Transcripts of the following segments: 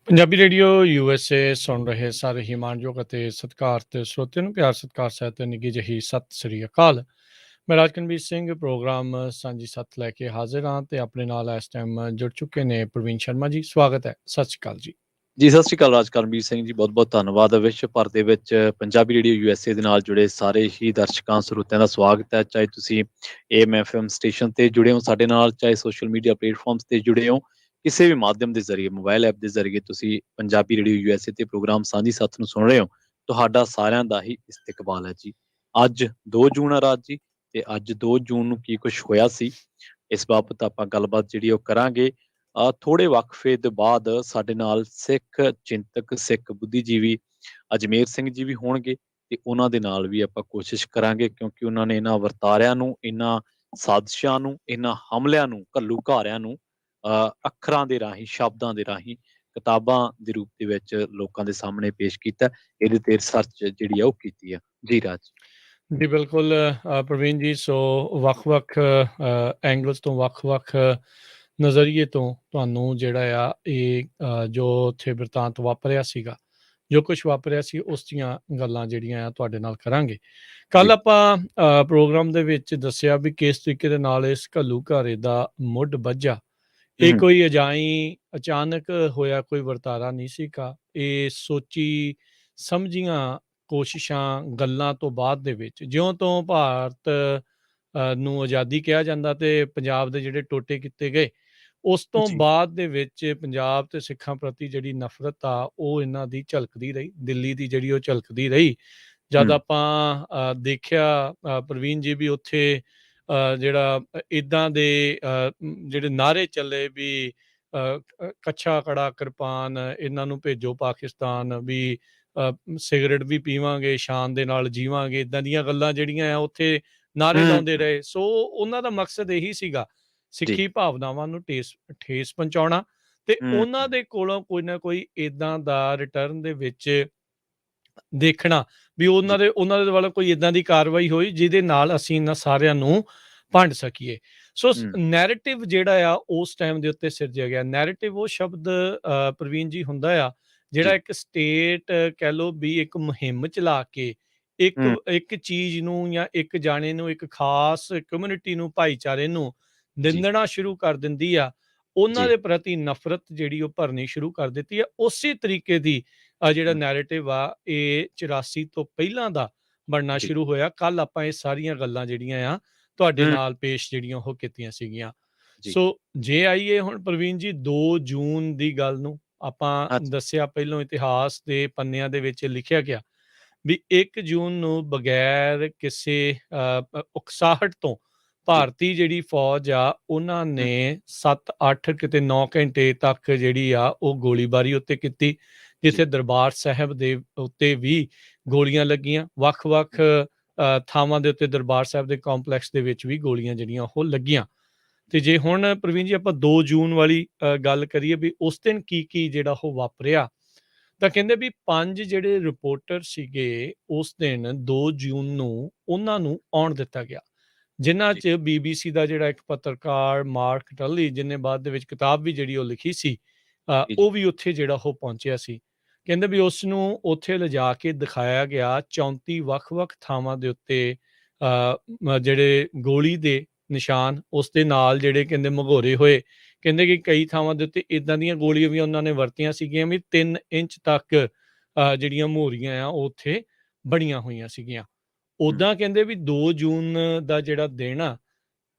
Punjabi radio USA ਸੁਣ ਰਹੇ ਸਾਰੇ ਹੀ ਮਾਣਯੋਗ ਅਤੇ ਸਤਿਕਾਰਤ ਸਰੋਤਿਆਂ ਨੂੰ ਪਿਆਰ ਸਤਿਕਾਰ ਸਹਿਤ ਨਿੱਘੀ ਜਿਹੀ ਸਤਿ ਸ੍ਰੀ ਅਕਾਲ। ਮੈਂ ਰਾਜਕਨਵੀਰ ਸਿੰਘ ਪ੍ਰੋਗਰਾਮ ਸਾਂਝੀ ਸੱਤ ਲੈ ਕੇ ਹਾਜ਼ਰ ਹਾਂ ਤੇ ਆਪਣੇ ਨਾਲ ਇਸ ਟਾਈਮ ਜੁੜ ਚੁੱਕੇ ਨੇ ਪ੍ਰਵੀਨ ਸ਼ਰਮਾ ਜੀ। ਸਵਾਗਤ ਹੈ, ਸਤਿ ਸ਼੍ਰੀ ਅਕਾਲ ਜੀ। ਜੀ ਸਤਿ ਸ਼੍ਰੀ ਅਕਾਲ ਰਾਜਕਰਮਵੀਰ ਸਿੰਘ ਜੀ, ਬਹੁਤ-ਬਹੁਤ ਧੰਨਵਾਦ। ਵਿਸ਼ਵ ਭਰ ਦੇ ਵਿੱਚ ਪੰਜਾਬੀ ਰੇਡੀਓ USA ਦੇ ਨਾਲ ਜੁੜੇ ਸਾਰੇ ਹੀ ਦਰਸ਼ਕਾਂ ਸਰੋਤਿਆਂ ਦਾ ਸਵਾਗਤ ਹੈ। ਚਾਹੇ ਤੁਸੀਂ AM FM ਸਟੇਸ਼ਨ ਤੇ ਜੁੜੇ ਹੋ ਸਾਡੇ ਨਾਲ, ਚਾਹੇ ਸੋਸ਼ਲ ਮੀਡੀਆ ਪਲੇਟਫਾਰਮਸ ਤੇ ਜੁੜੇ ਹੋ, ਕਿਸੇ ਵੀ ਮਾਧਿਅਮ ਦੇ ਜ਼ਰੀਏ, ਮੋਬਾਈਲ ਐਪ ਦੇ ਜ਼ਰੀਏ ਤੁਸੀਂ ਪੰਜਾਬੀ ਰੇਡੀਓ USA ਤੇ ਪ੍ਰੋਗਰਾਮ ਸਾਂਝੀ ਸੱਤ ਨੂੰ ਸੁਣ ਰਹੇ ਹੋ, ਤੁਹਾਡਾ ਸਾਰਿਆਂ ਦਾ ਹੀ ਇਸਤਕਬਾਲ ਹੈ ਜੀ। ਅੱਜ 2 ਜੂਨ ਆ ਰਾਤ ਜੀ, ਤੇ ਅੱਜ 2 ਜੂਨ ਨੂੰ ਕੀ ਕੁਝ ਹੋਇਆ ਸੀ, ਇਸ ਬਾਬਤ ਆਪਾਂ ਗੱਲਬਾਤ ਜਿਹੜੀ ਉਹ ਕਰਾਂਗੇ। ਥੋੜੇ ਵਕਫੇ ਦੇ ਬਾਅਦ ਸਾਡੇ ਨਾਲ ਸਿੱਖ ਚਿੰਤਕ, ਸਿੱਖ ਬੁੱਧੀਜੀਵੀ ਅਜਮੇਰ ਸਿੰਘ ਜੀ ਵੀ ਹੋਣਗੇ, ਤੇ ਉਹਨਾਂ ਦੇ ਨਾਲ ਵੀ ਆਪਾਂ ਕੋਸ਼ਿਸ਼ ਕਰਾਂਗੇ, ਕਿਉਂਕਿ ਉਹਨਾਂ ਨੇ ਇਹਨਾਂ ਵਰਤਾਰਿਆਂ ਨੂੰ, ਇਹਨਾਂ ਸਾਜ਼ਿਸ਼ਾਂ ਨੂੰ, ਇਹਨਾਂ ਹਮਲਿਆਂ ਨੂੰ, ਘੱਲੂਘਾਰਿਆਂ ਨੂੰ ਅੱਖਰਾਂ ਦੇ ਰਾਹੀਂ, ਸ਼ਬਦਾਂ ਦੇ ਰਾਹੀਂ, ਕਿਤਾਬਾਂ ਦੇ ਰੂਪ ਦੇ ਵਿੱਚ ਲੋਕਾਂ ਦੇ ਸਾਹਮਣੇ ਪੇਸ਼ ਕੀਤਾ। ਇਹਦੇ ਤੇ ਰਿਸਰਚ ਜਿਹੜੀ ਆ ਉਹ ਕੀਤੀ ਆ। ਜੀ ਰਾਜ ਜੀ ਬਿਲਕੁਲ ਪ੍ਰਵੀਨ ਜੀ। ਸੋ ਵੱਖ-ਵੱਖ ਐਂਗਲਸ ਤੋਂ, ਵੱਖ-ਵੱਖ ਨਜ਼ਰੀਏ ਤੋਂ ਤੁਹਾਨੂੰ ਜਿਹੜਾ ਆ ਇਹ ਜੋ ਉੱਥੇ ਬਿਰਤਾਂਤ ਵਾਪਰਿਆ ਸੀਗਾ, ਜੋ ਕੁਝ ਵਾਪਰਿਆ ਸੀ, ਉਸ ਦੀਆਂ ਗੱਲਾਂ ਜਿਹੜੀਆਂ ਆ ਤੁਹਾਡੇ ਨਾਲ ਕਰਾਂਗੇ। ਕੱਲ ਜੀ ਆਪਾਂ ਪ੍ਰੋਗਰਾਮ ਦੇ ਵਿੱਚ ਦੱਸਿਆ ਵੀ ਕਿਸ ਤਰੀਕੇ ਦੇ ਨਾਲ ਇਸ ਘੱਲੂਘਾਰੇ ਦਾ ਮੁੱਢ ਬੱਝਾ। ਇਹ ਹਮ ਕੋਈ ਅਚਾਨਕ ਹੋਇਆ ਕੋਈ ਵਰਤਾਰਾ ਨਹੀਂ ਸੀਗਾ। ਇਹ ਸੋਚੀ ਸਮਝੀਆਂ ਕੋਸ਼ਿਸ਼ਾਂ, ਗੱਲਾਂ ਤੋਂ ਬਾਅਦ ਦੇ ਵਿੱਚ, ਜਿਉਂ ਤੋਂ ਭਾਰਤ ਨੂੰ ਆਜ਼ਾਦੀ ਕਿਹਾ ਜਾਂਦਾ ਤੇ ਪੰਜਾਬ ਦੇ ਜਿਹੜੇ ਟੋਟੇ ਕੀਤੇ ਗਏ, ਉਸ ਤੋਂ ਜੀ ਬਾਅਦ ਦੇ ਵਿੱਚ ਪੰਜਾਬ ਤੇ ਸਿੱਖਾਂ ਪ੍ਰਤੀ ਜਿਹੜੀ ਨਫ਼ਰਤ ਆ ਉਹ ਇਹਨਾਂ ਦੀ ਝਲਕਦੀ ਰਹੀ, ਦਿੱਲੀ ਦੀ ਜਿਹੜੀ ਉਹ ਝਲਕਦੀ ਰਹੀ। ਜਦ ਹਮ ਆਪਾਂ ਦੇਖਿਆ ਪ੍ਰਵੀਨ ਜੀ ਵੀ ਉੱਥੇ ਜਿਹੜਾ ਇੱਦਾਂ ਦੇ ਜਿਹੜੇ ਨਾਅਰੇ ਚੱਲੇ ਵੀ ਕੱਛਾ ਕੜਾ ਕਿਰਪਾਨ, ਇਹਨਾਂ ਨੂੰ ਭੇਜੋ ਪਾਕਿਸਤਾਨ, ਵੀ ਸਿਗਰਟ ਵੀ ਪੀਵਾਂਗੇ, ਸ਼ਾਨ ਦੇ ਨਾਲ ਜੀਵਾਂਗੇ, ਇੱਦਾਂ ਦੀਆਂ ਗੱਲਾਂ ਜਿਹੜੀਆਂ ਆ ਉੱਥੇ ਨਾਅਰੇ ਲਾਉਂਦੇ ਹਮ ਰਹੇ। ਸੋ ਉਹਨਾਂ ਦਾ ਮਕਸਦ ਇਹੀ ਸੀਗਾ, ਜੀ ਸਿੱਖੀ ਭਾਵਨਾਵਾਂ ਨੂੰ ਠੇਸ ਪਹੁੰਚਾਉਣਾ, ਤੇ ਉਹਨਾਂ ਹਮ ਦੇ ਕੋਲੋਂ ਕੋਈ ਨਾ ਕੋਈ ਇੱਦਾਂ ਦਾ ਰਿਟਰਨ ਦੇ ਵਿੱਚ ਦੇਖਣਾ ਵੀ ਜੀ ਉਹਨਾਂ ਦੇ ਵੱਲੋਂ ਕੋਈ ਇੱਦਾਂ ਦੀ ਕਾਰਵਾਈ ਹੋਈ ਜਿਹਦੇ ਨਾਲ ਅਸੀਂ ਇਹਨਾਂ ਸਾਰਿਆਂ ਨੂੰ ਭੰਡ ਸਕੀਏ। ਸੋ ਹਮ ਨੈਰੇਟਿਵ ਜਿਹੜਾ ਆ ਉਸ ਟਾਈਮ ਦੇ ਉੱਤੇ ਸਿਰਜਿਆ ਗਿਆ। ਨੈਰੇਟਿਵ ਉਹ ਸ਼ਬਦ ਪ੍ਰਵੀਨ ਜੀ ਹੁੰਦਾ ਆ ਜਿਹੜਾ ਜੀ ਇੱਕ ਸਟੇਟ ਕਹਿ ਲਓ ਵੀ ਇੱਕ ਮੁਹਿੰਮ ਚਲਾ ਕੇ ਇੱਕ ਹਮ ਇੱਕ ਚੀਜ਼ ਨੂੰ ਜਾਂ ਇੱਕ ਜਾਣੇ ਨੂੰ, ਇੱਕ ਖਾਸ ਕਮਿਊਨਿਟੀ ਨੂੰ, ਭਾਈਚਾਰੇ ਨੂੰ ਜੀ ਨਿੰਦਣਾ ਸ਼ੁਰੂ ਕਰ ਦਿੰਦੀ ਆ, ਉਹਨਾਂ ਜੀ ਦੇ ਪ੍ਰਤੀ ਨਫ਼ਰਤ ਜਿਹੜੀ ਉਹ ਭਰਨੀ ਸ਼ੁਰੂ ਕਰ ਦਿੱਤੀ ਆ। ਉਸੇ ਤਰੀਕੇ ਦੀ ਜਿਹੜਾ ਹਮ ਨੈਰੇਟਿਵ ਆ ਇਹ 84 ਤੋਂ ਪਹਿਲਾਂ ਦਾ ਬਣਨਾ ਜੀ ਸ਼ੁਰੂ ਹੋਇਆ। ਕੱਲ ਆਪਾਂ ਇਹ ਸਾਰੀਆਂ ਗੱਲਾਂ ਜਿਹੜੀਆਂ ਆ ਤੁਹਾਡੇ ਹਮ ਨਾਲ ਪੇਸ਼ ਜਿਹੜੀਆਂ ਉਹ ਕੀਤੀਆਂ ਸੀਗੀਆਂ। ਜੀ ਸੋ ਜੇ ਆਈਏ ਹੁਣ ਪ੍ਰਵੀਨ ਜੀ 2 ਜੂਨ ਦੀ ਗੱਲ ਨੂੰ, ਆਪਾਂ ਅੱਛਾ ਦੱਸਿਆ ਪਹਿਲੋਂ ਇਤਿਹਾਸ ਦੇ ਪੰਨਿਆਂ ਦੇ ਵਿੱਚ ਲਿਖਿਆ ਗਿਆ ਵੀ 1 ਜੂਨ ਨੂੰ ਬਗੈਰ ਕਿਸੇ ਉਕਸਾਹਟ ਤੋਂ ਜੀ ਭਾਰਤੀ ਜਿਹੜੀ ਫੌਜ ਆ ਉਹਨਾਂ ਹਮ ਨੇ 7-8 ਕਿਤੇ 9 ਘੰਟੇ ਤੱਕ ਜਿਹੜੀ ਆ ਉਹ ਗੋਲੀਬਾਰੀ ਉੱਤੇ ਕੀਤੀ, ਜੀ ਜਿੱਥੇ ਦਰਬਾਰ ਸਾਹਿਬ ਦੇ ਉੱਤੇ ਵੀ ਗੋਲੀਆਂ ਲੱਗੀਆਂ। ਵੱਖ-ਵੱਖ ਥਾਵਾਂ ਦੇ ਉੱਤੇ ਦਰਬਾਰ ਸਾਹਿਬ ਦੇ ਕੰਪਲੈਕਸ ਦੇ ਵਿੱਚ ਵੀ ਗੋਲੀਆਂ ਜਿਹੜੀਆਂ ਉਹ ਲੱਗੀਆਂ। ਤੇ ਜੇ ਹੁਣ ਪ੍ਰਵੀਨ ਜੀ ਆਪਾਂ 2 ਜੂਨ ਵਾਲੀ ਗੱਲ ਕਰੀਏ ਵੀ ਉਸ ਦਿਨ ਕੀ ਜਿਹੜਾ ਉਹ ਵਾਪਰਿਆ, ਤਾਂ ਕਹਿੰਦੇ ਵੀ 5 ਜਿਹੜੇ ਰਿਪੋਰਟਰ ਸੀਗੇ ਉਸ ਦਿਨ 2 ਜੂਨ ਨੂੰ ਉਹਨਾਂ ਨੂੰ ਆਉਣ ਦਿੱਤਾ ਗਿਆ, ਜਿਨ੍ਹਾਂ ਜੀ 'ਚ BBC ਦਾ ਜਿਹੜਾ ਇੱਕ ਪੱਤਰਕਾਰ ਮਾਰਕ ਟੱਲੀ, ਜਿਹਨੇ ਬਾਅਦ ਦੇ ਵਿੱਚ ਕਿਤਾਬ ਵੀ ਜਿਹੜੀ ਉਹ ਲਿਖੀ ਸੀ, ਜੀ ਉਹ ਵੀ ਉੱਥੇ ਜਿਹੜਾ ਉਹ ਪਹੁੰਚਿਆ ਸੀ। ਕਹਿੰਦੇ ਵੀ ਉਸ ਨੂੰ ਉੱਥੇ ਲਿਜਾ ਕੇ ਦਿਖਾਇਆ ਗਿਆ 34 ਵੱਖ-ਵੱਖ ਥਾਵਾਂ ਦੇ ਉੱਤੇ ਜਿਹੜੇ ਗੋਲੀ ਦੇ ਨਿਸ਼ਾਨ, ਉਸ ਦੇ ਨਾਲ ਜਿਹੜੇ ਕਹਿੰਦੇ ਮਘੋਰੇ ਹੋਏ। ਕਹਿੰਦੇ ਕਿ ਕਈ ਥਾਵਾਂ ਦੇ ਉੱਤੇ ਇੱਦਾਂ ਦੀਆਂ ਗੋਲੀਆਂ ਵੀ ਉਹਨਾਂ ਨੇ ਵਰਤੀਆਂ ਸੀਗੀਆਂ ਵੀ 3 ਇੰਚ ਤੱਕ ਜਿਹੜੀਆਂ ਮੋਹਰੀਆਂ ਆ ਉਹ ਉੱਥੇ ਬਣੀਆਂ ਹੋਈਆਂ ਸੀਗੀਆਂ। ਹਮ ਉੱਦਾਂ ਕਹਿੰਦੇ ਵੀ 2 ਜੂਨ ਦਾ ਜਿਹੜਾ ਦਿਨ ਆ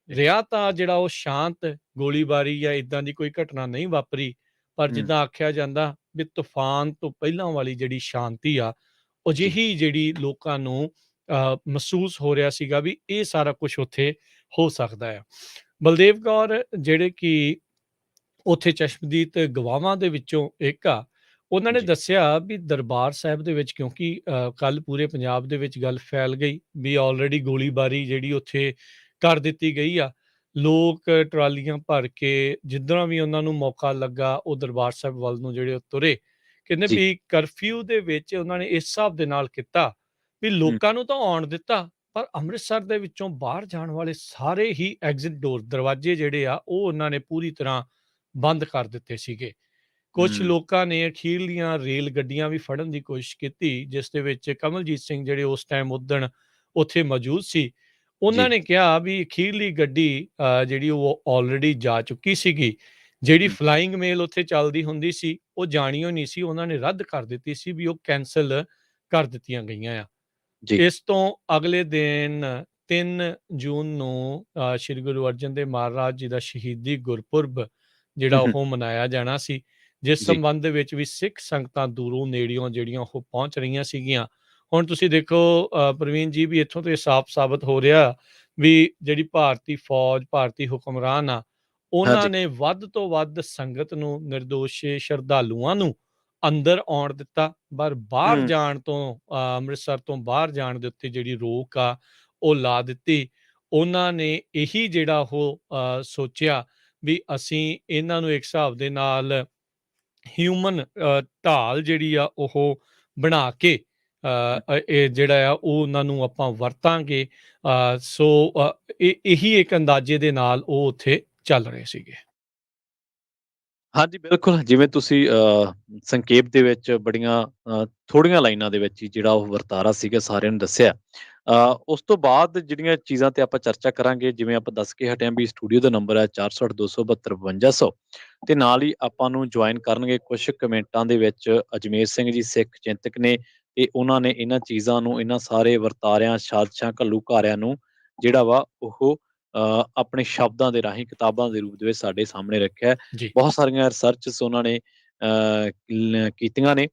ਜੀ ਰਿਹਾ, ਤਾਂ ਜਿਹੜਾ ਉਹ ਸ਼ਾਂਤ, ਗੋਲੀਬਾਰੀ ਜਾਂ ਇੱਦਾਂ ਦੀ ਕੋਈ ਘਟਨਾ ਨਹੀਂ ਵਾਪਰੀ, ਪਰ ਹਮ ਜਿੱਦਾਂ ਆਖਿਆ ਜਾਂਦਾ ਵੀ ਤੂਫਾਨ ਤੋਂ ਪਹਿਲਾਂ ਵਾਲੀ ਜਿਹੜੀ ਸ਼ਾਂਤੀ ਆ, ਜੀ ਅਜਿਹੀ ਜਿਹੜੀ ਲੋਕਾਂ ਨੂੰ ਮਹਿਸੂਸ ਹੋ ਰਿਹਾ ਸੀਗਾ ਵੀ ਇਹ ਸਾਰਾ ਕੁਝ ਉੱਥੇ ਹੋ ਸਕਦਾ ਆ। ਬਲਦੇਵ ਕੌਰ ਜਿਹੜੇ ਕਿ ਉੱਥੇ ਚਸ਼ਮਦੀਦ ਗਵਾਹਾਂ ਦੇ ਵਿੱਚੋਂ ਇੱਕ ਆ, ਉਹਨਾਂ ਨੇ ਜੀ। ਦੱਸਿਆ ਵੀ ਦਰਬਾਰ ਸਾਹਿਬ ਦੇ ਵਿੱਚ, ਕਿਉਂਕਿ ਕੱਲ੍ਹ ਪੂਰੇ ਪੰਜਾਬ ਦੇ ਵਿੱਚ ਗੱਲ ਫੈਲ ਗਈ ਵੀ ਆਲਰੇਡੀ ਗੋਲੀਬਾਰੀ ਜਿਹੜੀ ਉੱਥੇ ਕਰ ਦਿੱਤੀ ਗਈ ਆ। ਲੋਕ ਟਰਾਲੀਆਂ ਭਰ ਕੇ ਜਿੱਦਾਂ ਵੀ ਉਹਨਾਂ ਨੂੰ ਮੌਕਾ ਲੱਗਾ ਉਹ ਦਰਬਾਰ ਸਾਹਿਬ ਵੱਲ ਨੂੰ ਜਿਹੜੇ ਉਹ ਤੁਰੇ। ਕਹਿੰਦੇ ਜੀ। ਵੀ ਕਰਫਿਊ ਦੇ ਵਿੱਚ ਉਹਨਾਂ ਨੇ ਇਸ ਹਿਸਾਬ ਦੇ ਨਾਲ ਕੀਤਾ ਵੀ ਹੂੰ, ਲੋਕਾਂ ਨੂੰ ਤਾਂ ਆਉਣ ਦਿੱਤਾ, ਪਰ ਅੰਮ੍ਰਿਤਸਰ ਦੇ ਵਿੱਚੋਂ ਬਾਹਰ ਜਾਣ ਵਾਲੇ ਸਾਰੇ ਹੀ ਐਗਜ਼ਿਟ ਡੋਰ, ਦਰਵਾਜ਼ੇ ਜਿਹੜੇ ਆ ਉਹ ਉਹਨਾਂ ਨੇ ਪੂਰੀ ਤਰ੍ਹਾਂ ਬੰਦ ਕਰ ਦਿੱਤੇ ਸੀਗੇ। ਕੁਛ ਹੂੰ। ਲੋਕਾਂ ਨੇ ਅਖੀਰਲੀਆਂ ਰੇਲ ਗੱਡੀਆਂ ਵੀ ਫੜਨ ਦੀ ਕੋਸ਼ਿਸ਼ ਕੀਤੀ, ਜਿਸ ਦੇ ਵਿੱਚ ਕਮਲਜੀਤ ਸਿੰਘ ਜਿਹੜੇ ਉਸ ਟਾਈਮ ਉਦਣ ਉੱਥੇ ਮੌਜੂਦ ਸੀ, ਉਹਨਾਂ ਜੀ। ਨੇ ਕਿਹਾ ਵੀ ਅਖੀਰਲੀ ਗੱਡੀ ਜਿਹੜੀ ਉਹ ਆਲਰੇਡੀ ਜਾ ਚੁੱਕੀ ਸੀਗੀ। ਜਿਹੜੀ ਹੂੰ, ਫਲਾਇੰਗ ਮੇਲ ਉੱਥੇ ਚੱਲਦੀ ਹੁੰਦੀ ਸੀ, ਉਹ ਜਾਣੀ ਓ ਨਹੀਂ ਸੀ, ਉਹਨਾਂ ਨੇ ਰੱਦ ਕਰ ਦਿੱਤੀ ਸੀ ਵੀ ਉਹ ਕੈਂਸਲ ਕਰ ਦਿੱਤੀਆਂ ਗਈਆਂ ਆ। ਜੀ। ਇਸ ਤੋਂ ਅਗਲੇ ਦਿਨ 3 ਜੂਨ ਨੂੰ ਸ੍ਰੀ ਗੁਰੂ ਅਰਜਨ ਦੇਵ ਮਹਾਰਾਜ ਜੀ ਦਾ ਸ਼ਹੀਦੀ ਗੁਰਪੁਰਬ ਜਿਹੜਾ ਹੂੰ, ਹੂੰ। ਉਹ ਮਨਾਇਆ ਜਾਣਾ ਸੀ, ਜਿਸ ਜੀ। ਸੰਬੰਧ ਦੇ ਵਿੱਚ ਵੀ ਸਿੱਖ ਸੰਗਤਾਂ ਦੂਰੋਂ ਨੇੜਿਓਂ ਜਿਹੜੀਆਂ ਉਹ ਪਹੁੰਚ ਰਹੀਆਂ ਸੀਗੀਆਂ। ਹੁਣ ਤੁਸੀਂ ਦੇਖੋ ਪ੍ਰਵੀਨ ਜੀ, ਵੀ ਇੱਥੋਂ ਤੋਂ ਇਹ ਸਾਫ਼ ਸਾਬਤ ਹੋ ਰਿਹਾ ਵੀ ਜਿਹੜੀ ਭਾਰਤੀ ਫੌਜ, ਭਾਰਤੀ ਹੁਕਮਰਾਨ ਆ, ਉਹਨਾਂ ਹਾਂਜੀ। ਨੇ ਵੱਧ ਤੋਂ ਵੱਧ ਸੰਗਤ ਨੂੰ, ਨਿਰਦੋਸ਼ ਸ਼ਰਧਾਲੂਆਂ ਨੂੰ ਅੰਦਰ ਆਉਣ ਦਿੱਤਾ, ਪਰ ਬਾਹਰ ਹੂੰ। ਜਾਣ ਤੋਂ ਅੰਮ੍ਰਿਤਸਰ ਤੋਂ ਬਾਹਰ ਜਾਣ ਦੇ ਉੱਤੇ ਜਿਹੜੀ ਰੋਕ ਆ ਉਹ ਲਾ ਦਿੱਤੀ। ਉਹਨਾਂ ਨੇ ਇਹੀ ਜਿਹੜਾ ਉਹ ਸੋਚਿਆ ਵੀ ਅਸੀਂ ਇਹਨਾਂ ਨੂੰ ਇੱਕ ਹਿਸਾਬ ਦੇ ਨਾਲ ਹਿਊਮਨ ਢਾਲ ਜਿਹੜੀ ਆ ਉਹ ਬਣਾ ਕੇ ਇਹ ਜਿਹੜਾ ਆ ਉਹ ਉਹਨਾਂ ਨੂੰ ਆਪਾਂ ਵਰਤਾਂਗੇ। ਸੋ ਇਹੀ ਇੱਕ ਅੰਦਾਜ਼ੇ ਦੇ ਨਾਲ ਉਹ ਉੱਥੇ ਚੱਲ ਰਹੇ ਸੀਗੇ। ਹਾਂਜੀ, ਬਿਲਕੁਲ, ਜਿਵੇਂ ਤੁਸੀਂ ਸੰਖੇਪ ਦੇ ਵਿੱਚ ਬੜੀਆਂ ਥੋੜ੍ਹੀਆਂ ਲਾਈਨਾਂ ਦੇ ਵਿੱਚ ਹੀ ਜਿਹੜਾ ਉਹ ਵਰਤਾਰਾ ਸੀਗਾ ਸਾਰਿਆਂ ਨੂੰ ਦੱਸਿਆ। ਉਸ ਤੋਂ ਬਾਅਦ ਜਿਹੜੀਆਂ ਚੀਜ਼ਾਂ ਤੇ ਆਪਾਂ ਚਰਚਾ ਕਰਾਂਗੇ, ਜਿਵੇਂ ਆਪਾਂ ਦੱਸ ਕੇ ਹਟੇ ਹਾਂ ਵੀ ਸਟੂਡੀਓ ਦਾ ਨੰਬਰ ਹੈ 468 272 5200, ਤੇ ਨਾਲ ਹੀ ਆਪਾਂ ਨੂੰ ਜੁਆਇਨ ਕਰਨਗੇ ਕੁਛ ਕਮੈਂਟਾਂ ਦੇ ਵਿੱਚ ਅਜਮੇਰ ਸਿੰਘ ਜੀ, ਸਿੱਖ ਚਿੰਤਕ ਨੇ, ਤੇ ਉਹਨਾਂ ਨੇ ਇਹਨਾਂ ਚੀਜ਼ਾਂ ਨੂੰ, ਇਹਨਾਂ ਸਾਰੇ ਵਰਤਾਰਿਆਂ, ਸਾਜ਼ਿਸ਼ਾਂ, ਘੱਲੂਘਾਰਿਆਂ ਨੂੰ ਜਿਹੜਾ ਵਾ ਉਹ ਆਪਣੇ ਸ਼ਬਦਾਂ ਦੇ ਰਾਹੀਂ, ਕਿਤਾਬਾਂ ਦੇ ਰੂਪ ਦੇ ਵਿੱਚ ਸਾਡੇ ਸਾਹਮਣੇ ਰੱਖਿਆ ਹੈ। ਜੀ। ਬਹੁਤ ਸਾਰੀਆਂ ਰਿਸਰਚਸ ਉਹਨਾਂ ਨੇ ਕੀਤੀਆਂ ਨੇ,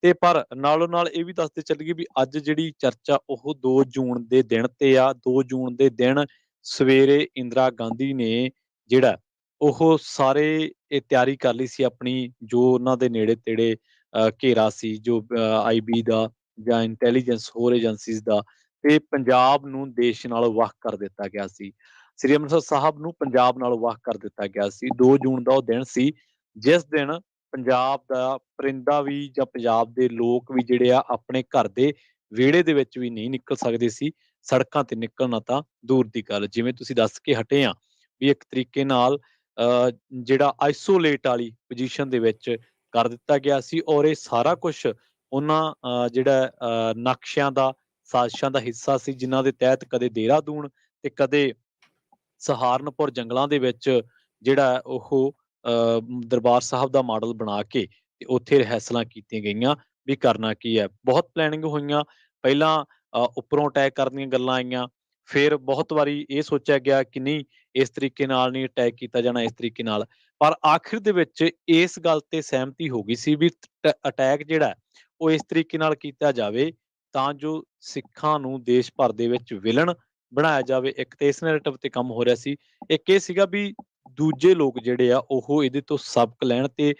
ਤੇ ਪਰ ਨਾਲੋਂ ਨਾਲ ਇਹ ਵੀ ਦੱਸਦੇ ਚੱਲੀਏ ਵੀ ਅੱਜ ਜਿਹੜੀ ਚਰਚਾ ਉਹ 2 ਜੂਨ ਦੇ ਦਿਨ ਤੇ ਆ। 2 ਜੂਨ ਦੇ ਦਿਨ ਸਵੇਰੇ ਇੰਦਰਾ ਗਾਂਧੀ ਨੇ ਜਿਹੜਾ ਉਹ ਸਾਰੇ ਇਹ ਤਿਆਰੀ ਕਰ ਲਈ ਸੀ ਆਪਣੀ, ਜੋ ਉਹਨਾਂ ਦੇ ਨੇੜੇ-ਤੇੜੇ ਘੇਰਾ ਸੀ, ਜੋ ਆਈਬੀ ਦਾ ਜਾਂ ਇੰਟੈਲੀਜੈਂਸ ਹੋਰ ਏਜੰਸੀਜ਼ ਦਾ, ਤੇ ਪੰਜਾਬ ਨੂੰ ਦੇਸ਼ ਨਾਲੋਂ ਵੱਖ ਕਰ ਦਿੱਤਾ ਗਿਆ ਸੀ। ਸ੍ਰੀ ਅੰਮ੍ਰਿਤਸਰ ਸਾਹਿਬ ਨੂੰ ਪੰਜਾਬ ਨਾਲੋਂ ਵੱਖ ਕਰ ਦਿੱਤਾ ਗਿਆ ਸੀ। 2 ਜੂਨ ਦਾ ਉਹ ਦਿਨ ਸੀ, ਜਿਸ ਦਿਨ ਪੰਜਾਬ ਦਾ ਪਰਿੰਦਾ ਵੀ ਜਾਂ ਪੰਜਾਬ ਦੇ ਲੋਕ ਵੀ ਜਿਹੜੇ ਆ ਆਪਣੇ ਘਰ ਦੇ ਵਿਹੜੇ ਦੇ ਵਿੱਚ ਵੀ ਨਹੀਂ ਨਿਕਲ ਸਕਦੇ ਸੀ। ਸੜਕਾਂ ਤੇ ਨਿਕਲਣਾ ਤਾਂ ਦੂਰ ਦੀ ਗੱਲ। ਜਿਵੇਂ ਤੁਸੀਂ ਦੱਸ ਕੇ ਹਟੇ ਆ ਵੀ ਇੱਕ ਤਰੀਕੇ ਨਾਲ ਜਿਹੜਾ ਆਈਸੋਲੇਟ ਵਾਲੀ ਪੋਜੀਸ਼ਨ ਦੇ ਵਿੱਚ ਕਰ ਦਿੱਤਾ ਗਿਆ ਸੀ, ਔਰ ਇਹ ਸਾਰਾ ਕੁਛ ਉਹਨਾਂ ਜਿਹੜਾ ਨਕਸ਼ਿਆਂ ਦਾ, ਸਾਜ਼ਿਸ਼ਾਂ ਦਾ ਹਿੱਸਾ ਸੀ, ਜਿਨ੍ਹਾਂ ਦੇ ਤਹਿਤ ਕਦੇ ਦੇਹਰਾਦੂਨ ਤੇ ਕਦੇ ਸਹਾਰਨਪੁਰ ਜੰਗਲਾਂ ਦੇ ਵਿੱਚ ਜਿਹੜਾ ਉਹ ਦਰਬਾਰ ਸਾਹਿਬ ਦਾ ਮਾਡਲ ਬਣਾ ਕੇ ਤੇ ਉੱਥੇ ਰਿਹਰਸਲਾਂ ਕੀਤੀਆਂ ਗਈਆਂ ਵੀ ਕਰਨਾ ਕੀ ਹੈ। ਬਹੁਤ ਪਲੈਨਿੰਗ ਹੋਈਆਂ, ਪਹਿਲਾਂ ਉੱਪਰੋਂ ਅਟੈਕ ਕਰਨ ਦੀਆਂ ਗੱਲਾਂ ਆਈਆਂ, ਫਿਰ ਬਹੁਤ ਵਾਰੀ ਇਹ ਸੋਚਿਆ ਗਿਆ ਕਿ ਨਹੀਂ, ਇਸ ਤਰੀਕੇ ਨਾਲ ਨਹੀਂ ਅਟੈਕ ਕੀਤਾ ਜਾਣਾ, ਇਸ ਤਰੀਕੇ ਨਾਲ। ਪਰ ਆਖਿਰ ਦੇ ਵਿੱਚ ਇਸ ਗੱਲ ਤੇ ਸਹਿਮਤੀ ਹੋ ਗਈ ਸੀ ਵੀ ਅਟੈਕ ਜਿਹੜਾ ਹੈ, ਉਹ ਇਸ ਤਰੀਕੇ ਨਾਲ ਕੀਤਾ ਜਾਵੇ ਤਾਂ ਜੋ ਸਿੱਖਾਂ ਨੂੰ ਦੇਸ਼ ਭਰ ਦੇ ਵਿੱਚ ਵਿਲਨ ਬਣਾਇਆ ਜਾਵੇ। ਇੱਕ ਤੇ ਇਸ ਨੈਰੇਟਿਵ ਤੇ ਕੰਮ ਹੋ ਰਿਹਾ ਸੀ, ਇੱਕ ਇਹ ਸੀਗਾ ਵੀ ਦੂਜੇ ਲੋਕ ਜਿਹੜੇ ਆ ਉਹ ਇਹਦੇ ਤੋਂ ਸਬਕ ਲੈਣ ਤੇ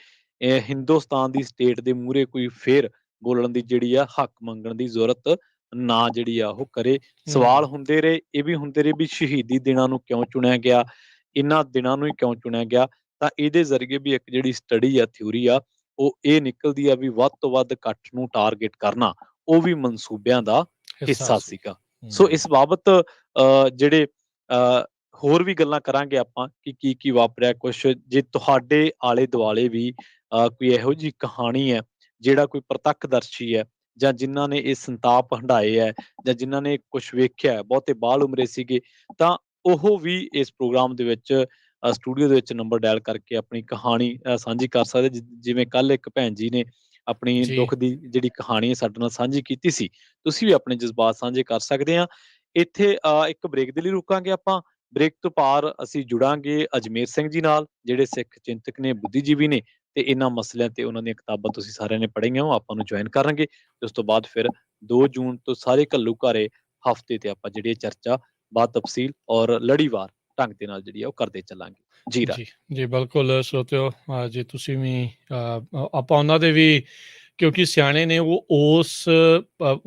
ਹਿੰਦੁਸਤਾਨ ਦੀ ਸਟੇਟ ਦੇ ਮੂਹਰੇ ਕੋਈ ਫੇਰ ਬੋਲਣ ਦੀ ਜਿਹੜੀ ਆ, ਹੱਕ ਮੰਗਣ ਦੀ ਜ਼ਰੂਰਤ ਨਾ ਜਿਹੜੀ ਆ ਉਹ ਕਰੇ। ਸਵਾਲ ਹੂੰ। ਹੁੰਦੇ ਰਹੇ, ਇਹ ਵੀ ਹੁੰਦੇ ਰਹੇ ਵੀ ਸ਼ਹੀਦੀ ਦਿਨਾਂ ਨੂੰ ਕਿਉਂ ਚੁਣਿਆ ਗਿਆ, ਇਹਨਾਂ ਦਿਨਾਂ ਨੂੰ ਹੀ ਕਿਉਂ ਚੁਣਿਆ ਗਿਆ। ਤਾਂ ਇਹਦੇ ਜ਼ਰੀਏ ਵੀ ਇੱਕ ਜਿਹੜੀ ਸਟੱਡੀ ਆ, ਥਿਊਰੀ ਆ, ਉਹ ਇਹ ਨਿਕਲਦੀ ਆ ਵੀ ਵੱਧ ਤੋਂ ਵੱਧ ਇਕੱਠ ਨੂੰ ਟਾਰਗੇਟ ਕਰਨਾ ਉਹ ਵੀ ਮਨਸੂਬਿਆਂ ਦਾ ਹਿੱਸਾ ਹਿੱਸਾ ਸੀ। ਸੀਗਾ। ਸੋ ਹੂੰ। ਇਸ ਬਾਬਤ ਜਿਹੜੇ ਹੋਰ ਵੀ ਗੱਲਾਂ ਕਰਾਂਗੇ ਆਪਾਂ ਕਿ ਕੀ ਵਾਪਰਿਆ ਕੁਛ। ਜੇ ਤੁਹਾਡੇ ਆਲੇ ਦੁਆਲੇ ਵੀ ਕੋਈ ਇਹੋ ਜਿਹੀ ਕਹਾਣੀ ਹੈ, ਜਿਹੜਾ ਕੋਈ ਪ੍ਰਤੱਖਦਰਸ਼ੀ ਹੈ, ਜਾਂ ਜਿਨ੍ਹਾਂ ਨੇ ਇਹ ਸੰਤਾਪ ਹੰਢਾਏ ਹੈ, ਜਾਂ ਜਿਨ੍ਹਾਂ ਨੇ ਕੁਛ ਵੇਖਿਆ ਹੈ, ਬਹੁਤੇ ਬਾਲ ਉਮਰੇ ਸੀਗੇ, ਤਾਂ ਉਹ ਵੀ ਇਸ ਪ੍ਰੋਗਰਾਮ ਦੇ ਵਿੱਚ ਸਟੂਡੀਓ ਦੇ ਵਿੱਚ ਨੰਬਰ ਡਾਇਲ ਕਰਕੇ ਆਪਣੀ ਕਹਾਣੀ ਸਾਂਝੀ ਕਰ ਸਕਦੇ। ਜਿਵੇਂ ਕੱਲ ਇੱਕ ਭੈਣ ਜੀ ਨੇ ਆਪਣੀ ਜੀ। ਦੁੱਖ ਦੀ ਜਿਹੜੀ ਕਹਾਣੀ ਹੈ ਸਾਡੇ ਨਾਲ ਸਾਂਝੀ ਕੀਤੀ ਸੀ, ਤੁਸੀਂ ਵੀ ਆਪਣੇ ਜਜ਼ਬਾਤ ਸਾਂਝੇ ਕਰ ਸਕਦੇ ਆ। ਇੱਥੇ ਇੱਕ ਬ੍ਰੇਕ ਦੇ ਲਈ ਰੁਕਾਂਗੇ ਆਪਾਂ। ਬ੍ਰੇਕ ਤੋਂ ਪਾਰ ਅਸੀਂ ਜੁੜਾਂਗੇ ਅਜਮੇਰ ਸਿੰਘ ਜੀ ਨਾਲ, ਜਿਹੜੇ ਸਿੱਖ ਚਿੰਤਕ ਨੇ, ਬੁੱਧੀਜੀਵੀ ਨੇ, ਤੇ ਇਹਨਾਂ ਮਸਲਿਆਂ ਤੇ ਉਹਨਾਂ ਦੀਆਂ ਕਿਤਾਬਾਂ ਤੁਸੀਂ ਸਾਰਿਆਂ ਨੇ ਪੜ੍ਹੀਆਂ, ਉਹ ਆਪਾਂ ਨੂੰ ਜੁਆਇਨ ਕਰਨਗੇ। ਤੇ ਉਸ ਤੋਂ ਬਾਅਦ ਫਿਰ 2 ਜੂਨ ਤੋਂ ਸਾਰੇ ਘੱਲੂਘਾਰੇ ਹਫ਼ਤੇ ਤੇ ਆਪਾਂ ਜਿਹੜੀ ਇਹ ਚਰਚਾ ਬਾ ਤਫਸੀਲ ਔਰ ਲੜੀਵਾਰ ਢੰਗ ਦੇ ਨਾਲ ਜਿਹੜੀ ਆ ਉਹ ਕਰਦੇ ਚੱਲਾਂਗੇ। ਜੀ ਰਾਜ। ਜੀ, ਜੀ ਬਿਲਕੁਲ ਸਰੋਤਿਓ, ਜੇ ਤੁਸੀਂ ਵੀ ਆਪਾਂ ਉਹਨਾਂ ਦੇ ਵੀ, ਕਿਉਂਕਿ ਸਿਆਣੇ ਨੇ ਉਹ ਉਸ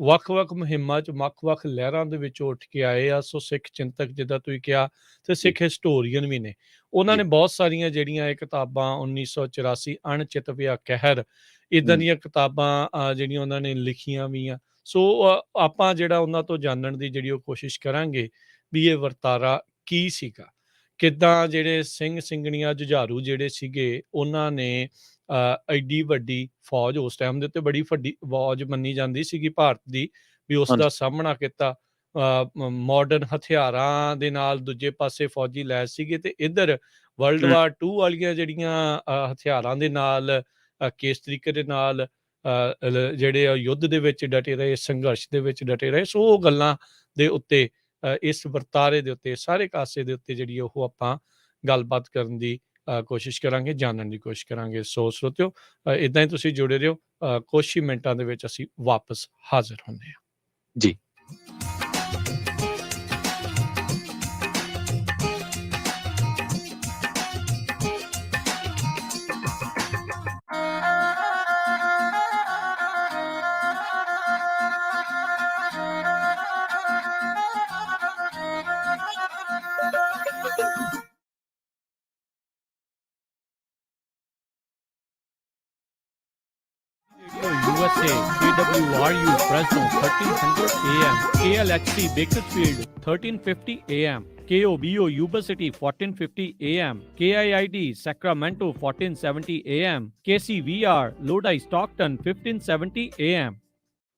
ਵੱਖ-ਵੱਖ ਮੁਹਿੰਮਾਂ 'ਚ ਵੱਖ-ਵੱਖ ਲਹਿਰਾਂ ਦੇ ਵਿੱਚੋਂ ਉੱਠ ਕੇ ਆਏ ਆ। ਸੋ ਸਿੱਖ ਚਿੰਤਕ ਜਿੱਦਾਂ ਤੁਸੀਂ ਕਿਹਾ, ਤੇ ਜੀ, ਸਿੱਖ ਹਿਸਟੋਰੀਅਨ ਵੀ ਨੇ। ਉਹਨਾਂ ਜੀ, ਨੇ ਬਹੁਤ ਸਾਰੀਆਂ ਜਿਹੜੀਆਂ ਇਹ ਕਿਤਾਬਾਂ 1984 ਅਣਚਿਤ ਪਿਆ ਕਹਿਰ, ਇੱਦਾਂ ਹੂੰ, ਦੀਆਂ ਕਿਤਾਬਾਂ ਜਿਹੜੀਆਂ ਉਹਨਾਂ ਨੇ ਲਿਖੀਆਂ ਵੀ ਆ। ਸੋ ਆਪਾਂ ਜਿਹੜਾ ਉਹਨਾਂ ਤੋਂ ਜਾਣਨ ਦੀ ਜਿਹੜੀ ਉਹ ਕੋਸ਼ਿਸ਼ ਕਰਾਂਗੇ ਵੀ ਇਹ ਵਰਤਾਰਾ ਕੀ ਸੀਗਾ? ਕਿੱਦਾਂ ਜਿਹੜੇ ਸਿੰਘ ਸਿੰਘਣੀਆਂ ਜੁਝਾਰੂ ਜਿਹੜੇ ਸੀਗੇ ਉਹਨਾਂ ਨੇ ਐਡੀ ਵੱਡੀ ਫੌਜ, ਉਸ ਟਾਈਮ ਦੇ ਉੱਤੇ ਬੜੀ ਵੱਡੀ ਫੌਜ ਮੰਨੀ ਜਾਂਦੀ ਸੀਗੀ ਭਾਰਤ ਦੀ, ਵੀ ਉਸ ਦਾ ਹਾਂਜੀ, ਸਾਹਮਣਾ ਕੀਤਾ। ਮਾਡਰਨ ਹਥਿਆਰਾਂ ਦੇ ਨਾਲ ਦੂਜੇ ਪਾਸੇ ਫੌਜੀ ਲੈਸ ਸੀਗੇ, ਤੇ ਇੱਧਰ ਵਰਲਡ ਹੂੰ, ਵਾਰ 2 ਵਾਲੀਆਂ ਜਿਹੜੀਆਂ ਹਥਿਆਰਾਂ ਦੇ ਨਾਲ, ਕਿਸ ਤਰੀਕੇ ਦੇ ਨਾਲ ਜਿਹੜੇ ਆ ਯੁੱਧ ਦੇ ਵਿੱਚ ਡਟੇ ਰਹੇ, ਸੰਘਰਸ਼ ਦੇ ਵਿੱਚ ਡਟੇ ਰਹੇ। ਸੋ ਉਹ ਗੱਲਾਂ ਦੇ ਉੱਤੇ, ਇਸ ਵਰਤਾਰੇ ਦੇ ਉੱਤੇ, ਸਾਰੇ ਕਾਸੇ ਦੇ ਉੱਤੇ ਜਿਹੜੀ ਉਹ ਆਪਾਂ ਗੱਲਬਾਤ ਕਰਨ ਦੀ ਕੋਸ਼ਿਸ਼ ਕਰਾਂਗੇ, ਜਾਣਨ ਦੀ ਕੋਸ਼ਿਸ਼ ਕਰਾਂਗੇ। ਸੋ ਸਰੋਤਿਓ, ਇੱਦਾਂ ਹੀ ਤੁਸੀਂ ਜੁੜੇ ਰਹੋ। ਕੁਛ ਹੀ ਮਿੰਟਾਂ ਦੇ ਵਿੱਚ ਅਸੀਂ ਵਾਪਸ ਹਾਜ਼ਰ ਹੁੰਦੇ ਹਾਂ। ਜੀ। USA, KWRU Fresno 1300 AM, KLHC Bakersfield 1350 AM, KOBO Yuba City 1450 AM, KIID Sacramento 1470 AM, KCVR Lodi Stockton 1570 AM।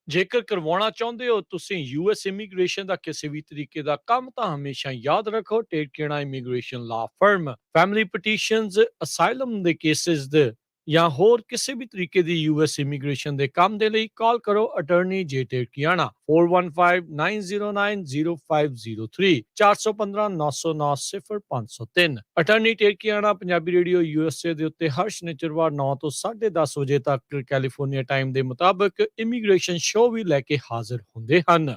ਜੇਕਰ ਕਰਵਾਉਣਾ ਚਾਹੁੰਦੇ ਹੋ ਤੁਸੀਂ ਯੂਐਸ ਇਮੀਗ੍ਰੇਸ਼ਨ ਦਾ ਕਿਸੇ ਵੀ ਤਰੀਕੇ ਦਾ ਕੰਮ, ਤਾਂ ਹਮੇਸ਼ਾ ਯਾਦ ਰੱਖੋ ਟੇਕੇਣਾ ਇਮੀਗ੍ਰੇਸ਼ਨ ਲਾ ਫਰਮ। ਫੈਮਿਲੀ ਪਟੀਸ਼ਨਸ, ਅਸਾਈਲਮ ਦੇ ਕੇਸਿਸ ਦੇ ਜਾਂ ਹੋਰ ਕਿਸੇ ਵੀ ਤਰੀਕੇ ਦੀ ਯੂਐਸ ਇਮੀਗ੍ਰੇਸ਼ਨ ਦੇ ਕੰਮ ਦੇ ਲਈ ਕਾਲ ਕਰੋ ਅਟਾਰਨੀ ਜੇ ਟੇਕਿਆਣਾ 4159090503 4159090503। ਅਟਾਰਨੀ ਟੇਕਿਆਣਾ ਪੰਜਾਬੀ ਰੇਡੀਓ ਯੂਐਸਏ ਦੇ ਉੱਤੇ ਹਰ ਸ਼ਨੀਚਰਵਾਰ 9 ਤੋਂ 10:30 ਵਜੇ ਤੱਕ ਕੈਲੀਫੋਰਨੀਆ ਟਾਈਮ ਦੇ ਮੁਤਾਬਕ ਇਮੀਗ੍ਰੇਸ਼ਨ ਸ਼ੋਅ ਵੀ ਲੈ ਕੇ ਹਾਜ਼ਰ ਹੁੰਦੇ ਹਨ।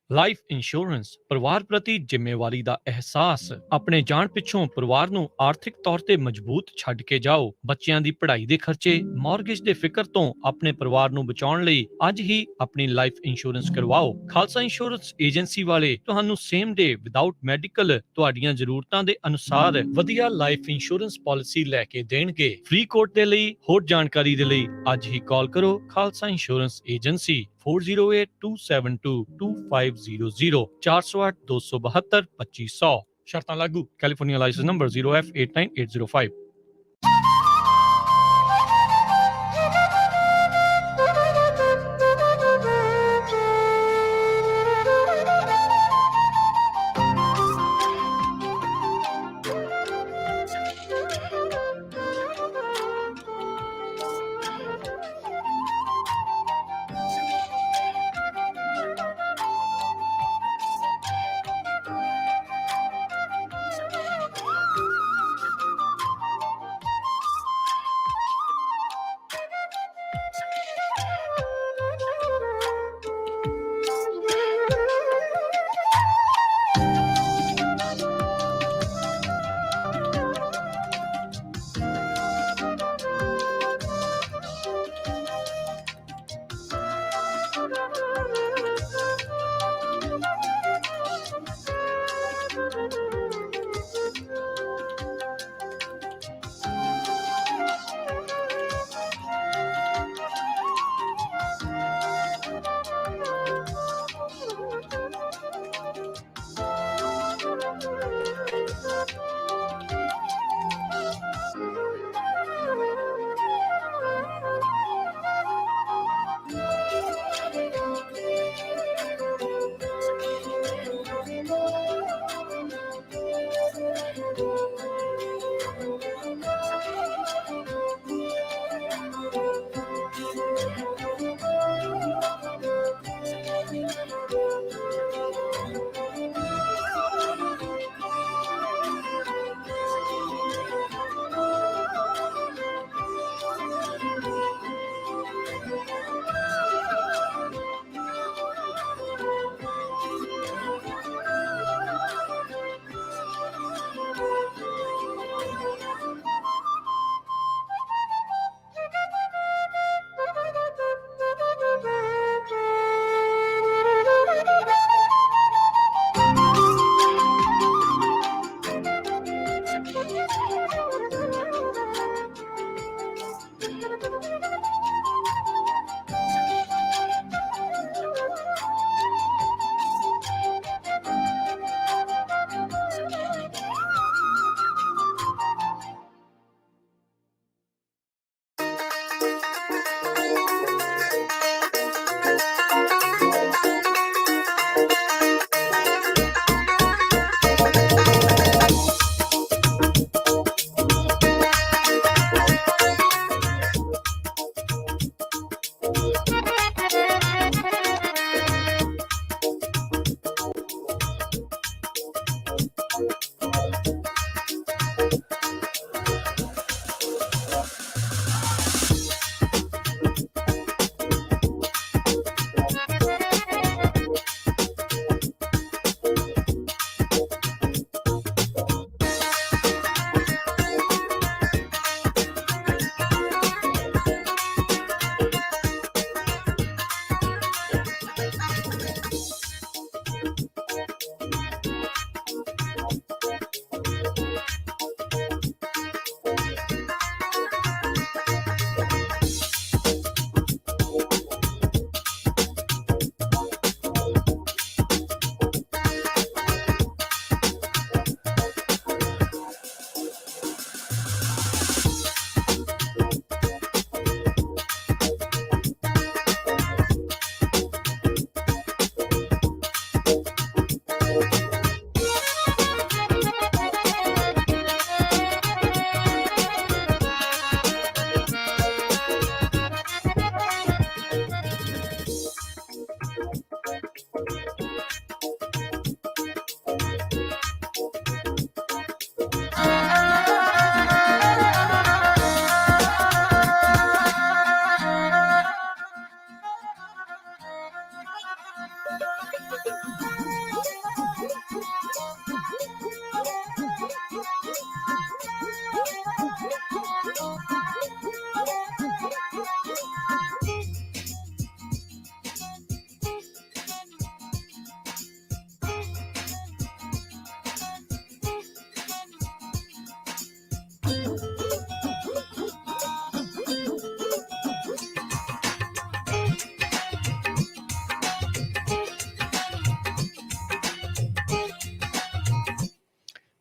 ਲਾਈਫ ਇੰਸ਼ੋਰੈਂਸ, ਪਰਿਵਾਰ ਪ੍ਰਤੀ ਜ਼ਿੰਮੇਵਾਰੀ ਦਾ ਅਹਿਸਾਸ। ਆਪਣੇ ਜਾਣ ਪਿੱਛੋਂ ਪਰਿਵਾਰ ਨੂੰ ਆਰਥਿਕ ਤੌਰ ਤੇ ਮਜ਼ਬੂਤ ਛੱਡ ਕੇ ਜਾਓ। ਬੱਚਿਆਂ ਦੀ ਪੜ੍ਹਾਈ ਦੇ ਖਰਚੇ, ਮਾਰਗੇਜ ਦੇ ਫਿਕਰ ਤੋਂ ਆਪਣੇ ਪਰਿਵਾਰ ਨੂੰ ਬਚਾਉਣ ਲਈ ਅੱਜ ਹੀ ਆਪਣੀ ਲਾਈਫ ਇੰਸ਼ੋਰੈਂਸ ਕਰਵਾਓ। ਖਾਲਸਾ ਇੰਸ਼ੋਰੈਂਸ ਏਜੰਸੀ ਵਾਲੇ ਤੁਹਾਨੂੰ ਸੇਮ ਡੇ ਵਿਦਆਊਟ ਮੈਡੀਕਲ ਤੁਹਾਡੀਆਂ ਜ਼ਰੂਰਤਾਂ ਦੇ ਅਨੁਸਾਰ ਵਧੀਆ ਲਾਈਫ ਇੰਸ਼ੋਰੈਂਸ ਪਾਲਿਸੀ ਲੈ ਕੇ ਦੇਣਗੇ। ਫ੍ਰੀ ਕੋਟ ਦੇ ਲਈ ਹੋਰ ਜਾਣਕਾਰੀ ਦੇ ਲਈ ਅੱਜ ਹੀ ਕਾਲ ਕਰੋ ਖਾਲਸਾ ਇੰਸ਼ੋਰੈਂਸ ਏਜੰਸੀ 4082722500 408-272-2500। ਸ਼ਰਤਾਂ ਲਾਗੂ। California license number 0F89805।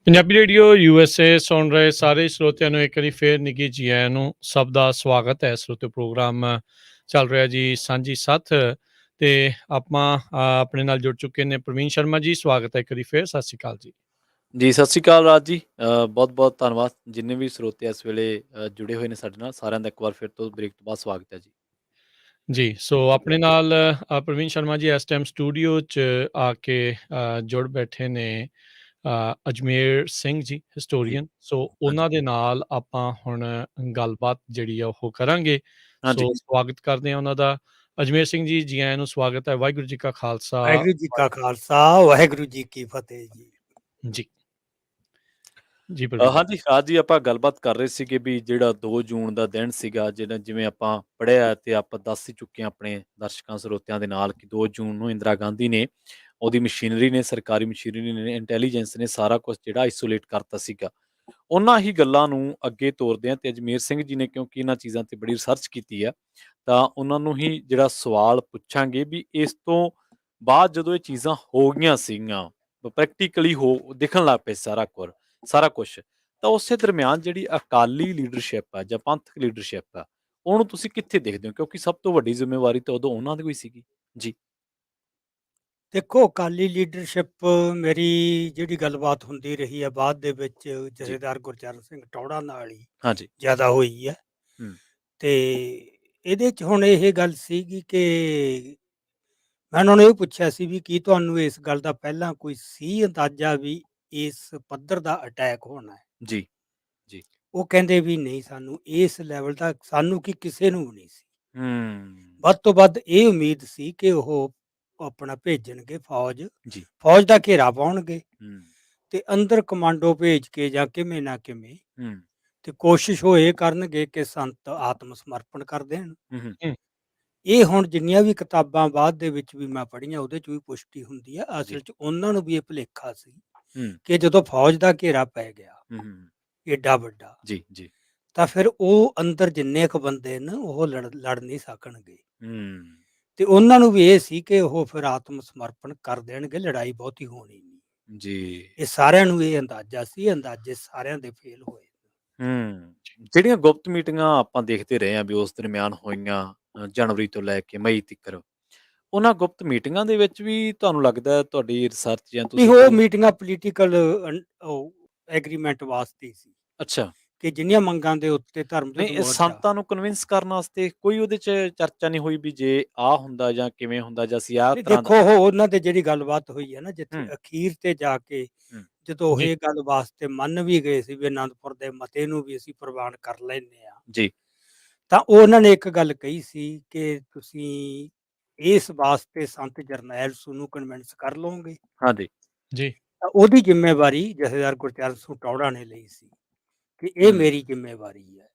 Punjabi radio USA ਸੁਣ ਰਹੇ ਸਾਰੇ ਸਰੋਤਿਆਂ ਨੂੰ ਇੱਕ ਵਾਰੀ ਫੇਰ ਨਿੱਘੀ ਜੀ ਆਇਆਂ ਨੂੰ ਸਭ ਦਾ ਸਵਾਗਤ ਹੈ। ਸਰੋਤਿਓ ਪ੍ਰੋਗਰਾਮ ਚੱਲ ਰਿਹਾ ਜੀ ਸਾਂਝੀ ਸੱਥ ਤੇ ਆਪਾਂ ਆਪਣੇ ਨਾਲ ਜੁੜ ਚੁੱਕੇ ਨੇ ਪ੍ਰਵੀਨ ਸ਼ਰਮਾ ਜੀ। ਸਵਾਗਤ ਹੈ ਇੱਕ ਵਾਰੀ ਫੇਰ। ਸਤਿ ਸ਼੍ਰੀ ਅਕਾਲ ਜੀ। ਜੀ ਸਤਿ ਸ਼੍ਰੀ ਅਕਾਲ ਰਾਜ ਜੀ। ਬਹੁਤ ਬਹੁਤ ਧੰਨਵਾਦ ਜਿੰਨੇ ਵੀ ਸਰੋਤੇ ਇਸ ਵੇਲੇ ਜੁੜੇ ਹੋਏ ਨੇ ਸਾਡੇ ਨਾਲ, ਸਾਰਿਆਂ ਦਾ ਇੱਕ ਵਾਰ ਫਿਰ ਤੋਂ ਬ੍ਰੇਕ ਤੋਂ ਬਾਅਦ ਸਵਾਗਤ ਹੈ ਜੀ। ਜੀ ਸੋ ਆਪਣੇ ਨਾਲ ਪ੍ਰਵੀਨ ਸ਼ਰਮਾ ਜੀ ਇਸ ਟਾਈਮ ਸਟੂਡੀਓ 'ਚ ਆ ਕੇ ਜੁੜ ਬੈਠੇ ਨੇ ਅਜਮੇਰ ਸਿੰਘ ਜੀ, ਹਿਸਟੋਰੀਅਨ। ਸੋ ਉਹਨਾਂ ਦੇ ਨਾਲ ਆਪਾਂ ਹੁਣ ਗੱਲਬਾਤ ਜਿਹੜੀ ਆ ਉਹ ਕਰਾਂਗੇ। ਸੋ ਸਵਾਗਤ ਕਰਦੇ ਹਾਂ ਉਹਨਾਂ ਦਾ। ਅਜਮੇਰ ਸਿੰਘ ਜੀ, ਜੀ ਆਇਆਂ ਨੂੰ ਸਵਾਗਤ ਹੈ। ਵਾਹਿਗੁਰੂ ਜੀ ਕਾ ਖਾਲਸਾ। ਵਾਹਿਗੁਰੂ ਜੀ ਕਾ ਖਾਲਸਾ, ਵਾਹਿਗੁਰੂ ਜੀ ਕੀ ਫਤਿਹ ਜੀ। ਜੀ ਜੀ ਹਾਂਜੀ ਰਾਜ ਜੀ, ਆਪਾਂ ਗੱਲਬਾਤ ਕਰ ਰਹੇ ਸੀਗੇ ਵੀ ਜਿਹੜਾ 2 ਜੂਨ ਦਾ ਦਿਨ ਸੀਗਾ, ਜਿਹੜਾ ਜਿਵੇਂ ਆਪਾਂ ਪੜ੍ਹਿਆ ਤੇ ਆਪਾਂ ਦੱਸ ਹੀ ਚੁੱਕੇ ਹਾਂ ਆਪਣੇ ਦਰਸ਼ਕਾਂ ਸਰੋਤਿਆਂ ਦੇ ਨਾਲ ਕਿ 2 ਜੂਨ ਨੂੰ ਇੰਦਰਾ ਗਾਂਧੀ ਨੇ ਉਹਦੀ ਮਸ਼ੀਨਰੀ ਨੇ, ਸਰਕਾਰੀ ਮਸ਼ੀਨਰੀ ਨੇ, ਇੰਟੈਲੀਜੈਂਸ ਨੇ ਸਾਰਾ ਕੁਝ ਜਿਹੜਾ ਆਈਸੋਲੇਟ ਕਰਤਾ ਸੀਗਾ। ਉਹਨਾਂ ਹੀ ਗੱਲਾਂ ਨੂੰ ਅੱਗੇ ਤੋਰਦੇ ਆ ਤੇ ਅਜਮੇਰ ਸਿੰਘ ਜੀ ਨੇ ਕਿਉਂਕਿ ਇਹਨਾਂ ਚੀਜ਼ਾਂ ਤੇ ਬੜੀ ਰਿਸਰਚ ਕੀਤੀ ਆ, ਤਾਂ ਉਹਨਾਂ ਨੂੰ ਹੀ ਜਿਹੜਾ ਸਵਾਲ ਪੁੱਛਾਂਗੇ ਵੀ ਇਸ ਤੋਂ ਬਾਅਦ ਜਦੋਂ ਇਹ ਚੀਜ਼ਾਂ ਹੋ ਗਈਆਂ ਸੀਗੀਆਂ, ਪ੍ਰੈਕਟੀਕਲੀ ਦਿਖਣ ਲੱਗ ਪਏ ਸਾਰਾ ਕੁਝ, ਤਾਂ ਉਸੇ ਦਰਮਿਆਨ ਜਿਹੜੀ ਅਕਾਲੀ ਲੀਡਰਸ਼ਿਪ ਆ ਜਾਂ ਪੰਥਕ ਲੀਡਰਸ਼ਿਪ ਆ, ਉਹਨੂੰ ਤੁਸੀਂ ਕਿੱਥੇ ਦੇਖਦੇ ਹੋ? ਕਿਉਂਕਿ ਸਭ ਤੋਂ ਵੱਡੀ ਜ਼ਿੰਮੇਵਾਰੀ ਤਾਂ ਉਦੋਂ ਉਹਨਾਂ ਦੀ ਕੋਈ ਸੀਗੀ ਜੀ। ਦੇਖੋ, ਅਕਾਲੀ ਲੀਡਰਸ਼ਿਪ ਮੇਰੀ ਜਿਹੜੀ ਗੱਲਬਾਤ ਹੁੰਦੀ ਰਹੀ ਹੈ ਬਾਅਦ ਦੇ ਵਿੱਚ ਜਥੇਦਾਰ ਗੁਰਚਰਨ ਸਿੰਘ ਟੌੜਾ ਨਾਲ ਹੀ ਹਾਂਜੀ ਜ਼ਿਆਦਾ ਹੋਈ ਹੈ। ਤੇ ਇਹਦੇ 'ਚ ਹੁਣ ਇਹ ਗੱਲ ਸੀਗੀ ਕਿ ਮੈਂ ਉਹਨਾਂ ਨੂੰ ਇਹ ਪੁੱਛਿਆ ਸੀ ਵੀ ਕੀ ਤੁਹਾਨੂੰ ਇਸ ਗੱਲ ਦਾ ਪਹਿਲਾਂ ਕੋਈ ਸੀ ਅੰਦਾਜ਼ਾ ਵੀ ਇਸ ਪੱਧਰ ਦਾ ਅਟੈਕ ਹੋਣਾ ਹੈ? ਜੀ ਉਹ ਕਹਿੰਦੇ ਵੀ ਨਹੀਂ, ਸਾਨੂੰ ਇਸ ਲੈਵਲ ਦਾ ਸਾਨੂੰ ਕੀ ਕਿਸੇ ਨੂੰ ਵੀ ਨਹੀਂ ਸੀ। ਹੂੰ ਵੱਧ ਤੋਂ ਵੱਧ ਇਹ ਉਮੀਦ ਸੀ ਕਿ ਉਹ ਆਪਣਾ ਭੇਜਣਗੇ ਫੌਜ ਜੀ ਦਾ ਘੇਰਾ ਪਾਉਣਗੇ ਹੂੰ ਤੇ ਅੰਦਰ ਕਮਾਂਡੋ ਭੇਜ ਕੇ ਜਾਂ ਕਿਵੇਂ ਨਾ ਕਿਵੇਂ ਹੂੰ ਤੇ ਕੋਸ਼ਿਸ਼ ਉਹ ਇਹ ਕਰਨਗੇ ਕਿ ਸੰਤ ਆਤਮ ਸਮਰਪਣ ਕਰ ਦੇਣ। ਹੂੰ ਇਹ ਹੁਣ ਜਿੰਨੀਆਂ ਵੀ ਕਿਤਾਬਾਂ ਬਾਅਦ ਦੇ ਵਿੱਚ ਵੀ ਮੈਂ ਪੜ੍ਹੀਆਂ ਉਹਦੇ 'ਚ ਵੀ ਪੁਸ਼ਟੀ ਹੁੰਦੀ ਹੈ। ਅਸਲ 'ਚ ਉਹਨਾਂ ਨੂੰ ਵੀ ਇਹ ਭੁਲੇਖਾ ਸੀ ਕਿ ਜਦੋਂ ਫੌਜ ਦਾ ਘੇਰਾ ਪੈ ਗਿਆ ਏਡਾ ਵੱਡਾ, ਜੀ ਤਾਂ ਫਿਰ ਉਹ ਅੰਦਰ ਜਿੰਨੇ ਕੁ ਬੰਦੇ ਨੇ ਉਹ ਲੜ ਨਹੀਂ ਸਕਣਗੇ। ਤੇ ਉਹਨਾਂ ਨੂੰ ਵੀ ਇਹ ਸੀ ਕਿ ਉਹ ਫਿਰ ਆਤਮ ਸਮਰਪਣ ਕਰ ਦੇਣਗੇ, ਲੜਾਈ ਬਹੁਤੀ ਹੋਣੀ ਨਹੀਂ ਜੀ। ਇਹ ਸਾਰਿਆਂ ਨੂੰ ਇਹ ਅੰਦਾਜ਼ਾ ਸੀ, ਅੰਦਾਜ਼ੇ ਸਾਰਿਆਂ ਦੇ ਫੇਲ ਹੋਏ। ਜਿਹੜੀਆਂ ਗੁਪਤ ਮੀਟਿੰਗਾਂ ਆਪਾਂ ਦੇਖਦੇ ਰਹੇ ਹਾਂ ਵੀ ਉਸ ਦਰਮਿਆਨ ਹੋਈਆਂ ਜਨਵਰੀ ਤੋਂ ਲੈ ਕੇ ਮਈ ਤੱਕ, ਉਹਨਾਂ ਗੁਪਤ ਮੀਟਿੰਗਾਂ ਦੇ ਵਿੱਚ ਵੀ ਤੁਹਾਨੂੰ ਲੱਗਦਾ ਤੁਹਾਡੀ ਰਿਸਰਚ ਜਾਂ ਨਹੀਂ, ਉਹ ਮੀਟਿੰਗਾਂ ਪੋਲੀਟੀਕਲ ਐਗਰੀਮੈਂਟ ਵਾਸਤੇ ਸੀ। ਅੱਛਾ, ਕਿ ਜਿੰਨੀਆਂ ਮੰਗਾਂ ਦੇ ਉੱਤੇ ਧਰਮ ਨਹੀਂ ਸੰਤਾਂ ਨੂੰ ਕਨਵਿੰਸ ਕਰਨ ਵਾਸਤੇ ਕੋਈ ਉਹਦੇ 'ਚ ਚਰਚਾ ਨਹੀਂ ਹੋਈ ਵੀ ਜੇ ਆਹ ਹੁੰਦਾ ਜਾਂ ਕਿਵੇਂ ਹੁੰਦਾ ਜਾਂ ਅਸੀਂ ਆਹ ਤਰ੍ਹਾਂ ਦੇਖੋ, ਉਹਨਾਂ ਦੇ ਜਿਹੜੀ ਗੱਲਬਾਤ ਹੋਈ ਹੈ ਨਾ, ਜਿੱਥੇ ਅਖੀਰ ਤੇ ਜਾ ਕੇ ਜਦੋਂ ਇਹ ਗੱਲ ਵਾਸਤੇ ਮੰਨ ਵੀ ਗਏ ਸੀ ਵੀ ਅਨੰਦਪੁਰ ਦੇ ਮਤੇ ਨੂੰ ਵੀ ਅਸੀਂ ਪ੍ਰਵਾਨ ਕਰ ਲੈਂਦੇ ਆ ਜੀ, ਤਾਂ ਉਹਨਾਂ ਨੇ ਇੱਕ ਗੱਲ ਕਹੀ ਸੀ ਕਿ ਤੁਸੀਂ ਇਸ ਵਾਸਤੇ ਸੰਤ ਜਰਨੈਲ ਨੂੰ ਕਨਵਿੰਸ ਕਰ ਲਓਗੇ। ਹਾਂਜੀ ਜੀ। ਤਾਂ ਉਹਦੀ ਜ਼ਿੰਮੇਵਾਰੀ ਜਥੇਦਾਰ ਗੁਰਚਰਨ ਸਿੰਘ ਟੌੜਾ ਨੇ ਲਈ ਸੀ ਕਿ ਇਹ ਮੇਰੀ ਜ਼ਿੰਮੇਵਾਰੀ ਹੈ।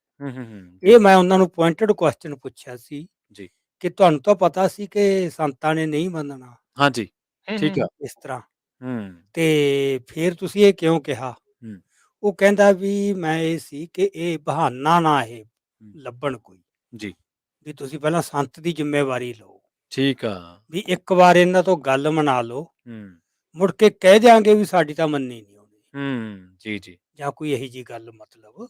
ਇਹ ਮੈਂ ਉਹਨਾਂ ਨੂੰ ਪੁਆਇੰਟਡ ਕੁਐਸਚਨ ਪੁੱਛਿਆ ਸੀ ਜੀ ਕਿ ਤੁਹਾਨੂੰ ਤਾਂ ਪਤਾ ਸੀ ਕਿ ਸੰਤਾਂ ਨੇ ਨਹੀਂ ਮੰਨਣਾ। ਹਾਂਜੀ, ਠੀਕ ਆ। ਇਸ ਤਰ੍ਹਾਂ ਤੇ ਫਿਰ ਤੁਸੀਂ ਇਹ ਕਿਉਂ ਕਿਹਾ? ਉਹ ਕਹਿੰਦਾ ਵੀ ਮੈਂ ਇਹ ਸੀ ਕਿ ਇਹ ਬਹਾਨਾ ਨਾ ਇਹ ਲੱਭਣ ਕੋਈ ਜੀ, ਵੀ ਤੁਸੀਂ ਪਹਿਲਾਂ ਸੰਤ ਦੀ ਜ਼ਿੰਮੇਵਾਰੀ ਲਓ। ਠੀਕ ਆ। ਵੀ ਇੱਕ ਵਾਰ ਇਹਨਾਂ ਤੋਂ ਗੱਲ ਮਨਾ ਲਓ, ਮੁੜ ਕੇ ਕਹਿ ਦਿਆਂਗੇ ਵੀ ਸਾਡੀ ਤਾਂ ਮੰਨੀ ਨਹੀਂ ਆਉਂਦੀ ਜੀ ਜਾਂ ਕੋਈ ਇਹੀ ਜੀ ਗੱਲ, ਮਤਲਬ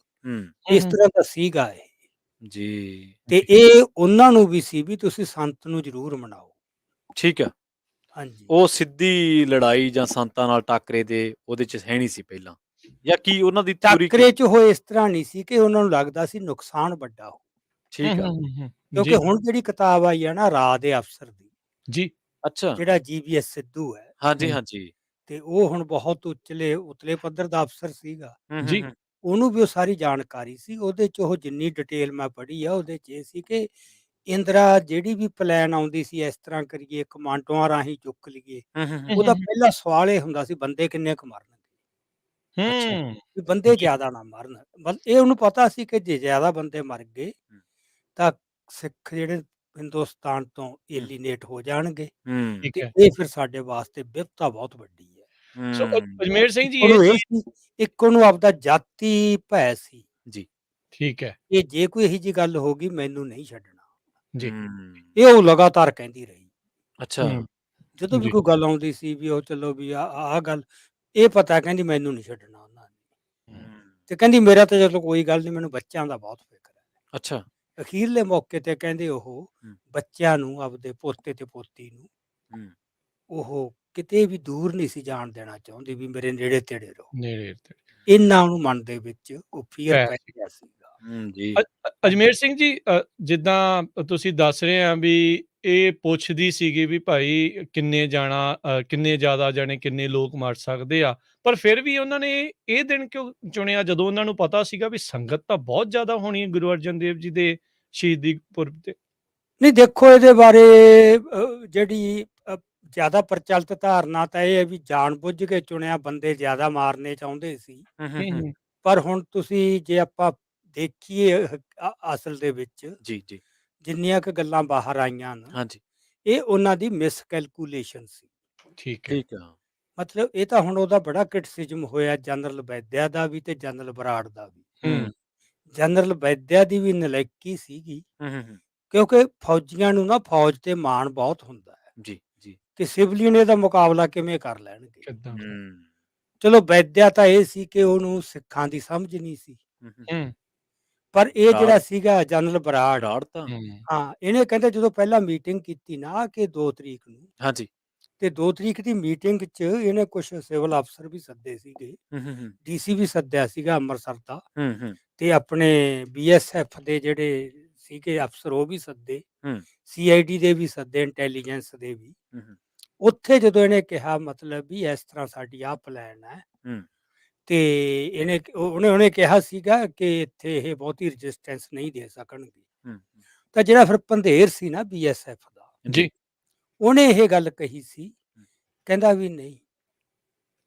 ਇਸ ਤਰ੍ਹਾਂ ਦਾ ਸੀਗਾ ਇਹ ਜੀ। ਤੇ ਇਹ ਉਹਨਾਂ ਨੂੰ ਵੀ ਸੀ ਵੀ ਤੁਸੀਂ ਸੰਤ ਨੂੰ ਜ਼ਰੂਰ ਮਨਾਓ। ਠੀਕ ਆ। ਹਾਂਜੀ, ਉਹ ਸਿੱਧੀ ਲੜਾਈ ਜਾਂ ਸੰਤਾਂ ਨਾਲ ਟਾਕਰੇ ਦੇ ਉਹਦੇ 'ਚ ਹੈ ਨਹੀਂ ਸੀ ਪਹਿਲਾਂ, ਜਾਂ ਕੀ ਉਹਨਾਂ ਦੀ ਥਿਊਰੀ ਟਾਕਰੇ 'ਚ ਹੋਏ ਇਸ ਤਰ੍ਹਾਂ ਨਹੀਂ ਸੀ ਕਿ ਉਹਨਾਂ ਨੂੰ ਲੱਗਦਾ ਸੀ ਨੁਕਸਾਨ ਵੱਡਾ ਹੋ। ਠੀਕ ਆ। ਕਿਉਂਕਿ ਹੁਣ ਜਿਹੜੀ ਕਿਤਾਬ ਆਈ ਹੈ ਨਾ ਰਾਹ ਦੇ ਅਫਸਰ ਦੀ, ਜੀ, ਅੱਛਾ, ਜਿਹੜਾ GVS ਸਿੱਧੂ ਹੈ, ਹਾਂਜੀ ਤੇ ਉਹ ਹੁਣ ਬਹੁਤ ਉਤਲੇ ਪੱਧਰ ਦਾ ਅਫਸਰ ਸੀਗਾ। ਜੀ। ਉਹਨੂੰ ਵੀ ਉਹ ਸਾਰੀ ਜਾਣਕਾਰੀ ਸੀ। ਉਹਦੇ 'ਚ ਉਹ ਜਿੰਨੀ ਡਿਟੇਲ ਮੈਂ ਪੜ੍ਹੀ ਆ ਉਹਦੇ 'ਚ ਇਹ ਸੀ ਕਿ ਇੰਦਰਾ ਜਿਹੜੀ ਵੀ ਪਲਾਨ ਆਉਂਦੀ ਸੀ, ਇਸ ਤਰ੍ਹਾਂ ਕਰੀਏ, ਕਮਾਂਡੋਆਂ ਰਾਹੀਂ ਚੁੱਕ ਲਈਏ, ਹੂੰ ਉਹਦਾ ਪਹਿਲਾ ਸਵਾਲ ਇਹ ਹੁੰਦਾ ਸੀ, ਬੰਦੇ ਕਿੰਨੇ ਕੁ ਮਰਨਗੇ, ਅੱਛਾ ਹੂੰ ਵੀ ਬੰਦੇ ਜੀ ਜ਼ਿਆਦਾ ਨਾ ਮਰਨ। ਇਹ ਉਹਨੂੰ ਪਤਾ ਸੀ ਕਿ ਜੇ ਜ਼ਿਆਦਾ ਬੰਦੇ ਮਰ ਗਏ ਤਾਂ ਸਿੱਖ ਜਿਹੜੇ ਹਿੰਦੁਸਤਾਨ ਤੋਂ ਏਲੀਨੇਟ ਹੋ ਜਾਣਗੇ, ਹੂੰ ਠੀਕ ਤੇ ਹੈ। ਇਹ ਫਿਰ ਸਾਡੇ ਵਾਸਤੇ ਬਿਪਤਾ ਬਹੁਤ ਵੱਡੀ ਹੈ। ਸੋ ਹੂੰ ਅਜਮੇਰ ਸਿੰਘ ਇੱਕ ਜੀ ਇਹ ਉਹਨੂੰ ਇਹ ਚੀਜ਼ ਸੀ, ਇੱਕ ਉਹਨੂੰ ਆਪਦਾ ਜਾਤੀ ਭੈ ਸੀ ਜੀ ਠੀਕ ਹੈ ਕਿ ਜੇ ਕੋਈ ਇਹੋ ਜਿਹੀ ਗੱਲ ਹੋ ਗਈ ਮੈਨੂੰ ਨਹੀਂ ਛੱਡਣਾ। ਜੀ ਹੂੰ ਇਹ ਉਹ ਲਗਾਤਾਰ ਕਹਿੰਦੀ ਰਹੀ। ਅੱਛਾ ਹੂੰ ਜਦੋਂ ਵੀ ਜੀ ਕੋਈ ਗੱਲ ਆਉਂਦੀ ਸੀ ਵੀ ਉਹ ਚਲੋ ਵੀ ਆਹ ਗੱਲ, ਇਹ ਪਤਾ ਕਹਿੰਦੀ ਮੈਨੂੰ ਨਹੀਂ ਛੱਡਣਾ ਉਹਨਾਂ ਨੇ। ਹੂੰ ਤੇ ਕਹਿੰਦੀ ਮੇਰਾ ਤਾਂ ਚਲੋ ਕੋਈ ਗੱਲ ਨਹੀਂ, ਮੈਨੂੰ ਬੱਚਿਆਂ ਦਾ ਬਹੁਤ ਫਿਕਰ ਹੈ। ਅੱਛਾ ਅਖੀਰਲੇ ਮੌਕੇ ਤੇ ਕਹਿੰਦੇ ਉਹ ਹੂੰ ਬੱਚਿਆਂ ਨੂੰ, ਆਪਦੇ ਪੋਤੇ ਤੇ ਪੋਤੀ ਨੂੰ, ਹੂੰ ਉਹ ਕਿਤੇ ਵੀ ਦੂਰ ਨਹੀਂ ਸੀ ਜਾਣ ਦੇਣਾ ਚਾਹੁੰਦੀ ਵੀ ਮੇਰੇ ਨੇੜੇ ਤੇੜੇ ਰਹੋ। ਨੇੜੇ ਤੇ ਇੰਨਾ ਉਹਨੂੰ ਮਨ ਦੇ ਵਿੱਚ ਉਹ ਫੀਅਰ ਪੈ ਪੈ ਸੀ। ਗਿਆ ਸੀਗਾ। ਜੀ ਅਜਮੇਰ ਸਿੰਘ ਜੀ ਜਿੱਦਾਂ ਤੁਸੀਂ ਦੱਸ ਰਹੇ ਆ ਵੀ ਇਹ ਪੁੱਛਦੀ ਸੀਗੀ ਵੀ ਭਾਈ ਕਿੰਨੇ ਕਿੰਨੇ ਜ਼ਿਆਦਾ ਜਾਣੇ ਕਿੰਨੇ ਲੋਕ ਮਰ ਸਕਦੇ ਆ, ਪਰ ਫਿਰ ਵੀ ਉਹਨਾਂ ਨੇ ਇਹ ਦਿਨ ਕਿਉਂ ਚੁਣਿਆ ਜਦੋਂ ਉਹਨਾਂ ਨੂੰ ਪਤਾ ਸੀਗਾ ਵੀ ਸੰਗਤ ਤਾਂ ਬਹੁਤ ਜ਼ਿਆਦਾ ਹੋਣੀ ਹੈ ਗੁਰੂ ਅਰਜਨ ਦੇਵ ਜੀ ਦੇ ਸ਼ਹੀਦੀ ਪੁਰਬ ਤੇ? ਨਹੀਂ ਦੇਖੋ, ਇਹਦੇ ਬਾਰੇ ਜਿਹੜੀ ਜ਼ਿਆਦਾ ਪ੍ਰਚਲਿਤ ਧਾਰਨਾ ਤਾਂ ਇਹ ਹੈ ਵੀ ਜਾਣ-ਬੁੱਝ ਕੇ ਚੁਣਿਆ, ਬੰਦੇ ਜ਼ਿਆਦਾ ਮਾਰਨੇ ਚਾਹੁੰਦੇ ਸੀ। ਹੂੰ ਪਰ ਹੁਣ ਤੁਸੀਂ ਜੇ ਆਪਾਂ ਦੇਖੀਏ ਅਸਲ ਦੇ ਵਿੱਚ ਜੀ ਜੀ ਜਿੰਨੀਆਂ ਕੁ ਗੱਲਾਂ ਬਾਹਰ ਆਈਆਂ ਨਾ, ਹਾਂਜੀ ਇਹ ਉਹਨਾਂ ਦੀ ਮਿਸਕੈਲਕੂਲੇਸ਼ਨ ਸੀ। ਠੀਕ ਹੈ ਠੀਕ ਆ ਮਤਲਬ ਇਹ ਤਾਂ ਹੁਣ ਉਹਦਾ ਬੜਾ ਕ੍ਰਿਟਿਸਿਜ਼ਮ ਹੋਇਆ, ਜਨਰਲ ਵੈਦਿਆ ਦਾ ਵੀ ਤੇ ਜਨਰਲ ਬਰਾੜ ਦਾ ਵੀ। ਹੂੰ ਜਨਰਲ ਵੈਦਿਆ ਦੀ ਵੀ ਨਲਾਇਕੀ ਸੀਗੀ, ਹੂੰ ਕਿਉਂਕਿ ਫੌਜੀਆਂ ਨੂੰ ਨਾ ਫੌਜ ਤੇ ਮਾਣ ਬਹੁਤ ਹੁੰਦਾ ਹੈ ਜੀ ਜੀ ਕਿ ਸਿਵਲੀਅਨ ਇਹਦਾ ਮੁਕਾਬਲਾ ਕਿਵੇਂ ਕਰ ਲੈਣਗੇ। ਕਿੱਦਾਂ ਹੂੰ ਚਲੋ ਵੈਦਿਆ ਤਾਂ ਇਹ ਸੀ ਕਿ ਉਹਨੂੰ ਸਿੱਖਾਂ ਦੀ ਸਮਝ ਨਹੀਂ ਸੀ, ਹੂੰ ਪਰ ਇਹ ਬਰਾੜ ਜਿਹੜਾ ਸੀਗਾ ਜਨਰਲ ਬਰਾੜ, ਬਰਾੜ ਤਾਂ ਹੂੰ ਹਾਂ, ਇਹਨੇ ਕਹਿੰਦੇ ਜਦੋਂ ਪਹਿਲਾਂ ਮੀਟਿੰਗ ਕੀਤੀ ਨਾ ਕਿ 2 ਤਰੀਕ ਨੂੰ, ਹਾਂਜੀ ਤੇ 2 ਤਰੀਕ ਦੀ ਮੀਟਿੰਗ 'ਚ ਇਹਨੇ ਕੁਝ ਸਿਵਲ ਅਫਸਰ ਵੀ ਸੱਦੇ ਸੀਗੇ, ਹੂੰ ਡੀਸੀ ਵੀ ਸੱਦਿਆ ਸੀਗਾ ਅੰਮ੍ਰਿਤਸਰ ਦਾ, ਹੂੰ ਤੇ ਆਪਣੇ ਬੀਐਸਐਫ ਦੇ ਜਿਹੜੇ ਸੀਗੇ ਅਫਸਰ ਉਹ ਵੀ ਸੱਦੇ, ਹੂੰ ਸੀਆਈਡੀ ਦੇ ਵੀ ਸੱਦੇ, ਇੰਟੈਲੀਜੈਂਸ ਦੇ ਵੀ। ਹੂੰ ਉੱਥੇ ਜਦੋਂ ਇਹਨੇ ਕਿਹਾ ਮਤਲਬ ਵੀ ਇਸ ਤਰ੍ਹਾਂ ਸਾਡੀ ਆਹ ਪਲਾਨ ਹੈ, ਹੂੰ ਤੇ ਉਹਨੇ ਕਿਹਾ ਸੀਗਾ ਕਿ ਇੱਥੇ ਇਹ ਬਹੁਤੀ ਰੈਜ਼ਿਸਟੈਂਸ ਨਹੀਂ ਦੇ ਸਕਣਗੇ। ਹੂੰ ਤਾਂ ਜਿਹੜਾ ਫਿਰ ਪੰਧੇਰ ਸੀ ਨਾ ਬੀਐਸਐਫ ਦਾ, ਜੀ ਉਹਨੇ ਇਹ ਗੱਲ ਕਹੀ ਸੀ, ਕਹਿੰਦਾ ਵੀ ਨਹੀਂ,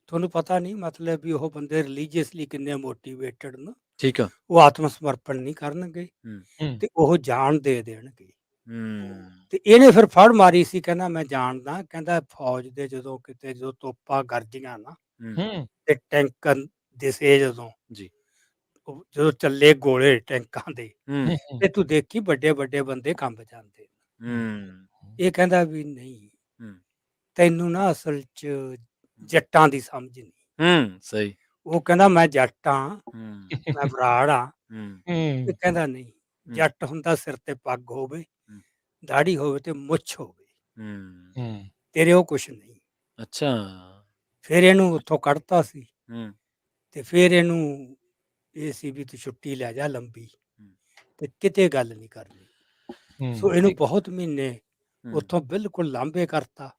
ਤੁਹਾਨੂੰ ਪਤਾ ਨਹੀਂ ਮਤਲਬ ਵੀ ਉਹ ਬੰਦੇ ਰਿਲੀਜੀਅਸਲੀ ਕਿੰਨੇ ਮੋਟੀਵੇਟਡ ਨੇ, ਠੀਕ ਆ ਉਹ ਆਤਮ ਸਮਰਪਣ ਨਹੀਂ ਕਰਨਗੇ ਹੂੰ ਤੇ ਉਹ ਜਾਨ ਦੇ ਦੇਣਗੇ। ਹੂੰ ਤੇ ਇਹਨੇ ਫਿਰ ਫੜ ਮਾਰੀ ਸੀ, ਕਹਿੰਦਾ ਮੈਂ ਜਾਣਦਾ, ਕਹਿੰਦਾ ਫੌਜ ਦੇ ਜਦੋਂ ਤੋਪਾਂ ਗਰਜੀਆਂ ਨਾ ਹੂੰ ਤੇ ਟੈਂਕ ਦਿਸੇ ਜਦੋਂ, ਜੀ ਜਦੋਂ ਚੱਲੇ ਗੋਲੇ ਟੈਂਕਾਂ ਦੇ, ਹੂੰ ਹੂੰ ਤੇ ਤੂੰ ਦੇਖੀ ਵੱਡੇ ਵੱਡੇ ਬੰਦੇ ਕੰਬ ਜਾਂਦੇ। ਹੂੰ ਇਹ ਕਹਿੰਦਾ ਵੀ ਨਹੀਂ, ਹੂੰ ਤੈਨੂੰ ਨਾ ਅਸਲ 'ਚ ਜੱਟਾਂ ਦੀ ਸਮਝ ਨਹੀਂ। ਸਹੀ ਉਹ ਕਹਿੰਦਾ ਮੈਂ ਜੱਟ ਹਾਂ, ਹੂੰ ਮੈਂ ਬਰਾੜ ਹਾਂ। ਹੂੰ ਇਹ ਹੂੰ ਕਹਿੰਦਾ ਨਹੀਂ, ਜੱਟ ਹੁੰਦਾ ਸਿਰ ਤੇ ਪੱਗ ਹੋਵੇ, ਦਾੜੀ ਹੋਵੇ ਤੇ ਮੁੱਛ ਹੋਵੇ, ਹੂੰ ਹੂੰ ਤੇਰੇ ਉਹ ਕੁਛ ਨਹੀਂ। ਅੱਛਾ ਫਿਰ ਇਹਨੂੰ ਉੱਥੋਂ ਕੱਢਤਾ ਸੀ, ਹੂੰ ਤੇ ਫਿਰ ਇਹਨੂੰ ਇਹ ਸੀ ਵੀ ਤੂੰ ਛੁੱਟੀ ਲੈ ਜਾ ਲੰਬੀ, ਤੇ ਕਿਤੇ ਗੱਲ ਨਹੀਂ ਕਰਨੀ। ਸੋ ਇਹਨੂੰ ਬਹੁਤ ਮਹੀਨੇ ਉੱਥੋਂ ਬਿਲਕੁਲ ਲਾਂਭੇ ਕਰਤਾ।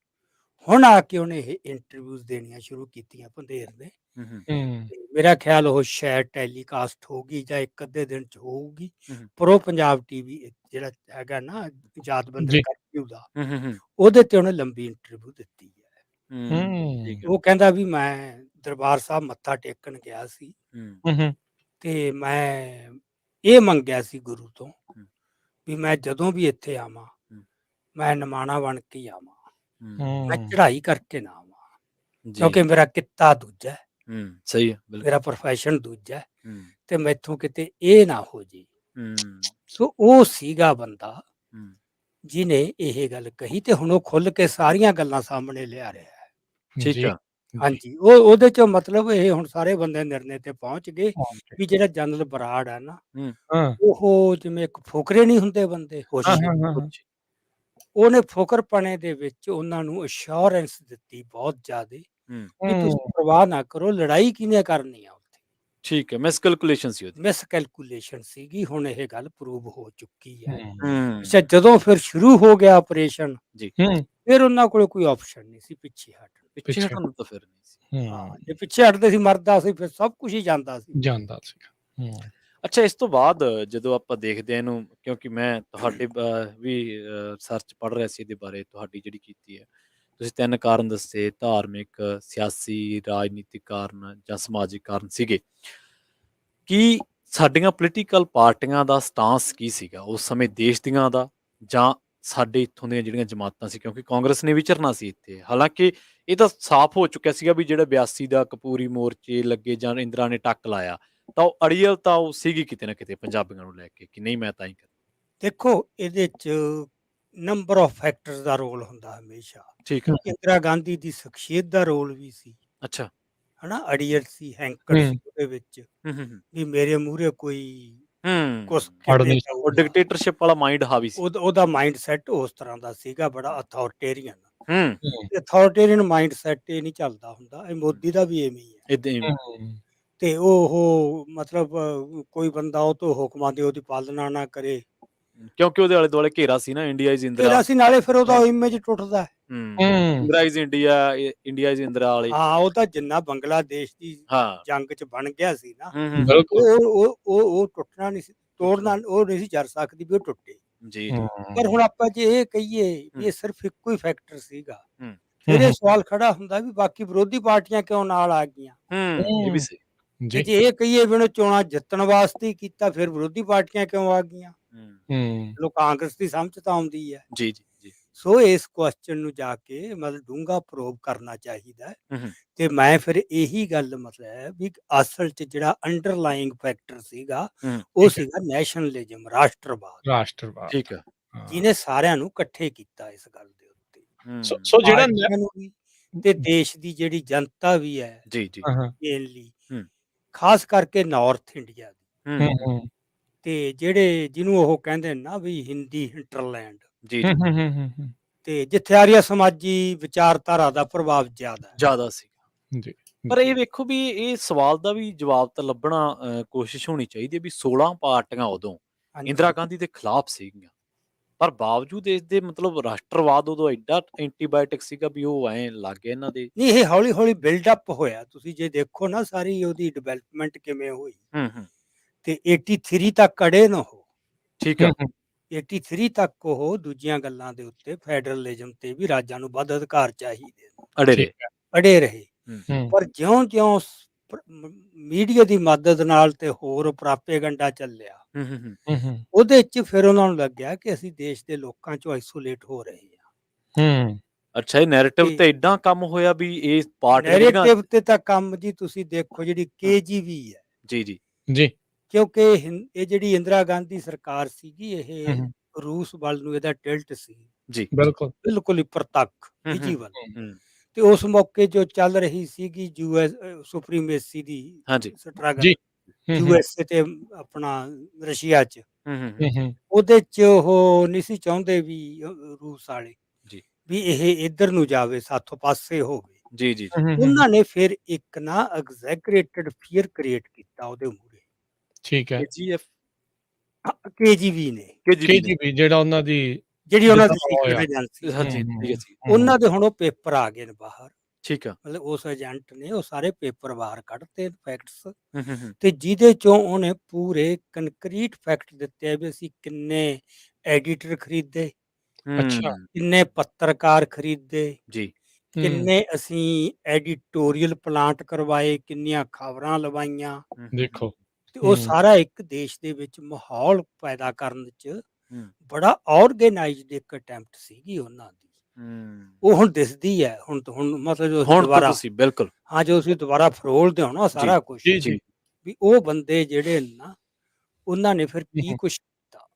ਹੁਣ ਆ ਕੇ ਉਹਨੇ ਇਹ ਇੰਟਰਵਿਊਜ਼ ਦੇਣੀਆਂ ਸ਼ੁਰੂ ਕੀਤੀਆਂ ਪੰਧੇਰ ਨੇ, ਹੂੰ ਤੇ ਮੇਰਾ ਖਿਆਲ ਉਹ ਸ਼ਾਇਦ ਟੈਲੀਕਾਸਟ ਹੋਊਗੀ ਜਾਂ ਇੱਕ ਅੱਧੇ ਦਿਨ 'ਚ ਹੋਊਗੀ। ਹੂੰ ਪ੍ਰੋ ਪੰਜਾਬ ਟੀਵੀ ਜਿਹੜਾ ਹੈਗਾ ਨਾ ਯਾਦਵਿੰਦਰ ਜੀ ਕਰਫਿਊ ਦਾ, ਹੂੰ ਉਹਦੇ ਤੇ ਉਹਨੇ ਲੰਬੀ ਇੰਟਰਵਿਊ ਦਿੱਤੀ ਹੈ। ਠੀਕ ਉਹ ਕਹਿੰਦਾ ਵੀ ਮੈਂ ਦਰਬਾਰ ਸਾਹਿਬ ਮੱਥਾ ਟੇਕਣ ਗਿਆ ਸੀ, ਹੂੰ ਤੇ ਮੈਂ ਇਹ ਮੰਗਿਆ ਸੀ ਗੁਰੂ ਤੋਂ ਵੀ ਮੈਂ ਜਦੋਂ ਵੀ ਇੱਥੇ ਆਵਾਂ, ਮੈਂ ਨਿਮਾਣਾ ਬਣ ਕੇ ਹੀ ਆਵਾਂ, ਮੈਂ ਚੜ੍ਹਾਈ ਕਰਕੇ ਨਾ ਆਵਾਂ, ਜੀ ਕਿਉਂਕਿ ਮੇਰਾ ਕਿੱਤਾ ਦੂਜਾ ਹੈ, ਸਹੀ ਹੈ ਬਿਲਕੁਲ ਮੇਰਾ ਪ੍ਰੋਫੈਸ਼ਨ ਦੂਜਾ ਹੈ, ਹੂੰ ਤੇ ਮੈਥੋਂ ਕਿਤੇ ਇਹ ਨਾ ਹੋ ਜੇ। ਸੋ ਉਹ ਸੀਗਾ ਬੰਦਾ ਜਿਹਨੇ ਇਹ ਗੱਲ ਕਹੀ, ਤੇ ਹੁਣ ਉਹ ਖੁੱਲ ਕੇ ਸਾਰੀਆਂ ਗੱਲਾਂ ਸਾਹਮਣੇ ਲਿਆ ਰਿਹਾ ਹੈ। ਠੀਕ ਆ ਹਾਂਜੀ, ਉਹਦੇ ਚੋਂ ਮਤਲਬ ਇਹ ਹੁਣ ਸਾਰੇ ਬੰਦੇ ਨਿਰਣੇ ਤੇ ਪਹੁੰਚ ਗਏ ਵੀ ਜਿਹੜਾ ਜਨਰਲ ਬਰਾੜ ਹੈ ਨਾ, ਉਹ ਜਿਵੇਂ ਇੱਕ ਫੁਕਰੇ ਨਹੀਂ ਹੁੰਦੇ ਬੰਦੇ, ਉਹਨੇ ਫੁਕਰਪਣੇ ਦੇ ਵਿੱਚ ਉਹਨਾਂ ਨੂੰ ਅਸ਼ੋਰੈਂਸ ਦਿੱਤੀ ਬਹੁਤ ਜ਼ਿਆਦੇ ਵੀ ਤੁਸੀਂ ਪਰਵਾਹ ਨਾ ਕਰੋ, ਲੜਾਈ ਕਿਹਨੇ ਕਰਨੀ ਆ ਉੱਥੇ। ਠੀਕ ਹੈ, ਮਿਸਕੈਲਕੂਲੇਸ਼ਨ ਸੀ ਉਹਦੀ ਮਿਸਕੈਲਕੂਲੇਸ਼ਨ ਸੀਗੀ, ਹੁਣ ਇਹ ਗੱਲ ਪ੍ਰੂਵ ਹੋ ਚੁੱਕੀ ਹੈ। ਹੂੰ ਜਦੋਂ ਫਿਰ ਸ਼ੁਰੂ ਹੋ ਗਿਆ ਆਪਰੇਸ਼ਨ, ਜੀ ਫਿਰ ਉਹਨਾਂ ਕੋਲ ਕੋਈ ਆਪਸ਼ਨ ਨਹੀਂ ਸੀ ਪਿੱਛੇ ਹਟਣ। ਪਿੱਛੇ ਹਟਣ ਤਾਂ ਫਿਰ ਨਹੀਂ ਸੀ ਹਾਂ, ਜੇ ਪਿੱਛੇ ਹਟਦੇ ਸੀ ਮਰਦਾ ਸੀ, ਫਿਰ ਸਭ ਕੁਝ ਹੀ ਜਾਂਦਾ ਸੀ। ਜਾਂਦਾ ਸੀਗਾ। ਅੱਛਾ, ਇਸ ਤੋਂ ਬਾਅਦ ਜਦੋਂ ਆਪਾਂ ਦੇਖਦੇ ਹਾਂ ਇਹਨੂੰ, ਕਿਉਂਕਿ ਮੈਂ ਤੁਹਾਡੇ ਵੀ ਰਿਸਰਚ ਪੜ੍ਹ ਰਿਹਾ ਸੀ ਇਹਦੇ ਬਾਰੇ, ਤੁਹਾਡੀ ਜਿਹੜੀ ਕੀਤੀ ਹੈ, ਤੁਸੀਂ 3 ਕਾਰਨ ਦੱਸੇ, ਧਾਰਮਿਕ, ਸਿਆਸੀ, ਰਾਜਨੀਤਿਕ ਕਾਰਨ ਜਾਂ ਸਮਾਜਿਕ ਕਾਰਨ ਸੀਗੇ। ਕੀ ਸਾਡੀਆਂ ਪੋਲੀਟੀਕਲ ਪਾਰਟੀਆਂ ਦਾ ਸਟਾਂਸ ਕੀ ਸੀਗਾ ਉਸ ਸਮੇਂ ਦੇਸ਼ ਦੀਆਂ ਦਾ, ਜਾਂ ਸਾਡੇ ਇੱਥੋਂ ਦੀਆਂ ਜਿਹੜੀਆਂ ਜਮਾਤਾਂ ਸੀ, ਕਿਉਂਕਿ ਕਾਂਗਰਸ ਨੇ ਵਿਚਰਨਾ ਸੀ ਇੱਥੇ, ਹਾਲਾਂਕਿ ਇਹ ਤਾਂ ਸਾਫ਼ ਹੋ ਚੁੱਕਿਆ ਸੀਗਾ ਵੀ ਜਿਹੜਾ 82 ਦਾ ਕਪੂਰੀ ਮੋਰਚੇ ਲੱਗੇ ਜਾਂ ਇੰਦਰਾ ਨੇ ਟੱਕ ਲਾਇਆ, ਤਾਂ ਉਹ ਅੜੀਅਲ ਤਾਂ ਉਹ ਸੀਗੀ ਕਿਤੇ ਨਾ ਕਿਤੇ ਪੰਜਾਬੀਆਂ ਨੂੰ ਲੈ ਕੇ, ਕਿ ਨਹੀਂ ਮੈਂ ਤਾਂ ਹੀ ਕਰ। ਦੇਖੋ ਇਹਦੇ 'ਚ ਨੰਬਰ ਆਫ ਫੈਕਟਰਸ ਦਾ ਰੋਲ ਹੁੰਦਾ ਹਮੇਸ਼ਾ। ਠੀਕ ਹੈ। ਇੰਦਰਾ ਗਾਂਧੀ ਦੀ ਸ਼ਖਸੀਅਤ ਦਾ ਰੋਲ ਵੀ ਸੀ, ਅੱਛਾ। ਹਨਾ, ਅੜੀਅਲ ਸੀ, ਹੈਂਕੜ ਸੀ ਉਹਦੇ ਵਿੱਚ, ਹੂੰ। ਵੀ ਮੇਰੇ ਮੂਹਰੇ ਕੋਈ ਕੁਛ ਅੜ ਕਿਵੇਂ ਨਹੀਂ ਉਹ ਕਹੂਗਾ। ਡਿਕਟੇਟਰਸ਼ਿਪ ਵਾਲਾ ਮਾਈਂਡ ਹਾਵੀ ਸੀ। ਉਹਦਾ ਮਾਈਂਡ ਸੈਟ ਉਸ ਤਰ੍ਹਾਂ ਦਾ ਸੀਗਾ, ਬੜਾ ਅਥਾਰਟੇਰੀਅਨ। ਹੂੰ। ਅਥਾਰਟੇਰੀਅਨ ਮਾਈਂਡ ਸੈਟ ਇਹ ਨਹੀਂ ਚੱਲਦਾ ਹੁੰਦਾ, ਇਹ ਮੋਦੀ ਦਾ ਵੀ ਐਵੇਂ ਹੀ ਹੈ। ਇਦਾਂ ਹੀ। ਤੇ ਉਹ ਮਤਲਬ ਕੋਈ ਬੰਦਾ ਉਹ ਤੋਂ ਹੁਕਮਾਂ ਦੀ ਉਹਦੀ ਪਾਲਣਾ ਨਾ ਕਰੇ, ਕਿਉਂਕਿ ਉਹਦੇ ਆਲੇ ਦੁਆਲੇ ਘੇਰਾ ਸੀ ਨਾ, ਇੰਡੀਆ ਇਜ਼ ਇੰਦਰਾ। ਫਿਰ ਅਸੀਂ ਨਾਲੇ ਫਿਰ ਉਹਦਾ ਇਮੇਜ ਟੁੱਟਦਾ ਹੈ। Indira is India, India is Indira ਵਾਲੇ। ਹਾਂ, ਉਹ ਤਾਂ ਜਿੰਨਾ ਬੰਗਲਾਦੇਸ਼ ਦੀ ਹਾਂ। ਜੰਗ 'ਚ ਬਣ ਗਿਆ ਸੀ ਨਾ, ਬਿਲਕੁਲ ਉਹ ਟੁੱਟਣਾ ਨਹੀਂ ਸੀ, ਤੋੜਨਾ ਉਹ ਨਹੀਂ ਸੀ ਜਰ ਸਕਦੀ ਵੀ ਉਹ ਟੁੱਟੇ। ਜੀ। ਪਰ ਹੁਣ ਆਪਾਂ ਜੇ ਇਹ ਕਹੀਏ ਵੀ ਇਹ ਸਿਰਫ ਇੱਕੋ ਹੀ ਫੈਕਟਰ ਸੀਗਾ, ਹੂੰ। ਫਿਰ ਇਹ ਸਵਾਲ ਖੜਾ ਹੁੰਦਾ ਵੀ ਬਾਕੀ ਵਿਰੋਧੀ ਪਾਰਟੀਆਂ ਕਿਉਂ ਨਾਲ ਆ ਗਈਆਂ। ਇਹ ਵੀ ਸਹੀ। ਤੇ ਜੇ ਇਹ ਕਹੀਏ ਵੀ ਉਹਨੇ ਚੋਣਾਂ ਜਿੱਤਣ ਵਾਸਤੇ ਹੀ ਕੀਤਾ, ਫਿਰ ਵਿਰੋਧੀ ਪਾਰਟੀਆਂ ਕਿਉਂ ਆ ਗਈਆਂ। ਲੋ ਕਾਂਗਰਸ ਦੀ ਸਮਝ ਤਾਂ ਆਉਂਦੀ ਹੈ। ਜੀ ਜੀ ਜੀ। ਸੋ ਇਸ ਕੁਐਸਚਨ ਨੂੰ ਜਾ ਕੇ ਮਤਲਬ ਡੂੰਘਾ ਪ੍ਰੋਬ ਕਰਨਾ ਚਾਹੀਦਾ ਹੈ। ਤੇ ਮੈਂ ਫਿਰ ਇਹੀ ਗੱਲ ਮਤਲਬ ਵੀ ਅਸਲ 'ਚ ਜਿਹੜਾ ਅੰਡਰਲਾਈਂਗ ਫੈਕਟਰ ਸੀਗਾ ਉਹ ਸੀਗਾ ਨੈਸ਼ਨਲਿਜ਼ਮ, ਰਾਸ਼ਟਰਵਾਦ, ਠੀਕ ਹੈ। ਜਿਹਨੇ ਸਾਰਿਆਂ ਨੂੰ ਇਕੱਠੇ ਕੀਤਾ ਇਸ ਗੱਲ ਦੇ ਉੱਤੇ, ਸੋ ਜਿਹੜਾ ਪਾਰਟੀਆਂ ਨੂੰ ਵੀ ਤੇ ਦੇਸ਼ ਦੀ ਜਿਹੜੀ ਜਨਤਾ ਵੀ ਹੈ ਜੀ ਜੀ। ਮੇਨਲੀ, ਖਾਸ ਕਰਕੇ ਨਾਰਥ ਇੰਡੀਆ ਦੀ, ਤੇ ਜਿਹੜੇ ਜਿਹਨੂੰ ਉਹ ਕਹਿੰਦੇ ਨੇ ਨਾ ਵੀ ਹਿੰਦੀ ਹਿੰਟਰਲੈਂਡ, ਜੀ ਤੇ ਜਿੱਥੇ ਆਰੀਆ ਸਮਾਜੀ ਵਿਚਾਰਧਾਰਾ ਦਾ ਪ੍ਰਭਾਵ ਜ਼ਿਆਦਾ ਸੀ। ਪਰ ਇਹ ਵੇਖੋ ਵੀ ਇਹ ਸਵਾਲ ਦਾ ਵੀ ਜਵਾਬ ਤਾਂ ਲੱਭਣਾ ਕੋਸ਼ਿਸ਼ ਹੋਣੀ ਚਾਹੀਦੀ ਹੈ ਵੀ 16 ਪਾਰਟੀਆਂ ਉਦੋਂ ਇੰਦਰਾ ਗਾਂਧੀ ਦੇ ਖਿਲਾਫ ਸੀਗੀਆਂ, ਪਰ ਬਾਵਜੂਦ ਇਸ ਦੇ ਮਤਲਬ ਰਾਸ਼ਟਰਵਾਦ ਉਦੋਂ ਐਡਾ ਐਂਟੀਬਾਇਓਟਿਕ ਸੀਗਾ ਵੀ ਉਹ ਐਂ ਲੱਗ ਗਿਆ ਇਹਨਾਂ ਦੇ। ਨਹੀਂ, ਇਹ ਹੌਲੀ ਹੌਲੀ ਬਿਲਡ ਅਪ ਹੋਇਆ। ਤੁਸੀਂ ਜੇ ਦੇਖੋ ਨਾ ਸਾਰੀ ਉਹਦੀ ਡਿਵੈਲਪਮੈਂਟ ਕਿਵੇਂ ਹੋਈ, ਤੇ 83 ਤੱਕ ਅੜੇ ਨਾ ਹੋ। ਠੀਕ ਹੈ। 83 ਤੱਕ ਉਹ ਦੂਜੀਆਂ ਗੱਲਾਂ ਦੇ ਉੱਤੇ, ਫੈਡਰਲਿਜ਼ਮ ਤੇ ਵੀ ਰਾਜਾਂ ਨੂੰ ਵੱਧ ਅਧਿਕਾਰ ਚਾਹੀਦੇ ਅੜੇ ਰਹੇ। ਪਰ ਜਿਉਂ-ਜਿਉਂ ਮੀਡੀਆ ਦੀ ਮਦਦ ਨਾਲ ਤੇ ਹੋਰ ਪ੍ਰਾਪੇਗੰਡਾ ਚੱਲਿਆ, ਉਹਦੇ 'ਚ ਫਿਰ ਉਹਨਾਂ ਨੂੰ ਲੱਗਿਆ ਕਿ ਅਸੀਂ ਦੇਸ਼ ਦੇ ਲੋਕਾਂ 'ਚੋਂ ਆਈਸੋਲੇਟ ਹੋ ਰਹੇ ਹਾਂ। ਅੱਛਾ, ਇਹ ਨੈਰੇਟਿਵ ਤੇ ਏਦਾਂ ਕੰਮ ਹੋਇਆ ਵੀ ਇਹ ਨੈਰੇਟਿਵ ਤੇ ਤਾਂ ਕੰਮ ਜੀ ਤੁਸੀਂ ਦੇਖੋ ਜਿਹੜੀ KGB ਹੈ। ਜੀ। ਕਿਉਂਕਿ ਇਹ ਜਿਹੜੀ ਇੰਦਰਾ ਗਾਂਧੀ ਸਰਕਾਰ ਸੀਗੀ, ਇਹ ਰੂਸ ਵੱਲ ਨੂੰ ਇਹਦਾ ਟਿਲਟ ਸੀ। ਜੀ ਬਿਲਕੁਲ ਹੀ ਪ੍ਰਤੱਖ ਵੱਲ। ਤੇ ਉਸ ਮੌਕੇ ਜੋ ਚੱਲ ਰਹੀ ਸੀਗੀ US ਸੁਪਰੀਮੇਸੀ ਦੀ ਸਟਰਗਲ, USA ਤੇ ਆਪਣਾ ਰਸ਼ੀਆ 'ਚ, ਉਹਦੇ 'ਚ ਉਹ ਨਹੀਂ ਸੀ ਚਾਹੁੰਦੇ ਵੀ ਰੂਸ ਵਾਲੇ ਵੀ ਇਹ ਇੱਧਰ ਨੂੰ ਜਾਵੇ, ਸਾਥੋਂ ਪਾਸੇ ਹੋਵੇ। ਜੀ। ਉਹਨਾਂ ਨੇ ਫਿਰ ਇੱਕ ਨਾ ਐਗਜ਼ੈਗਰੇਟਡ ਫੀਅਰ ਕ੍ਰੀਏਟ ਕੀਤਾ ਉਹਦੇ ਮੂਹਰੇ। ਠੀਕ ਹੈ। KGB ਨੇ, ਜਿਹੜਾ ਉਹਨਾਂ ਦੀ ਸੀਕ੍ਰੀਟ ਏਜੰਸੀ, ਉਹਨਾਂ ਦੇ ਹੁਣ ਉਹ ਪੇਪਰ ਆ ਗਏ ਨੇ ਬਾਹਰ। ਠੀਕ ਆ। ਮਤਲਬ ਉਸ ਏਜੰਟ ਨੇ ਉਹ ਸਾਰੇ ਪੇਪਰ ਬਾਹਰ ਕੱਢਤੇ, ਫੈਕਟਸ, ਤੇ ਜਿਹਦੇ ਚੋਂ ਉਹਨੇ ਪੂਰੇ ਕੰਕਰੀਟ ਫੈਕਟ ਦਿੱਤੇ ਆ ਵੀ ਅਸੀਂ ਕਿੰਨੇ ਐਡੀਟਰ ਖਰੀਦੇ, ਕਿੰਨੇ ਪੱਤਰਕਾਰ ਖਰੀਦੇ, ਕਿੰਨੇ ਅਸੀਂ ਐਡੀਟੋਰੀਅਲ ਪਲਾਂਟ ਕਰਵਾਏ, ਕਿੰਨੀਆਂ ਖਬਰਾਂ ਲਵਾਈਆਂ। ਦੇਖੋ, ਤੇ ਉਹ ਸਾਰਾ ਇੱਕ ਦੇਸ਼ ਦੇ ਵਿੱਚ ਮਾਹੌਲ ਪੈਦਾ ਕਰਨ 'ਚ ਬੜਾ ਆਰਗੇਨਾਈਜ਼ਡ ਇੱਕ ਅਟੈਂਪਟ ਸੀਗੀ ਉਹਨਾਂ ਦੀ। ਉਹ ਹੁਣ ਦਿਸਦੀ ਹੈ, ਹੁਣ ਮਤਲਬ ਜੋ ਦੁਬਾਰਾ, ਬਿਲਕੁਲ ਹਾਂ, ਜੋ ਤੁਸੀਂ ਦੁਬਾਰਾ ਫਰੋਲਦੇ ਹੋ ਨਾ ਸਾਰਾ ਕੁਝ, ਵੀ ਉਹ ਬੰਦੇ ਜਿਹੜੇ ਨਾ ਉਹਨਾਂ ਨੇ ਫਿਰ ਕੀ ਕੁਛ ਕੀਤਾ।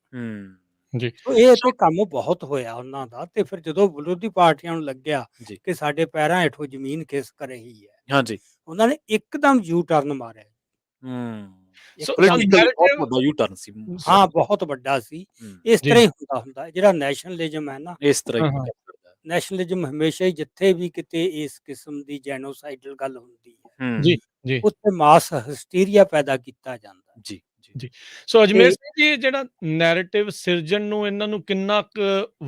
ਇਹ ਤੇ ਕੰਮ ਬਹੁਤ ਹੋਇਆ ਉਹਨਾਂ ਦਾ। ਤੇ ਫਿਰ ਜਦੋਂ ਵਿਰੋਧੀ ਪਾਰਟੀਆਂ ਨੂੰ ਲੱਗਿਆ ਕਿ ਸਾਡੇ ਪੈਰਾਂ ਹੇਠੋਂ ਜ਼ਮੀਨ ਖਿਸਕ ਰਹੀ ਹੈ, ਉਹਨਾਂ ਨੇ ਇੱਕਦਮ ਯੂ ਟਰਨ ਮਾਰਿਆ। ਹਾਂ, ਬਹੁਤ ਵੱਡਾ ਸੀ। ਇਸ ਤਰ੍ਹਾਂ ਹੀ ਹੁੰਦਾ ਜਿਹੜਾ ਨੈਸ਼ਨਲਿਜ਼ਮ ਹੈ ਨਾ, ਇਸ ਤਰ੍ਹਾਂ ਹੀ ਨੈਸ਼ਨਲਿਜ਼ਮ ਹਮੇਸ਼ਾ ਹੀ ਜਿੱਥੇ ਵੀ ਕਿਤੇ ਇਸ ਕਿਸਮ ਦੀ ਜੈਨੋਸਾਈਡਲ ਗੱਲ ਹੁੰਦੀ ਹੈ, ਉੱਥੇ ਮਾਸ ਹਿਸਟੀਰੀਆ ਪੈਦਾ ਕੀਤਾ ਜਾਂਦਾ। ਜੀ। ਸੋ ਅਜਮੇਰ ਸਿੰਘ ਜੀ, ਜਿਹੜਾ ਨੈਰੇਟਿਵ ਸਿਰਜਣ ਨੂੰ ਇਹਨਾਂ ਨੂੰ ਕਿੰਨਾ ਕੁ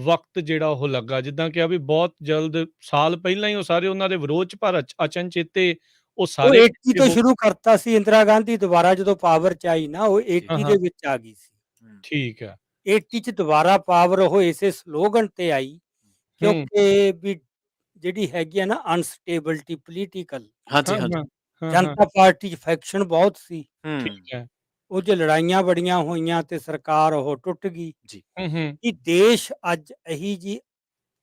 ਵਕਤ ਜਿਹੜਾ ਉਹ ਲੱਗਾ? ਜਿੱਦਾਂ ਕਿ ਵੀ ਬਹੁਤ ਜਲਦ, ਸਾਲ ਪਹਿਲਾਂ ਹੀ ਉਹ ਸਾਰੇ ਉਹਨਾਂ ਦੇ ਵਿਰੋਧ 'ਚ, ਪਰ ਅਚਨਚੇਤੇ ਉਹ ਉਹ ਸਾਰੇ 80 ਇਕੱਠੇ ਤੋਂ ਹੋ ਸ਼ੁਰੂ ਕਰਤਾ ਸੀ। ਇੰਦਰਾ ਗਾਂਧੀ ਦੁਬਾਰਾ ਜਦੋਂ ਪਾਵਰ 'ਚ ਆਈ ਨਾ, ਉਹ ਜੀ। 80 ਹਾਂ, ਦੇ ਵਿੱਚ ਆ ਗਈ ਸੀ। ਠੀਕ ਹੈ। 80 'ਚ ਦੁਬਾਰਾ ਪਾਵਰ ਉਹ ਇਸੇ ਸਲੋਗਨ ਤੇ ਆਈ, ਹੂੰ, ਕਿਉਂਕਿ ਵੀ ਜਿਹੜੀ ਹੈਗੀ ਆ ਨਾ ਅਨਸਟੇਬਿਲਟੀ ਪੋਲੀਟੀਕਲ, ਹਾਂਜੀ, ਹਾਂ, ਹਾਂਜੀ। ਹਾਂ, ਹਾਂ, ਹਾਂ, ਜਨਤਾ ਪਾਰਟੀ 'ਚ ਫੈਕਸ਼ਨ ਬਹੁਤ ਸੀ। ਠੀਕ ਹੈ। ਉਹ 'ਚ ਲੜਾਈਆਂ ਬੜੀਆਂ ਹੋਈਆਂ ਤੇ ਸਰਕਾਰ ਉਹ ਟੁੱਟ ਗਈ। ਜੀ। ਹੂੰ, ਕਿ ਦੇਸ਼ ਅੱਜ ਇਹੀ ਜੀ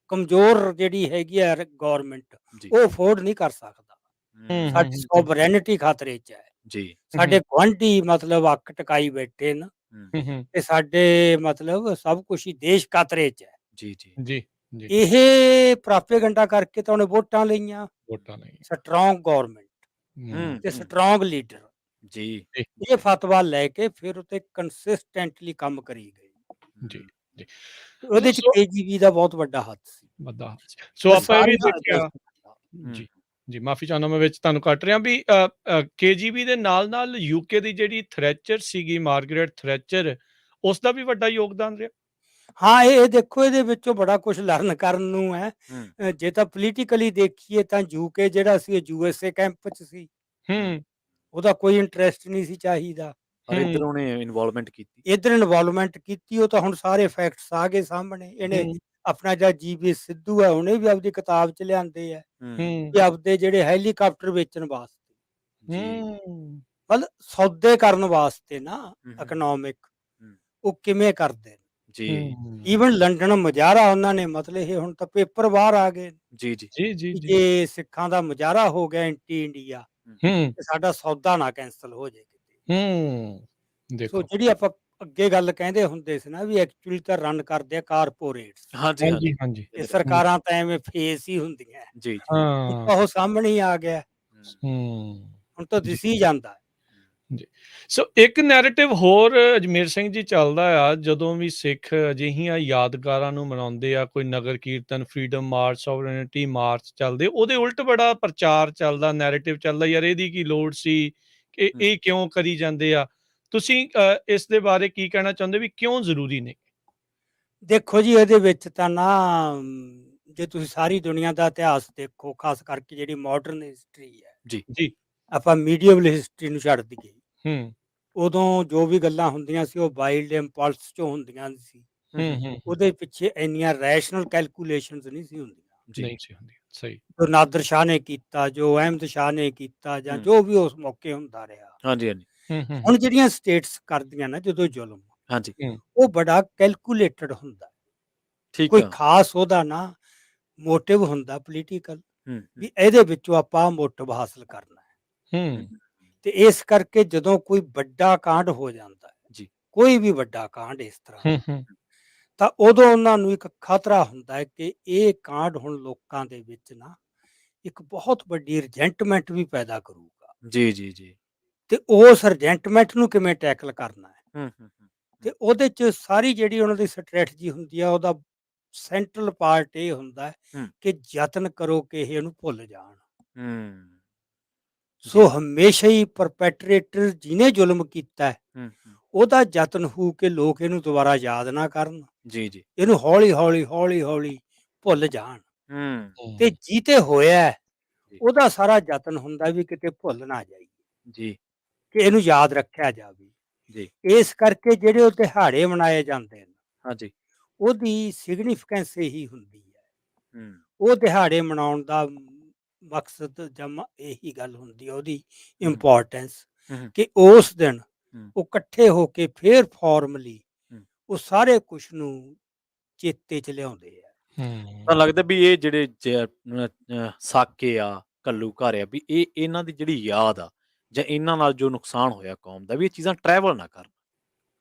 ਕਮਜ਼ੋਰ ਜਿਹੜੀ ਹੈਗੀ ਆ ਗਵਰਨਮੈਂਟ, ਜੀ। ਉਹ ਅਫੋਰਡ ਨਹੀਂ ਕਰ ਸਕਦਾ। ਹੂੰ, ਸਾਡੀ ਹੂੰ, ਸੋਵਰੇਨਿਟੀ ਖਤਰੇ 'ਚ ਹੈ। ਜੀ। ਸਾਡੇ ਗੁਆਂਢੀ ਮਤਲਬ ਅੱਕ ਟਕਾਈ ਬੈਠੇ ਨੇ ਹੂੰ, ਤੇ ਸਾਡੇ ਮਤਲਬ ਸਭ ਕੁਛ ਹੀ ਦੇਸ਼ ਖਤਰੇ 'ਚ ਹੈ। ਜੀ, ਜੀ। ਜੀ, ਜੀ, ਇਹ ਪ੍ਰਾਪੇਗੰਡਾ ਕਰਕੇ ਤਾਂ ਉਹਨੇ ਵੋਟਾਂ ਲਈਆਂ। ਵੋਟਾਂ ਨਹੀਂ। ਸਟਰੋਂਗ ਗਵਰਨਮੈਂਟ ਤੇ ਸਟਰੋਂਗ ਲੀਡਰ, ਜੀ। ਜੀ, ਇਹ ਫਤਵਾ ਲੈ ਕੇ ਫਿਰ ਉਤੇ ਕੰਸਿਸਟੈਂਟਲੀ ਕੰਮ ਕਰੀ ਗਏ। ਜੀ, ਜੀ। ਉਹਦੇ 'ਚ ਸੋ ਕੇਜੀਬੀ ਦਾ ਬਹੁਤ ਵੱਡਾ ਹੱਥ ਸੀ। ਵੱਡਾ ਸੋ ਉਹ ਆਪਾਂ ਇਹ ਵੀ ਸਾਰੀਆਂ ਦੇਖਿਆ ਹੂੰ। ਜੀ, ਜੀ ਮਾਫ਼ੀ ਚਾਹੁੰਦਾ ਮੈਂ ਵਿੱਚ ਤੁਹਾਨੂੰ ਕੱਟ ਰਿਹਾ ਵੀ ਕੇਜੀਬੀ ਦੇ ਨਾਲ-ਨਾਲ ਯੂਕੇ ਦੀ ਜਿਹੜੀ ਥ੍ਰੈਚਰ ਸੀਗੀ ਮਾਰਗਰੇਟ ਥ੍ਰੈਚਰ, ਉਸ ਦਾ ਵੀ ਵੱਡਾ ਯੋਗਦਾਨ ਰਿਹਾ। ਹਾਂ, ਇਹ ਦੇਖੋ ਇਹਦੇ ਵਿੱਚੋਂ ਬੜਾ ਕੁਝ ਲਰਨ ਕਰਨ ਨੂੰ ਹੈ। ਜੇ ਤਾਂ ਪੋਲੀਟੀਕਲੀ ਦੇਖੀਏ ਤਾਂ ਯੂਕੇ ਜਿਹੜਾ ਸੀ ਉਹ ਯੂਐਸਏ ਕੈਂਪ 'ਚ ਸੀ। ਹੂੰ, ਉਹਦਾ ਕੋਈ ਇੰਟਰਸਟ ਨਹੀਂ ਸੀ ਚਾਹੀਦਾ। ਪਰ ਇੱਧਰ ਉਹਨੇ ਇਨਵੋਲਵਮੈਂਟ ਕੀਤੀ। ਇੱਧਰ ਇਨਵੋਲਵਮੈਂਟ ਕੀਤੀ, ਉਹ ਤਾਂ ਹੁਣ ਸਾਰੇ ਫੈਕਟਸ ਆ ਗਏ ਸਾਹਮਣੇ। ਇਹਨੇ ਹੂੰ, ਆਪਣਾ ਜਿਹੜਾ ਜੀਬੀ ਸਿੱਧੂ ਹੈ ਉਹਨੇ ਵੀ ਆਪਦੀ ਕਿਤਾਬ 'ਚ ਲਿਆਂਦੇ ਆ ਹੂੰ, ਕਿ ਆਪਦੇ ਜਿਹੜੇ ਹੈਲੀਕਾਪਟਰ ਵੇਚਣ ਵਾਸਤੇ, ਜੀ। ਹੂੰ, ਮਤਲਬ ਸੌਦੇ ਕਰਨ ਵਾਸਤੇ ਨਾ ਹੂੰ। ਇਕਨੋਮਿਕ, ਹੂੰ। ਉਹ ਕਿਵੇਂ ਕਰਦੇ ਨੇ। ਜੀ। ਹੂੰ, ਈਵਨ ਲੰਡਨ ਮੁਜ਼ਾਹਰਾ ਉਹਨਾਂ ਨੇ, ਮਤਲਬ ਇਹ ਹੁਣ ਤਾਂ ਪੇਪਰ ਬਾਹਰ ਆ ਗਏ ਜੀ, ਜੀ। ਜੀ, ਜੀ, ਕਿ ਜੀ, ਜੇ ਸਿੱਖਾਂ ਦਾ ਮੁਜ਼ਾਹਰਾ ਹੋ ਗਿਆ ਐਂਟੀ ਇੰਡੀਆ ਹੂੰ, ਤੇ ਸਾਡਾ ਸੌਦਾ ਨਾ ਕੈਂਸਲ ਹੋ ਜਾਏ ਕਿਤੇ। ਹੂੰ, ਸੋ ਦੇਖੋ। ਜਿਹੜੀ ਆਪਾਂ ਅੱਗੇ ਗੱਲ ਕਹਿੰਦੇ ਹੁੰਦੇ ਸੀ ਨਾ ਵੀ ਐਕਚੁਅਲੀ ਤਾਂ ਰਨ ਕਰਦੇ ਆ ਕਾਰਪੋਰੇਟਸ, ਹਾਂਜੀ, ਹਾਂਜੀ, ਹਾਂਜੀ। ਹਾਂਜੀ, ਇਹ ਹੂੰ, ਸਰਕਾਰਾਂ ਤਾਂ ਐਵੇਂ ਫੇਸ ਹੀ ਹੁੰਦੀਆਂ। ਜੀ, ਜੀ। ਹੁਣ ਹਾਂ, ਤਾਂ ਉਹ ਸਾਹਮਣੇ ਹੀ ਆ ਗਿਆ, ਹੂੰ, ਹੁਣ ਤਾਂ ਜੀ। ਦਿਸ ਹੀ ਜਾਂਦਾ ਹੈ। ਜੀ। ਸੋ ਇੱਕ ਨੈਰੇਟਿਵ ਹੋਰ ਅਜਮੇਰ ਸਿੰਘ ਜੀ ਚੱਲਦਾ ਆ ਜਦੋਂ ਵੀ ਸਿੱਖ ਅਜਿਹੀਆਂ ਯਾਦਗਾਰਾਂ ਨੂੰ ਮਨਾਉਂਦੇ ਆ, ਕੋਈ ਨਗਰ ਕੀਰਤਨ, ਫਰੀडम ਮਾਰਚ, ਸੋਵਰੇਨਿਟੀ ਮਾਰਚ ਚੱਲਦੇ, ਉਹਦੇ ਉਲਟ ਬੜਾ ਪ੍ਰਚਾਰ ਚੱਲਦਾ, ਨੈਰੇਟਿਵ ਚੱਲਦਾ, ਯਾਰ ਇਹਦੀ ਕੀ ਲੋੜ ਸੀ, ਕਿ ਇਹ ਕਿਉਂ ਕਰੀ ਜਾਂਦੇ ਆ। ਤੁਸੀਂ ਇਸ ਦੇ ਬਾਰੇ ਕੀ ਕਹਿਣਾ ਚਾਹੁੰਦੇ ਵੀ ਕਿਉਂ ਜ਼ਰੂਰੀ ਨੇ? ਦੇਖੋ ਜੀ, ਇਹਦੇ ਵਿੱਚ ਤਾਂ ਨਾ ਜੇ ਤੁਸੀਂ ਸਾਰੀ ਦੁਨੀਆ ਦਾ ਇਤਿਹਾਸ ਦੇਖੋ, ਖਾਸ ਕਰਕੇ ਜਿਹੜੀ ਮਾਡਰਨ ਹਿਸਟਰੀ ਹੈ, ਜੀ। ਜੀ। ਆਪਾਂ ਮੀਡੀਅਵਲ ਹਿਸਟਰੀ ਨੂੰ ਛੱਡ ਦਈਏ, ਹੂੰ, ਉਦੋਂ ਜੋ ਵੀ ਗੱਲਾਂ ਹੁੰਦੀਆਂ ਸੀ ਉਹ ਵਾਈਲਡ ਇੰਪਲਸ ਚੋਂ ਹੁੰਦੀਆਂ ਸੀ। ਹੂੰ, ਹੂੰ, ਉਹਦੇ ਪਿੱਛੇ ਇੰਨੀਆਂ ਰੈਸ਼ਨਲ ਕੈਲਕੂਲੇਸ਼ਨਸ ਨਹੀਂ ਸੀ ਹੁੰਦੀਆਂ। ਜੀ। ਨਹੀਂ ਸੀ ਹੁੰਦੀ, ਸਹੀ। ਜੋ ਨਾਦਰ ਸ਼ਾਹ ਨੇ ਕੀਤਾ, ਜੋ ਅਹਿਮਦ ਸ਼ਾਹ ਨੇ ਕੀਤਾ, ਜਾਂ ਜੋ ਵੀ ਉਸ ਮੌਕੇ ਹੁੰਦਾ ਰਿਹਾ। ਹਾਂਜੀ, ਹਾਂਜੀ। ਹੂੰ, ਹੂੰ, ਹੁਣ ਜਿਹੜੀਆਂ ਸਟੇਟਸ ਕਰਦੀਆਂ ਨਾ ਜਦੋਂ ਜ਼ੁਲਮ, ਹਾਂਜੀ। ਹੂੰ, ਉਹ ਬੜਾ ਕੈਲਕੂਲੇਟਡ ਹੁੰਦਾ। ਠੀਕ ਕੋਈ ਆ। ਖਾਸ ਉਹਦਾ ਨਾ ਮੋਟਿਵ ਹੁੰਦਾ ਪੋਲੀਟੀਕਲ, ਹੂੰ, ਵੀ ਇਹਦੇ ਵਿੱਚੋਂ ਆਪਾਂ ਮੋਟਿਵ ਹਾਸਲ ਕਰਨਾ ਹੈ। ਹੂੰ, ਤੇ ਇਸ ਕਰਕੇ ਜਦੋਂ ਕੋਈ ਵੱਡਾ ਕਾਂਡ ਹੋ ਜਾਂਦਾ ਹੈ, ਜੀ। ਕੋਈ ਵੀ ਵੱਡਾ ਕਾਂਡ ਇਸ ਤਰ੍ਹਾਂ ਹੂੰ, ਦਾ, ਹੂੰ, ਤਾਂ ਉਦੋਂ ਉਹਨਾਂ ਨੂੰ ਇੱਕ ਖਤਰਾ ਹੁੰਦਾ ਹੈ ਕਿ ਇਹ ਕਾਂਡ ਹੁਣ ਲੋਕਾਂ ਦੇ ਵਿੱਚ ਨਾ ਇੱਕ ਬਹੁਤ ਵੱਡੀ ਰਿਜੈਂਟਮੈਂਟ ਵੀ ਪੈਦਾ ਕਰੂਗਾ। ਜੀ, ਜੀ, ਜੀ। ਤੇ ਉਸ ਰਿਜੈਂਟਮੈਂਟ ਨੂੰ ਕਿਵੇਂ ਟੈਕਲ ਕਰਨਾ ਹੈ, ਹੂੰ, ਹੂੰ, ਤੇ ਉਹਦੇ 'ਚ ਸਾਰੀ ਜਿਹੜੀ ਉਹਨਾਂ ਦੀ ਸਟ੍ਰੈਟਜੀ ਹੁੰਦੀ ਆ, ਉਹਦਾ ਸੈਂਟਰਲ ਪਾਰਟ ਇਹ ਹੁੰਦਾ ਹੈ ਹੂੰ। ਕਿ ਯਤਨ ਕਰੋ ਕਿ ਇਹ ਇਹਨੂੰ ਭੁੱਲ ਜਾਣ। ਹੂੰ। ਸੋ ਹਮੇਸ਼ਾ ਹੀ ਪਰਪੈਟਰੇਟਰ ਜਿਹਨੇ ਜ਼ੁਲਮ ਕੀਤਾ ਹੈ, ਹੂੰ। ਉਹਦਾ ਯਤਨ ਹੋ ਕਿ ਲੋਕ ਇਹਨੂੰ ਦੁਬਾਰਾ ਯਾਦ ਨਾ ਕਰਨ, ਜੀ, ਜੀ। ਇਹਨੂੰ ਹੌਲੀ ਹੌਲੀ ਹੌਲੀ ਹੌਲੀ ਭੁੱਲ ਜਾਣ। ਹੂੰ। ਤੇ ਜੀਤੇ ਹੋਇਆ ਹੈ, ਜੀ। ਉਹਦਾ ਸਾਰਾ ਯਤਨ ਹੁੰਦਾ ਵੀ ਕਿਤੇ ਭੁੱਲ ਨਾ ਜਾਈਏ, ਜੀ। ਕਿ ਇਹਨੂੰ ਯਾਦ ਰੱਖਿਆ ਜਾਵੇ। ਜੀ। ਇਸ ਕਰਕੇ ਜਿਹੜੇ ਉਹ ਦਿਹਾੜੇ ਮਨਾਏ ਜਾਂਦੇ ਨੇ, ਹਾਂਜੀ। ਉਹਦੀ ਸਿਗਨੀਫੀਕੈਂਸ ਇਹੀ ਹੁੰਦੀ ਹੈ। ਹੂੰ। ਉਹ ਦਿਹਾੜੇ ਮਨਾਉਣ ਦਾ ਮਕਸਦ ਜਮ ਇਹੀ ਗੱਲ ਹੁੰਦੀ ਹੈ, ਉਹਦੀ ਹੂੰ। ਇੰਪੋਰਟੈਂਸ, ਹੂੰ। ਕਿ ਉਸ ਦਿਨ ਹੂੰ। ਉਹ ਇਕੱਠੇ ਹੋ ਕੇ ਫੇਰ ਫਾਰਮਲੀ ਹੂੰ। ਉਹ ਸਾਰੇ ਕੁਝ ਨੂੰ ਚੇਤੇ 'ਚ ਲਿਆਉਂਦੇ ਆ। ਤਾਂ ਲੱਗਦਾ ਵੀ ਇਹ ਜਿਹੜੇ ਸਾਕੇ ਆ, ਘੱਲੂਘਾਰੇ ਆ, ਵੀ ਇਹ ਇਹਨਾਂ ਦੀ ਜਿਹੜੀ ਯਾਦ ਆ ਜਾਂ ਇਹਨਾਂ ਨਾਲ ਜੋ ਨੁਕਸਾਨ ਹੋਇਆ ਕੌਮ ਦਾ, ਵੀ ਇਹ ਚੀਜ਼ਾਂ ਟਰੈਵਲ ਨਾ ਕਰਨ।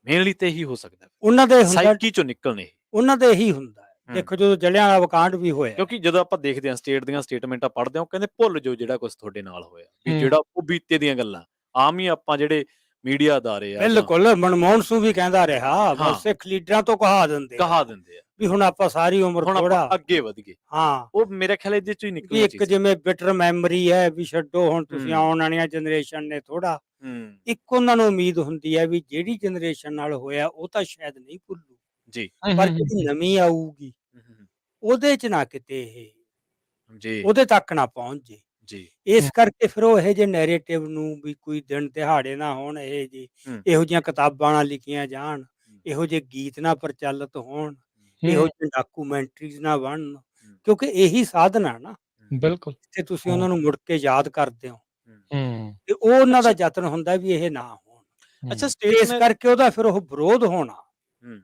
ਮੇਨਲੀ ਤੇ ਇਹੀ ਹੋ ਸਕਦਾ, ਉਹਨਾਂ ਦੇ ਹੁੰਦਾ, ਸਾਈਕੀ ਚੋਂ ਨਿਕਲਣ ਇਹ। ਉਹਨਾਂ ਦੇ ਇਹੀ ਹੁੰਦਾ ਹੈ। ਦੇਖੋ ਜਦੋਂ ਜਲਿਆਂਵਾਲਾ ਕਾਂਡ ਵੀ ਹੋਇਆ, ਕਿਉਂਕਿ ਜਦੋਂ ਆਪਾਂ ਦੇਖਦੇ ਹਾਂ ਸਟੇਟ ਦੀਆਂ ਸਟੇਟਮੈਂਟਾਂ ਪੜ੍ਹਦੇ ਹਾਂ, ਉਹ ਕਹਿੰਦੇ ਭੁੱਲ ਜਾਓ ਜਿਹੜਾ ਕੁਛ ਤੁਹਾਡੇ ਨਾਲ ਹੋਇਆ, ਵੀ ਜਿਹੜਾ ਉਹ ਬੀਤੇ ਦੀਆਂ ਗੱਲਾਂ। ਆਮ ਹੀ ਆਪਾਂ ਜਿਹੜੇ ਮੀਡੀਆ ਅਦਾਰੇ ਆ ਜਾਂ ਬਿਲਕੁਲ ਮਨਮੋਹਨ ਸਿੰਘ ਵੀ ਕਹਿੰਦਾ ਰਿਹਾ, ਹਾਂ, ਬਸ ਸਿੱਖ ਲੀਡਰਾਂ ਤੋਂ ਕਹਾ ਦਿੰਦੇ ਕਹਾ ਦਿੰਦੇ ਆ ਵੀ ਹੁਣ ਆਪਾਂ ਸਾਰੀ ਉਮਰ ਹੁਣ ਆਪਾਂ ਥੋੜਾ, ਅੱਗੇ ਵਧ ਗਏ। ਹਾਂ, ਉਹ ਮੇਰੇ ਖਿਆਲ ਇਹਦੇ ਚੋਂ ਹੀ ਵੀ ਨਿਕਲੀਆਂ ਇੱਕ ਚੀਜ਼ਾਂ। ਜਿਵੇਂ ਬਿਟਰ ਮੈਮਰੀ ਹੈ ਵੀ ਛੱਡੋ ਹੁਣ ਤੁਸੀਂ, ਹੂੰ। ਆਉਣ ਵਾਲੀਆਂ ਜਨਰੇਸ਼ਨ ਨੇ ਥੋੜਾ, ਹੂੰ। ਇੱਕ ਉਹਨਾਂ ਨੂੰ ਉਮੀਦ ਹੁੰਦੀ ਹੈ ਵੀ ਜਿਹੜੀ ਜਨਰੇਸ਼ਨ ਨਾਲ ਹੋਇਆ ਉਹ ਤਾਂ ਸ਼ਾਇਦ ਨਹੀਂ ਭੁੱਲੂ, ਜੀ। ਪਰ ਜਿਹੜੀ ਨਵੀਂ ਆਊਗੀ ਹੂੰ। ਉਹਦੇ 'ਚ ਨਾ ਕਿਤੇ ਇਹ ਜੀ। ਉਹਦੇ ਤੱਕ ਨਾ ਪਹੁੰਚ ਜੇ। ਜੀ ਇਸ ਕਰਕੇ ਫਿਰ ਉਹ ਇਹੋ ਜਿਹੇ ਨੈਰੇਟਿਵ ਨੂੰ ਵੀ ਕੋਈ ਦਿਨ ਦਿਹਾੜੇ ਨਾ ਹੋਣ, ਹੂੰ ਇਹੋ ਜਿਹੀਆਂ ਕਿਤਾਬਾਂ ਨਾ ਲਿਖੀਆਂ ਜਾਣ, ਇਹੋ ਜਿਹੇ ਗੀਤ ਨਾ ਪ੍ਰਚਲਿਤ ਹੋਣ, ਇਹੋ ਹੂੰ, ਜਿਹੇ ਡਾਕੂਮੈਂਟਰੀਜ਼ ਨਾ ਬਣਨ, ਕਿਉਂਕਿ ਇਹੀ ਸਾਧਨ ਆ ਨਾ ਬਿਲਕੁਲ। ਜਿੱਥੇ ਤੁਸੀਂ ਹਾਂ, ਉਹਨਾਂ ਨੂੰ ਮੁੜ ਕੇ ਯਾਦ ਕਰਦੇ ਹੋ, ਹੂੰ, ਤੇ ਉਹ ਉਹਨਾਂ ਦਾ ਅੱਛਾ ਯਤਨ ਹੁੰਦਾ ਵੀ ਇਹ ਨਾ ਹੋਣ। ਅੱਛਾ ਹੂੰ, ਸਟੇਟ ਇਸ ਨੇ ਕਰਕੇ ਉਹਦਾ ਫਿਰ ਉਹ ਵਿਰੋਧ ਹੋਣਾ। ਹੂੰ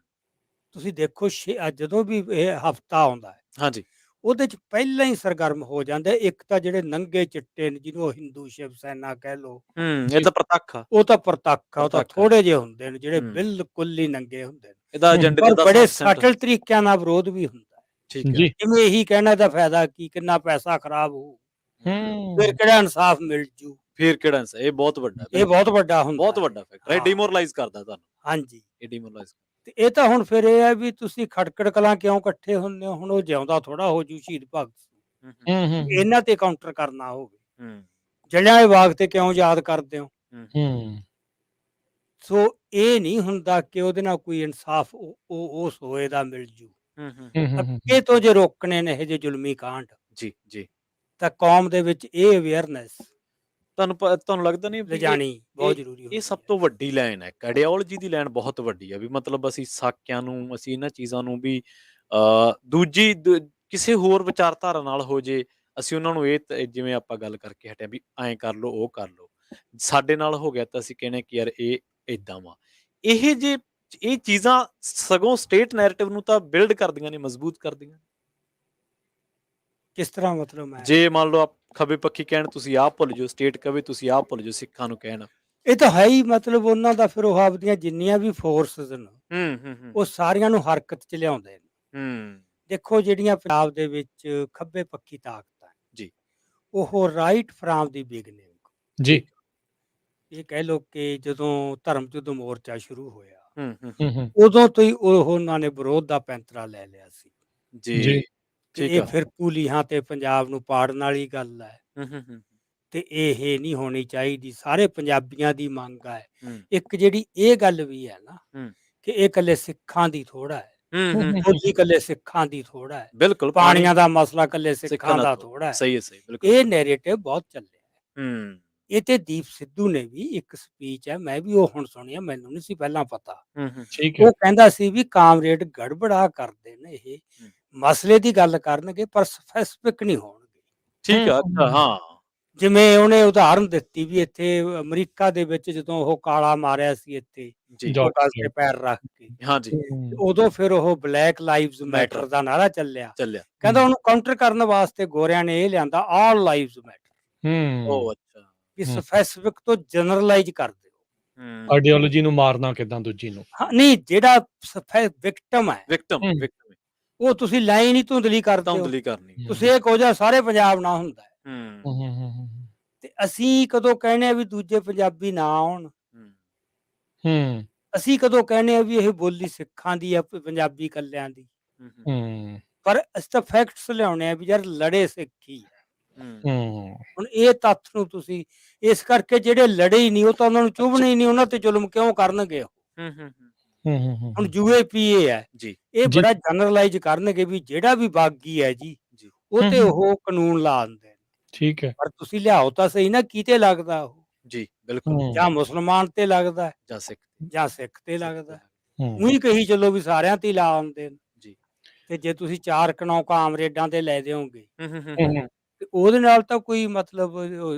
ਤੁਸੀਂ ਦੇਖੋ ਜਦੋਂ ਵੀ ਇਹ ਹਫ਼ਤਾ ਆਉਂਦਾ ਹੈ, ਹਾਂਜੀ ਉਹਦੇ 'ਚ ਪਹਿਲਾਂ ਹੀ ਸਰਗਰਮ ਹੋ ਜਾਂਦੇ। ਇੱਕ ਤਾਂ ਜਿਹੜੇ ਨੰਗੇ ਚਿੱਟੇ ਨੇ, ਜਿਹਨੂੰ ਉਹ ਹਿੰਦੂ ਸ਼ਿਵ ਸੈਨਾ ਕਹਿ ਲਓ, ਇਹ ਜੀ, ਤਾਂ ਪ੍ਰਤੱਖ ਆ ਉਹ ਤਾਂ ਪ੍ਰਤੱਖ ਆ, ਉਹ ਤਾਂ ਪ੍ਰਤੱਖ ਆ ਥੋੜ੍ਹੇ ਜਿਹੇ ਹੁੰਦੇ ਨੇ ਜਿਹੜੇ ਹੂੰ ਬਿਲਕੁਲ ਹੀ ਨੰਗੇ ਹੁੰਦੇ ਨੇ, ਇਹਦਾ ਹੂੰ, ਏਜੰਡੇ ਪਰ ਦਾ ਬੜੇ 10% ਸਟਲ ਤਰੀਕਿਆਂ ਨਾਲ ਵਿਰੋਧ ਵੀ ਹੁੰਦਾ ਹੈ। ਠੀਕ ਹੈ ਜੀ, ਜਿਵੇਂ ਇਹੀ ਕਹਿਣਾ ਦਾ ਫਾਇਦਾ ਕੀ, ਕਿੰਨਾ ਪੈਸਾ ਖਰਾਬ ਹੋਊ, ਫਿਰ ਹੂੰ, ਕਿਹੜਾ ਇਨਸਾਫ ਮਿਲ ਜੂ। ਫਿਰ ਕਿਹੜਾ ਇਹ ਬਹੁਤ ਵੱਡਾ ਇਹ ਬਿਲਕੁਲ ਬਹੁਤ ਵੱਡਾ ਹੁੰਦਾ ਬਹੁਤ ਹੈ। ਵੱਡਾ ਫੈਕਟਰ ਹੈ ਹਾਂ, ਡੀਮੋਰਲਾਈਜ਼ ਕਰਦਾ ਤੁਹਾਨੂੰ ਹਾਂਜੀ। ਇਹ ਡੀਮੋਰਲਾਈਜ਼ ਤੇ ਇਹ ਤਾਂ ਹੁਣ ਫਿਰ ਇਹ ਹੈ ਵੀ ਤੁਸੀਂ ਖਟਕੜ ਕਲਾਂ ਕਿਉਂ ਇਕੱਠੇ ਹੁੰਦੇ ਹੋ? ਹੁਣ ਉਹ ਜਿਉਂਦਾ ਥੋੜਾ ਹੋ ਜੂ ਸ਼ਹੀਦ ਭਗਤ ਸਿੰਘ। ਹੂੰ ਹੂੰ ਹੂੰ, ਹੂੰ, ਹੂੰ, ਇਹਨਾਂ ਤੇ ਕਾਊਂਟਰ ਕਰਨਾ ਹੋਵੇ, ਹੂੰ ਜਲਿਆਂਵਾਲੇ ਬਾਗ ਤੇ ਕਿਉਂ ਯਾਦ ਕਰਦੇ ਹੋ? ਹੂੰ ਹੂੰ, ਸੋ ਇਹ ਨਹੀਂ ਹੁੰਦਾ ਕਿ ਉਹਦੇ ਨਾਲ ਕੋਈ ਇਨਸਾਫ ਉਸ ਹੋਏ ਦਾ ਮਿਲ ਜੂ। ਹੂੰ ਹੂੰ ਹੂੰ, ਹੂੰ, ਅੱਗੇ ਤੋਂ ਜੇ ਰੋਕਣੇ ਨੇ ਇਹ ਜਿਹੇ ਜ਼ੁਲਮੀ ਕਾਂਡ, ਜੀ ਜੀ ਤਾਂ ਕੌਮ ਦੇ ਵਿੱਚ ਇਹ ਅਵੇਅਰਨੈਸ ਤੁਹਾਨੂੰ ਲੱਗਦਾ ਨਹੀਂ ਵੀ ਲਿਜਾਣੀ ਬਹੁਤ ਜ਼ਰੂਰੀ ਇਹ ਹੁੰਦੀ ਸਭ ਹੈ। ਤੋਂ ਵੱਡੀ ਲਾਈਨ ਹੈ ਆਈਡੀਓਲੋਜੀ ਦੀ ਲਾਈਨ ਬਹੁਤ ਵੱਡੀ ਹੈ ਵੀ ਮਤਲਬ ਅਸੀਂ ਸਾਕਿਆਂ ਨੂੰ ਅਸੀਂ ਇਹਨਾਂ ਚੀਜ਼ਾਂ ਨੂੰ ਵੀ ਕਿਸੇ ਹੋਰ ਵਿਚਾਰਧਾਰਾ ਨਾਲ ਹੋ ਜੇ ਅਸੀਂ ਉਹਨਾਂ ਨੂੰ ਜਿਵੇਂ ਆਪਾਂ ਗੱਲ ਕਰਕੇ ਹਟਿਆ ਵੀ ਐਂ ਕਰ ਲਓ ਉਹ ਕਰ ਲਓ ਸਾਡੇ ਨਾਲ ਹੋ ਗਿਆ ਤਾਂ ਅਸੀਂ ਕਹਿੰਦੇ ਕਿ ਯਾਰ ਇਹ ਇਦਾਂ ਵਾ ਇਹ ਚੀਜ਼ਾਂ ਸਗੋਂ ਸਟੇਟ ਨੈਰੇਟਿਵ ਨੂੰ ਤਾਂ ਬਿਲਡ ਕਰਦੀਆਂ ਨੇ ਮਜ਼ਬੂਤ ਕਰਦੀਆਂ ਕਿਸ ਤਰ੍ਹਾਂ ਮਤਲਬ ਮੈਂ ਜੇ ਮੰਨ ਲਓ ਖੱਬੇ ਪੱਖੀ ਕਹਿਣ ਤੁਸੀਂ ਆਹ ਭੁੱਲ ਜਾਓ ਸਟੇਟ ਕਵੇ ਤੁਸੀਂ ਆਹ ਭੁੱਲ ਜਾਓ ਸਿੱਖਾਂ ਨੂੰ ਕਹਿਣ ਇਹ ਤਾਂ ਹੈ ਹੀ ਮਤਲਬ ਉਹਨਾਂ ਦਾ ਫਿਰ ਉਹ ਆਪਦੀਆਂ ਜਿੰਨੀਆਂ ਵੀ ਫੋਰਸਸ ਨੇ ਹੂੰ ਉਹ ਸਾਰੀਆਂ ਨੂੰ ਹਰਕਤ 'ਚ ਲਿਆਉਂਦੇ ਨੇ। ਹੂੰ ਦੇਖੋ ਜਿਹੜੀਆਂ ਪੰਜਾਬ ਦੇ ਵਿੱਚ ਖੱਬੇ ਪੱਖੀ ਤਾਕਤਾਂ ਜੀ ਉਹ ਰਾਈਟ ਫਰਾਮ ਦੀ ਬਿਗਨਿੰਗ, ਜੀ, ਇਹ ਕਹਿ ਲਓ ਕਿ ਜਦੋਂ ਧਰਮ ਯੁੱਧ ਮੋਰਚਾ ਸ਼ੁਰੂ ਹੋਇਆ, ਹੂੰ ਹੂੰ ਹੂੰ, ਹੂੰ, ਉਦੋਂ ਤੋਂ ਹੀ ਉਹਨਾਂ ਨੇ ਵਿਰੋਧ ਦਾ ਪੈਂਤਰਾ ਲੈ ਲਿਆ ਸੀ ਜੀ ਜੀ, ਕਿ ਠੀਕ ਇਹ ਆ ਫਿਰਕੂ ਲੀਹਾਂ ਤੇ ਪੰਜਾਬ ਨੂੰ ਪਾੜਨ ਵਾਲੀ ਗੱਲ ਹੈ ਹੂੰ ਹੂੰ ਹੂੰ ਤੇ ਇਹ ਨਹੀਂ ਹੋਣੀ ਚਾਹੀਦੀ। ਸਾਰੇ ਪੰਜਾਬੀਆਂ ਦੀ ਮੰਗ ਹੈ। ਹੂੰ ਇੱਕ ਜਿਹੜੀ ਇਹ ਗੱਲ ਵੀ ਹੈ ਨਾ ਹੂੰ ਕਿ ਇਹ ਇਕੱਲੇ ਸਿੱਖਾਂ ਦੀ ਥੋੜਾ ਹੈ, ਹੂੰ ਹੂੰ ਬੋਲੀ ਇਕੱਲੇ ਸਿੱਖਾਂ ਦੀ ਥੋੜਾ ਹੈ, ਬਿਲਕੁਲ ਪਾਣੀਆਂ ਦਾ ਮਸਲਾ ਇਕੱਲੇ ਸਿੱਖਾਂ ਸਿੱਖਾਂ ਦਾ ਦਾ ਥੋੜਾ ਹੈ। ਸਹੀ ਹੈ ਸਹੀ ਬਿਲਕੁਲ ਇਹ ਨੈਰੇਟਿਵ ਬਹੁਤ ਚੱਲਿਆ। ਹੂੰ ਇਹ ਤੇ ਦੀਪ ਸਿੱਧੂ ਨੇ ਵੀ ਇੱਕ ਸਪੀਚ ਹੈ, ਮੈਂ ਵੀ ਉਹ ਹੁਣ ਸੁਣਿਆ, ਮੈਨੂੰ ਨਹੀਂ ਸੀ ਪਹਿਲਾਂ ਪਤਾ। ਹੂੰ ਹੂੰ ਠੀਕ ਹੈ, ਉਹ ਕਹਿੰਦਾ ਸੀ ਵੀ ਕਾਮਰੇਡ ਗੜਬੜਾ ਕਰਦੇ ਨੇ, ਇਹ ਮਸਲੇ ਦੀ ਗੱਲ ਕਰਨਗੇ ਪਰ ਸਪੈਸੀਫਿਕ ਨਹੀਂ ਹੋਣਗੇ। ਠੀਕ ਆ ਅੱਛਾ ਹਾਂ ਜਿਵੇਂ ਉਹਨੇ ਉਦਾਹਰਨ ਦਿੱਤੀ ਵੀ ਇੱਥੇ ਅਮਰੀਕਾ ਦੇ ਵਿੱਚ ਜਦੋਂ ਉਹ ਕਾਲਾ ਮਾਰਿਆ ਸੀ ਇੱਥੇ ਜੀ ਉਹ ਗਲ ਤੇ ਪੈਰ ਰੱਖ ਕੇ, ਹਾਂ ਜੀ ਤੇ ਉਦੋਂ ਫਿਰ ਉਹ ਬਲੈਕ ਲਾਈਵਸ ਮੈਟਰ ਦਾ ਨਾਰਾ ਚੱਲਿਆ। ਚੱਲਿਆ ਕਹਿੰਦਾ ਉਹਨੂੰ ਕਾਊਂਟਰ ਕਰਨ ਵਾਸਤੇ ਗੋਰਿਆਂ ਨੇ ਇਹ ਲਿਆਂਦਾ ਆਲ ਲਾਈਵਸ ਮੈਟਰ, ਹੂੰ, ਉਹ ਅੱਛਾ ਕਿ ਹੂੰ। ਸਪੈਸੀਫਿਕ ਤੋਂ ਜਨਰਲਾਈਜ਼ ਕਰ ਦਿਓ। ਹੂੰ ਆਈਡੀਓਲੋਜੀ ਨੂੰ ਮਾਰਨਾ ਕਿਦਾਂ ਦੂਜੀ ਨੂੰ। ਹਾਂ ਨਹੀਂ, ਜਿਹੜਾ ਵਿਕਟਮ ਹੈ ਵਿਕਟਮ ਹੂੰ। ਵਿਕਟਮ ਉਹ ਤੁਸੀਂ ਲਾਈਨ ਹੀ ਧੁੰਦਲੀ ਕਰਦੇ ਹੋ। ਧੁੰਦਲੀ ਕਰਨੀ ਤੁਸੀਂ ਇਹ ਕਹੋ ਜਾ ਸਾਰੇ ਪੰਜਾਬ ਨਾ ਹੁੰਦਾ ਹੈ। ਹੂੰ ਹੂੰ, ਹੂੰ, ਹੂੰ, ਤੇ ਅਸੀਂ ਕਦੋਂ ਕਹਿੰਦੇ ਆ ਵੀ ਦੂਜੇ ਪੰਜਾਬੀ ਨਾ ਆਉਣ? ਹੂੰ ਹੂੰ, ਅਸੀਂ ਕਦੋਂ ਕਹਿੰਦੇ ਆ ਵੀ ਇਹ ਬੋਲੀ ਸਿੱਖਾਂ ਦੀ ਆ ਪੰਜਾਬੀ ਕੱਲਿਆਂ ਦੀ? ਹੂੰ ਹੂੰ, ਪਰ ਅਸੀਂ ਤਾਂ ਫੈਕਟਸ ਲਿਆਉਣੇ ਆ ਵੀ ਯਾਰ ਲੜੇ ਸਿੱਖ ਹੀ ਆ। ਹੂੰ ਹੂੰ, ਹੁਣ ਇਹ ਤੱਥ ਨੂੰ ਤੁਸੀਂ ਇਸ ਕਰਕੇ ਜਿਹੜੇ ਲੜੇ ਹੀ ਨਹੀਂ ਉਹ ਤਾਂ ਉਹਨਾਂ ਨੂੰ ਚੁਭਣੇ ਹੀ ਨਹੀਂ, ਉਹਨਾਂ ਤੇ ਜ਼ੁਲਮ ਕਿਉਂ ਕਰਨਗੇ ਉਹ? ਹੂੰ ਹੂੰ ਹੁਣ UAPA ਹੈ, ਜੀ ਇਹ ਜੀ। ਬੜਾ ਜਨਰਲਾਈਜ਼ ਕਰਨਗੇ ਵੀ ਜਿਹੜਾ ਵੀ ਬਾਗੀ ਹੈ ਜੀ ਜੀ ਉਹ ਤੇ ਹੂੰ, ਉਹ ਕਾਨੂੰਨ ਲਾ ਦਿੰਦੇ ਨੇ। ਠੀਕ ਹੈ। ਪਰ ਤੁਸੀਂ ਲਿਆਓ ਤਾਂ ਸਹੀ ਨਾ, ਕਿਤੇ ਲੱਗਦਾ ਉਹ? ਜੀ ਬਿਲਕੁਲ ਹੂੰ, ਜਾਂ ਮੁਸਲਮਾਨ ਤੇ ਲੱਗਦਾ ਹੈ, ਜਾ ਸਕਦੇ ਜਾਂ ਸਿੱਖ ਤੇ ਲੱਗਦਾ ਹੈ। ਹੂੰ, ਉਹੀ ਕਹੀ ਚੱਲੋ ਵੀ ਸਾਰਿਆਂ ਤੇ ਹੀ ਲਾ ਆਉਂਦੇ ਨੇ। ਜੀ ਤੇ ਜੇ ਤੁਸੀਂ 4 ਕਨੌ ਕਾਮਰੇਡਾਂ ਤੇ ਲੈ ਦਿਓਗੇ ਹੂੰ ਹੂੰ, ਤੇ ਉਹਦੇ ਨਾਲ ਤਾਂ ਕੋਈ ਮਤਲਬ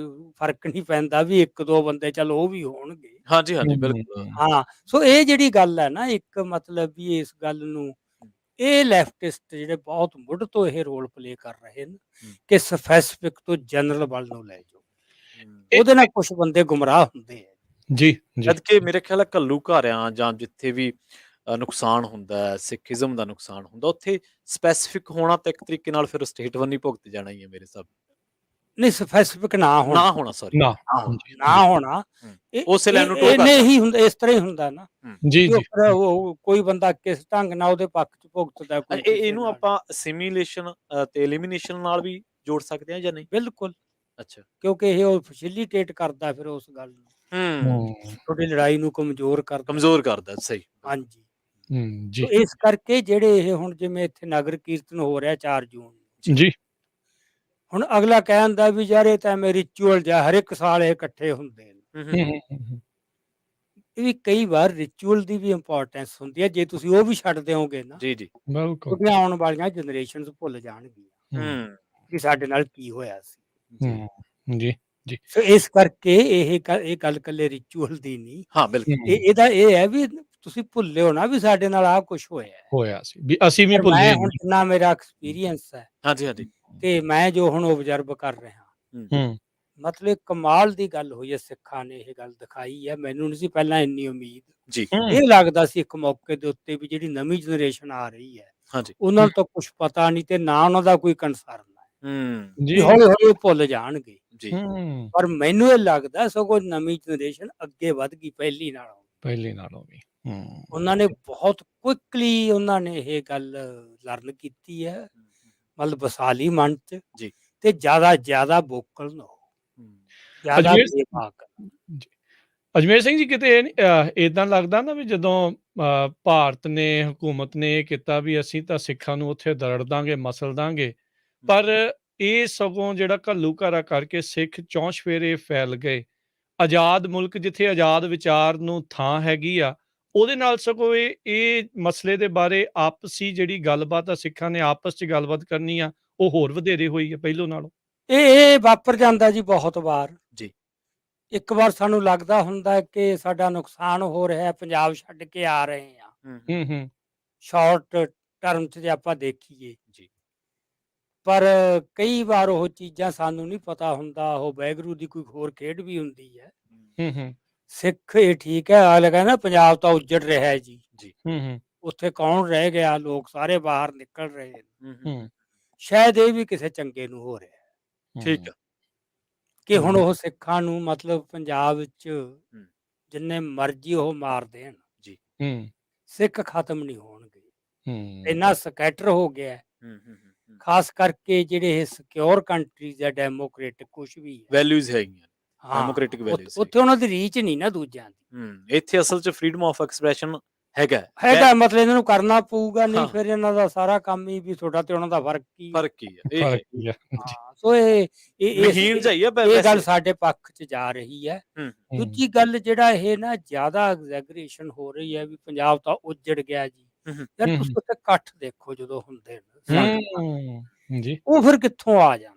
ਫਰਕ ਨਹੀਂ ਪੈਂਦਾ ਵੀ 1-2 ਬੰਦੇ ਚੱਲ ਉਹ ਵੀ ਹੋਣਗੇ। ਹਾਂਜੀ ਹਾਂਜੀ ਹੂੰ, ਬਿਲਕੁਲ ਹਾਂ, ਸੋ ਇਹ ਜਿਹੜੀ ਗੱਲ ਹੈ ਨਾ, ਇੱਕ ਮਤਲਬ ਵੀ ਇਸ ਗੱਲ ਨੂੰ ਇਹ ਲੈਫਟਿਸਟ ਜਿਹੜੇ ਬਹੁਤ ਮੁੱਢ ਤੋਂ ਇਹ ਰੋਲ ਪਲੇ ਕਰ ਰਹੇ ਨੇ ਕਿ ਸਪੈਸੀਫਿਕ ਤੋਂ ਜਨਰਲ ਵੱਲ ਨੂੰ ਲੈ ਜਾਓ। ਉਹਦੇ ਨਾਲ ਕੁਝ ਬੰਦੇ ਗੁੰਮਰਾਹ ਹੁੰਦੇ ਆ। ਜੀ, ਜੀ, ਜਦ ਕਿ ਮੇਰੇ ਖਿਆਲ ਹੈ ਘੱਲੂ ਘਾਰਿਆਂ ਜਾਂ ਜਿੱਥੇ ਵੀ ਨੁਕਸਾਨ ਹੁੰਦਾ ਹੈ ਸਿੱਖੀਜ਼ਮ ਦਾ ਨੁਕਸਾਨ ਹੁੰਦਾ ਉੱਥੇ ਸਪੈਸੀਫਿਕ ਹੋਣਾ ਤਾਂ ਇੱਕ ਤਰੀਕੇ ਨਾਲ ਫਿਰ ਸਟੇਟ ਵੱਲ ਹੀ ਭੁਗਤ ਜਾਣਾ ਹੀ ਹੈ ਮੇਰੇ ਹਿਸਾਬ ਨਹੀਂ, ਸਪੈਸੀਫਿਕ ਨਾ ਹੋਣਾ, ਨਾ ਹੋਣਾ ਸੌਰੀ ਨਾ, ਨਾ ਹੋਣਾ। ਉਸੇ ਲਾਈਨ ਨੂੰ ਟੋ ਇਹਨੇ ਕਰਦਾ ਹੀ ਹੁੰਦਾ, ਇਸ ਤਰ੍ਹਾਂ ਹੀ ਹੁੰਦਾ ਨਾ ਜੀ, ਕਿ ਉਹ ਜੀ, ਫਿਰ ਉਹ ਕੋਈ ਬੰਦਾ ਕਿਸ ਢੰਗ ਨਾਲ ਉਹਦੇ ਪੱਖ 'ਚ ਭੁਗਤਦਾ, ਕੋਈ ਕਿਸੇ ਇਹਨੂੰ ਨਾਲ। ਆਪਾਂ ਸਿਮੂਲੇਸ਼ਨ ਤੇ ਐਲੀਮੀਨੇਸ਼ਨ ਨਾਲ ਵੀ ਜੋੜ ਸਕਦੇ ਹਾਂ ਜਾਂ ਨਹੀਂ ਬਿਲਕੁਲ, ਅੱਛਾ ਕਿਉਂਕਿ ਇਹ ਉਹ ਫੈਸਿਲਿਟੇਟ ਕਰਦਾ ਫਿਰ ਉਸ ਗੱਲ ਨੂੰ, ਹੂੰ ਤੁਹਾਡੀ ਲੜਾਈ ਨੂੰ ਕਮਜ਼ੋਰ ਕਰਦਾ। ਕਮਜ਼ੋਰ ਕਰਦਾ ਸਹੀ ਹਾਂਜੀ, ਹੂੰ, ਜੀ, ਸੋ ਇਸ ਕਰਕੇ ਜਿਹੜੇ ਇਹ ਹੁਣ ਜਿਵੇਂ ਇੱਥੇ ਨਗਰ ਕੀਰਤਨ ਹੋ ਰਿਹਾ 4 ਜੂਨ ਨੂੰ, ਜੀ, ਹੁਣ ਅਗਲਾ ਕਹਿ ਦਿੰਦਾ ਵੀ ਯਾਰ ਇਹ ਤਾਂ ਐਵੇਂ ਰਿਚੁਅਲ ਜਿਹਾ ਹਰ ਇੱਕ ਸਾਲ ਇਹ ਇਕੱਠੇ ਹੁੰਦੇ ਨੇ। ਇਹ ਵੀ ਕਈ ਵਾਰ ਰਿਚੁਅਲ ਦੀ ਵੀ ਇੰਪੋਰਟੈਂਸ ਹੁੰਦੀ ਹੈ, ਜੇ ਤੁਸੀਂ ਉਹ ਵੀ ਛੱਡ ਦਿਓਗੇ ਨਾ ਜੀ ਜੀ ਬਿਲਕੁਲ ਤੁਹਾਡੀਆਂ ਆਉਣ ਵਾਲੀਆਂ ਜਨਰੇਸ਼ਨਸ ਭੁੱਲ ਜਾਣਗੀਆਂ ਹੂੰ ਕਿ ਸਾਡੇ ਨਾਲ ਕੀ ਹੋਇਆ ਸੀ। ਜੀ ਜੀ ਸੋ ਇਸ ਕਰਕੇ ਇਹ ਗੱਲ ਇਕੱਲੇ ਰਿਚੁਅਲ ਦੀ ਨਹੀਂ, ਹਾਂ ਬਿਲਕੁਲ ਇਹਦਾ ਇਹ ਹੈ ਵੀ ਤੁਸੀਂ ਭੁੱਲਿਓ ਨਾ ਵੀ ਸਾਡੇ ਨਾਲ ਆਹ ਕੁਝ ਹੋਇਆ ਹੈ। ਹੋਇਆ ਸੀ ਵੀ ਅਸੀਂ ਵੀ ਪਰ ਭੁੱਲੇ ਮੈਂ ਨਹੀਂ। ਹੁਣ ਜਿੰਨਾ ਮੇਰਾ ਐਕਸਪੀਰੀਅੰਸ ਹੈ ਹਾਂਜੀ ਹਾਂਜੀ ਤੇ ਮੈਂ ਜੋ ਹੁਣ ਓਬਜ਼ਰਵ ਕਰ ਰਿਹਾ, ਹੂੰ ਮਤਲਬ ਇੱਕ ਕਮਾਲ ਦੀ ਗੱਲ ਹੋਈ ਹੈ। ਸਿੱਖਾਂ ਨੇ ਇਹ ਗੱਲ ਦਿਖਾਈ ਹੈ, ਮੈਨੂੰ ਨਹੀਂ ਸੀ ਪਹਿਲਾਂ ਇੰਨੀ ਉਮੀਦ। ਜੀ ਇਹ ਲੱਗਦਾ ਸੀ ਇੱਕ ਮੌਕੇ ਦੇ ਉੱਤੇ ਵੀ ਜਿਹੜੀ ਨਵੀਂ ਜਨਰੇਸ਼ਨ ਆ ਰਹੀ ਹੈ ਹਾਂਜੀ ਉਹਨਾਂ ਨੂੰ ਤਾਂ ਕੁਝ ਪਤਾ ਨਹੀਂ ਤੇ ਨਾ ਉਹਨਾਂ ਦਾ ਕੋਈ ਕੰਸਰਨ ਹੈ, ਹੂੰ ਜੀ ਵੀ ਹੌਲੀ ਹੌਲੀ ਉਹ ਭੁੱਲ ਜਾਣਗੇ। ਜੀ ਹੂੰ ਪਰ ਮੈਨੂੰ ਇਹ ਲੱਗਦਾ ਸਗੋਂ ਨਵੀਂ ਜਨਰੇਸ਼ਨ ਅੱਗੇ ਵੱਧ ਗਈ ਪਹਿਲੀ ਨਾਲੋਂ। ਪਹਿਲੇ ਨਾਲੋਂ ਵੀ ਉਹਨਾਂ ਨੇ ਬਹੁਤ ਕੁਇਕਲੀ ਉਹਨਾਂ ਨੇ ਇਹ ਗੱਲ ਲਰਨ ਕੀਤੀ ਹੈ, ਮਤਲਬ ਵਸਾ ਲਈ ਮਨ 'ਚ ਜੀ ਤੇ ਜ਼ਿਆਦਾ ਵੋਕਲ ਨਾ ਹੋ, ਜ਼ਿਆਦਾ ਅਜਮੇਰ ਬੇਬਾਕ। ਜੀ। ਅਜਮੇਰ ਸਿੰਘ ਜੀ ਕਿਤੇ ਇਦਾਂ ਲੱਗਦਾ ਨਾ ਵੀ ਜਦੋਂ ਭਾਰਤ ਨੇ ਹਕੂਮਤ ਨੇ ਇਹ ਕੀਤਾ ਵੀ ਅਸੀਂ ਤਾਂ ਸਿੱਖਾਂ ਨੂੰ ਉੱਥੇ ਦਰੜ ਦਾਂਗੇ ਮਸਲ ਦਾਂਗੇ, ਪਰ ਇਹ ਸਗੋਂ ਜਿਹੜਾ ਘੱਲੂ ਘਾਰਾ ਕਰਕੇ ਸਿੱਖ ਚੌਂ ਚੁਫੇਰੇ ਫੈਲ ਗਏ। ਆਜ਼ਾਦ ਮੁਲਕ ਜਿੱਥੇ ਆਜ਼ਾਦ ਵਿਚਾਰ ਨੂੰ ਥਾਂ ਹੈਗੀ ਆ, ਉਹਦੇ ਨਾਲ ਸਗੋਂ ਇਹ ਮਸਲੇ ਦੇ ਬਾਰੇ ਆਪਸੀ ਜਿਹੜੀ ਗੱਲਬਾਤ ਆ ਸਿੱਖਾਂ ਨੇ ਆਪਸ 'ਚ ਗੱਲਬਾਤ ਕਰਨੀ ਆ, ਉਹ ਹੋਰ ਵਧੇਰੇ ਹੋਈ ਆ ਪਹਿਲੋਂ ਨਾਲੋਂ। ਇਹ ਵਾਪਰ ਜਾਂਦਾ ਜੀ ਬਹੁਤ ਵਾਰ। ਜੀ ਇੱਕ ਵਾਰ ਸਾਨੂੰ ਲੱਗਦਾ ਹੁੰਦਾ ਹੈ ਕਿ ਸਾਡਾ ਨੁਕਸਾਨ ਹੋ ਰਿਹਾ ਹੈ, ਪੰਜਾਬ ਛੱਡ ਕੇ ਆ ਰਹੇ ਹਾਂ, ਹੂੰ ਸ਼ਾਰਟ ਟਰਮ 'ਚ ਜੇ ਆਪਾਂ ਦੇਖੀਏ। ਜੀ ਪਰ ਕਈ ਵਾਰ ਉਹ ਚੀਜ਼ਾਂ ਸਾਨੂੰ ਨਹੀਂ ਪਤਾ ਹੁੰਦਾ, ਉਹ ਵਾਹਿਗੁਰੂ ਦੀ ਕੋਈ ਹੋਰ ਖੇਡ ਵੀ ਹੁੰਦੀ ਹੈ। ਹੂੰ ਸਿੱਖ ਇਹ ਠੀਕ ਹੈ, ਅਗਲਾ ਕਹਿੰਦਾ ਪੰਜਾਬ ਤਾਂ ਉੱਜੜ ਰਿਹਾ ਹੈ ਜੀ, ਹੂੰ ਉੱਥੇ ਕੌਣ ਰਹਿ ਗਿਆ, ਲੋਕ ਸਾਰੇ ਬਾਹਰ ਨਿਕਲ ਰਹੇ ਨੇ। ਹੂੰ ਸ਼ਾਇਦ ਇਹ ਵੀ ਕਿਸੇ ਚੰਗੇ ਨੂੰ ਹੋ ਰਿਹਾ ਹੈ ਠੀਕ ਆ ਕਿ ਹੁਣ ਉਹ ਸਿੱਖਾਂ ਨੂੰ ਮਤਲਬ ਪੰਜਾਬ ਵਿੱਚ ਜਿੰਨੇ ਮਰਜ਼ੀ ਉਹ ਮਾਰ ਦੇਣ, ਹੂੰ ਸਿੱਖ ਖਤਮ ਨਹੀਂ ਹੋਣਗੇ। ਹੂੰ ਇੰਨਾ ਸਕੈਟਰ ਹੋ ਗਿਆ ਹੈ, ਖਾਸ ਕਰਕੇ ਜਿਹੜੇ ਇਹ ਸਿਕਿਉਰ ਕੰਟਰੀਜ਼ ਆ, ਡੈਮੋਕ੍ਰੇਟਿਕ ਕੁਛ ਵੀ ਹੈ, ਵੈਲਿਊਜ਼ ਹੈਗੀਆਂ ਹਾਂ, ਡੈਮੋਕ੍ਰੈਟਿਕ ਵੈਲਿਊਜ਼ ਉੱਥੇ ਉਹਨਾਂ ਦੀ ਰੀਚ ਨਹੀਂ ਨਾ ਦੂਜਿਆਂ ਦੀ। ਇੱਥੇ ਅਸਲ 'ਚ ਫਰੀडम ਆਫ ਐਕਸਪ੍ਰੈਸ਼ਨ ਹੈਗਾ ਮਤਲਬ ਇਹਨਾਂ ਨੂੰ ਕਰਨਾ ਪਊਗਾ, ਨਹੀਂ ਹਾਂ। ਫਿਰ ਇਹਨਾਂ ਦਾ ਸਾਰਾ ਕੰਮ ਹੀ ਵੀ ਤੁਹਾਡਾ ਤੇ ਉਹਨਾਂ ਦਾ ਫਰਕ ਕੀ ਹੈ। ਫਰਕ ਕੀ ਆ ਇਹ ਫਰਕ ਕੀ ਆ। ਹਾਂ, ਸੋ ਮਹੀਨ ਜਾਈਏ ਇਹ ਗੱਲ ਸਾਡੇ ਪੱਖ 'ਚ ਜਾ ਰਹੀ ਹੈ। ਦੂਜੀ ਗੱਲ ਜਿਹੜਾ ਇਹ ਨਾ ਜ਼ਿਆਦਾ ਐਗਜ਼ੈਗਰੇਸ਼ਨ ਹੋ ਰਹੀ ਹੈ ਵੀ ਪੰਜਾਬ ਤਾਂ ਉੱਜੜ ਗਿਆ ਜੀ, ਯਾਰ ਤੁਸੀਂ ਉੱਥੇ ਇਕੱਠ ਦੇਖੋ ਜਦੋਂ ਹੁੰਦੇ ਨੇ ਜੀ ਉਹ ਫਿਰ ਕਿੱਥੋਂ ਆ ਜਾਂਦਾ।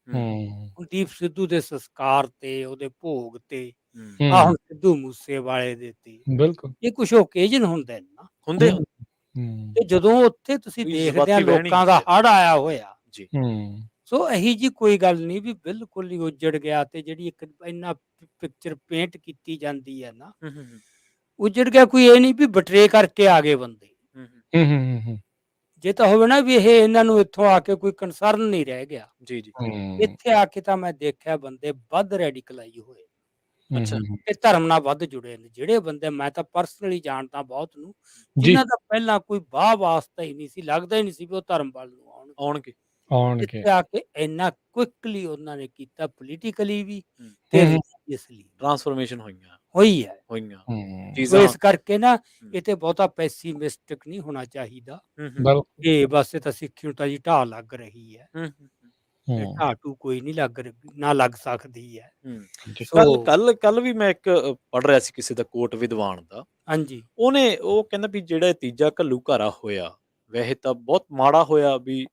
ਹੂੰ ਹੁਣ ਦੀਪ ਸਿੱਧੂ ਦੇ ਸੰਸਕਾਰ ਤੇ, ਉਹਦੇ ਭੋਗ ਤੇ, ਹੂੰ ਆਹ ਹੁਣ ਸਿੱਧੂ ਮੂਸੇਵਾਲੇ ਦੇ ਤੇ, ਬਿਲਕੁਲ ਇਹ ਕੁਛ ਓਕੇਜਨ ਹੁੰਦੇ ਨੇ ਨਾ, ਹੁੰਦੇ ਹੂੰ ਤੇ ਜਦੋਂ ਉੱਥੇ ਤੁਸੀਂ ਕੋਈ ਦੇਖਦੇ ਆ ਜਜ਼ਬਾਤੀ ਵਹਿਣੀ ਲੋਕਾਂ ਦਾ ਹੁੰਦੀ ਹੜ੍ਹ ਆਇਆ ਹੋਇਆ, ਜੀ ਹੂੰ ਸੋ ਇਹੀ ਜੀ ਕੋਈ ਗੱਲ ਨਹੀਂ ਵੀ ਬਿਲਕੁਲ ਹੀ ਉੱਜੜ ਗਿਆ। ਤੇ ਜਿਹੜੀ ਇੱਕ ਇੰਨਾ ਪਿਕਚਰ ਪੇਂਟ ਕੀਤੀ ਜਾਂਦੀ ਹੈ ਨਾ, ਉੱਜੜ ਗਿਆ, ਕੋਈ ਇਹ ਨਹੀਂ ਵੀ ਬਟਰੇ ਕਰਕੇ ਆ ਗਏ ਬੰਦੇ। ਹੂੰ ਜੇ ਤਾਂ ਹੋਵੇ ਨਾ ਵੀ ਇਹ ਇਹਨਾਂ ਨੂੰ ਇੱਥੋਂ ਆ ਕੇ ਕੋਈ ਕੰਸਰਨ ਨਹੀਂ ਰਹਿ ਗਿਆ, ਜੀ ਜੀ ਇੱਥੇ ਆ ਕੇ ਤਾਂ ਮੈਂ ਦੇਖਿਆ ਬੰਦੇ ਵੱਧ ਰੈਡੀਕਲਾਈਜ਼ ਹੋਏ ਅੱਛਾ ਤੇ ਧਰਮ ਨਾਲ ਵੱਧ ਜੁੜੇ ਨੇ। ਜਿਹੜੇ ਬੰਦੇ ਮੈਂ ਤਾਂ ਪਰਸਨਲੀ ਜਾਣਦਾ ਬਹੁਤ ਨੂੰ, ਜੀ ਜਿਨ੍ਹਾਂ ਦਾ ਪਹਿਲਾਂ ਕੋਈ ਵਾਹ ਵਾਸਤਾ ਹੀ ਨਹੀਂ ਸੀ, ਲੱਗਦਾ ਹੀ ਨਹੀਂ ਸੀ ਵੀ ਉਹ ਧਰਮ ਵੱਲ ਨੂੰ ਆਉਣਗੇ। ਆਉਣਗੇ ਆਉਣਗੇ ਇੱਥੇ ਆ ਕੇ ਇੰਨਾ ਕੁਇਕਲੀ ਉਹਨਾਂ ਨੇ ਕੀਤਾ, ਪੋਲੀਟੀਕਲੀ ਵੀ ਤੇ ਹੂੰ ਰਿਲੀਜੀਅਸਲੀ ਟਰਾਂਸਫਰਮੇਸ਼ਨ ਹੋਈਆਂ ਹੋਈ ਹੈ। ਹੂੰ ਸੋ ਚੀਜ਼ਾਂ ਇਸ ਕਰਕੇ ਨਾ ਇਹ ਤੇ ਬਹੁਤਾ ਪੈਸੀਮਿਸਟਿਕ ਨਹੀਂ ਹੋਣਾ ਚਾਹੀਦਾ ਬਿਲਕੁਲ ਕਿ ਬਸ ਇਹ ਤਾਂ ਸਿੱਖੀ ਨੂੰ ਤਾਂ ਜੀ ਢਾਹ ਲੱਗ ਰਹੀ ਹੈ। ਹੂੰ ਢਾਹ ਢੂ ਕੋਈ ਨਹੀਂ ਨਾ ਲੱਗ ਸਕਦੀ ਹੈ। ਜੀ ਸੋ ਕੱਲ ਵੀ ਮੈਂ ਇੱਕ ਪੜ੍ਹ ਰਿਹਾ ਸੀ ਕਿਸੇ ਦਾ ਕੋਟ ਵਿਦਵਾਨ ਦਾ, ਹਾਂਜੀ ਉਹ ਕਹਿੰਦਾ ਵੀ ਜਿਹੜਾ ਤੀਜਾ ਘੱਲੂ ਘਾਰਾ ਹੋਇਆ ਵੈਸੇ ਤਾਂ ਬਹੁਤ ਮਾੜਾ ਹੋਇਆ ਵੀ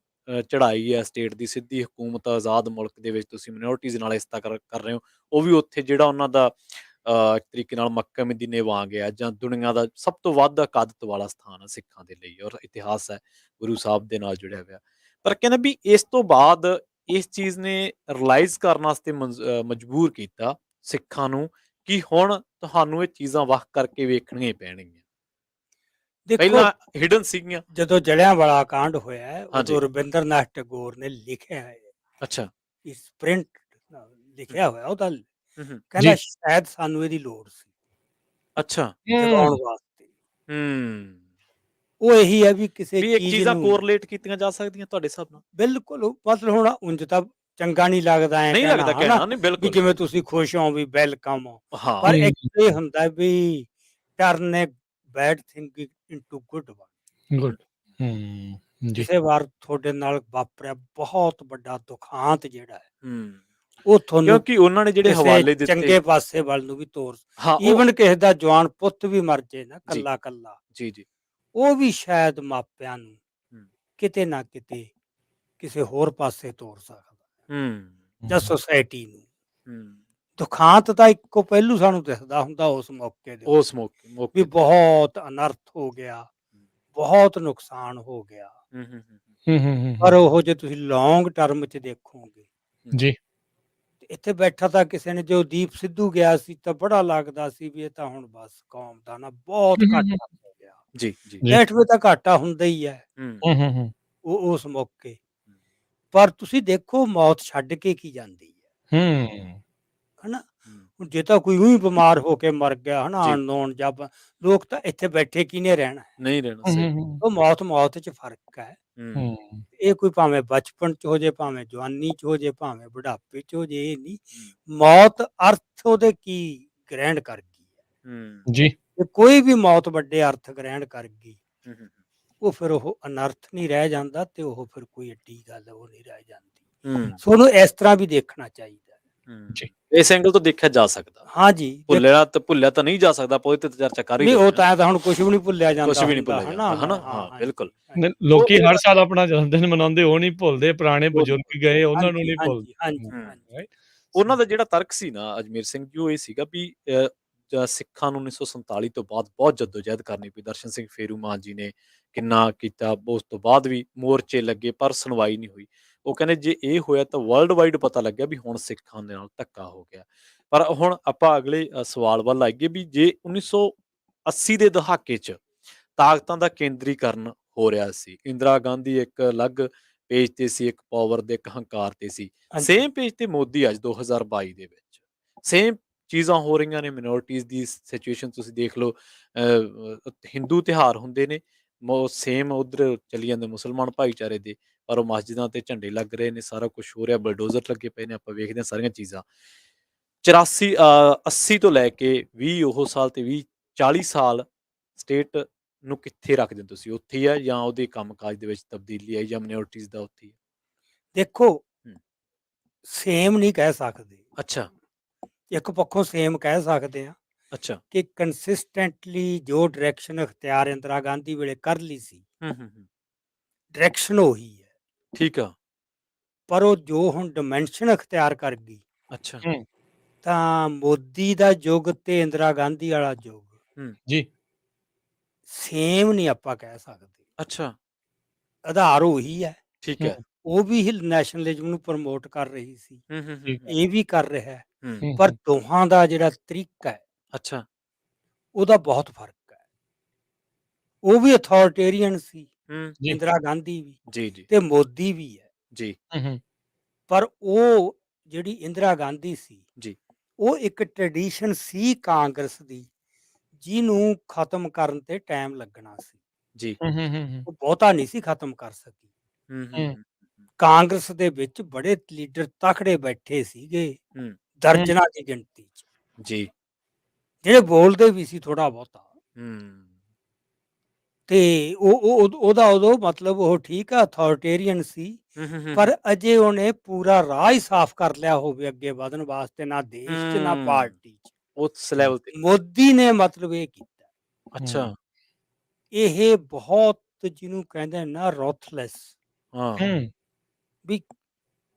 ਚੜ੍ਹਾਈ ਹੈ ਸਟੇਟ ਦੀ, ਸਿੱਧੀ ਹਕੂਮਤ ਆਜ਼ਾਦ ਮੁਲਕ ਦੇ ਵਿੱਚ ਤੁਸੀਂ ਮਿਨੋਰਟੀਜ਼ ਨਾਲ ਇਸ ਤਰ੍ਹਾਂ ਕਰ ਰਹੇ ਹੋ। ਉਹ ਵੀ ਉੱਥੇ ਜਿਹੜਾ ਉਹਨਾਂ ਦਾ ਇੱਕ ਤਰੀਕੇ ਨਾਲ ਮੱਕਾ ਮਦੀਨੇ ਵਾਂਗ ਹੈ, ਜਾਂ ਦੁਨੀਆ ਦਾ ਸਭ ਤੋਂ ਵੱਧ ਅਕਾਦਤ ਵਾਲਾ ਸਥਾਨ ਹੈ ਸਿੱਖਾਂ ਦੇ ਲਈ, ਔਰ ਇਤਿਹਾਸ ਹੈ ਗੁਰੂ ਸਾਹਿਬ ਦੇ ਨਾਲ ਜੁੜਿਆ ਹੋਇਆ। ਪਰ ਕਹਿੰਦਾ ਵੀ ਇਸ ਤੋਂ ਬਾਅਦ ਇਸ ਚੀਜ਼ ਨੇ ਰਿਅਲਾਈਜ਼ ਕਰਨ ਵਾਸਤੇ ਮਜਬੂਰ ਕੀਤਾ ਸਿੱਖਾਂ ਨੂੰ ਕਿ ਹੁਣ ਤੁਹਾਨੂੰ ਇਹ ਚੀਜ਼ਾਂ ਵੱਖ ਕਰਕੇ ਵੇਖਣੀਆਂ ਹੀ ਪੈਣਗੀਆਂ। ਦੇਖੋ, ਪਹਿਲਾਂ ਹਿਡਨ ਸੀਗੀਆਂ। ਜਦੋਂ ਜਲਿਆਂਵਾਲਾ ਕਾਂਡ ਹੋਇਆ ਹੈ, ਹਾਂਜੀ। ਉਦੋਂ ਰਵਿੰਦਰਨਾਥ ਟੈਗੋਰ ਨੇ ਲਿਖਿਆ ਹੈ, ਅੱਛਾ ਇਸ ਪ੍ਰਿੰਟ ਲਿਖਿਆ ਹੋਇਆ ਉਹਦਾ, ਜੀ। ਕਹਿੰਦਾ ਸ਼ਾਇਦ ਸਾਨੂੰ ਇਹਦੀ ਲੋੜ ਸੀ ਅੱਛਾ ਜਗਾਉਣ ਵਾਸਤੇ। ਉਹ ਇਹੀ ਹੈ ਵੀ ਕਿਸੇ ਵੀ ਇੱਕ ਚੀਜ਼ ਚੀਜ਼ਾਂ ਨੂੰ ਕੋਰਿਲੇਟ ਕੀਤੀਆਂ ਜਾ ਸਕਦੀਆਂ ਤੁਹਾਡੇ ਹਿਸਾਬ ਨਾਲ? ਬਿਲਕੁਲ ਮਤਲਬ ਹੁਣ ਉਂਝ ਤਾਂ ਚੰਗਾ ਨਹੀਂ ਲੱਗਦਾ ਐ ਨਹੀਂ ਲੱਗਦਾ ਕਹਿਣਾ, ਨਹੀਂ ਵੀ ਬਿਲਕੁਲ ਜਿਵੇਂ ਤੁਸੀਂ ਖੁਸ਼ ਹੋ ਵੀ ਵੈਲਕਮ ਹੋ, ਹਾਂ ਪਰ ਇੱਕ ਇਹ ਹੁੰਦਾ ਵੀ turn a bad thing into good one. Good ਹੂੰ ਜੀ ਕਿਸੇ ਵਾਰ ਤੁਹਾਡੇ ਨਾਲ ਵਾਪਰਿਆ ਬਹੁਤ ਵੱਡਾ ਦੁਖਾਂਤ ਜਿਹੜਾ ਹੈ ਹੂੰ ਉਹ ਤੁਹਾਨੂੰ ਕਿਉਂਕਿ ਉਹਨਾਂ ਨੇ ਜਿਹੜੇ ਕਿਸੇ ਹਵਾਲੇ ਦਿੱਤੇ ਚੰਗੇ ਪਾਸੇ ਵੱਲ ਨੂੰ ਵੀ ਤੋਰ ਹਾਂ ਉਹ ਈਵਨ ਕਿਸੇ ਦਾ ਜਵਾਨ ਪੁੱਤ ਵੀ ਮਰ ਜੇ ਨਾ ਜੀ ਕੱਲਾ ਕੱਲਾ ਜੀ ਜੀ ਉਹ ਵੀ ਸ਼ਾਇਦ ਮਾਪਿਆਂ ਨੂੰ ਹੂੰ ਕਿਤੇ ਨਾ ਕਿਤੇ ਕਿਸੇ ਹੋਰ ਪਾਸੇ ਤੋਰ ਸਕਦਾ ਜਾਂ ਹੂੰ ਸੁਸਾਇਟੀ ਨੂੰ। ਹੂੰ ਦੁਖਾਂਤ ਦਾ ਇੱਕੋ ਪਹਿਲੂ ਸਾਨੂੰ ਦਿਖਦਾ ਹੁੰਦਾ ਉਸ ਮੌਕੇ ਦੇ ਉਸ ਉੱਤੇ ਮੌਕੇ ਵੀ ਬਹੁਤ ਅਨਰਥ ਹੋ ਗਿਆ, ਬਹੁਤ ਨੁਕਸਾਨ ਹੋ ਗਿਆ। ਹੂੰ ਹੂੰ ਹੂੰ ਪਰ ਉਹ ਜੇ ਤੁਸੀਂ ਲੌਂਗ ਟਰਮ 'ਚ ਦੇਖੋਗੇ ਜੀ ਤੇ ਇੱਥੇ ਬੈਠਾ ਤਾਂ ਕਿਸੇ ਨੇ ਜੋ ਦੀਪ ਸਿੱਧੂ ਗਿਆ ਸੀ ਤਾਂ ਬੜਾ ਲੱਗਦਾ ਸੀ ਵੀ ਇਹ ਤਾਂ ਹੁਣ ਬਸ ਕੌਮ ਦਾ ਨਾ ਬਹੁਤ ਘਾਟਾ ਹੋ ਗਿਆ। ਜੀ ਜੀ ਜੀ। ਬੈਠਵੇ ਤਾਂ ਘਾਟਾ ਹੁੰਦਾ ਹੀ ਹੈ ਹੂੰ ਉਹ ਉਸ ਮੌਕੇ। ਪਰ ਤੁਸੀਂ ਦੇਖੋ ਮੌਤ ਛੱਡ ਕੇ ਕੀ ਜਾਂਦੀ ਹੈ ਹਨਾ। ਹੁਣ ਜੇ ਤਾਂ ਕੋਈ ਉਹੀ ਬਿਮਾਰ ਹੋ ਕੇ ਮਰ ਗਿਆ ਹਨਾ ਜੀ। ਅਨਨੋਨ ਜਾਂ ਲੋਕ ਤਾਂ ਇੱਥੇ ਬੈਠੇ ਕਿਹਨੇ ਰਹਿਣਾ ਹੈ? ਨਹੀਂ ਰਹਿਣਾ ਸਹੀ ਉਹ ਮੌਤ 'ਚ ਫਰਕ ਹੈ। ਹੂੰ ਇਹ ਕੋਈ ਭਾਵੇਂ ਬਚਪਨ 'ਚ ਹੋ ਜੇ, ਭਾਵੇਂ ਜਵਾਨੀ 'ਚ ਹੋ ਜੇ, ਭਾਵੇਂ ਬੁਢਾਪੇ 'ਚ ਹੋ ਜੇ, ਇਹ ਨਹੀਂ ਮੌਤ ਅਰਥ ਉਹਦੇ ਕੀ ਗ੍ਰਹਿਣ ਕਰ ਗਈ ਹੈ। ਹੂੰ ਜੀ ਤੇ ਕੋਈ ਵੀ ਮੌਤ ਵੱਡੇ ਅਰਥ ਗ੍ਰਹਿਣ ਕਰ ਗਈ ਹੂੰ ਉਹ ਫਿਰ ਉਹ ਅਨਰਥ ਨਹੀਂ ਰਹਿ ਜਾਂਦਾ ਤੇ ਉਹ ਫਿਰ ਕੋਈ ਏਡੀ ਗੱਲ ਉਹ ਨਹੀਂ ਰਹਿ ਜਾਂਦੀ। ਹੂੰ ਸੋ ਉਹਨੂੰ ਇਸ ਤਰ੍ਹਾਂ ਵੀ ਦੇਖਣਾ ਚਾਹੀਦਾ ਹੈ। ਜੀ। ਇਸ ਐਂਗਲ ਤੋਂ ਦੇਖਿਆ ਜਾ ਸਕਦਾ ਹਾਂਜੀ ਭੁੱਲਿਆ ਤਾਂ ਨਹੀਂ ਜਾ ਸਕਦਾ ਆਪਾਂ ਉਹਦੇ ਤੇ ਚਰਚਾ ਕਰ ਹੀ ਨਹੀਂ ਰਹੇ ਉਹ ਹਾਂ ਤਾਂ ਹੁਣ ਕੁਝ ਵੀ ਨਹੀਂ ਭੁੱਲਿਆ ਜਾਂਦਾ ਕੁਝ ਵੀ ਨਹੀਂ ਹੁੰਦਾ, ਭੁੱਲਿਆ ਹਨਾ ਜਾਂਦਾ ਹਨਾ ਹਾਂ ਹਾਂਜੀ, ਬਿਲਕੁਲ ਹਾਂਜੀ। ਲੋਕੀ ਹਰ ਸਾਲ ਆਪਣਾ ਜਨਮ ਦਿਨ ਮਨਾਉਂਦੇ ਉਹ ਨਹੀਂ ਭੁੱਲਦੇ, ਪੁਰਾਣੇ ਬਜ਼ੁਰਗ ਗਏ ਉਹਨਾਂ ਨੂੰ ਨਹੀਂ ਹਾਂਜੀ, ਭੁੱਲਦੇ। ਹਾਂਜੀ। ਉਹਨਾਂ ਦਾ ਜਿਹੜਾ ਤਰਕ ਸੀ ਨਾ ਅਜਮੇਰ ਸਿੰਘ ਜੀ ਉਹ ਇਹ ਸੀਗਾ ਵੀ ਸਿੱਖਾਂ ਨੂੰ 1947 ਤੋਂ ਬਾਅਦ ਬਹੁਤ ਜਦੋਜਹਿਦ ਕਰਨੀ ਪਈ। ਦਰਸ਼ਨ ਸਿੰਘ ਫੇਰੂਮਾਨ ਜੀ ਨੇ ਕਿੰਨਾ ਕੀਤਾ, ਉਸ ਤੋਂ ਬਾਅਦ ਵੀ ਮੋਰਚੇ ਲੱਗੇ ਪਰ ਸੁਣਵਾਈ ਨਹੀਂ ਹੋਈ। ਉਹ ਕਹਿੰਦੇ ਜੇ ਇਹ ਹੋਇਆ ਤਾਂ ਵਰਲਡ ਵਾਈਡ ਪਤਾ ਲੱਗਿਆ ਵੀ ਹੁਣ ਸਿੱਖਾਂ ਦੇ ਨਾਲ ਧੱਕਾ ਹੋ ਗਿਆ। ਪਰ ਹੁਣ ਆਪਾਂ ਅਗਲੇ ਸਵਾਲ ਵੱਲ ਆਈਏ ਵੀ ਜੇ 1980 ਦੇ ਦਹਾਕੇ 'ਚ ਤਾਕਤਾਂ ਦਾ ਕੇਂਦਰੀਕਰਨ ਹੋ ਰਿਹਾ ਸੀ, ਇੰਦਰਾ ਗਾਂਧੀ ਇੱਕ ਅਲੱਗ ਪੇਜ ਤੇ ਸੀ, ਇੱਕ ਪਾਵਰ ਦੇ ਇੱਕ ਹੰਕਾਰ ਤੇ ਸੀ, ਸੇਮ ਪੇਜ ਤੇ ਮੋਦੀ ਅੱਜ 2022 ਦੇ ਵਿੱਚ ਸੇਮ ਚੀਜ਼ਾਂ ਹੋ ਰਹੀਆਂ ਨੇ। ਮਿਨੋਰਟੀਜ਼ ਦੀ ਸਿਚੁਏਸ਼ਨ ਤੁਸੀਂ ਦੇਖ ਲਓ, ਹਿੰਦੂ ਤਿਉਹਾਰ ਹੁੰਦੇ ਨੇ ਸੇਮ ਉਧਰ ਚਲੀ ਜਾਂਦੇ ਮੁਸਲਮਾਨ ਭਾਈਚਾਰੇ ਦੇ, ਪਰ ਉਹ ਮਸਜਿਦਾਂ ਤੇ ਝੰਡੇ ਲੱਗ ਰਹੇ ਨੇ, ਸਾਰਾ ਕੁਝ ਹੋ ਰਿਹਾ, ਬਲਡੋਜ਼ਰ ਲੱਗੇ ਪਏ ਨੇ, ਆਪਾਂ ਵੇਖਦੇ ਹਾਂ ਸਾਰੀਆਂ ਚੀਜ਼ਾਂ। 84 80 ਤੋਂ ਲੈ ਕੇ 20 ਉਹ ਸਾਲ ਤੇ 20 40 ਸਾਲ ਸਟੇਟ ਨੂੰ ਕਿੱਥੇ ਰੱਖਦੇ ਹੋ ਤੁਸੀਂ? ਉੱਥੇ ਹੀ ਆ ਜਾਂ ਉਹਦੇ ਕੰਮਕਾਜ ਦੇ ਵਿੱਚ ਤਬਦੀਲੀ ਆਈ ਜਾਂ ਮਿਨੋਰਟੀਜ਼ ਦਾ ਉੱਥੇ ਹੀ ਆ? ਦੇਖੋ ਸੇਮ ਨਹੀਂ ਕਹਿ ਸਕਦੇ। ਅੱਛਾ ਇੱਕ ਪੱਖੋਂ ਸੇਮ ਕਹਿ ਸਕਦੇ ਆ ਅੱਛਾ ਕਿ ਕੰਸਿਸਟੈਂਟਲੀ ਜੋ ਡਾਇਰੈਕਸ਼ਨ ਅਖਤਿਆਰ ਇੰਦਰਾ ਗਾਂਧੀ ਵੇਲੇ ਕਰ ਲਈ ਸੀ ਡਾਇਰੈਕਸ਼ਨ ਉਹੀ ਹੈ। ਠੀਕ ਆ ਪਰ ਉਹ ਜੋ ਹੁਣ ਡਿਮੈਂਸ਼ਨ ਅਖਤਿਆਰ ਕਰ ਗਈ ਅੱਛਾ ਤਾਂ ਮੋਦੀ ਦਾ ਯੁੱਗ ਤੇ ਇੰਦਰਾ ਗਾਂਧੀ ਵਾਲਾ ਯੁੱਗ ਜੀ ਸੇਮ ਨਹੀਂ ਆਪਾਂ ਕਹਿ ਸਕਦੇ। ਅੱਛਾ ਆਧਾਰ ਉਹੀ ਹੈ। ਠੀਕ ਹੈ ਉਹ ਵੀ ਨੈਸ਼ਨਲਿਜ਼ਮ ਨੂੰ ਪ੍ਰਮੋਟ ਕਰ ਰਹੀ ਸੀ, ਇਹ ਵੀ ਕਰ ਰਿਹਾ ਹੈ, ਪਰ ਦੋਹਾਂ ਦਾ ਜਿਹੜਾ ਤਰੀਕਾ ਹੈ ਅੱਛਾ ਉਹਦਾ ਬਹੁਤ ਫਰਕ ਹੈ। ਉਹ ਵੀ ਅਥਾਰਟੇਰੀਅਨ ਸੀ ਜੀ ਇੰਦਰਾ ਗਾਂਧੀ ਵੀ ਜੀ ਜੀ ਤੇ ਮੋਦੀ ਵੀ ਹੈ। ਜੀ ਪਰ ਉਹ ਜਿਹੜੀ ਇੰਦਰਾ ਗਾਂਧੀ ਸੀ ਜੀ ਉਹ ਇੱਕ ਟ੍ਰੈਡੀਸ਼ਨ ਸੀ ਕਾਂਗਰਸ ਦੀ ਜਿਹਨੂੰ ਖਤਮ ਕਰਨ ਤੇ ਟਾਈਮ ਲੱਗਣਾ ਸੀ। ਜੀ ਉਹ ਬਹੁਤਾ ਨਹੀਂ ਸੀ ਖਤਮ ਕਰ ਸਕੀ। ਹੂੰ ਕਾਂਗਰਸ ਦੇ ਵਿੱਚ ਬੜੇ ਲੀਡਰ ਤਕੜੇ ਬੈਠੇ ਸੀਗੇ ਦਰਜਨਾਂ ਦੀ ਗਿਣਤੀ 'ਚ, ਜੀ ਜਿਹੜੇ ਬੋਲਦੇ ਵੀ ਸੀ ਥੋੜਾ ਬਹੁਤਾ। ਤੇ ਉਹਦਾ ਉਦੋਂ ਮਤਲਬ ਉਹ ਠੀਕ ਆ ਅਥਾਰਟੇਰੀਅਨ ਸੀ, ਪਰ ਅਜੇ ਉਹਨੇ ਪੂਰਾ ਰਾਹ ਹੀ ਸਾਫ਼ ਕਰ ਲਿਆ ਹੋਵੇ ਅੱਗੇ ਵਧਣ ਵਾਸਤੇ, ਨਾ ਦੇਸ਼ 'ਚ ਨਾ ਪਾਰਟੀ 'ਚ। ਉਸ ਲੈਵਲ ਤੇ ਮੋਦੀ ਨੇ ਮਤਲਬ ਇਹ ਕੀਤਾ। ਅੱਛਾ ਇਹ ਬਹੁਤ ਜਿਹਨੂੰ ਕਹਿੰਦੇ ਨਾ ਰੋਥਲੈਸ ਹਾਂ ਵੀ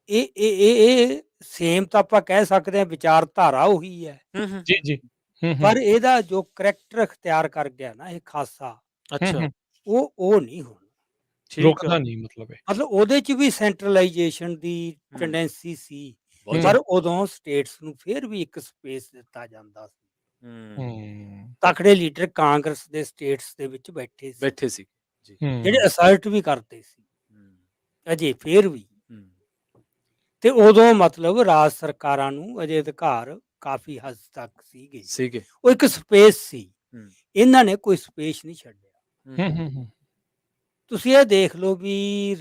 ਇਹ ਸੇਮ ਤਾਂ ਆਪਾਂ ਕਹਿ ਸਕਦੇ ਹਾਂ ਵਿਚਾਰਧਾਰਾ ਉਹੀ ਹੈ, ਜੀ ਜੀ ਪਰ ਇਹਦਾ ਜੋ ਕਰੈਕਟਰ ਅਖਤਿਆਰ ਕਰ ਗਿਆ ਨਾ ਇਹ ਖਾਸਾ, ਅੱਛਾ ਉਹ ਨਹੀਂ ਹੋਣਾ। ਰੁਕਦਾ ਨਹੀਂ ਮਤਲਬ ਹੈ। ਮਤਲਬ ਉਹਦੇ 'ਚ ਵੀ ਸੈਂਟਰਲਾਈਜੇਸ਼ਨ ਦੀ ਟੈਂਡੈਂਸੀ ਸੀ, ਪਰ ਉਦੋਂ ਸਟੇਟਸ ਨੂੰ ਫਿਰ ਵੀ ਇੱਕ ਸਪੇਸ ਦਿੱਤਾ ਜਾਂਦਾ ਸੀ। ਤਕੜੇ ਲੀਡਰ ਕਾਂਗਰਸ ਦੇ ਸਟੇਟਸ ਦੇ ਵਿੱਚ ਬੈਠੇ ਸੀ ਜੀ ਜਿਹੜੇ ਅਸਰਟ ਵੀ ਕਰਦੇ ਸੀ ਅਜੇ ਫਿਰ ਵੀ। ਤੇ ਉਦੋਂ ਮਤਲਬ ਰਾਜ ਸਰਕਾਰਾਂ ਨੂੰ ਅਜੇ ਅਧਿਕਾਰ ਕਾਫੀ ਹੱਦ ਤੱਕ ਸੀਗੇ, ਉਹ ਇੱਕ ਸਪੇਸ ਸੀ। ਇਹਨਾਂ ਨੇ ਕੋਈ ਸਪੇਸ ਨਹੀਂ ਛੱਡਿਆ। ਤੁਸੀਂ ਇਹ ਦੇਖ ਲਓ ਵੀ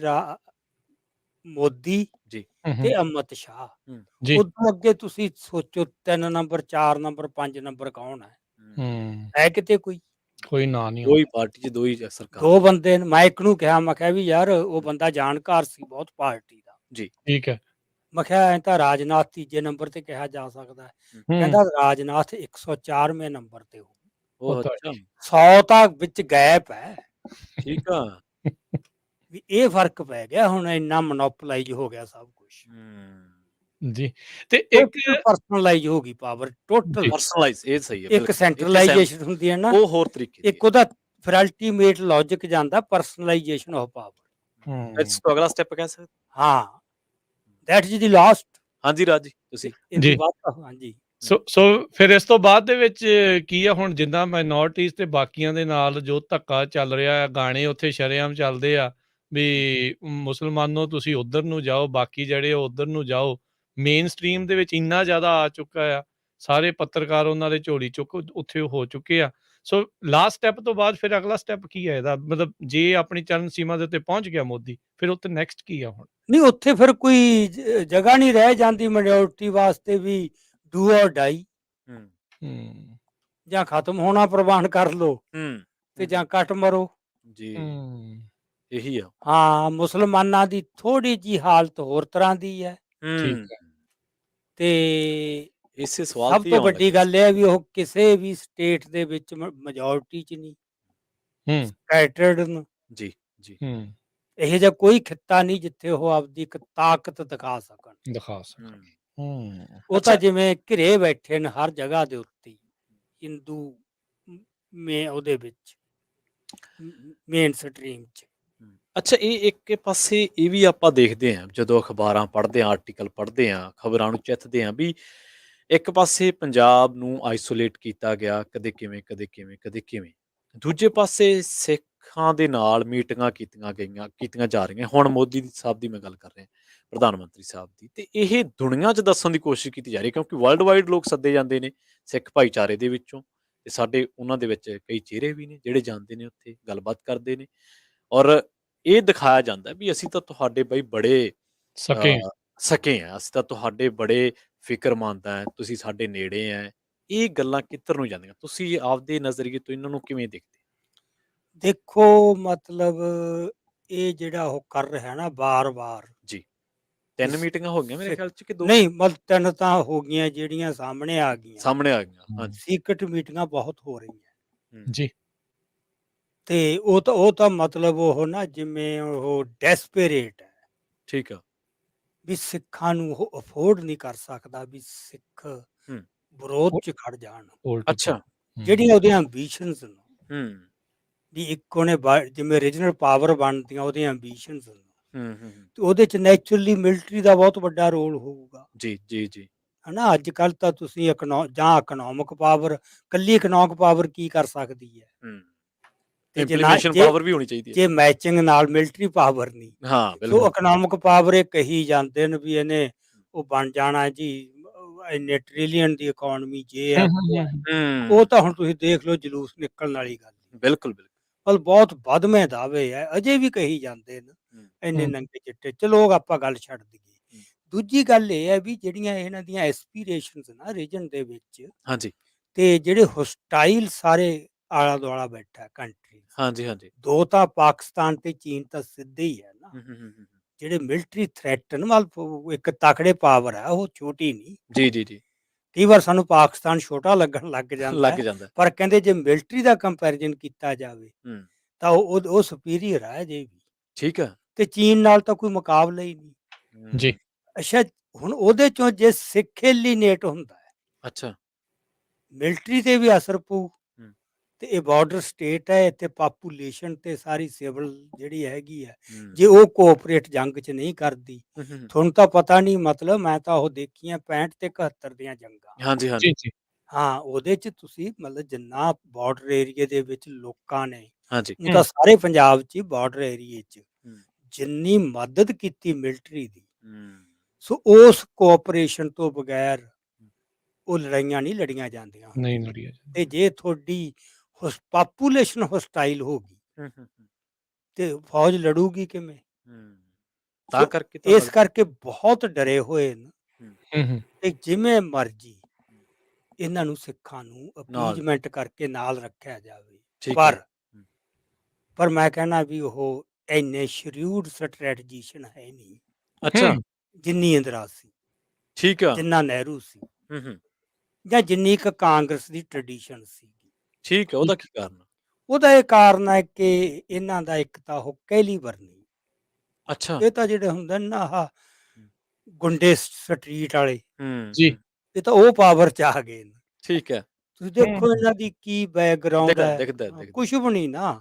ਮੋਦੀ ਤੇ ਅਮਿਤ ਸ਼ਾਹ, ਉਦੋਂ ਅੱਗੇ ਤੁਸੀਂ ਸੋਚੋ 3 ਨੰਬਰ 4 ਨੰਬਰ 5 ਨੰਬਰ ਕੌਣ ਹੈ ਕਿਤੇ ਕੋਈ? ਕੋਈ ਨਾਂ ਨਹੀਂ ਕੋਈ ਆਉਂਦਾ। ਪਾਰਟੀ 'ਚ 2 ਹੀ ਸਰਕਾਰ। 2 ਬੰਦੇ ਨੇ। ਮੈਂ ਇੱਕ ਨੂੰ ਕਿਹਾ, ਮੈਂ ਕਿਹਾ ਵੀ ਯਾਰ ਉਹ ਬੰਦਾ ਜਾਣਕਾਰ ਸੀ ਬਹੁਤ ਪਾਰਟੀ ਦਾ। ਜੀ। ਠੀਕ ਹੈ। ਮੈਂ ਕਿਹਾ ਐਂ ਤਾਂ ਰਾਜਨਾਥ ਤੀਜੇ ਨੰਬਰ ਤੇ ਕਿਹਾ ਜਾ ਸਕਦਾ ਹੈ। ਹੂੰ। ਕਹਿੰਦਾ ਰਾਜਨਾਥ 104ਵੇਂ ਨੰਬਰ ਤੇ ਹੋਊ। ਉਹ ਪਤਾ ਅੱਛਾ, 100 ਤਾਂ ਵਿੱਚ ਗੈਪ ਹੈ। ਠੀਕ ਆ। ਵੀ ਇਹ ਫਰਕ ਪੈ ਗਿਆ, ਹੁਣ ਇੰਨਾ ਮੋਨੋਪੋਲਾਈਜ਼ ਹੋ ਗਿਆ ਸਭ ਕੁਛ। ਜੀ। ਤੇ ਇੱਕ ਟੋਟਲ ਪਰਸਨਲਾਈਜ਼ ਹੋ ਗਈ ਪਾਵਰ, ਟੋਟਲ। ਜੀ। ਪਰਸਨਲਾਈਜ਼ ਇਹ ਸਹੀ ਹੈ, ਇੱਕ ਬਿਲਕੁਲ। ਇੱਥੇ ਸੈਂਟਰਲਾਈਜੇਸ਼ਨ ਹੁੰਦੀ ਹੈ ਨਾ, ਉਹ ਹੋਰ ਤਰੀਕੇ ਦੀ ਇੱਕ ਉਹਦਾ ਫਿਰ ਅਲਟੀਮੇਟ ਲੌਜਿਕ ਜਾਂਦਾ ਪਰਸਨਲਾਈਜੇਸ਼ਨ ਆਫ ਪਾਵਰ। ਹੈ। ਇਸ ਤੋਂ ਅਗਲਾ ਸਟੈਪ ਕਹਿ ਸਕਦੇ। ਹਾਂ, ਦੈਟ ਇਜ਼ ਦੀ ਲਾਸਟ। ਹਾਂਜੀ ਰਾਜ ਜੀ, ਤੁਸੀਂ। ਇਹ ਜੀ। ਤੋਂ ਬਾਅਦ ਤਾਂ ਹਾਂਜੀ। ਸੋ ਫਿਰ ਇਸ ਤੋਂ ਬਾਅਦ ਦੇ ਵਿੱਚ ਕੀ ਆ, ਹੁਣ ਜਿੱਦਾਂ ਮਾਈਨੋਰਟੀਜ਼ ਤੇ ਬਾਕੀਆਂ ਦੇ ਨਾਲ ਜੋ ਧੱਕਾ ਚੱਲ ਰਿਹਾ ਆ, ਗਾਣੇ ਉੱਥੇ ਸ਼ਰੇਆਮ ਚੱਲਦੇ ਆ ਵੀ ਮੁਸਲਮਾਨੋ ਤੁਸੀਂ ਉੱਧਰ ਨੂੰ ਜਾਓ, ਬਾਕੀ ਜਿਹੜੇ ਉੱਧਰ ਨੂੰ ਜਾਓ। ਮੇਨ ਸਟਰੀਮ ਦੇ ਵਿੱਚ ਇੰਨਾ ਜ਼ਿਆਦਾ ਆ ਚੁੱਕਾ ਆ, ਸਾਰੇ ਪੱਤਰਕਾਰ ਉਹਨਾਂ ਦੇ ਝੋਲੀ ਚੁੱਕ ਉੱਥੇ ਹੋ ਚੁੱਕੇ ਆ। ਸੋ ਲਾਸਟ ਸਟੈਪ ਤੋਂ ਬਾਅਦ ਫਿਰ ਅਗਲਾ ਸਟੈਪ ਕੀ ਹੈ ਇਹਦਾ, ਮਤਲਬ ਜੇ ਆਪਣੀ ਚਰਨ ਸੀਮਾ ਦੇ ਉੱਤੇ ਪਹੁੰਚ ਗਿਆ ਮੋਦੀ, ਫਿਰ ਉੱਥੇ ਨੈਕਸਟ ਕੀ ਆ ਹੁਣ? ਨਹੀਂ, ਉੱਥੇ ਫਿਰ ਕੋਈ ਜਗ੍ਹਾ ਨਹੀਂ ਰਹਿ ਜਾਂਦੀ ਮਾਈਨੋਰਿਟੀ ਵਾਸਤੇ ਵੀ ਡੂ ਔਰ ਡਾਈ। ਜਾਂ ਖਤਮ ਹੋਣਾ ਪ੍ਰਵਾਨ ਕਰ ਲੋ ਤੇ ਜਾਂ ਕੱਟ ਮਰੋ। ਜੀ, ਇਹੀ ਆ। ਹਾਂ, ਮੁਸਲਮਾਨਾਂ ਦੀ ਥੋੜੀ ਜੀ ਹਾਲਤ ਹੋਰ ਤਰ੍ਹਾਂ ਦੀ ਹੈ। ਠੀਕ ਹੈ। ਤੇ ਇਸੇ ਸਵਾਲ ਸਭ ਤੇ ਤੋਂ ਆਉਣ ਵੱਡੀ ਲੱਗੇ ਗੱਲ ਇਹ ਹੈ ਵੀ ਉਹ ਕਿਸੇ ਵੀ ਸਟੇਟ ਦੇ ਵਿੱਚ ਮੈਜੋਰਟੀ 'ਚ ਨਹੀਂ, ਸਕੈਟਰਡ ਨੇ। ਜੀ, ਜੀ। ਇਹੋ ਜਿਹਾ ਕੋਈ ਖਿੱਤਾ ਨਹੀਂ ਜਿੱਥੇ ਉਹ ਆਪਦੀ ਇੱਕ ਤਾਕਤ ਦਿਖਾ ਸਕਣ। ਦਿਖਾ ਸਕਣ। ਉਹ ਤਾਂ ਜਿਵੇਂ ਘਿਰੇ ਬੈਠੇ ਨੇ ਹਰ ਜਗ੍ਹਾ ਦੇ ਉੱਤੇ, ਹਿੰਦੂ ਉਹਦੇ ਵਿੱਚ ਮੇਨ ਸਟਰੀਮ 'ਚ। ਅੱਛਾ, ਇਹ ਇੱਕ ਪਾਸੇ ਇਹ ਵੀ ਆਪਾਂ ਦੇਖਦੇ ਹਾਂ ਜਦੋਂ ਅਖਬਾਰਾਂ ਪੜ੍ਹਦੇ ਹਾਂ, ਆਰਟੀਕਲ ਪੜ੍ਹਦੇ ਹਾਂ, ਖਬਰਾਂ ਨੂੰ ਚਿੱਤਦੇ ਹਾਂ ਵੀ ਇੱਕ ਪਾਸੇ ਪੰਜਾਬ ਨੂੰ ਆਈਸੋਲੇਟ ਕੀਤਾ ਗਿਆ, ਕਦੇ ਕਿਵੇਂ, ਕਦੇ ਕਿਵੇਂ, ਕਦੇ ਕਿਵੇਂ। ਦੂਜੇ ਪਾਸੇ ਸਿੱਖਾਂ ਦੇ ਨਾਲ ਮੀਟਿੰਗਾਂ ਕੀਤੀਆਂ ਜਾ ਰਹੀਆਂ। ਹੁਣ ਮੋਦੀ ਸਾਹਿਬ ਦੀ ਮੈਂ ਗੱਲ ਕਰ ਰਿਹਾ, ਪ੍ਰਧਾਨ ਮੰਤਰੀ ਸਾਹਿਬ ਦੀ। ਤੇ ਇਹ ਦੁਨੀਆ 'ਚ ਦੱਸਣ ਦੀ ਕੋਸ਼ਿਸ਼ ਕੀਤੀ ਜਾ ਰਹੀ, ਕਿਉਂਕਿ ਵਰਲਡ ਵਾਈਡ ਲੋਕ ਸੱਦੇ ਜਾਂਦੇ ਨੇ ਸਿੱਖ ਭਾਈਚਾਰੇ ਦੇ ਵਿੱਚੋਂ, ਤੇ ਸਾਡੇ ਉਹਨਾਂ ਦੇ ਵਿੱਚ ਕਈ ਚਿਹਰੇ ਵੀ ਨੇ ਜਿਹੜੇ ਜਾਂਦੇ ਨੇ ਉੱਥੇ ਗੱਲਬਾਤ ਕਰਦੇ ਨੇ, ਔਰ ਇਹ ਦਿਖਾਇਆ ਜਾਂਦਾ ਵੀ ਅਸੀਂ ਤਾਂ ਤੁਹਾਡੇ ਬਈ ਬੜੇ ਸਕੇ ਆ, ਅਸੀਂ ਤਾਂ ਤੁਹਾਡੇ ਬੜੇ ਫਿਕਰਮੰਦ ਆ, ਤੁਸੀਂ ਸਾਡੇ ਨੇੜੇ ਆ। ਇਹ ਗੱਲਾਂ ਕਿੱਧਰ ਨੂੰ ਜਾਂਦੀਆਂ? ਤੁਸੀਂ ਆਪਦੇ ਨਜ਼ਰੀਏ ਤੋਂ ਇਹਨਾਂ ਨੂੰ ਕਿਵੇਂ ਦੇਖਦੇ? ਦੇਖੋ, ਮਤਲਬ ਇਹ ਜਿਹੜਾ ਉਹ ਕਰ ਰਿਹਾ ਨਾ ਬਾਰ-ਬਾਰ। ਜੀ। 3 ਮੀਟਿੰਗਾਂ ਹੋ ਗਈਆਂ ਮੇਰੇ ਖਿਆਲ 'ਚ ਕਿ 2? ਨਹੀਂ, ਮਤਲਬ 3 ਤਾਂ ਹੋ ਗਈਆਂ ਜਿਹੜੀਆਂ ਸਾਹਮਣੇ ਆ ਗਈਆਂ। ਸਾਹਮਣੇ ਆ ਗਈਆਂ, ਹਾਂਜੀ। ਸੀਕ੍ਰੇਟ ਮੀਟਿੰਗਾਂ ਬਹੁਤ ਹੋ ਰਹੀਆਂ। ਜੀ। ਤੇ ਉਹ ਤਾਂ ਮਤਲਬ ਉਹ ਨਾ ਜਿਵੇਂ ਉਹ ਡੈਸਪਰੇਟ ਹੈ। ਠੀਕ ਆ। ਵੀ ਸਿੱਖਾਂ ਨੂੰ ਉਹ ਅਫੋਰਡ ਨਹੀਂ ਕਰ ਸਕਦਾ ਵੀ ਸਿੱਖ ਵਿਰੋਧ 'ਚ ਖੜ ਜਾਣ। ਅੱਛਾ। ਜਿਹੜੀਆਂ ਉਹਦੀਆਂ ਐਂਬੀਸ਼ਨਸ ਨੇ, ਵੀ ਇੱਕ ਉਹਨੇ ਜਿਵੇਂ ਰੀਜਨਲ ਪਾਵਰ ਬਣਦੀਆਂ ਉਹਦੀਆਂ ਐਂਬੀਸ਼ਨਸ ਨੇ, ਤੇ ਉਹਦੇ 'ਚ ਨੈਚੁਰਲੀ ਮਿਲਟਰੀ ਦਾ ਬਹੁਤ ਵੱਡਾ ਰੋਲ ਹੋਊਗਾ। ਜੀ, ਜੀ, ਜੀ। ਹਨਾ, ਅੱਜ ਕੱਲ੍ਹ ਤਾਂ ਤੁਸੀਂ ਜਾਂ ਇਕਨੋਮਿਕ ਪਾਵਰ, ਕੱਲੀ ਇਕਨੋਮਿਕ ਪਾਵਰ ਕੀ ਕਰ ਸਕਦੀ ਹੈ? ਤੇ ਇੰਪਲੀਮੇਸ਼ਨ ਪਾਵਰ ਵੀ ਹੋਣੀ ਚਾਹੀਦੀ ਹੈ। ਜੇ ਮੈਚਿੰਗ ਨਾਲ ਮਿਲਟਰੀ ਪਾਵਰ ਨਹੀਂ, ਹਾਂ, ਸੋ ਬਿਲਕੁਲ। ਇਕਨੋਮਿਕ ਪਾਵਰ ਇਹ ਕਹੀ ਜਾਂਦੇ ਨੇ ਵੀ ਇਹਨੇ ਉਹ ਬਣ ਜਾਣਾ ਜੀ, ਇੰਨੇ ਟ੍ਰਿਲੀਅਨ ਦੀ ਇਕਨੋਮੀ ਜੇ ਹੈ ਉਹ ਹੈ। ਉਹ ਤਾਂ ਹੁਣ ਤੁਸੀਂ ਦੇਖ ਲਓ ਜਲੂਸ ਨਿਕਲਣ ਵਾਲੀ ਗੱਲ। ਬਿਲਕੁਲ, ਬਿਲਕੁਲ। ਪਰ ਬਹੁਤ ਵੱਧਵੇਂ ਦਾਅਵੇ ਹੈ, ਅਜੇ ਵੀ ਕਹੀ ਜਾਂਦੇ ਨੇ ਇੰਨੇ ਨੰਗੇ ਚਿੱਟੇ। ਚਲੋ ਆਪਾਂ ਗੱਲ ਛੱਡ ਦਈਏ। ਦੂਜੀ ਗੱਲ ਇਹ ਹੈ ਵੀ ਜਿਹੜੀਆਂ ਇਹਨਾਂ ਦੀਆਂ ਐਸਪੀਰੇਸ਼ਨਸ ਨਾ ਰੀਜਨ ਦੇ ਵਿੱਚ, ਹਾਂਜੀ। ਤੇ ਜਿਹੜੇ ਹੋਸਟਾਈਲ ਸਾਰੇ ਆਲਾ ਦੁਆਲਾ ਬੈਠਾ ਕੰਟਰੀ, ਹਾਂਜੀ, ਹਾਂਜੀ। 2 ਤਾਂ ਪਾਕਿਸਤਾਨ ਤੇ ਚੀਨ ਤਾਂ ਸਿੱਧੇ ਹੀ ਹੈ ਨਾ। ਜਿਹੜੇ ਮਿਲਟਰੀ ਥ੍ਰੈਟ ਨੇ, ਮਤਲਬ ਇੱਕ ਤਕੜੇ ਪਾਵਰ ਹੈ, ਉਹ ਛੋਟੀ ਨਹੀਂ। ਜੀ, ਜੀ, ਜੀ। ਕਈ ਵਾਰ ਸਾਨੂੰ ਪਾਕਿਸਤਾਨ ਛੋਟਾ ਲੱਗਣ ਲੱਗ ਜਾਂਦਾ, ਪਰ ਕਹਿੰਦੇ ਜੇ ਮਿਲਟਰੀ ਦਾ ਕੰਪੈਰੀਜ਼ਨ ਕੀਤਾ ਜਾਵੇ ਤਾਂ ਉਹ ਸੁਪੀਰੀਅਰ ਹੈ ਅਜੇ ਵੀ। ਠੀਕ ਹੈ। ਤੇ ਚੀਨ ਨਾਲ ਤਾਂ ਕੋਈ ਮੁਕਾਬਲਾ ਹੀ ਨਹੀਂ। ਜੀ। ਅੱਛਾ, ਹੁਣ ਉਹਦੇ ਚੋਂ ਜੇ ਸਿੱਖ ਐਲੀਨੇਟ ਹੁੰਦਾ ਹੈ, ਅੱਛਾ, ਮਿਲਟਰੀ ਤੇ ਵੀ ਅਸਰ ਪਊ, ਤੇ ਇਹ ਬਾਰਡਰ ਸਟੇਟ ਹੈ, ਇੱਥੇ ਪਾਪੂਲੇਸ਼ਨ ਤੇ ਸਾਰੀ ਸਿਵਲ ਜਿਹੜੀ ਹੈਗੀ ਹੈ, ਜੇ ਉਹ ਕੋਆਪਰੇਟ ਜੰਗ 'ਚ ਨਹੀਂ ਕਰਦੀ, ਤੁਹਾਨੂੰ ਤਾਂ ਪਤਾ ਨਹੀਂ, ਮਤਲਬ ਮੈਂ ਤਾਂ ਉਹ ਦੇਖੀਆਂ 65 ਤੇ 71 ਦੀਆਂ ਜੰਗਾਂ। ਹਾਂਜੀ, ਹਾਂਜੀ। ਹਾਂ, ਉਹਦੇ 'ਚ ਤੁਸੀਂ ਮਤਲਬ ਜਿੰਨਾ ਬਾਰਡਰ ਏਰੀਏ ਦੇ ਵਿੱਚ ਲੋਕਾਂ ਨੇ, ਹਾਂਜੀ। ਉਹ ਤਾਂ ਸਾਰੇ ਪੰਜਾਬ 'ਚ ਹੀ ਬਾਰਡਰ ਏਰੀਏ 'ਚ ਜਿੰਨੀ ਮਦਦ ਕੀਤੀ ਮਿਲਟਰੀ ਦੀ, ਸੋ ਉਸ ਕੋਆਪਰੇਸ਼ਨ ਤੋਂ ਬਗੈਰ ਉਹ ਲੜਾਈਆਂ ਨਹੀਂ ਲੜੀਆਂ ਜਾਂਦੀਆਂ। ਨਹੀਂ ਲੜੀਆਂ ਤੇ ਜੇ ਤੁਹਾਡੀ ਪਾਪੂਲੇਸ਼ਨ ਹੋਸਟਾਈਲ ਹੋ ਗਈ ਤੇ ਫੌਜ ਲੜੂਗੀ ਕਿਵੇਂ? ਤਾਂ ਕਰਕੇ ਇਸ ਕਰਕੇ ਬਹੁਤ ਡਰੇ ਹੋਏ ਨੇ ਤੇ ਜਿਵੇਂ ਮਰਜੀ ਇਹਨਾਂ ਨੂੰ ਸਿੱਖਾਂ ਨੂੰ ਅਪੀਜ਼ਮੈਂਟ ਕਰਕੇ ਨਾਲ ਰੱਖਿਆ ਜਾਵੇ। ਠੀਕ ਹੈ। ਪਰ ਮੈਂ ਕਹਿਣਾ ਵੀ ਉਹ ਇੰਨੇ ਸ਼ਰੀਊਡ ਸਟ੍ਰੈਟਜੀਸ਼ਨ ਹੈ ਨਹੀਂ ਅੱਛਾ, ਹੂੰ, ਜਿੰਨੀ ਇੰਦਰਾ ਸੀ, ਠੀਕ ਆ। ਜਿੰਨਾ ਨਹਿਰੂ ਸੀ, ਹੂੰ, ਜਾਂ ਜਿੰਨੀ ਕੁ ਕਾਂਗਰਸ ਦੀ ਟ੍ਰੈਡੀਸ਼ਨ ਸੀ। ਠੀਕ ਹੈ, ਉਹਦਾ ਕੀ ਕਾਰਨ? ਉਹਦਾ ਇਹ ਕਾਰਨ ਹੈ ਕਿ ਇਹਨਾਂ ਦਾ ਇੱਕ ਤਾਂ ਉਹ ਕੈਲੀਬਰ ਨਹੀਂ। ਅੱਛਾ। ਇਹ ਤਾਂ ਜਿਹੜੇ ਹੁੰਦੇ ਨੇ ਨਾ ਆਹ ਗੁੰਡੇ ਸਟਰੀਟ ਵਾਲੇ, ਜੀ। ਇਹ ਤਾਂ ਉਹ ਪਾਵਰ 'ਚ ਆ ਗਏ ਨੇ। ਠੀਕ ਹੈ। ਤੁਸੀਂ ਹੂੰ, ਦੇਖੋ ਇਹਨਾਂ ਦੀ ਕੀ ਬੈਕਗ੍ਰਾਉਂਡ ਹੈ, ਦਿਖਦਾ। ਕੁਛ ਵੀ ਨਹੀਂ ਨਾ।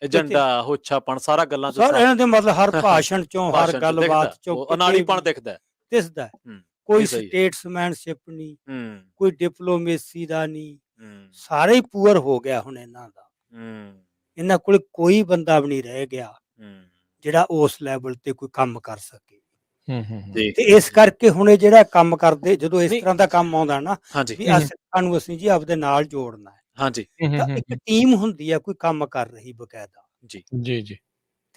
ਏਜੰਡਾ, ਹੋਛਾਪਣ, ਸਾਰਾ ਗੱਲਾਂ 'ਚ ਸਰ ਇਹਨਾਂ ਦੇ ਮਤਲਬ ਹਰ ਭਾਸ਼ਣ 'ਚੋਂ, ਹਰ ਭਾਸ਼ਣ 'ਚ ਦਿਖਦਾ, ਗੱਲਬਾਤ 'ਚੋਂ ਉਹ ਕਿਤੇ ਅਨਾੜੀਪਣ ਵੀ ਦਿਖਦਾ। ਦਿਸਦਾ। ਹੂੰ, ਕੋਈ ਨਹੀਂ ਸਹੀ ਹੈ। ਸਟੇਟਸਮੈਨਸ਼ਿਪ ਨਹੀਂ, ਹੂੰ, ਕੋਈ ਡਿਪਲੋਮੇਸੀ ਦਾ ਨਹੀਂ, ਹੂੰ, ਸਾਰੇ ਹੀ ਪੂਅਰ ਹੋ ਗਿਆ ਹੁਣ ਇਹਨਾਂ ਦਾ। ਹੂੰ, ਇਹਨਾਂ ਕੋਲ ਕੋਈ ਬੰਦਾ ਵੀ ਨਹੀਂ ਰਹਿ ਗਿਆ ਹੂੰ, ਜਿਹੜਾ ਉਸ ਲੈਵਲ ਤੇ ਕੋਈ ਕੰਮ ਕਰ ਸਕੇ। ਹੂੰ। ਜੀ। ਤੇ ਇਸ ਕਰਕੇ ਹੁਣ ਇਹ ਜਿਹੜਾ ਕੰਮ ਕਰਦੇ, ਜਦੋਂ ਇਸ ਨਹੀਂ, ਤਰ੍ਹਾਂ ਦਾ ਕੰਮ ਆਉਂਦਾ ਨਾ ਹਾਂਜੀ, ਵੀ ਸਿੱਖਾਂ ਨੂੰ ਅਸੀਂ ਜੀ ਆਪਦੇ ਨਾਲ ਜੋੜਨਾ ਹੈ, ਹਾਂਜੀ, ਤਾਂ ਇੱਕ ਟੀਮ ਹੁੰਦੀ ਹੈ ਕੋਈ ਕੰਮ ਕਰ ਰਹੀ ਬਕਾਇਦਾ, ਜੀ, ਜੀ।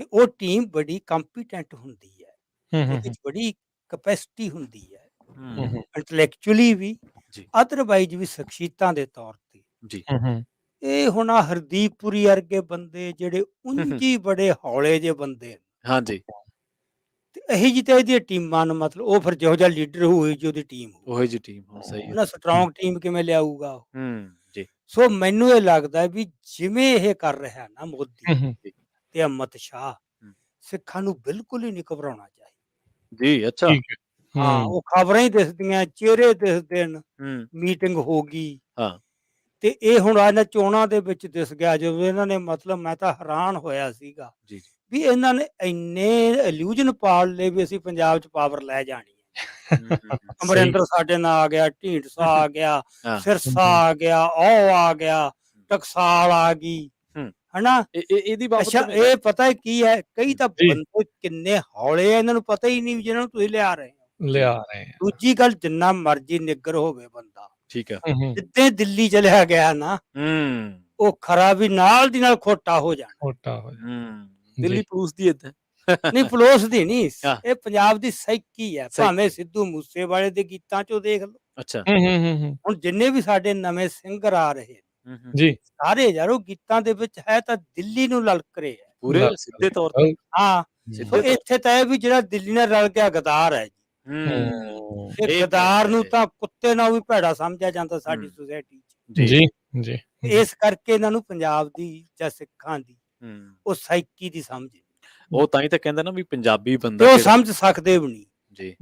ਤੇ ਉਹ ਟੀਮ ਬੜੀ ਕੰਪੀਟੈਂਟ ਹੁੰਦੀ ਹੈ, ਹੂੰ, ਉਹਦੇ 'ਚ ਬੜੀ ਕਪੈਸਿਟੀ ਹੁੰਦੀ ਹੈ, ਹੂੰ, ਇੰਟੈਲੈਕਚੁਅਲੀ ਵੀ, ਜੀ, ਅਦਰਵਾਈਜ਼ ਵੀ ਸ਼ਖਸੀਅਤਾਂ ਦੇ ਤੌਰ ਤੇ। ਜੀ, ਹੂੰ। ਇਹ ਹੁਣ ਆਹ ਹਰਦੀਪਪੁਰੀ ਵਰਗੇ ਬੰਦੇ ਜਿਹੜੇ ਉਂਝ ਹੀ ਬੜੇ ਹੌਲੇ ਜਿਹੇ ਬੰਦੇ ਨੇ, ਹਾਂਜੀ, ਤੇ ਇਹੀ ਜਿਹੀ ਤਾਂ ਇਹਦੀਆਂ ਟੀਮਾਂ ਨੂੰ ਮਤਲਬ ਉਹ ਫਿਰ ਜਿਹੋ ਜਿਹਾ ਲੀਡਰ ਹੋਏ ਜੀ ਉਹਦੀ ਟੀਮ ਹੋਊ। ਉਹੀ ਜੀ ਟੀਮ ਹੋ ਸਹੀ ਹੈ। ਨਾ ਸਟਰੋਂਗ ਟੀਮ ਕਿਵੇਂ ਲਿਆਊਗਾ ਉਹ? ਜੀ, ਸੋ ਮੈਨੂੰ ਇਹ ਲੱਗਦਾ ਵੀ ਜਿਵੇਂ ਇਹ ਕਰ ਰਿਹਾ ਨਾ ਮੋਦੀ ਜੀ, ਤੇ ਅਮਿਤ ਸ਼ਾਹ, ਸਿੱਖਾਂ ਨੂੰ ਬਿਲਕੁਲ ਹੀ ਨਹੀਂ ਘਬਰਾਉਣਾ ਚਾਹੀਦਾ। ਜੀ, ਅੱਛਾ। ਠੀਕ ਹੈ। ਹਾਂ, ਉਹ ਖਬਰਾਂ ਹੀ ਦਿਸਦੀਆਂ, ਚਿਹਰੇ ਦਿਸਦੇ ਨੇ, ਹੂੰ, ਮੀਟਿੰਗ ਹੋ ਗਈ, ਹਾਂ, ਤੇ ਇਹ ਹੁਣ ਇਹਨਾਂ ਚੋਣਾਂ ਦੇ ਵਿੱਚ ਦਿਸ ਗਿਆ ਜਦੋਂ ਇਹਨਾਂ ਨੇ ਮਤਲਬ ਮੈਂ ਤਾਂ ਹੈਰਾਨ ਹੋਇਆ ਸੀਗਾ ਜੀ, ਵੀ ਇਹਨਾਂ ਨੇ ਇੰਨੇ ਇਲੂਜਨ ਪਾਲ ਲਏ ਵੀ ਅਸੀਂ ਪੰਜਾਬ 'ਚ ਪਾਵਰ ਲੈ ਜਾਣੀ ਹੈ। ਸਹੀ। ਅਮਰਿੰਦਰ ਸਾਡੇ ਨਾਲ ਆ ਗਿਆ, ਢੀਂਡਸਾ ਆ ਗਿਆ, ਹਾਂ, ਸਿਰਸਾ ਆ ਗਿਆ, ਉਹ ਆ ਗਿਆ, ਟਕਸਾਲ ਆ ਗਈ, ਹੂੰ, ਹਨਾ। ਇਹਦੀ ਬਾਬਤ ਅੱਛਾ, ਕਿਵੇਂ? ਇਹ ਪਤਾ ਕੀ ਹੈ, ਕਈ ਤਾਂ ਜੀ। ਬੰਦੇ ਕਿੰਨੇ ਹੌਲੇ ਆ, ਇਹਨਾਂ ਨੂੰ ਪਤਾ ਹੀ ਨਹੀਂ ਵੀ ਜਿਹਨਾਂ ਨੂੰ ਤੁਸੀਂ ਲਿਆ ਰਹੇ ਹੋ। ਲਿਆ ਰਹੇ ਆ। ਦੂਜੀ ਗੱਲ, ਜਿੰਨਾ ਮਰਜ਼ੀ ਨਿੱਗਰ ਹੋਵੇ ਬੰਦਾ, ਠੀਕ ਹੈ। ਜਿੱਦਾਂ ਦਿੱਲੀ ਚਲਿਆ ਗਿਆ ਨਾ, ਉਹ ਖਰਾ ਵੀ ਨਾਲ ਦੀ ਨਾਲ ਖੋਟਾ ਹੋ ਜਾਣਾ। ਮੋਟਾ ਹੋ ਜਾ। ਦਿੱਲੀ ਪੁਲਿਸ ਦੀ ਏਦਾਂ ਨਹੀਂ, ਪਲੋਸ ਦੀ ਨਹੀਂ, ਹਾਂ। ਇਹ ਪੰਜਾਬ ਦੀ ਸਾਈਕੀ ਹੈ। ਸਾਈਕੀ। ਭਾਵੇਂ ਸਿੱਧੂ ਮੂਸੇਵਾਲੇ ਦੇ ਗੀਤਾਂ 'ਚੋਂ ਦੇਖ ਲਓ, ਅੱਛਾ। ਹੁਣ ਜਿੰਨੇ ਵੀ ਸਾਡੇ ਨਵੇਂ ਸਿੰਗਰ ਆ ਰਹੇ ਨੇ, ਜੀ। ਸਾਰੇ ਯਾਰੋ ਗੀਤਾਂ ਦੇ ਵਿੱਚ ਹੈ ਤਾਂ ਦਿੱਲੀ ਨੂੰ ਲਲਕ ਰਹੇ ਹੈ। ਪੂਰੇ ਸਿੱਧੇ ਤੌਰ ਤੇ। ਹਾਂ, ਸਿੱਧੇ ਸੋ ਇੱਥੇ ਤਾਂ ਇਹ ਵੀ ਜਿਹੜਾ ਦਿੱਲੀ ਨਾਲ ਰਲ ਗਿਆ ਗਦਾਰ ਹੈ ਜੀ। ਇਹ ਇਹ ਗਦਾਰ ਨੂੰ ਤਾਂ ਕੁੱਤੇ ਨਾਲ ਵੀ ਭੈੜਾ ਸਮਝਿਆ ਜਾਂਦਾ ਸਾਡੀ ਸੋਸਾਇਟੀ 'ਚ। ਜੀ। ਇਸ ਕਰਕੇ ਇਹਨਾਂ ਨੂੰ ਪੰਜਾਬ ਦੀ ਜਾਂ ਸਿੱਖਾਂ ਦੀ ਉਹ ਸਾਈਕੀ ਦੀ ਸਮਝ ਨਹੀਂ। ਉਹ ਤਾਂ ਹੀ ਤਾਂ ਕਹਿੰਦਾ ਨਾ ਵੀ ਪੰਜਾਬੀ ਤੇ ਬੰਦਾ ਉਹ ਸਮਝ ਸਕਦੇ ਵੀ ਨਹੀਂ। ਜੀ,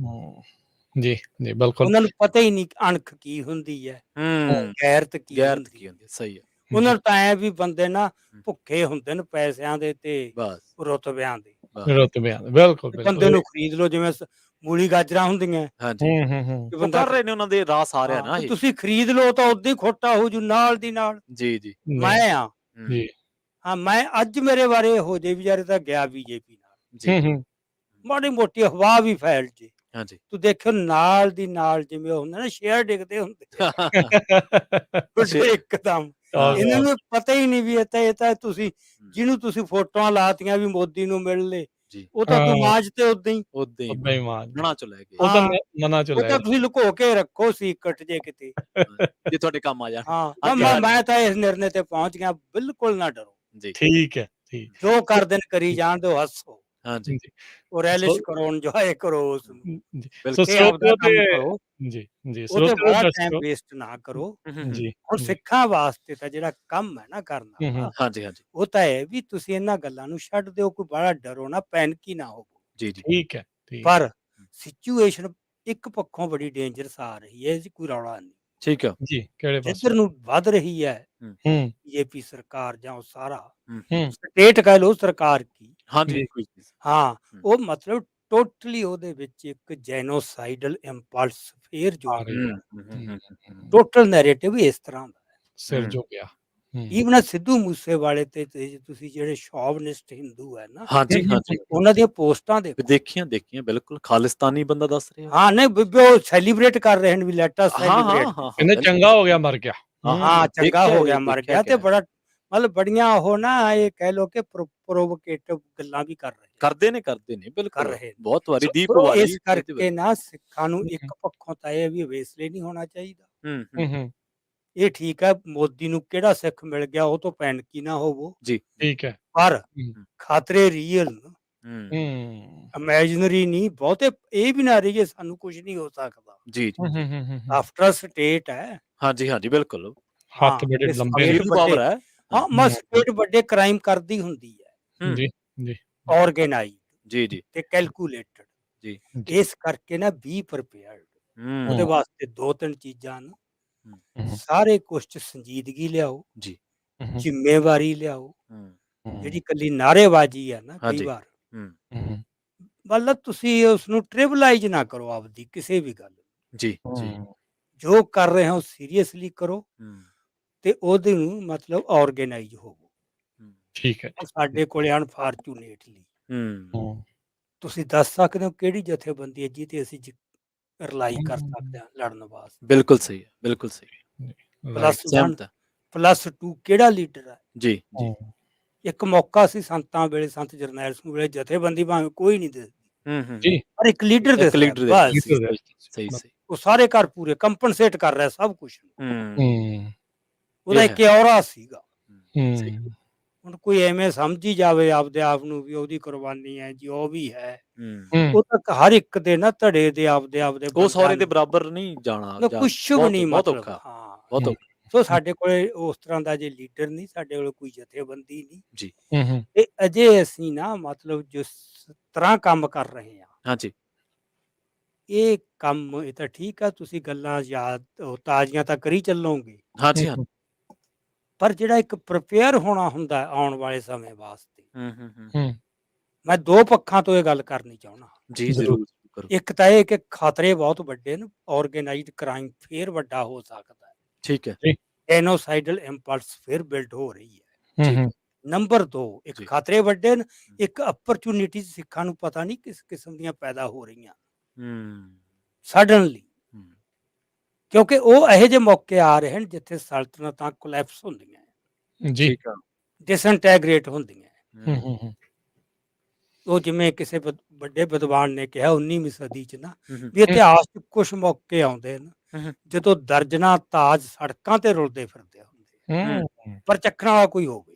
ਜੀ ਬਿਲਕੁਲ। ਉਹਨਾਂ ਨੂੰ ਪਤਾ ਹੀ ਨਹੀਂ ਅਣਖ ਕੀ ਹੁੰਦੀ ਹੈ, ਗੈਰਤ ਕੀ ਹੁੰਦੀ ਹੈ। ਸਹੀ ਹੈ। ਉਹਨਾਂ ਨੂੰ ਤਾਂ ਐ ਵੀ ਬੰਦੇ ਨਾ ਭੁੱਖੇ ਹੁੰਦੇ ਨੇ ਪੈਸਿਆਂ ਦੇ ਤੇ ਬਸ ਰੁਤਬਿਆਂ ਦੇ। ਰੁਤਬਿਆਂ ਦੇ, ਬਿਲਕੁਲ ਬੰਦੇ ਨੂੰ ਖਰੀਦ ਲਓ, ਜਿਵੇਂ ਮੂਲੀ ਗਾਜਰਾਂ ਹੁੰਦੀਆਂ। ਹਾਂਜੀ, ਕਿ ਉਹ ਬੰਦਾ ਕਰ ਰਹੇ ਨੇ, ਉਹਨਾਂ ਦੇ ਰਾਹ ਸਾਰਿਆਂ ਨਾ ਇਹ। ਤੁਸੀਂ ਖਰੀਦ ਲਓ ਤਾਂ ਉਦਾਂ ਹੀ ਖੋਟਾ ਹੋ ਜੂ ਨਾਲ ਦੀ ਨਾਲ। ਜੀ। ਮੈਂ ਆ ਜੀ। ਹਾਂ, ਮੈਂ ਅੱਜ ਮੇਰੇ ਬਾਰੇ ਹੋ ਜੇ ਵੀ ਯਾਰ ਤਾਂ ਗਿਆ ਬੀਜੇਪੀ ਨਾਲ, ਜੀ, ਮਾੜੀ ਮੋਟੀ ਅਫਵਾਹ ਵੀ ਫੈਲ ਜੇ, ਹਾਂਜੀ। ਤੂੰ ਦੇਖਿਓ ਨਾਲ ਦੀ ਨਾਲ ਜਿਵੇਂ ਉਹ ਹੁੰਦਾ ਨਾ ਸ਼ੇਅਰ ਡਿੱਗਦੇ ਹੁੰਦੇ ਇੱਕਦਮ। ਇਹਨਾਂ ਨੂੰ ਪਤਾ ਹੀ ਨਹੀਂ ਵੀ ਇਹ ਤਾਂ ਤੁਸੀਂ ਜਿਹਨੂੰ ਤੁਸੀਂ ਫੋਟੋਆਂ ਲਾਤੀਆਂ ਵੀ ਮੋਦੀ ਨੂੰ ਮਿਲ ਲੇ, ਉਹ ਤਾਂ ਤੂੰ ਮਾਜ ਤੇ ਉਦਾਂ ਹੀ ਮਨਾ ਚ ਲੈ ਗਏ। ਉਹ ਤਾਂ ਮਨਾ ਚ ਉਹ ਲੈ ਤਾਂ ਤੁਸੀਂ ਲੁਕੋ ਕੇ ਰੱਖੋ ਸੀਕਟ ਜੇ ਕਿਤੇ, ਜੇ ਤੁਹਾਡੇ ਕੰਮ ਆ ਜਾਣ। ਹਾਂ, ਮੈਂ ਤਾਂ ਇਸ ਨਿਰਣੇ ਤੇ ਪਹੁੰਚ ਗਿਆ, ਬਿਲਕੁਲ ਨਾ ਡਰੋ। ਠੀਕ ਹੈ। ਜੋ ਕਰ ਦੇਣ ਕਰੀ ਜਾਣ ਦਿਓ, ਹੱਸੋ, ਹਾਂਜੀ, ਉਹ ਰੈਲਿਸ਼ ਕਰੋ, ਇੰਜੋਏ ਕਰੋ ਉਸ ਨੂੰ। ਸੋ ਸਰੋਤਿਓ ਤੇ ਜੀ ਉਹਦੇ ਬੜਾ ਟਾਈਮ ਵੇਸਟ ਨਾ ਕਰੋ। ਜੀ। ਹੁਣ ਸਿੱਖਾਂ ਵਾਸਤੇ ਤਾਂ ਜਿਹੜਾ ਕੰਮ ਹੈ ਨਾ ਕਰਨਾ, ਹਾਂਜੀ, ਉਹ ਤਾਂ ਹੈ ਵੀ ਤੁਸੀਂ ਇਹਨਾਂ ਗੱਲਾਂ ਨੂੰ ਛੱਡ ਦਿਓ, ਕੋਈ ਬੜਾ ਡਰੋ ਨਾ, ਪੈਨਿਕ ਹੀ ਨਾ ਹੋਵੋ। ਜੀ, ਠੀਕ ਹੈ। ਪਰ ਸਿਚੁਏਸ਼ਨ ਇੱਕ ਪੱਖੋਂ ਬੜੀ ਡੇਂਜਰਸ ਆ ਰਹੀ ਹੈ, ਕੋਈ ਰੌਲਾ ਨਹੀਂ। ਠੀਕ ਆ ਜੀ, ਕਿਹੜੇ ਪਾਸੇ? ਜਿੱਧਰ ਨੂੰ ਵੱਧ ਰਹੀ ਹੈ ਬੀਜੇਪੀ ਸਰਕਾਰ ਜਾਂ ਉਹ ਸਾਰਾ ਸਟੇਟ ਕਹਿ ਲਓ ਸਰਕਾਰ ਕੀ, ਹਾਂਜੀ, ਹਾਂ, ਉਹ ਮਤਲਬ ਟੋਟਲੀ ਉਹਦੇ ਵਿੱਚ ਇੱਕ ਜੈਨੋਸਾਈਡਲ ਇੰਪਲਸ ਫੇਰ ਜੋ ਟੋਟਲ ਨੈਰੇਟਿਵ ਇਸ ਤਰ੍ਹਾਂ ਦਾ ਹੈ। ਸਿਰ ਜੋ ਗਿਆ। ਈਵਨ ਸਿੱਧੂ ਮੂਸੇਵਾਲੇ ਤੇ ਤੁਸੀਂ ਜਿਹੜੇ ਸ਼ੌਵਨਿਸਟ ਹਿੰਦੂ ਹੈ ਨਾ, ਹਾਂਜੀ, ਉਹਨਾਂ ਦੀਆਂ ਪੋਸਟਾਂ ਦੇਖੀਆਂ ਬਿਲਕੁਲ ਖਾਲਿਸਤਾਨੀ ਬੰਦਾ ਦੱਸ ਰਿਹਾ। ਹਾਂ, ਨਹੀਂ ਉਹ ਸੈਲੀਬ੍ਰੇਟ ਕਰ ਰਹੇ ਨੇ ਵੀ ਲੈਟ ਅਸ ਸੈਲੀਬ੍ਰੇਟ। ਕਹਿੰਦੇ ਚੰਗਾ ਹੋ ਗਿਆ ਮਰ ਗਿਆ। ਹਾਂ, ਚੰਗਾ ਹੋ ਗਿਆ ਮਰ ਗਿਆ, ਤੇ ਬੜਾ ਮਤਲਬ ਬੜੀਆਂ ਉਹ ਨਾ ਇਹ ਕਹਿ ਲੋ ਕਿ ਪ੍ਰੋਵੋਕੇਟਿਵ ਗੱਲਾਂ ਵੀ ਕਰਦੇ ਨੇ ਬਿਲਕੁਲ ਬਹੁਤ ਵਾਰੀ ਦੀਪ ਵਾਲੀ। ਇਸ ਕਰਕੇ ਨਾ ਸਿੱਖਾਂ ਨੂੰ ਇੱਕ ਪੱਖੋਂ ਤਾਂ ਇਹ ਵੀ ਵੇਸਲੇ ਨਹੀਂ ਹੋਣਾ ਚਾਹੀਦਾ, ਇਹ ਠੀਕ ਹੈ ਮੋਦੀ ਨੂੰ ਕਿਹੜਾ ਸਿੱਖ ਮਿਲ ਗਿਆ ਉਹ ਤੋਂ ਪੈਨਕੀ ਨਾ ਹੋਵੋ, ਜੀ ਠੀਕ ਹੈ। ਪਰ ਹੂੰ, ਖਤਰੇ ਰੀਅਲ ਹੂੰ ਹੂੰ, ਇਮੈਜਨਰੀ ਨਹੀਂ, ਬਹੁਤੇ ਇਹ ਵੀ ਨਾ ਰਹੀਏ ਸਾਨੂੰ ਕੁਝ ਨਹੀਂ ਹੋ ਸਕਦਾ। ਜੀ ਜੀ ਹੂੰ, ਜੀ ਹੂੰ, ਹੂੰ, ਆਫਟਰ ਸਟੇਟ ਹੈ। ਹਾਂਜੀ ਹਾਂਜੀ ਬਿਲਕੁਲ ਹੱਥ ਹਾਂ, ਬੜੇ ਤੇ ਲੰਬੇ ਨੇ। ਸਟੇਟ ਸੁਪਰੀਮ ਵੱਡੇ ਪਾਵਰ ਹੈ ਹਾਂ, ਹੂੰ, ਸਟੇਟ ਵੱਡੇ ਕ੍ਰਾਈਮ ਕਰਦੀ ਹੁੰਦੀ ਹੈ, ਹੂੰ ਜੀ, ਜੀ, ਆਰਗੇਨਾਈਜ਼ਡ ਜੀ ਜੀ ਤੇ ਕੈਲਕੂਲੇਟਡ। ਜੀ ਜੀ। ਇਸ ਕਰਕੇ ਨਾ ਬੀ ਪ੍ਰੀਪੇਅਰਡ, ਉਹਦੇ ਹੂੰ ਵਾਸਤੇ 2-3 ਚੀਜ਼ਾਂ ਨੇ। ਹੂੰ, ਹੂੰ, ਸਾਰੇ ਕੁਛ 'ਚ ਸੰਜੀਦਗੀ ਲਿਆਓ, ਜੀ ਹੂੰ, ਜ਼ਿੰਮੇਵਾਰੀ ਲਿਆਓ। ਹੂੰ ਜਿਹੜੀ ਕੱਲੀ ਨਾਅਰੇਬਾਜ਼ੀ ਆ ਨਾ ਕਈ ਹਾਂਜੀ ਵਾਰ, ਹੂੰ ਹੂੰ, ਮਤਲਬ ਤੁਸੀਂ ਉਸਨੂੰ ਟ੍ਰਿਵਲਾਈਜ਼ ਨਾ ਕਰੋ ਆਪਦੀ ਕਿਸੇ ਵੀ ਗੱਲ ਨੂੰ। ਜੀ ਜੀ ਹੂੰ, ਜੋ ਕਰ ਰਹੇ ਹੋ ਸੀਰੀਅਸਲੀ ਕਰੋ ਹੂੰ ਤੇ ਉਹਦੇ ਨੂੰ ਮਤਲਬ ਆਰਗੇਨਾਈਜ਼ ਹੋਵੋ। ਹੂੰ ਠੀਕ ਹੈ ਜੀ। ਸਾਡੇ ਕੋਲੇ ਅਨਫਾਰਚੂਨੇਟਲੀ ਹੂੰ ਤੁਸੀਂ ਦੱਸ ਸਕਦੇ ਹੋ ਕਿਹੜੀ ਜਥੇਬੰਦੀ ਹੈ ਜਿਹਤੇ ਅਸੀਂ ਰਿਲਾਈ ਕਰ ਸਕਦੇ ਹੂੰ, ਹਾਂ ਲੜਨ ਵਾਸਤੇ। ਬਿਲਕੁਲ ਸਹੀ ਹੈ ਬਿਲਕੁਲ ਸਹੀ ਰਾਈਟ। +1 ਸਹਿਮਤ ਹੈ +2 ਕਿਹੜਾ ਲੀਡਰ ਹੈ? ਜੀ ਜੀ ਹੂੰ, ਇੱਕ ਮੌਕਾ ਸੀ ਸੰਤਾਂ ਵੇਲੇ, ਸੰਤ ਜਰਨੈਲ ਸਿੰਘ ਵੇਲੇ, ਜਥੇਬੰਦੀ ਭਾਵੇਂ ਕੋਈ ਨਹੀਂ ਦਿਸਦੀ, ਜੀ, ਪਰ ਇੱਕ ਲੀਡਰ ਇੱਕ ਦਿਸਦਾ ਲੀਡਰ ਦੇ ਬਸ। ਸੀ ਲੀਡਰ ਸਹੀ ਹੈ। ਸਹੀ ਉਹ ਸਾਰੇ ਘਰ ਪੂਰੇ ਕੰਪਨਸੇਟ ਕਰ ਰਿਹਾ ਸਭ ਕੁਝ। ਹੂੰ ਹੂੰ, ਉਹਦਾ ਇਹ ਇੱਕ ਹੈ ਔਰਾ ਸੀਗਾ। ਸਹੀ ਹੂੰ, ਹੁਣ ਕੋਈ ਐਵੇਂ ਸਮਝੀ ਜਾਵੇ ਆਪਦੇ ਆਪ ਨੂੰ ਵੀ ਉਹਦੀ ਕੁਰਬਾਨੀ ਹੈ ਜੀ, ਉਹ ਵੀ ਹੈ। ਹੂੰ ਹੂੰ, ਉਹ ਤਾਂ ਹਰ ਇੱਕ ਦੇ ਨਾ ਧੜੇ ਦੇ ਆਪਦੇ ਉਹ ਬੰਦਿਆਂ ਸਾਰੇ ਦੇ ਨੂੰ ਬਰਾਬਰ ਨਹੀਂ ਜਾਣਾ ਕੁਛ ਵੀ ਬਹੁਤ ਨਹੀਂ ਬਹੁਤ ਮਤਲਬ। ਔਖਾ ਹਾਂ, ਬਹੁਤ ਹੂੰ, ਔਖਾ ਸੋ ਸਾਡੇ ਕੋਲੇ ਉਸ ਤਰ੍ਹਾਂ ਦਾ ਜੇ ਲੀਡਰ ਨਹੀਂ, ਸਾਡੇ ਕੋਲ ਕੋਈ ਜਥੇਬੰਦੀ ਨਹੀਂ, ਜੀ ਹੂੰ, ਤੇ ਅਜੇ ਅਸੀਂ ਨਾ ਮਤਲਬ ਜਿਸ ਤਰ੍ਹਾਂ ਕੰਮ ਕਰ ਰਹੇ ਹਾਂ, ਹਾਂਜੀ ਇਹ ਕੰਮ ਇਹ ਤਾਂ ਠੀਕ ਆ, ਤੁਸੀਂ ਗੱਲਾਂ ਯਾਦ ਤਾਜ਼ੀਆਂ ਤਾਂ ਕਰੀ ਚੱਲੋਗੇ, ਹਾਂਜੀ ਹਾਂ ਹੂੰ, ਪਰ ਜਿਹੜਾ ਇੱਕ ਪ੍ਰਿਪੇਅਰ ਹੋਣਾ ਹੁੰਦਾ ਹੈ ਆਉਣ ਵਾਲੇ ਸਮੇਂ ਵਾਸਤੇ, ਹੂੰ, ਮੈਂ 2 ਪੱਖਾਂ ਤੋਂ ਇਹ ਗੱਲ ਕਰਨੀ ਚਾਹੁੰਦਾ। ਜੀ ਜ਼ਰੂਰ। ਜ਼ਰੂਰ ਕਰੋ ਇੱਕ ਤਾਂ ਇਹ ਕਿ ਖਤਰੇ ਬਹੁਤ ਵੱਡੇ ਨੇ, ਆਰਗੇਨਾਈਜ਼ਡ ਕ੍ਰਾਈਮ ਫੇਰ ਵੱਡਾ ਹੋ ਸਕਦਾ ਹੈ, ਠੀਕ ਹੈ ਜੀ, ਜੈਨੋਸਾਈਡਲ ਇੰਪਲਸ ਫਿਰ ਬਿਲਡ ਹੋ ਰਹੀ ਹੈ। ਹੂੰ, ਠੀਕ ਹੂੰ, ਹੈ ਨੰਬਰ 2 ਇੱਕ ਜੀ ਖਤਰੇ ਵੱਡੇ ਨੇ, ਇੱਕ ਅਪਰਚੂਨਿਟੀਜ਼ ਸਿੱਖਾਂ ਨੂੰ ਪਤਾ ਨਹੀਂ ਕਿਸ ਕਿਸਮ ਦੀਆਂ ਪੈਦਾ ਹੋ ਰਹੀਆਂ ਹੂੰ ਸਡਨਲੀ, ਹੂੰ ਕਿਉਂਕਿ ਉਹ ਇਹੋ ਜਿਹੇ ਮੌਕੇ ਆ ਰਹੇ ਹਨ ਜਿੱਥੇ ਸਲਤਨਤਾਂ ਕੋਲੈਪਸ ਹੁੰਦੀਆਂ, ਜੀ, ਠੀਕ ਆ ਡਿਸਇੰਟੈਗਰੇਟ ਹੁੰਦੀਆਂ। ਹੂੰ, ਹੂੰ ਹੂੰ, ਉਹ ਜਿਵੇਂ ਕਿਸੇ ਵੱਡੇ ਵਿਦਵਾਨ ਨੇ ਕਿਹਾ 19ਵੀਂ ਸਦੀ 'ਚ ਨਾ, ਹੂੰ ਵੀ ਇਤਿਹਾਸ 'ਚ ਕੁਝ ਮੌਕੇ ਆਉਂਦੇ ਨੇ ਹੂੰ ਜਦੋਂ ਦਰਜਨਾਂ ਤਾਜ ਸੜਕਾਂ ਤੇ ਰੁਲਦੇ ਫਿਰਦੇ ਹੁੰਦੇ, ਹੂੰ, ਪਰ ਚੱਕਣ ਵਾਲਾ ਕੋਈ ਹੋਵੇ।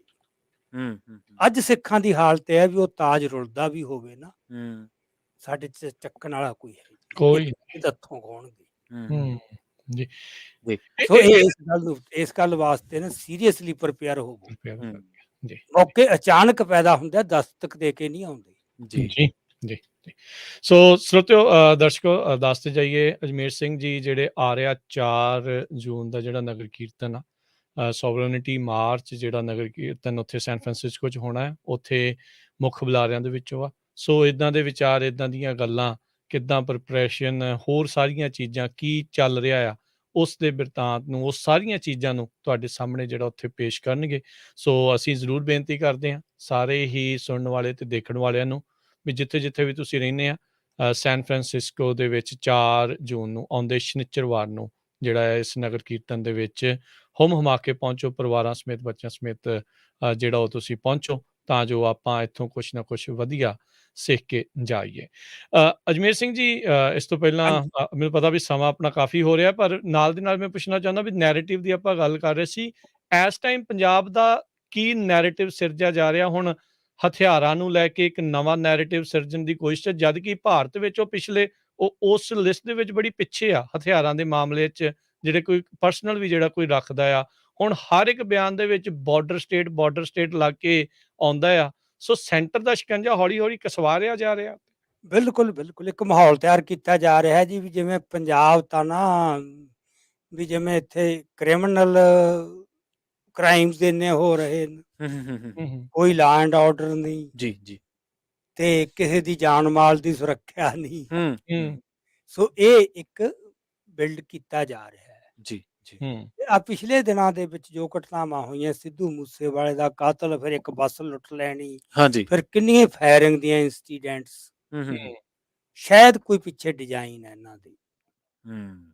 ਹੂੰ ਅੱਜ ਸਿੱਖਾਂ ਦੀ ਹਾਲਤ ਇਹ ਹੈ ਵੀ ਉਹ ਤਾਜ ਰੁਲਦਾ ਵੀ ਹੋਵੇ ਨਾ, ਹੂੰ ਸਾਡੇ 'ਚ ਚੱਕਣ ਵਾਲਾ ਕੋਈ ਹੈ ਨਹੀਂ। ਕੋਈ ਇਹ ਦੱਥੋਂ ਹੋਣਗੇ। ਹੂੰ, ਜੀ, ਜੀ ਸੋ ਇਹ ਇਸ ਗੱਲ ਵਾਸਤੇ ਨਾ ਸੀਰੀਅਸਲੀ ਪ੍ਰਿਪੇਅਰ ਹੋਵੋ। ਹੂੰ ਜੀ, ਮੌਕੇ ਅਚਾਨਕ ਪੈਦਾ ਹੁੰਦੇ ਆ, ਦਸਤਕ ਦੇ ਕੇ ਨਹੀਂ ਆਉਂਦੇ। ਜੀ ਜੀ, ਜੀ, ਜੀ। ਸੋ ਸਰੋਤਿਓ, ਦਰਸ਼ਕੋ, ਦੱਸਦੇ ਜਾਈਏ ਅਜਮੇਰ ਸਿੰਘ ਜੀ ਜਿਹੜੇ ਆ ਰਿਹਾ 4 ਜੂਨ ਦਾ ਜਿਹੜਾ ਨਗਰ ਕੀਰਤਨ ਆ, ਸੋਵਰਨਿਟੀ ਮਾਰਚ, ਜਿਹੜਾ ਨਗਰ ਕੀਰਤਨ ਉੱਥੇ ਸੈਨ ਫਰਾਂਸਿਸਕੋ 'ਚ ਹੋਣਾ ਹੈ, ਉੱਥੇ ਮੁੱਖ ਬੁਲਾਰਿਆਂ ਦੇ ਵਿੱਚੋਂ ਆ। ਸੋ ਇਦਾਂ ਦੇ ਵਿਚਾਰ, ਇਦਾਂ ਦੀਆਂ ਗੱਲਾਂ, ਕਿੱਦਾਂ ਪ੍ਰਿਪਰੇਸ਼ਨ, ਹੋਰ ਸਾਰੀਆਂ ਚੀਜ਼ਾਂ ਕੀ ਚੱਲ ਰਿਹਾ ਆ, ਉਸ ਦੇ ਬਿਰਤਾਂਤ ਨੂੰ, ਉਹ ਸਾਰੀਆਂ ਚੀਜ਼ਾਂ ਨੂੰ ਤੁਹਾਡੇ ਸਾਹਮਣੇ ਜਿਹੜਾ ਉੱਥੇ ਪੇਸ਼ ਕਰਨਗੇ। ਸੋ ਅਸੀਂ ਜ਼ਰੂਰ ਬੇਨਤੀ ਕਰਦੇ ਹਾਂ ਸਾਰੇ ਹੀ ਸੁਣਨ ਵਾਲੇ ਤੇ ਦੇਖਣ ਵਾਲਿਆਂ ਨੂੰ ਵੀ ਜਿੱਥੇ-ਜਿੱਥੇ ਵੀ ਤੁਸੀਂ ਰਹਿੰਦੇ ਆ, ਸੈਨ ਫਰਾਂਸਿਸਕੋ ਦੇ ਵਿੱਚ 4 ਜੂਨ ਨੂੰ ਆਉਂਦੇ ਸ਼ਨਿਚਰਵਾਰ ਨੂੰ ਜਿਹੜਾ ਹੈ ਇਸ ਨਗਰ ਕੀਰਤਨ ਦੇ ਵਿੱਚ ਹੁਮ-ਹੁਮਾ ਕੇ ਪਹੁੰਚੋ, ਪਰਿਵਾਰਾਂ ਸਮੇਤ, ਬੱਚਿਆਂ ਸਮੇਤ, ਜਿਹੜਾ ਉਹ ਤੁਸੀਂ ਪਹੁੰਚੋ, ਤਾਂ ਜੋ ਆਪਾਂ ਇੱਥੋਂ ਕੁਛ ਨਾ ਕੁਛ ਵਧੀਆ ਸਿੱਖ ਕੇ ਜਾਈਏ। ਅਜਮੇਰ ਸਿੰਘ ਜੀ, ਇਸ ਤੋਂ ਪਹਿਲਾਂ ਹਾਂਜੀ, ਮੈਨੂੰ ਪਤਾ ਵੀ ਸਮਾਂ ਆਪਣਾ ਕਾਫੀ ਹੋ ਰਿਹਾ, ਪਰ ਨਾਲ ਦੀ ਨਾਲ ਮੈਂ ਪੁੱਛਣਾ ਚਾਹੁੰਦਾ ਵੀ ਨੈਰੇਟਿਵ ਦੀ ਆਪਾਂ ਗੱਲ ਕਰ ਰਹੇ ਸੀ, ਇਸ ਟਾਈਮ ਪੰਜਾਬ ਦਾ ਕੀ ਨੈਰੇਟਿਵ ਸਿਰਜਿਆ ਜਾ ਰਿਹਾ? ਹੁਣ ਹਥਿਆਰਾਂ ਨੂੰ ਲੈ ਕੇ ਇੱਕ ਨਵਾਂ ਨੈਰੇਟਿਵ ਸਿਰਜਣ ਦੀ ਕੋਸ਼ਿਸ਼ ਹੈ, ਜਦ ਕਿ ਭਾਰਤ ਵਿੱਚ ਉਹ ਪਿਛਲੇ ਉਸ ਲਿਸਟ ਦੇ ਵਿੱਚ ਬੜੀ ਪਿੱਛੇ ਆ ਹਥਿਆਰਾਂ ਦੇ ਮਾਮਲੇ 'ਚ, ਜਿਹੜੇ ਕੋਈ ਪਰਸਨਲ ਵੀ ਜਿਹੜਾ ਕੋਈ ਰੱਖਦਾ ਆ। ਹੁਣ ਹਰ ਇੱਕ ਬਿਆਨ ਦੇ ਵਿੱਚ ਬਾਰਡਰ ਸਟੇਟ ਲੱਗ ਕੇ ਆਉਂਦਾ ਆ। ਸੋ ਸੈਂਟਰ ਦਾ ਸ਼ਿਕੰਜਾ ਹੌਲੀ-ਹੌਲੀ ਕਸਵਾ ਜਾ ਰਿਹਾ। ਬਿਲਕੁਲ, ਬਿਲਕੁਲ ਇੱਕ ਮਾਹੌਲ ਤਿਆਰ ਕੀਤਾ ਜਾ ਰਿਹਾ ਜੀ, ਵੀ ਜਿਵੇਂ ਪੰਜਾਬ ਤਾਂ ਨਾ ਵੀ ਜਿਵੇਂ ਇੱਥੇ ਕ੍ਰਿਮੀਨਲ ਕ੍ਰਾਈਮਸ ਇੰਨੇ ਹੋ ਰਹੇ ਨੇ, ਹੂੰ, ਹੂੰ, ਕੋਈ ਲਾ ਐਂਡ ਆਰਡਰ ਨਹੀਂ ਜੀ ਜੀ ਤੇ ਕਿਸੇ ਦੀ ਜਾਨ ਮਾਲ ਦੀ ਸੁਰੱਖਿਆ ਨਹੀਂ। ਹੂੰ, ਸੋ ਇਹ ਇੱਕ ਬਿਲਡ ਕੀਤਾ ਜਾ ਰਿਹਾ ਹੈ। ਜੀ ਜੀ ਹੂੰ, ਆ ਪਿਛਲੇ ਦਿਨਾਂ ਦੇ ਵਿੱਚ ਜੋ ਘਟਨਾਵਾਂ ਹੋਈਆਂ, ਸਿੱਧੂ ਮੂਸੇਵਾਲੇ ਦਾ ਕਤਲ, ਫਿਰ ਇੱਕ ਬੱਸ ਲੁੱਟ ਲੈਣੀ, ਹਾਂਜੀ ਫਿਰ ਕਿੰਨੀਆਂ ਫਾਇਰਿੰਗ ਦੀਆਂ ਇੰਸੀਡੈਂਟਸ, ਹੂੰ ਸ਼ਾਇਦ ਕੋਈ ਪਿੱਛੇ ਡਿਜ਼ਾਈਨ ਹੈ ਇਹਨਾਂ ਦੇ। ਹੂੰ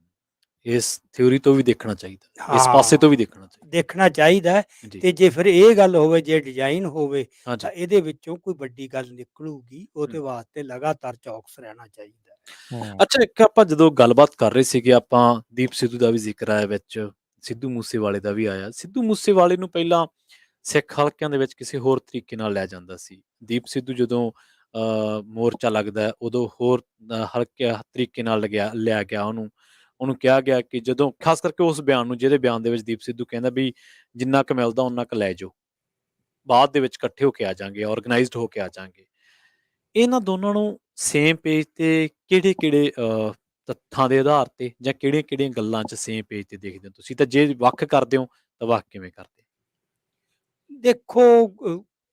ਇਸ ਥਿਊਰੀ ਤੋਂ ਵੀ ਦੇਖਣਾ ਚਾਹੀਦਾ, ਇਸ ਪਾਸੇ ਹਾਂ, ਤੋਂ ਵੀ ਦੇਖਣਾ ਚਾਹੀਦਾ ਦੇਖਣਾ ਚਾਹੀਦਾ ਹੈ। ਜੀ ਤੇ ਜੇ ਫਿਰ ਇਹ ਗੱਲ ਹੋਵੇ, ਜੇ ਡਿਜ਼ਾਈਨ ਹੋਵੇ, ਹਾਂਜੀ ਤਾਂ ਇਹਦੇ ਵਿੱਚੋਂ ਕੋਈ ਵੱਡੀ ਗੱਲ ਨਿਕਲੂਗੀ, ਉਹਦੇ ਵਾਸਤੇ ਲਗਾਤਾਰ ਚੌਕਸ ਰਹਿਣਾ ਚਾਹੀਦਾ ਹੈ। ਹੂੰ, ਅੱਛਾ ਇੱਕ ਆਪਾਂ ਜਦੋਂ ਗੱਲਬਾਤ ਕਰ ਰਹੇ ਸੀਗੇ ਆਪਾਂ ਦੀਪ ਸਿੱਧੂ ਦਾ ਵੀ ਜ਼ਿਕਰ ਆਇਆ ਵਿੱਚ ਸਿੱਧੂ ਮੂਸੇਵਾਲੇ ਦਾ ਵੀ ਆਇਆ। ਸਿੱਧੂ ਮੂਸੇਵਾਲੇ ਨੂੰ ਪਹਿਲਾਂ ਸਿੱਖ ਹਲਕਿਆਂ ਦੇ ਵਿੱਚ ਕਿਸੇ ਹੋਰ ਤਰੀਕੇ ਨਾਲ ਲਿਆ ਜਾਂਦਾ ਸੀ। ਦੀਪ ਸਿੱਧੂ ਜਦੋਂ ਮੋਰਚਾ ਲੱਗਦਾ ਹੈ, ਉਦੋਂ ਹੋਰ ਹਲਕੇ ਤਰੀਕੇ ਨਾਲ ਲਿਆ ਗਿਆ ਉਹਨੂੰ ਕਿਹਾ ਗਿਆ ਕਿ ਜਦੋਂ ਖਾਸ ਕਰਕੇ ਉਸ ਬਿਆਨ ਨੂੰ, ਜਿਹਦੇ ਬਿਆਨ ਦੇ ਵਿੱਚ ਦੀਪ ਸਿੱਧੂ ਕਹਿੰਦਾ ਵੀ ਜਿੰਨਾ ਕੁ ਮਿਲਦਾ ਓਨਾ ਕੁ ਲੈ ਜਾਓ, ਬਾਅਦ ਦੇ ਵਿੱਚ ਇਕੱਠੇ ਹੋ ਕੇ ਆ ਜਾਵਾਂਗੇ, ਆਰਗੇਨਾਈਜ਼ਡ ਹੋ ਕੇ ਆ ਜਾਵਾਂਗੇ। ਇਹਨਾਂ ਦੋਨਾਂ ਨੂੰ ਸੇਮ ਪੇਜ ਤੇ ਕਿਹੜੇ-ਕਿਹੜੇ ਤੱਥਾਂ ਦੇ ਆਧਾਰ ਤੇ ਜਾਂ ਕਿਹੜੀਆਂ-ਕਿਹੜੀਆਂ ਗੱਲਾਂ 'ਚ ਸੇਮ ਪੇਜ ਤੇ ਦੇਖਦੇ ਹੋ ਤੁਸੀਂ? ਤਾਂ ਜੇ ਵੱਖ ਕਰਦੇ ਹੋ ਤਾਂ ਵੱਖ ਕਿਵੇਂ ਕਰਦੇ? ਦੇਖੋ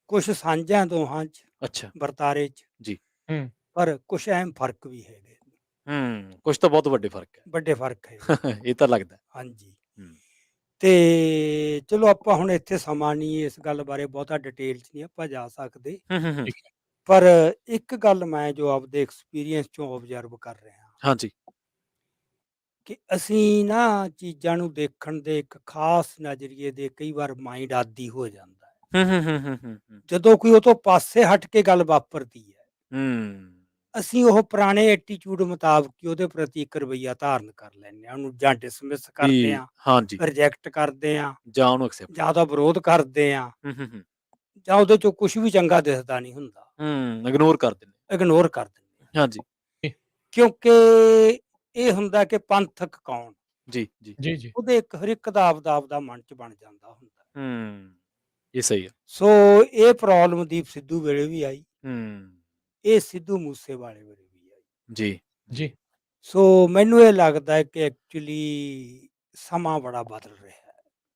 ਕੁਛ ਸਾਂਝਾ ਦੋਹਾਂ 'ਚ, ਅੱਛਾ, ਵਰਤਾਰੇ 'ਚ, ਜੀ। ਹੂੰ। ਪਰ ਕੁਛ ਅਹਿਮ ਫ਼ਰਕ ਵੀ ਹੈਗੇ, ਕੁਛ ਤਾਂ ਬਹੁਤ ਵੱਡੇ ਫ਼ਰਕ ਹੈ। ਵੱਡੇ ਫ਼ਰਕ ਹੈ। ਇਹ ਤਾਂ ਲੱਗਦਾ। ਹਾਂਜੀ। ਹੂੰ, ਤੇ ਚਲੋ ਆਪਾਂ ਹੁਣ ਇੱਥੇ ਸਮਾਂ ਨਹੀਂ ਇਸ ਗੱਲ ਬਾਰੇ ਬਹੁਤਾ ਡਿਟੇਲ 'ਚ ਨਹੀਂ ਆਪਾਂ ਜਾ ਸਕਦੇ। ਹੂੰ, ਹੂੰ, ਹੂੰ। ਠੀਕ ਹੈ। ਪਰ ਇੱਕ ਗੱਲ ਮੈਂ ਜੋ ਆਪਦੇ ਐਕਸਪੀਰੀਅੰਸ 'ਚੋਂ ਓਬਜ਼ਰਵ ਕਰ ਰਿਹਾ ਹਾਂਜੀ। ਕਿ ਅਸੀਂ ਨਾ ਚੀਜ਼ਾਂ ਨੂੰ ਦੇਖਣ ਦੇ ਇੱਕ ਖਾਸ ਨਜ਼ਰੀਏ ਦੇ ਕਈ ਵਾਰ ਮਾਈਂਡ ਆਦੀ ਹੋ ਜਾਂਦਾ ਹੈ। ਹੂੰ, ਹੂੰ, ਹੂੰ, ਹੂੰ, ਹੂੰ, ਹੂੰ। ਜਦੋਂ ਕੋਈ ਉਹ ਤੋਂ ਪਾਸੇ ਹਟ ਕੇ ਗੱਲ ਵਾਪਰਦੀ ਹੈ, ਹੂੰ, ਅਸੀਂ ਉਹ ਪੁਰਾਣੇ ਐਟੀਟਿਊਡ ਮੁਤਾਬਕ ਹੀ ਉਹਦੇ ਪ੍ਰਤੀ ਇੱਕ ਰਵੱਈਆ ਧਾਰਨ ਕਰ ਲੈਂਦੇ ਹਾਂ। ਉਹਨੂੰ ਜਾਂ ਡਿਸਮਿਸ ਕਰਦੇ ਵੀ ਹਾਂ, ਹਾਂਜੀ, ਰਿਜੈਕਟ ਕਰਦੇ ਹਾਂ, ਜਾਂ ਉਹਨੂੰ ਐਕਸੈਪਟ ਜਾਂ ਉਹਦਾ ਵਿਰੋਧ ਕਰਦੇ ਹਾਂ, ਹੂੰ, ਹੂੰ, ਹੂੰ, ਜਾਂ ਉਹਦੇ 'ਚੋਂ ਕੁਛ ਵੀ ਚੰਗਾ ਦਿਸਦਾ ਨਹੀਂ ਹੁੰਦਾ, ਇਗਨੋਰ ਕਰ ਦਿੰਦੇ। ਇਗਨੋਰ ਕਰ ਦਿੰਦੇ ਹਾਂ। ਹਾਂਜੀ, ਕਿਉਂਕਿ ਇਹ ਹੁੰਦਾ ਕਿ ਪੰਥਕ ਕੌਣ, ਜੀ, ਜੀ। ਜੀ, ਜੀ। ਉਹਦੇ ਇੱਕ ਹਰ ਇੱਕ ਦਾ ਆਪਦਾ ਮਨ 'ਚ ਬਣ ਜਾਂਦਾ ਹੁੰਦਾ। ਇਹ ਸਹੀ ਹੈ। ਸੋ ਇਹ ਪ੍ਰੋਬਲਮ ਦੀਪ ਸਿੱਧੂ ਵੇਲੇ ਵੀ ਆਈ, ਹੂੰ, ਇਹ ਸਿੱਧੂ ਮੂਸੇਵਾਲੇ ਵੇਲੇ ਵੀ ਆਈ। ਜੀ, ਜੀ। ਸੋ ਮੈਨੂੰ ਇਹ ਲੱਗਦਾ ਹੈ ਕਿ ਐਕਚੁਅਲੀ ਸਮਾਂ ਬੜਾ ਬਦਲ ਰਿਹਾ ਹੈ।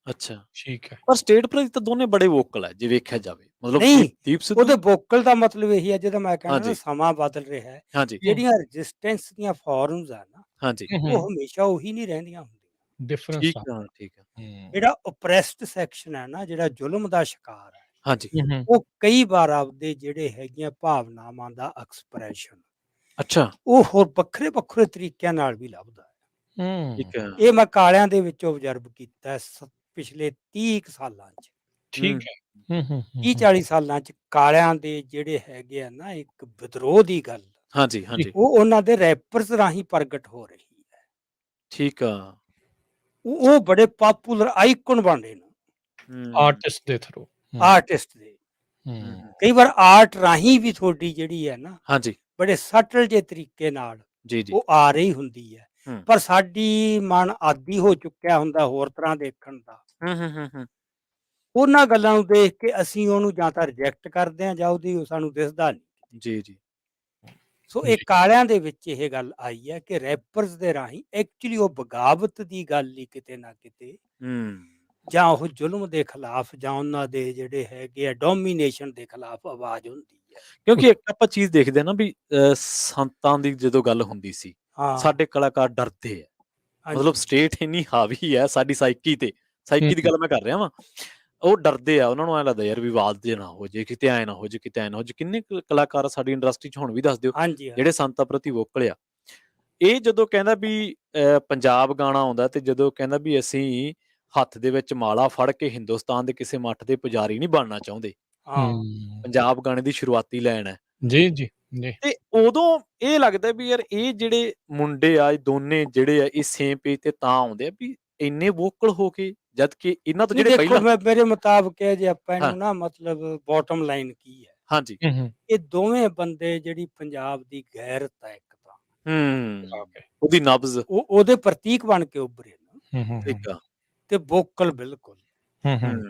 ਅੱਛਾ। ਠੀਕ ਹੈ। ਪਰ ਸਟੇਟ ਪ੍ਰਤੀ ਤਾਂ ਦੋਨੇ ਬੜੇ ਵੋਕਲ ਹੈ ਜੇ ਵੇਖਿਆ ਜਾਵੇ। ਮਤਲਬ ਨਹੀਂ, ਦੀਪ ਸਿੱਧੂ ਉਹਦੇ ਵੋਕਲ ਦਾ ਮਤਲਬ ਇਹੀ ਹੈ ਜਿਹਦਾ ਮੈਂ ਕਹਿਣਾ ਨਾ, ਹਾਂਜੀ, ਸਮਾਂ ਬਦਲ ਰਿਹਾ ਹੈ। ਹਾਂਜੀ, ਹੂੰ, ਜਿਹੜੀਆਂ ਰੈਜ਼ਿਸਟੈਂਸ ਦੀਆਂ ਫਾਰਮਸ ਆ ਨਾ, ਹਾਂਜੀ। ਉਹ ਹਮੇਸ਼ਾ ਉਹੀ ਨਹੀਂ ਰਹਿੰਦੀਆਂ ਹੁੰਦੀਆਂ। ਡਿਫਰੈਂਸ ਠੀਕ ਆ। ਆ, ਠੀਕ ਆ। ਹੂੰ। ਜਿਹੜਾ ਓਪਰੈਸਡ ਸੈਕਸ਼ਨ ਹੈ ਨਾ, ਜਿਹੜਾ ਜ਼ੁਲਮ ਦਾ ਸ਼ਿਕਾਰ ਹੈ, ਹਾਂਜੀ, ਹੂੰ, ਹੂੰ। ਉਹ ਕਈ ਵਾਰ ਆਪਦੇ ਜਿਹੜੇ ਹੈਗੀਆਂ ਭਾਵਨਾਵਾਂ ਦਾ ਐਕਸਪ੍ਰੈਸ਼ਨ ਅੱਛਾ, ਉਹ ਹੋਰ ਵੱਖਰੇ ਤਰੀਕਿਆਂ ਨਾਲ ਵੀ ਲੱਭਦਾ ਹੈ। ਹੂੰ। ਠੀਕ ਹੈ। ਇਹ ਮੈਂ ਕਾਲਿਆਂ ਦੇ ਵਿੱਚ ਓਬਜ਼ਰਵ ਕੀਤਾ ਹੈ ਪਿਛਲੇ 30 ਕੁ ਸਾਲਾਂ 'ਚ। ਠੀਕ ਹੈ। ਹੂੰ, ਹੂੰ, ਹੂੰ, ਹੂੰ। 30-40 ਸਾਲਾਂ 'ਚ ਕਾਲਿਆਂ ਦੇ ਜਿਹੜੇ ਹੈਗੇ ਆ ਨਾ, ਇੱਕ ਵਿਦਰੋਹ ਦੀ ਗੱਲ, ਹਾਂਜੀ, ਜੀ। ਹਾਂਜੀ। ਉਹ ਉਹਨਾਂ ਦੇ ਰੈਪਰਸ ਰਾਹੀਂ ਪ੍ਰਗਟ ਹੋ ਰਹੀ ਹੈ। ਠੀਕ ਆ। ਉਹ ਬੜੇ ਪਾਪੂਲਰ ਆਈਕਨ ਬਣ ਰਹੇ ਨੇ ਹੂੰ, ਆਰਟਿਸਟ ਦੇ ਥਰੂ। ਹੂੰ, ਆਰਟਿਸਟ ਦੇ। ਹੂੰ। ਕਈ ਵਾਰ ਆਰਟ ਰਾਹੀਂ ਵੀ ਤੁਹਾਡੀ ਜਿਹੜੀ ਹੈ ਨਾ, ਹਾਂਜੀ, ਬੜੇ ਸਟਲ ਜੇ ਤਰੀਕੇ ਨਾਲ ਜੀ, ਜੀ। ਉਹ ਆ ਰਹੀ ਹੁੰਦੀ ਹੈ। ਹੂੰ, ਪਰ ਸਾਡੀ ਮਨ ਆਦੀ ਹੋ ਚੁੱਕਿਆ ਹੁੰਦਾ ਹੋਰ ਤਰ੍ਹਾਂ ਦੇਖਣ ਦਾ। ਹੂੰ, ਹੂੰ, ਹੂੰ, ਹੂੰ। ਉਹਨਾਂ ਗੱਲਾਂ ਨੂੰ ਦੇਖ ਕੇ ਅਸੀਂ ਉਹਨੂੰ ਜਾਂ ਤਾਂ ਰਿਜੈਕਟ ਕਰਦੇ ਹਾਂ ਜਾਂ ਉਹਦੀ ਉਹ ਸਾਨੂੰ ਦਿਸਦਾ ਨਹੀਂ। ਜੀ, ਜੀ। ਸੋ ਇਹ ਜੀ। ਕਾਲਿਆਂ ਦੇ ਵਿੱਚ ਇਹ ਗੱਲ ਆਈ ਹੈ ਕਿ ਰੈਪਰਸ ਦੇ ਰਾਹੀਂ ਐਕਚੁਅਲੀ ਉਹ ਬਗਾਵਤ ਦੀ ਗੱਲ ਹੀ ਕਿਤੇ ਨਾ ਕਿਤੇ, ਹੂੰ, ਜਾਂ ਉਹ ਜ਼ੁਲਮ ਦੇ ਖਿਲਾਫ, ਜਾਂ ਉਹਨਾਂ ਦੇ ਜਿਹੜੇ ਹੈਗੇ ਆ ਡੋਮੀਨੇਸ਼ਨ ਦੇ ਖਿਲਾਫ ਆਵਾਜ਼ ਹੁੰਦੀ ਹੈ। ਕਿਉਂਕਿ ਇੱਕ ਆਪਾਂ ਚੀਜ਼ ਦੇਖਦੇ ਹਾਂ ਨਾ ਵੀ ਸੰਤਾਂ ਦੀ ਜਦੋਂ ਗੱਲ ਹੁੰਦੀ ਸੀ, ਹਾਂ, ਸਾਡੇ ਕਲਾਕਾਰ ਡਰਦੇ ਆ। ਮਤਲਬ ਹਾਂਜੀ, ਸਟੇਟ ਇੰਨੀ ਹਾਵੀ ਹੈ ਸਾਡੀ ਸਾਈਕੀ ਤੇ, ਹੂੰ, ਸਾਈਕੀ ਦੀ ਗੱਲ ਮੈਂ ਕਰ ਰਿਹਾ ਵਾਂ। ਉਹ ਡਰਦੇ ਆ, ਉਹਨਾਂ ਨੂੰ ਐਂ ਲੱਗਦਾ ਯਾਰ ਵਿਵਾਦ ਜੇ ਨਾ ਹੋ ਜੇ, ਕਿਤੇ ਐਂ ਨਾ ਹੋ ਜੇ, ਕਿਤੇ ਐਂ ਨਾ ਹੋ ਜੇ। ਕਿੰਨੇ ਕਲਾਕਾਰ ਸਾਡੀ ਇੰਡਸਟਰੀ 'ਚ ਹੁਣ ਵੀ ਦੱਸ ਦਿਓ, ਹਾਂਜੀ, ਜਿਹੜੇ ਹਾਂਜੀ, ਸੰਤਾਂ ਪ੍ਰਤੀ ਵੋਕਲ ਆ। ਇਹ ਜਦੋਂ ਕਹਿੰਦਾ ਵੀ ਪੰਜਾਬ ਗਾਣਾ ਆਉਂਦਾ ਤੇ ਜਦੋਂ ਕਹਿੰਦਾ ਵੀ ਅਸੀਂ ਹੱਥ ਦੇ ਵਿੱਚ ਮਾਲਾ ਫੜ ਕੇ ਹਿੰਦੁਸਤਾਨ ਦੇ ਕਿਸੇ ਮੱਠ ਦੇ ਪੁਜਾਰੀ ਨਹੀਂ ਬਣਨਾ ਚਾਹੁੰਦੇ। ਹਾਂ, ਹੂੰ। ਪੰਜਾਬ ਗਾਣੇ ਦੀ ਸ਼ੁਰੂਆਤੀ ਲਾਈਨ ਹੈ। ਜੀ, ਜੀ, ਜੀ। ਤੇ ਉਦੋਂ ਇਹ ਲੱਗਦਾ ਵੀ ਯਾਰ ਇਹ ਜਿਹੜੇ ਮੁੰਡੇ ਆ, ਇਹ ਦੋਨੇ ਜਿਹੜੇ ਆ, ਇਹ ਸੇਮ ਪੇਜ ਤੇ ਤਾਂ ਆਉਂਦੇ ਆ ਵੀ ਇੰਨੇ ਵੋਕਲ ਹੋ ਕੇ, ਜਦ ਕਿ ਇਹਨਾਂ ਤੋਂ ਨਹੀਂ ਜਿਹੜੇ ਦੇਖੋ, ਪਹਿਲਾਂ ਮੇਰੇ ਮੁਤਾਬਕ ਹੈ ਜੇ ਆਪਾਂ ਹਾਂ, ਇਹਨੂੰ ਨਾ, ਮਤਲਬ ਬੋਟਮ ਲਾਈਨ ਕੀ ਹੈ, ਹਾਂਜੀ। ਹੂੰ, ਹੂੰ। ਇਹ ਦੋਵੇਂ ਬੰਦੇ ਜਿਹੜੀ ਪੰਜਾਬ ਦੀ ਗੈਰਤ ਹੈ ਇੱਕ ਤਾਂ, ਹੂੰ, ਉਹਦੀ ਨਬਜ਼ ਉਹ ਉਹਦੇ ਪ੍ਰਤੀਕ ਬਣ ਕੇ ਉੱਭਰੇ ਨੇ, ਹੂੰ, ਹੂੰ, ਹੂੰ। ਠੀਕ ਆ। ਤੇ ਵੋਕਲ ਬਿਲਕੁਲ। ਹੂੰ, ਹੂੰ। ਹੂੰ,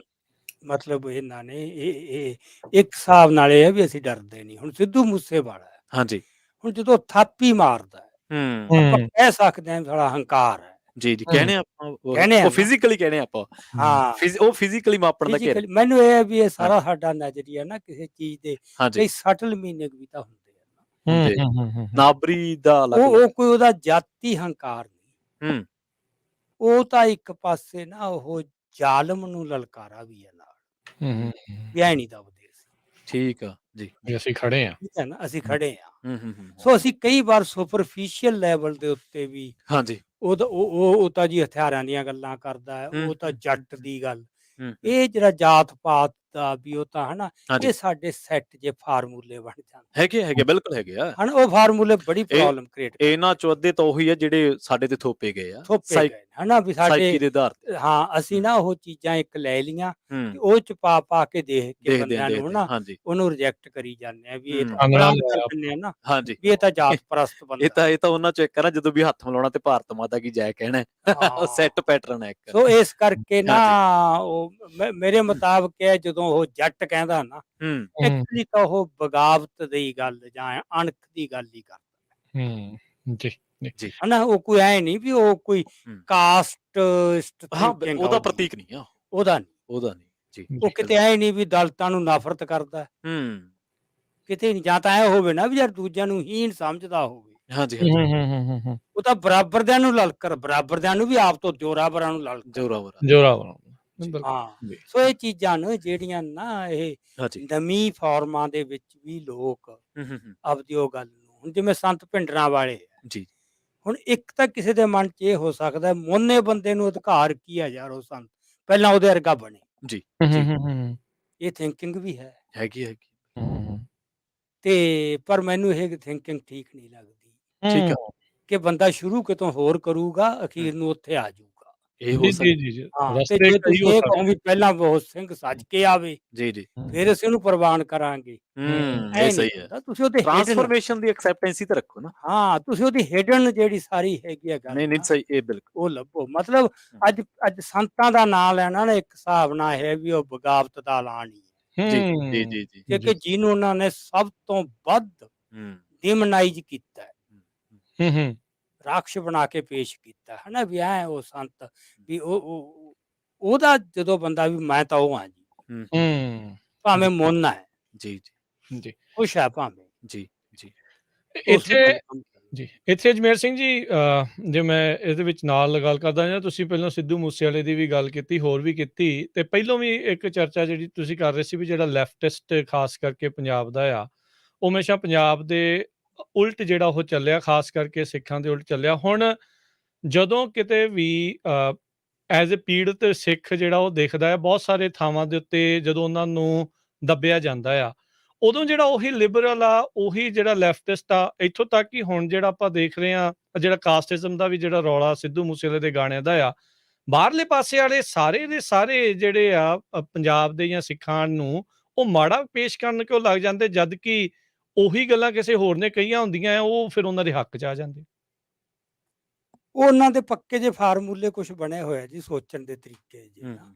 ਮਤਲਬ ਇਹਨਾਂ ਨੇ ਇਹ ਇੱਕ ਹਿਸਾਬ ਨਾਲ ਇਹ ਹੈ ਵੀ ਅਸੀਂ ਡਰਦੇ ਨਹੀਂ। ਹੁਣ ਸਿੱਧੂ ਮੂਸੇਵਾਲਾ ਹੈ, ਹਾਂਜੀ। ਹੁਣ ਜਦੋਂ ਥਾਪੀ ਮਾਰਦਾ ਹੈ, ਹੂੰ, ਆਪਾਂ ਹੂੰ, ਕਹਿ ਸਕਦੇ ਹਾਂ ਸਾਡਾ ਹੰਕਾਰ ਹੈ, ਜੀ, ਜੀ, ਹੂੰ, ਕਹਿਣੇ ਆਪਾਂ ਕਹਿੰਦੇ ਆ ਉਹ ਨਾ, ਫਿਜ਼ੀਕਲੀ ਕਹਿਣੇ ਆਪਾਂ। ਹੂੰ। ਹਾਂ, ਉਹ ਫਿਜ਼ੀਕਲੀ ਮਾਪਣ ਦਾ ਘੇਰਾ। ਫਿਜ਼ੀਕਲੀ ਮੈਨੂੰ ਇਹ ਹੈ ਵੀ ਇਹ ਸਾਰਾ ਹਾਂਜੀ, ਸਾਡਾ ਨਜ਼ਰੀਆ ਨਾ ਕਿਸੇ ਚੀਜ਼ ਦੇ ਹਾਂਜੀ, ਕਈ ਸਟਲ ਮੀਨਿੰਗ ਵੀ ਤਾਂ ਹੁੰਦੇ ਆ ਨਾ। ਹੂੰ, ਹੁੰਦੇ। ਹੂੰ, ਹੂੰ, ਹੂੰ, ਹੂੰ। ਨਾਬਰੀ ਦਾ ਉਹ ਅਲੱਗ-ਅਲੱਗ। ਕੋਈ ਉਹਦਾ ਜਾਤੀ ਹੰਕਾਰ ਨਹੀਂ, ਹੂੰ, ਉਹ ਤਾਂ ਇੱਕ ਪਾਸੇ ਨਾ ਉਹ ਜ਼ਾਲਮ ਨੂੰ ਲਲਕਾਰਾ ਵੀ ਹੈ ਨਾਲ, ਹੂੰ, ਹੂੰ, ਹੂੰ, ਹੂੰ। ਵੀ ਐ ਨਹੀਂ ਦਬਦੇ ਅਸੀਂ, ਠੀਕ ਆ, ਜੀ। ਵੀ ਅਸੀਂ ਖੜੇ ਆ। ਠੀਕ ਹੈ ਨਾ, ਅਸੀਂ ਹੂੰ, ਖੜੇ ਹਾਂ। ਹੂੰ, ਹੂੰ, ਹੂੰ, ਹੂੰ। ਸੋ ਅਸੀਂ ਕਈ ਵਾਰ ਸੁਪਰਫੀਸ਼ੀਅਲ ਲੈਵਲ ਦੇ ਉੱਤੇ ਵੀ ਹਾਂਜੀ। ਉਹ ਤਾਂ ਜੀ ਹਥਿਆਰਾਂ ਦੀਆਂ ਗੱਲਾਂ ਕਰਦਾ ਹੈ, ਹੂੰ, ਉਹ ਤਾਂ ਹੂੰ, ਹੂੰ, ਜੱਟ ਦੀ ਗੱਲ, ਹੂੰ, ਹੂੰ, ਇਹ ਜਿਹੜਾ ਜਾਤ ਪਾਤ ਦਾ ਵੀ ਉਹ ਤਾਂ ਹਨਾ ਹਾਂਜੀ ਇਹ ਸਾਡੇ ਸੈੱਟ ਜੇ ਫਾਰਮੂਲੇ ਬਣ ਜਾਂਦੇ ਹੈਗੇ ਬਿਲਕੁਲ ਹੈਗੇ ਆ ਹਨਾ ਉਹ ਫਾਰਮੂਲੇ ਬੜੀ ਇਹ ਪ੍ਰੋਬਲਮ ਕ੍ਰੀਏਟ ਇਹਨਾਂ ਚੋਂ ਅੱਧੇ ਤਾਂ ਉਹੀ ਆ ਜਿਹੜੇ ਸਾਡੇ ਤੇ ਥੋਪੇ ਗਏ ਆ ਥੋਪੇ ਗਏ ਨੇ, ਹਨਾ ਵੀ ਸਾਡੇ ਸਾਈਕੀ ਦੇ ਆਧਾਰ ਤੇ ਹਾਂ ਅਸੀਂ ਹੂੰ। ਨਾ ਉਹ ਚੀਜ਼ਾਂ ਇੱਕ ਲੈ ਲੀਆਂ ਤੇ ਹੂੰ ਉਹ ਚ ਪਾ ਕੇ ਦੇਖ ਕੇ ਦੇਖਦੇ ਆ ਬੰਦਿਆਂ ਨੂੰ ਦੇਖਦੇ ਆ ਹਨਾ ਹਾਂਜੀ ਉਹਨੂੰ ਰਿਜੈਕਟ ਕਰੀ ਜਾਂਦੇ ਆ ਵੀ ਇਹ ਤਾਂ ਹੂੰ ਚਾਨਣਾ ਬਰਾਮ ਲਿਆਇਆ ਕਰ ਦਿੰਦੇ ਆ ਨਾ ਹਾਂਜੀ ਵੀ ਇਹ ਤਾਂ ਜਾਤ ਪ੍ਰਸਤ ਇਹ ਬੰਦਾ ਤਾਂ ਉਹਨਾਂ ਚੋਂ ਇੱਕ ਆ ਨਾ ਜਦੋਂ ਵੀ ਹੱਥ ਮਿਲਾਉਣਾ ਤੇ ਭਾਰਤ ਮਾਤਾ ਕੀ ਜੈ ਕਹਿਣਾ ਹਾਂ ਸੈੱਟ ਪੈਟਰਨ ਹੈ ਇੱਕ ਸੋ ਇਸ ਕਰਕੇ ਨਾ ਹਾਂਜੀ ਉਹ ਮੇਰੇ ਮੁਤਾਬਕ ਹੈ ਜਦੋਂ ਉਹ ਜੱਟ ਕਹਿੰਦਾ ਨਾ ਹੂੰ ਐਕਚੁਅਲੀ ਤਾਂ ਉਹ ਬਗਾਵਤ ਦੀ ਗੱਲ ਜਾਂ ਅਣਖ ਦੀ ਗੱਲ ਹੀ ਕਰਦਾ ਜੀ ਜੀ ਜੀ ਹਨਾ ਉਹ ਕੋਈ ਐ ਨਹੀਂ ਵੀ ਉਹ ਕੋਈ ਹੂੰ। ਕਾਸਟ ਹਾਂ ਥਿੰਕਿੰਗ ਉਹਦਾ ਪ੍ਰਤੀਕ ਨਹੀਂ ਆ ਉਹਦਾ ਨਹੀਂ ਉਹਦਾ ਨਹੀਂ ਜੀ ਉਹ ਕਿਤੇ ਐ ਨਹੀਂ ਵੀ ਦਲਤਾਂ ਨੂੰ ਨਫ਼ਰਤ ਕਰਦਾ ਹੂੰ ਕਿਤੇ ਨਹੀਂ ਜਾਂ ਤਾਂ ਐ ਹੋਵੇ ਨਾ ਵੀ ਯਾਰ ਦੂਜਿਆਂ ਨੂੰ ਹੀਣ ਸਮਝਦਾ ਹੋਵੇ ਹਾਂਜੀ ਹਾਂਜੀ ਉਹ ਤਾਂ ਬਰਾਬਰਦਿਆਂ ਨੂੰ ਲਲਕਰ ਬਰਾਬਰਦਿਆਂ ਨੂੰ ਵੀ ਆਪ ਤੋਂ ਜੋਰਾਵਰਾਂ ਨੂੰ ਲਲਕਰ ਜੋਰਾਵਰ ਜੋਰਾਵਰ ਹਾਂ ਜੀ ਸੋ ਇਹ ਚੀਜ਼ਾਂ ਨੇ ਜਿਹੜੀਆਂ ਨਾ ਇਹ ਹਾਂਜੀ ਨਵੀਂ ਫਾਰਮਾਂ ਦੇ ਵਿੱਚ ਵੀ ਲੋਕ ਹੂੰ ਆਪਦੀ ਉਹ ਗੱਲ ਨੂੰ ਹੁਣ ਜਿਵੇਂ ਸੰਤ ਭਿੰਡਰਾਂ ਵਾਲੇ ਆ, ਜੀ ਹੁਣ ਇੱਕ ਤਾਂ ਕਿਸੇ ਦੇ ਮਨ 'ਚ ਇਹ ਹੋ ਸਕਦਾ ਮੋਨੇ ਬੰਦੇ ਨੂੰ ਅਧਿਕਾਰ ਕੀ ਆ ਯਾਰ ਉਹ ਸੰਤ ਪਹਿਲਾਂ ਉਹਦੇ ਵਰਗਾ ਬਣੇ ਜੀ ਇਹ ਥਿੰਕਿੰਗ ਵੀ ਹੈ ਹੈਗੀ ਤੇ ਪਰ ਮੈਨੂੰ ਇਹ ਥਿੰਕਿੰਗ ਠੀਕ ਨਹੀਂ ਲੱਗਦੀ ਠੀਕ ਆ ਕਿ ਬੰਦਾ ਸ਼ੁਰੂ ਕਿਤੋਂ ਹੋਰ ਕਰੂਗਾ ਅਖੀਰ ਨੂੰ ਉੱਥੇ ਆ ਜਾਊਗਾ ਇਹ ਹੋ ਜੀ ਸਕਦਾ ਜੀ ਜੀ ਹਾਂ ਤੇ ਰਸਤੇ ਜੇ ਕਈ ਤੁਸੀਂ ਹੋ ਇਹ ਸਕਦੇ ਕਹੋ ਵੀ ਪਹਿਲਾਂ ਉਹ ਸਿੰਘ ਸੱਜ ਕੇ ਆਵੇ ਜੀ ਜੀ ਫਿਰ ਅਸੀਂ ਉਹਨੂੰ ਪ੍ਰਵਾਨ ਕਰਾਂਗੇ ਇਹ ਐ ਸਹੀ ਨਹੀਂ ਹੈ ਹੁੰਦਾ ਤੁਸੀਂ ਉਹਦੇ ਹਿਡਨ ਟ੍ਰਾਂਸਫਰਮੇਸ਼ਨ ਦੀ ਐਕਸੈਪਟੈਂਸੀ ਤੇ ਰੱਖੋ ਨਾ ਹਾਂ ਤੁਸੀਂ ਉਹਦੀ ਹਿਡਨ ਜਿਹੜੀ ਸਾਰੀ ਹੈਗੀ ਆ ਗੱਲ ਨਹੀਂ ਨਹੀਂ ਨਾ, ਸਹੀ ਇਹ ਬਿਲਕੁਲ ਉਹ ਲੱਭੋ ਮਤਲਬ ਅੱਜ ਸੰਤਾਂ ਦਾ ਨਾਮ ਲੈਣਾ ਨਾ ਇੱਕ ਹਿਸਾਬ ਨਾਲ ਹੈ ਵੀ ਉਹ ਬਗਾਵਤ ਦਾ ਐਲਾਨ ਹੀ ਹੈ ਜੀ ਜੀ ਜੀ ਜੀ ਕਿ ਜਿਹਨੂੰ ਉਹਨਾਂ ਨੇ ਸਭ ਤੋਂ ਵੱਧ ਹੂੰ ਡਿਮਨਾਈਜ਼ ਕੀਤਾ ਹੈ, ਹੂੰ ਰਾਖਸ਼ ਬਣਾ ਕੇ ਪੇਸ਼ ਕੀਤਾ ਹੈ ਨਾ ਵੀ ਐ ਉਹ ਸੰਤ ਵੀ ਉਹਦਾ ਜਦੋਂ ਬੰਦਾ ਵੀ ਮੈਂ ਤਾਂ ਉਹ ਹਾਂ ਜੀ ਹੂੰ ਭਾਵੇਂ ਮੁੰਨ ਹੈ ਜੀ ਜੀ ਜੀ ਖੁਸ਼ ਹੈ ਭਾਵੇਂ ਜੀ ਜੀ ਉਸ ਨੂੰ ਇੱਥੇ ਗੱਲ ਸਮਝ ਆਉਂਦੀ। ਜੀ ਇੱਥੇ ਅਜਮੇਰ ਸਿੰਘ ਜੀ ਜੇ ਮੈਂ ਇਹਦੇ ਵਿੱਚ ਨਾਲ ਗੱਲ ਕਰਦਾ ਜਾਂ ਤੁਸੀਂ ਪਹਿਲਾਂ ਸਿੱਧੂ ਮੂਸੇਵਾਲੇ ਦੀ ਵੀ ਗੱਲ ਕੀਤੀ ਹੋਰ ਵੀ ਕੀਤੀ ਤੇ ਪਹਿਲਾਂ ਵੀ ਇੱਕ ਚਰਚਾ ਜਿਹੜੀ ਤੁਸੀਂ ਕਰ ਰਹੇ ਸੀ ਵੀ ਜਿਹੜਾ ਲੈਫਟਿਸਟ ਖਾਸ ਕਰਕੇ ਪੰਜਾਬ ਦਾ ਆ ਉਹ ਹਮੇਸ਼ਾ ਪੰਜਾਬ ਦੇ ਉਲਟ ਜਿਹੜਾ ਉਹ ਚੱਲਿਆ ਖਾਸ ਕਰਕੇ ਸਿੱਖਾਂ ਦੇ ਉਲਟ ਚੱਲਿਆ ਹੁਣ ਜਦੋਂ ਕਿਤੇ ਵੀ ਐਜ਼ ਅ ਪੀੜਤ ਸਿੱਖ ਜਿਹੜਾ ਉਹ ਦੇਖਦਾ ਹੈ ਬਹੁਤ ਸਾਰੇ ਥਾਵਾਂ ਦੇ ਉੱਤੇ ਜਦੋਂ ਉਹਨਾਂ ਨੂੰ ਦੱਬਿਆ ਜਾਂਦਾ ਆ ਉਦੋਂ ਜਿਹੜਾ ਉਹੀ ਲਿਬਰਲ ਆ ਉਹੀ ਜਿਹੜਾ ਲੈਫਟਿਸਟ ਆ ਇੱਥੋਂ ਤੱਕ ਕਿ ਹੁਣ ਜਿਹੜਾ ਆਪਾਂ ਦੇਖ ਰਹੇ ਆ ਜਿਹੜਾ ਕਾਸਟਿਜ਼ਮ ਦਾ ਵੀ ਜਿਹੜਾ ਰੌਲਾ ਸਿੱਧੂ ਮੂਸੇਵਾਲੇ ਦੇ ਗਾਣਿਆਂ ਦਾ ਆ ਬਾਹਰਲੇ ਪਾਸੇ ਵਾਲੇ ਸਾਰੇ ਦੇ ਸਾਰੇ ਜਿਹੜੇ ਆ ਪੰਜਾਬ ਦੇ ਜਾਂ ਸਿੱਖਾਂ ਨੂੰ ਉਹ ਮਾੜਾ ਪੇਸ਼ ਕਰਨ ਕਿਉਂ ਲੱਗ ਜਾਂਦੇ ਜਦ ਕਿ ਉਹੀ ਗੱਲਾਂ ਕਿਸੇ ਹੋਰ ਨੇ ਕਹੀਆਂ ਹੁੰਦੀਆਂ ਉਹ ਫਿਰ ਉਹਨਾਂ ਦੇ ਹੱਕ 'ਚ ਆ ਜਾਂਦੇ ਉਹ ਉਹਨਾਂ ਦੇ ਪੱਕੇ ਜੇ ਫਾਰਮੂਲੇ ਕੁਝ ਬਣੇ ਹੋਏ ਆ ਜੀ ਸੋਚਣ ਦੇ ਤਰੀਕੇ ਜੀ ਨਾ।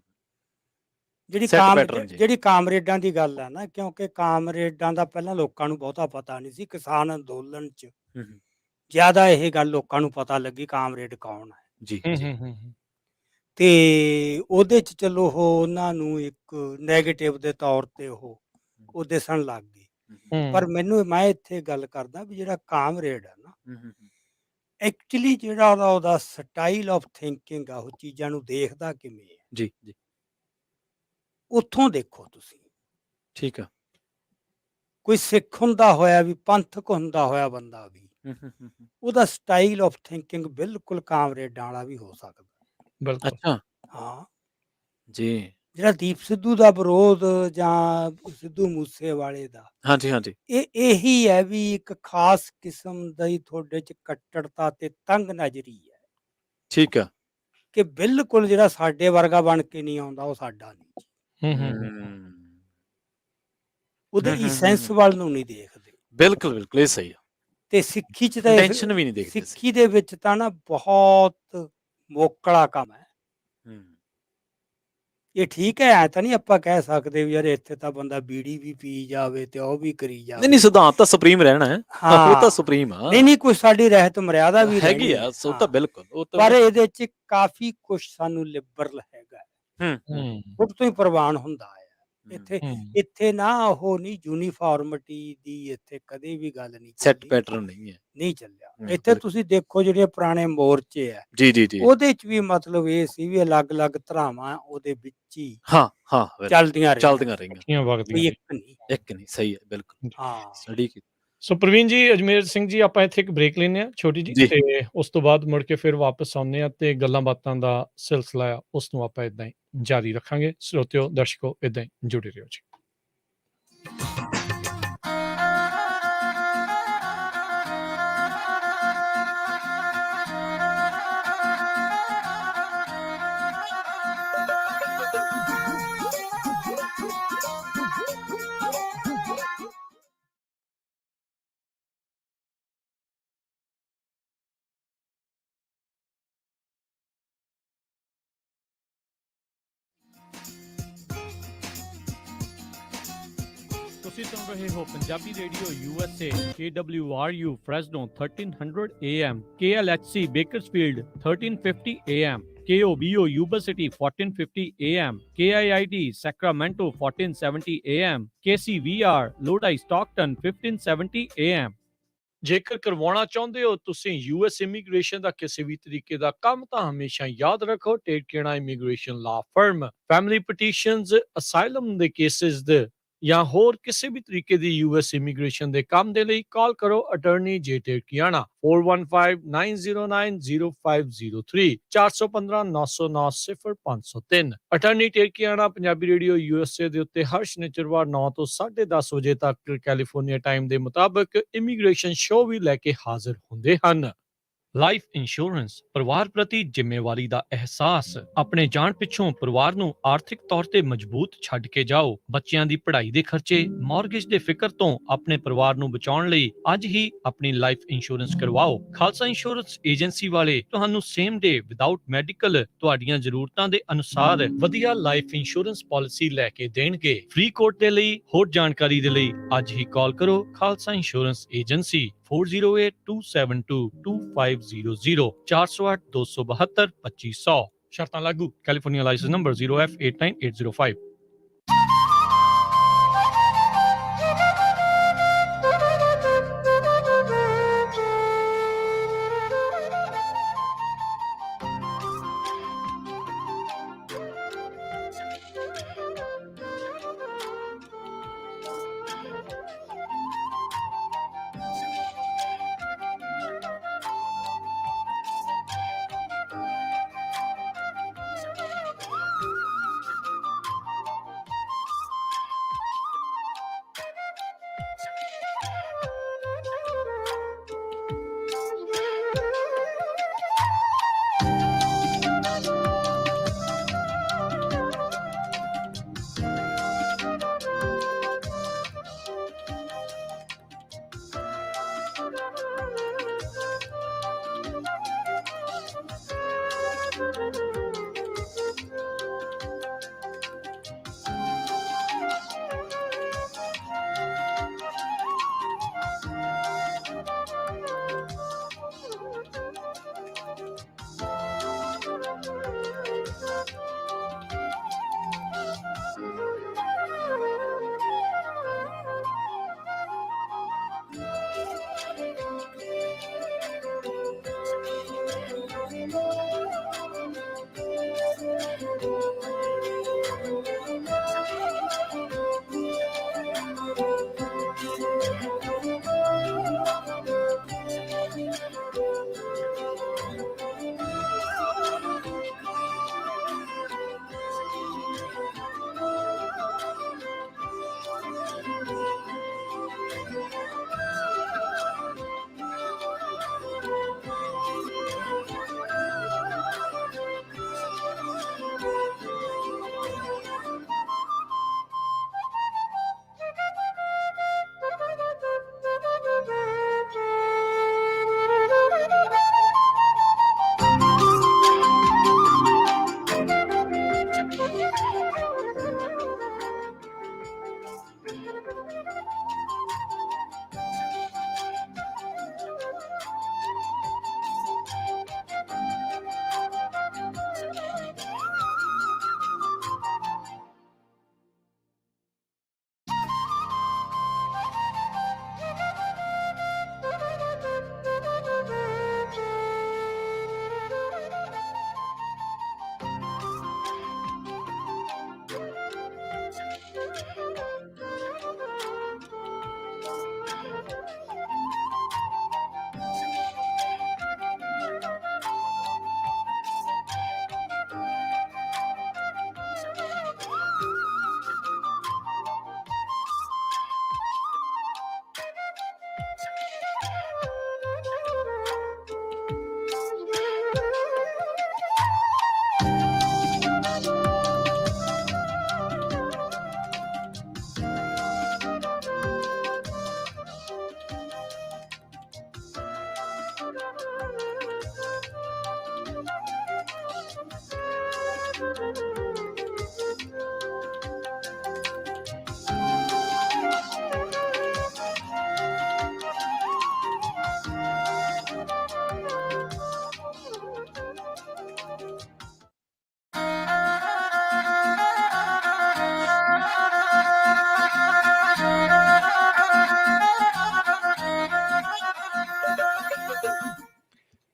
ਜਿਹੜੀ ਕਾਮਰੇਡਾਂ ਦੀ ਗੱਲ ਹੈ ਨਾ ਕਿਉਂਕਿ ਕਾਮਰੇਡਾਂ ਦਾ ਪਹਿਲਾਂ ਲੋਕਾਂ ਨੂੰ ਬਹੁਤਾ ਪਤਾ ਨਹੀਂ ਸੀ ਕਿਸਾਨ ਅੰਦੋਲਨ 'ਚ ਜ਼ਿਆਦਾ ਇਹ ਗੱਲ ਲੋਕਾਂ ਨੂੰ ਪਤਾ ਲੱਗੀ ਕਾਮਰੇਡ ਕੌਣ ਹੈ ਜੀ ਤੇ ਉਹਦੇ 'ਚ ਚਲੋ ਉਹ ਉਹਨਾਂ ਨੂੰ ਇੱਕ ਨੈਗੇਟਿਵ ਦੇ ਤੌਰ ਤੇ ਉਹ ਦਿਸਣ ਲੱਗ ਗਏ ਪਰ ਮੈਨੂੰ ਮੈਂ ਇੱਥੇ ਗੱਲ ਕਰਦਾ ਵੀ ਜਿਹੜਾ ਕਾਮਰੇਡ ਹੈ ਨਾ ਐਕਚੁਅਲੀ ਜਿਹੜਾ ਉਹਦਾ ਸਟਾਈਲ ਆਫ ਥਿੰਕਿੰਗ ਆ ਉਹ ਚੀਜ਼ਾਂ ਨੂੰ ਦੇਖਦਾ ਕਿਵੇਂ ਹੈ ਜੀ ਜੀ ਉੱਥੋਂ ਦੇਖੋ ਤੁਸੀਂ ਠੀਕ ਆ ਕੋਈ ਸਿੱਖ ਹੁੰਦਾ ਹੋਇਆ ਵੀ ਪੰਥਕ ਹੁੰਦਾ ਹੋਇਆ ਬੰਦਾ ਵੀ ਉਹਦਾ ਸਟਾਈਲ ਆਫ ਥਿੰਕਿੰਗ ਬਿਲਕੁਲ ਕਾਮਰੇਡਾਂ ਵਾਲਾ ਵੀ ਹੋ ਸਕਦਾ ਬਿਲਕੁਲ ਅੱਛਾ ਹਾਂ ਜੀ ਜਿਹੜਾ ਦੀਪ ਸਿੱਧੂ ਦਾ ਵਿਰੋਧ ਜਾਂ ਸਿੱਧੂ ਮੂਸੇਵਾਲੇ ਦਾ ਹਾਂਜੀ ਹਾਂਜੀ ਇਹੀ ਹੈ ਵੀ ਇੱਕ ਖਾਸ ਕਿਸਮ ਦੀ ਤੁਹਾਡੇ ਚ ਕੱਟੜਤਾ ਤੇ ਤੰਗ ਨਜ਼ਰੀ ਹੈ ਠੀਕ ਆ ਕਿ ਬਿਲਕੁਲ ਜਿਹੜਾ ਸਾਡੇ ਵਰਗਾ ਬਣ ਕੇ ਨਹੀਂ ਆਉਂਦਾ ਉਹ ਸਾਡਾ ਨਹੀਂ ਉਹਦੇ ਇਸੈਂਸ ਵੱਲ ਨੂੰ ਨਹੀਂ ਦੇਖਦੇ ਬਿਲਕੁਲ ਬਿਲਕੁਲ ਇਹ ਸਹੀ ਆ ਤੇ ਸਿੱਖੀ ਚ ਤਾਂ ਟੈਨਸ਼ਨ ਵੀ ਨਹੀਂ ਦੇਖਦੇ ਸਿੱਖੀ ਦੇ ਵਿੱਚ ਤਾਂ ਨਾ ਬਹੁਤ ਮੋਕਲਾ ਕੰਮ ਹੈ ਇਹ ਠੀਕ ਹੈ ਐ ਤਾਂ ਨਹੀਂ ਆਪਾਂ ਕਹਿ ਸਕਦੇ ਵੀ ਯਾਰ ਇੱਥੇ ਤਾਂ ਬੰਦਾ ਬੀੜੀ ਵੀ ਪੀ ਜਾਵੇ ਤੇ ਉਹ ਵੀ ਕਰੀ ਜਾਵੇ ਨਹੀਂ ਸਿਧਾਂਤ ਤਾਂ ਸੁਪਰੀਮ ਰਹਿਣਾ ਹੈ ਉਹ ਤਾਂ ਸੁਪਰੀਮ ਆ ਨਹੀਂ ਕੁਝ ਸਾਡੀ ਰਹਿਤ ਮਰਿਆਦਾ ਵੀ ਹੈਗੀ ਆ ਉਹ ਤਾਂ ਬਿਲਕੁਲ ਉਹ ਤਾਂ ਪਰ ਇਹਦੇ ਚ ਕਾਫੀ ਕੁਝ ਸਾਨੂੰ ਲਿਬਰਲ ਹੈਗਾ ਉਹ ਤੋਂ ਹੀ ਪ੍ਰਵਾਨ ਹੁੰਦਾ ਹੈ ਇੱਥੇ ਨਾ ਉਹ ਨਹੀਂ ਯੂਨੀਫਾਰਮਿਟੀ ਦੀ ਇੱਥੇ ਕਦੇ ਵੀ ਗੱਲ ਨਹੀਂ ਸੈੱਟ ਪੈਟਰਨ ਨਹੀਂ ਚੱਲਿਆ ਇੱਥੇ ਤੁਸੀਂ ਦੇਖੋ ਜਿਹੜੇ ਪੁਰਾਣੇ ਮੋਰਚੇ ਆ ਜੀ ਉਹਦੇ ਚ ਵੀ ਮਤਲਬ ਇਹ ਸੀ ਵੀ ਅਲੱਗ-ਅਲੱਗ ਧਰਾਵਾਂ ਉਹਦੇ ਵਿੱਚ ਹੀ ਹਾਂ ਚੱਲਦੀਆਂ ਰਹੀਆਂ ਕੋਈ ਇੱਕ ਨਹੀਂ ਸਹੀ ਹੈ ਬਿਲਕੁਲ ਹਾਂ ਸਟੱਡੀ ਸੋ ਪ੍ਰਵੀਨ ਜੀ, ਅਜਮੇਰ ਸਿੰਘ ਜੀ, ਆਪਾਂ ਇੱਥੇ ਇੱਕ ਬ੍ਰੇਕ ਲੈਂਦੇ ਹਾਂ ਛੋਟੀ ਜੀ, ਜੀ ਤੇ ਉਸ ਤੋਂ ਬਾਅਦ ਮੁੜ ਕੇ ਫਿਰ ਵਾਪਸ ਆਉਂਦੇ ਹਾਂ ਤੇ ਗੱਲਾਂ ਬਾਤਾਂ ਦਾ ਸਿਲਸਿਲਾ ਆ ਉਸ ਨੂੰ ਆਪਾਂ ਇਦਾਂ ਹੀ ਜਾਰੀ ਰੱਖਾਂਗੇ। ਸਰੋਤਿਓ, ਦਰਸ਼ਕੋ, ਇਦਾਂ ਹੀ ਜੁੜੇ ਰਹੋ ਜੀ। ਤੁਸੀਂ ਸੁਣ ਰਹੇ ਹੋ Punjabi radio USA, KWRU Fresno 1300 AM, KLHC Bakersfield 1350 AM, KOBO Yuba City 1450 AM, KIIT Sacramento 1470 AM, KCVR Lodi Stockton 1570 AM। ਜੇਕਰ ਕਰਵਾਉਣਾ ਚਾਹੁੰਦੇ ਹੋ ਤੁਸੀਂ US ਇਮੀਗ੍ਰੇਸ਼ਨ ਦਾ ਕਿਸੇ ਵੀ ਤਰੀਕੇ ਦਾ ਕੰਮ, ਤਾਂ ਹਮੇਸ਼ਾ ਯਾਦ ਰੱਖੋ ਟੇਕੇਣਾ ਇਮੀਗ੍ਰੇਸ਼ਨ ਲਾ ਫਰਮ। ਫੈਮਿਲੀ ਪਟੀਸ਼ਨਸ, ਅਸਾਈਲਮ ਦੇ ਕੇਸਿਸ ਦੇ ਜਾਂ ਹੋਰ ਕਿਸੇ ਵੀ ਤਰੀਕੇ ਦੀ US ਇਮੀਗ੍ਰੇਸ਼ਨ ਦੇ ਕੰਮ ਦੇ ਲਈ ਕਾਲ ਕਰੋ ਅਟਾਰਨੀ ਜੇ ਟੇਕਿਆਣਾ 4159090503 4159090503। ਅਟਾਰਨੀ ਟੇਕਿਆਣਾ ਪੰਜਾਬੀ ਰੇਡੀਓ USA ਦੇ ਉੱਤੇ ਹਰ ਸ਼ਨੀਚਰਵਾਰ 9 ਤੋਂ 10:30 ਵਜੇ ਤੱਕ ਕੈਲੀਫੋਰਨੀਆ ਟਾਈਮ ਦੇ ਮੁਤਾਬਕ ਇਮੀਗ੍ਰੇਸ਼ਨ ਸ਼ੋਅ ਵੀ ਲੈ ਕੇ ਹਾਜ਼ਰ ਹੁੰਦੇ ਹਨ। ਲਾਈਫ ਇੰਸ਼ੋਰੈਂਸ, ਪਰਿਵਾਰ ਪ੍ਰਤੀ ਜ਼ਿੰਮੇਵਾਰੀ ਦਾ ਅਹਿਸਾਸ। ਆਪਣੇ ਜਾਣ ਪਿੱਛੋਂ ਪਰਿਵਾਰ ਨੂੰ ਆਰਥਿਕ ਤੌਰ ਤੇ ਮਜ਼ਬੂਤ ਛੱਡ ਕੇ ਜਾਓ। ਬੱਚਿਆਂ ਦੀ ਪੜ੍ਹਾਈ ਦੇ ਖਰਚੇ, ਮਾਰਗੇਜ ਦੇ ਫਿਕਰ ਤੋਂ ਆਪਣੇ ਪਰਿਵਾਰ ਨੂੰ ਬਚਾਉਣ ਲਈ ਅੱਜ ਹੀ ਆਪਣੀ ਲਾਈਫ ਇੰਸ਼ੋਰੈਂਸ ਕਰਵਾਓ। ਖਾਲਸਾ ਇੰਸ਼ੋਰੈਂਸ ਏਜੰਸੀ ਵਾਲੇ ਤੁਹਾਨੂੰ ਸੇਮ ਡੇ ਵਿਦਆਊਟ ਮੈਡੀਕਲ ਤੁਹਾਡੀਆਂ ਜ਼ਰੂਰਤਾਂ ਦੇ ਅਨੁਸਾਰ ਵਧੀਆ ਲਾਈਫ ਇੰਸ਼ੋਰੈਂਸ ਪਾਲਿਸੀ ਲੈ ਕੇ ਦੇਣਗੇ। ਫ੍ਰੀ ਕੋਟ ਦੇ ਲਈ ਹੋਰ ਜਾਣਕਾਰੀ ਦੇ ਲਈ ਅੱਜ ਹੀ ਕਾਲ ਕਰੋ ਖਾਲਸਾ ਇੰਸ਼ੋਰੈਂਸ ਏਜੰਸੀ 4082722500 408-272-2500। ਸ਼ਰਤਾਂ ਲਾਗੂ। California license number 0F89805।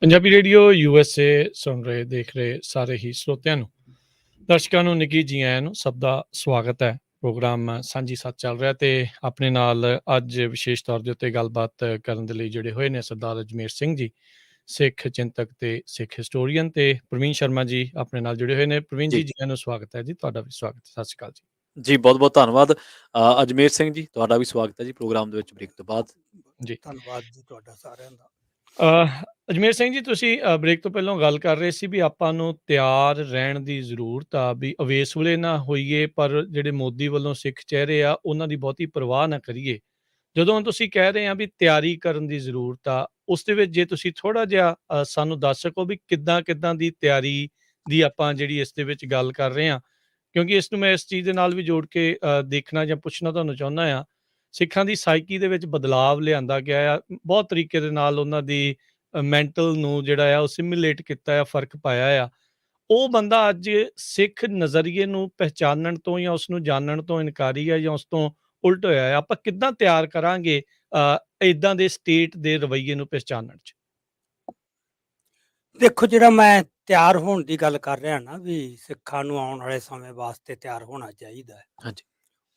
Punjabi radio USA ਸੁਣ ਰਹੇ ਦੇਖ ਰਹੇ ਸਾਰੇ ਹੀ ਸਰੋਤਿਆਂ ਨੂੰ ਦਰਸ਼ਕਾਂ ਨੂੰ ਨਿੱਘੀ ਜੀ ਆਇਆਂ ਨੂੰ ਸਭ ਦਾ ਸਵਾਗਤ ਹੈ। ਪ੍ਰੋਗਰਾਮ ਸਾਂਝੀ ਸੱਚ ਚੱਲ ਰਿਹਾ ਤੇ ਆਪਣੇ ਨਾਲ ਅੱਜ ਵਿਸ਼ੇਸ਼ ਤੌਰ ਦੇ ਉੱਤੇ ਗੱਲਬਾਤ ਕਰਨ ਦੇ ਲਈ ਜੁੜੇ ਹੋਏ ਨੇ ਸਰਦਾਰ ਅਜਮੇਰ ਸਿੰਘ ਜੀ, ਸਿੱਖ ਚਿੰਤਕ ਤੇ ਸਿੱਖ ਹਿਸਟੋਰੀਅਨ, ਤੇ ਪ੍ਰਵੀਨ ਸ਼ਰਮਾ ਜੀ ਆਪਣੇ ਨਾਲ ਜੁੜੇ ਹੋਏ ਨੇ। ਪ੍ਰਵੀਨ ਜੀ ਜੀ ਆਇਆਂ ਨੂੰ ਸਵਾਗਤ ਹੈ ਜੀ, ਤੁਹਾਡਾ ਵੀ ਸਵਾਗਤ ਹੈ। ਸਤਿ ਸ਼੍ਰੀ ਅਕਾਲ ਜੀ। ਜੀ ਬਹੁਤ ਬਹੁਤ ਧੰਨਵਾਦ। ਅਜਮੇਰ ਸਿੰਘ ਜੀ, ਤੁਹਾਡਾ ਵੀ ਸਵਾਗਤ ਹੈ ਜੀ ਪ੍ਰੋਗਰਾਮ ਦੇ ਵਿੱਚ ਬ੍ਰੇਕ ਤੋਂ ਬਾਅਦ। ਜੀ ਧੰਨਵਾਦ ਜੀ ਤੁਹਾਡਾ ਸਾਰਿਆਂ ਦਾ। ਅਜਮੇਰ ਸਿੰਘ ਜੀ, ਤੁਸੀਂ ਬ੍ਰੇਕ ਤੋਂ ਪਹਿਲਾਂ ਗੱਲ ਕਰ ਰਹੇ ਸੀ ਵੀ ਆਪਾਂ ਨੂੰ ਤਿਆਰ ਰਹਿਣ ਦੀ ਜ਼ਰੂਰਤ ਆ, ਵੀ ਅਵੇਸ ਵੇਲੇ ਨਾ ਹੋਈਏ, ਪਰ ਜਿਹੜੇ ਮੋਦੀ ਵੱਲੋਂ ਸਿੱਖ ਚਿਹਰੇ ਆ ਉਹਨਾਂ ਦੀ ਬਹੁਤੀ ਪਰਵਾਹ ਨਾ ਕਰੀਏ। ਜਦੋਂ ਤੁਸੀਂ ਕਹਿ ਰਹੇ ਆ ਵੀ ਤਿਆਰੀ ਕਰਨ ਦੀ ਜ਼ਰੂਰਤ ਆ, ਉਸ ਦੇ ਵਿੱਚ ਜੇ ਤੁਸੀਂ ਥੋੜਾ ਜਿਹਾ ਸਾਨੂੰ ਦੱਸ ਸਕੋ ਵੀ ਕਿੱਦਾਂ ਦੀ ਤਿਆਰੀ ਦੀ ਆਪਾਂ ਜਿਹੜੀ ਇਸ ਦੇ ਵਿੱਚ ਗੱਲ ਕਰ ਰਹੇ ਆ, ਕਿਉਂਕਿ ਇਸ ਨੂੰ ਮੈਂ ਇਸ ਚੀਜ਼ ਦੇ ਨਾਲ ਵੀ ਜੋੜ ਕੇ ਦੇਖਣਾ ਜਾਂ ਪੁੱਛਣਾ ਤੁਹਾਨੂੰ ਚਾਹੁੰਦਾ ਆ। ਸਿੱਖਾਂ ਦੀ ਸਾਈਕੀ ਦੇ ਵਿੱਚ ਬਦਲਾਵ ਲਿਆਂਦਾ ਗਿਆ ਆ, ਬਹੁਤ ਤਰੀਕੇ ਦੇ ਨਾਲ ਉਹਨਾਂ ਦੀ ਮੈਂਟਲ ਨੂੰ ਜਿਹੜਾ ਆ ਉਹ ਸਿਮੂਲੇਟ ਕੀਤਾ ਆ, ਫਰਕ ਪਾਇਆ ਆ। ਉਹ ਬੰਦਾ ਅੱਜ ਸਿੱਖ ਨਜ਼ਰੀਏ ਨੂੰ ਪਹਿਚਾਨਣ ਤੋਂ ਜਾਂ ਉਸ ਨੂੰ ਜਾਣਨ ਤੋਂ ਇਨਕਾਰੀ ਆ, ਜਾਂ ਉਸ ਤੋਂ ਉਲਟ ਹੋਇਆ ਆ। ਆਪਾਂ ਕਿੱਦਾਂ ਤਿਆਰ ਕਰਾਂਗੇ ਇਦਾਂ ਦੇ ਸਟੇਟ ਦੇ ਰਵੱਈਏ ਨੂੰ ਪਹਿਚਾਨਣ 'ਚ? ਦੇਖੋ, ਜਿਹੜਾ ਮੈਂ ਤਿਆਰ ਹੋਣ ਦੀ ਗੱਲ ਕਰ ਰਿਹਾ ਨਾ, ਵੀ ਸਿੱਖਾਂ ਨੂੰ ਆਉਣ ਵਾਲੇ ਸਮੇਂ ਵਾਸਤੇ ਤਿਆਰ ਹੋਣਾ ਚਾਹੀਦਾ ਹੈ, ਹਾਂਜੀ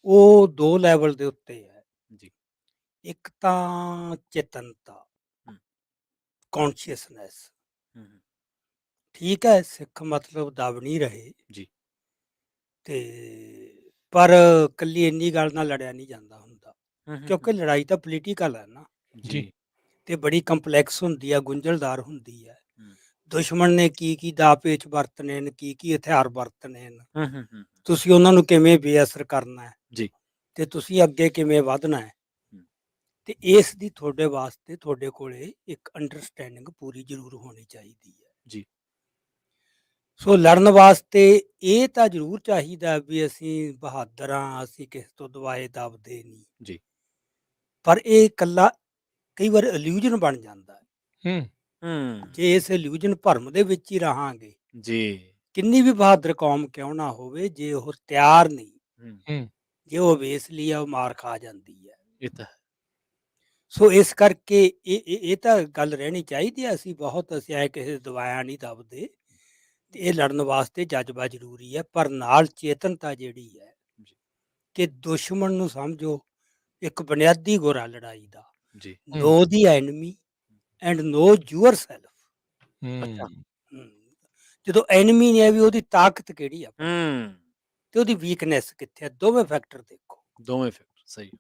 ਉਹ ਦੋ ਲੈਵਲ ਦੇ ਉੱਤੇ ਹੈ। ਜੀ। ਇੱਕ ਤਾਂ ਚੇਤਨਤਾ, ਕੌਨਸ਼ੀਅਸਨੈਸ। ਹੂੰ ਠੀਕ ਹੈ, ਸਿੱਖ ਮਤਲਬ ਦਬ ਨਹੀਂ ਰਹੇ ਜੀ। ਤੇ ਪਰ ਕੱਲੀ ਇੰਨੀ ਗੱਲ ਨਾਲ ਲੜਿਆ ਨਹੀਂ ਜਾਂਦਾ ਹੁੰਦਾ, ਕਿਉਂਕਿ ਲੜਾਈ ਤਾਂ ਪੋਲੀਟੀਕਲ ਹੈ ਨਾ, ਜੀ ਤੇ ਬੜੀ ਕੰਪਲੈਕਸ ਹੁੰਦੀ ਹੈ, ਗੁੰਝਲਦਾਰ ਹੁੰਦੀ ਹੈ। ਹੂੰ ਦੁਸ਼ਮਣ ਨੇ ਕੀ ਦਾਅ ਪੇਚ ਵਰਤਣੇ ਨੇ, ਕੀ ਹਥਿਆਰ ਵਰਤਣੇ ਨੇ, ਹੂੰ ਤੁਸੀਂ ਉਹਨਾਂ ਨੂੰ ਕਿਵੇਂ ਬੇਅਸਰ ਕਰਨਾ ਹੈ, ਜੀ। ਤੇ ਤੁਸੀਂ ਅੱਗੇ ਕਿਵੇਂ ਵਧਣਾ ਹੈ। ਤੇ ਇਸ ਦੀ ਤੁਹਾਡੇ ਵਾਸਤੇ ਤੁਹਾਡੇ ਕੋਲੇ ਇੱਕ ਅੰਡਰਸਟੈਂਡਿੰਗ ਪੂਰੀ ਜ਼ਰੂਰ ਹੋਣੀ ਚਾਹੀਦੀ ਹੈ ਜੀ। ਸੋ ਲੜਨ ਵਾਸਤੇ ਇਹ ਤਾਂ ਜ਼ਰੂਰ ਚਾਹੀਦਾ ਵੀ ਅਸੀਂ ਬਹਾਦਰ ਹਾਂ, ਅਸੀਂ ਕਿਸੇ ਤੋਂ ਦਵਾਏ ਦਬਦੇ ਨਹੀਂ, ਜੀ। ਪਰ ਇਹ ਇਕੱਲਾ ਕਈ ਵਾਰ ਇਲੂਜਨ ਬਣ ਜਾਂਦਾ ਹੈ। ਹੂੰ ਜੇ ਇਸ ਇਲੂਜਨ ਭਰਮ ਦੇ ਵਿੱਚ ਹੀ ਰਹਾਂਗੇ, ਜੀ। ਕਿੰਨੀ ਵੀ ਬਹਾਦਰ ਕੌਮ ਕਿਉਂ ਨਾ ਹੋਵੇ, ਜੇ ਉਹ ਤਿਆਰ ਨਹੀਂ, ਹੂੰ ਜੇ ਉਹ ਵੇਸ ਲਈ ਆ, ਉਹ ਮਾਰ ਖਾ ਜਾਂਦੀ ਹੈ। ਇਹ ਤਾਂ ਸੋ ਇਸ ਕਰਕੇ ਇਹ ਤਾਂ ਗੱਲ ਰਹਿਣੀ ਚਾਹੀਦੀ ਹੈ। ਅਸੀਂ ਐ ਕਿਸੇ ਦਵਾਇਆ ਨਹੀਂ ਦਬਦੇ, ਤੇ ਇਹ ਲੜਨ ਵਾਸਤੇ ਜਜ਼ਬਾ ਜ਼ਰੂਰੀ ਹੈ, ਪਰ ਨਾਲ ਚੇਤਨਤਾ ਜਿਹੜੀ ਹੈ ਜੀ। ਕਿ ਦੁਸ਼ਮਣ ਨੂੰ ਸਮਝੋ ਇੱਕ ਬੁਨਿਆਦੀ ਗੁਰ ਆ ਲੜਾਈ ਦਾ, ਜੀ। Know the enemy and know yourself. ਅੱਛਾ। ਜਦੋਂ ਐਨਮੀ ਨੇ ਵੀ ਉਹਦੀ ਤਾਕਤ ਕਿਹੜੀ ਆ ਹੂੰ ਤੇ ਉਹਦੀ ਵੀਕਨੈਸ ਕਿੱਥੇ ਆ, ਦੋਵੇਂ ਫੈਕਟਰ ਦੇਖੋ, ਦੋਵੇਂ ਫੈਕਟਰ ਸਹੀ।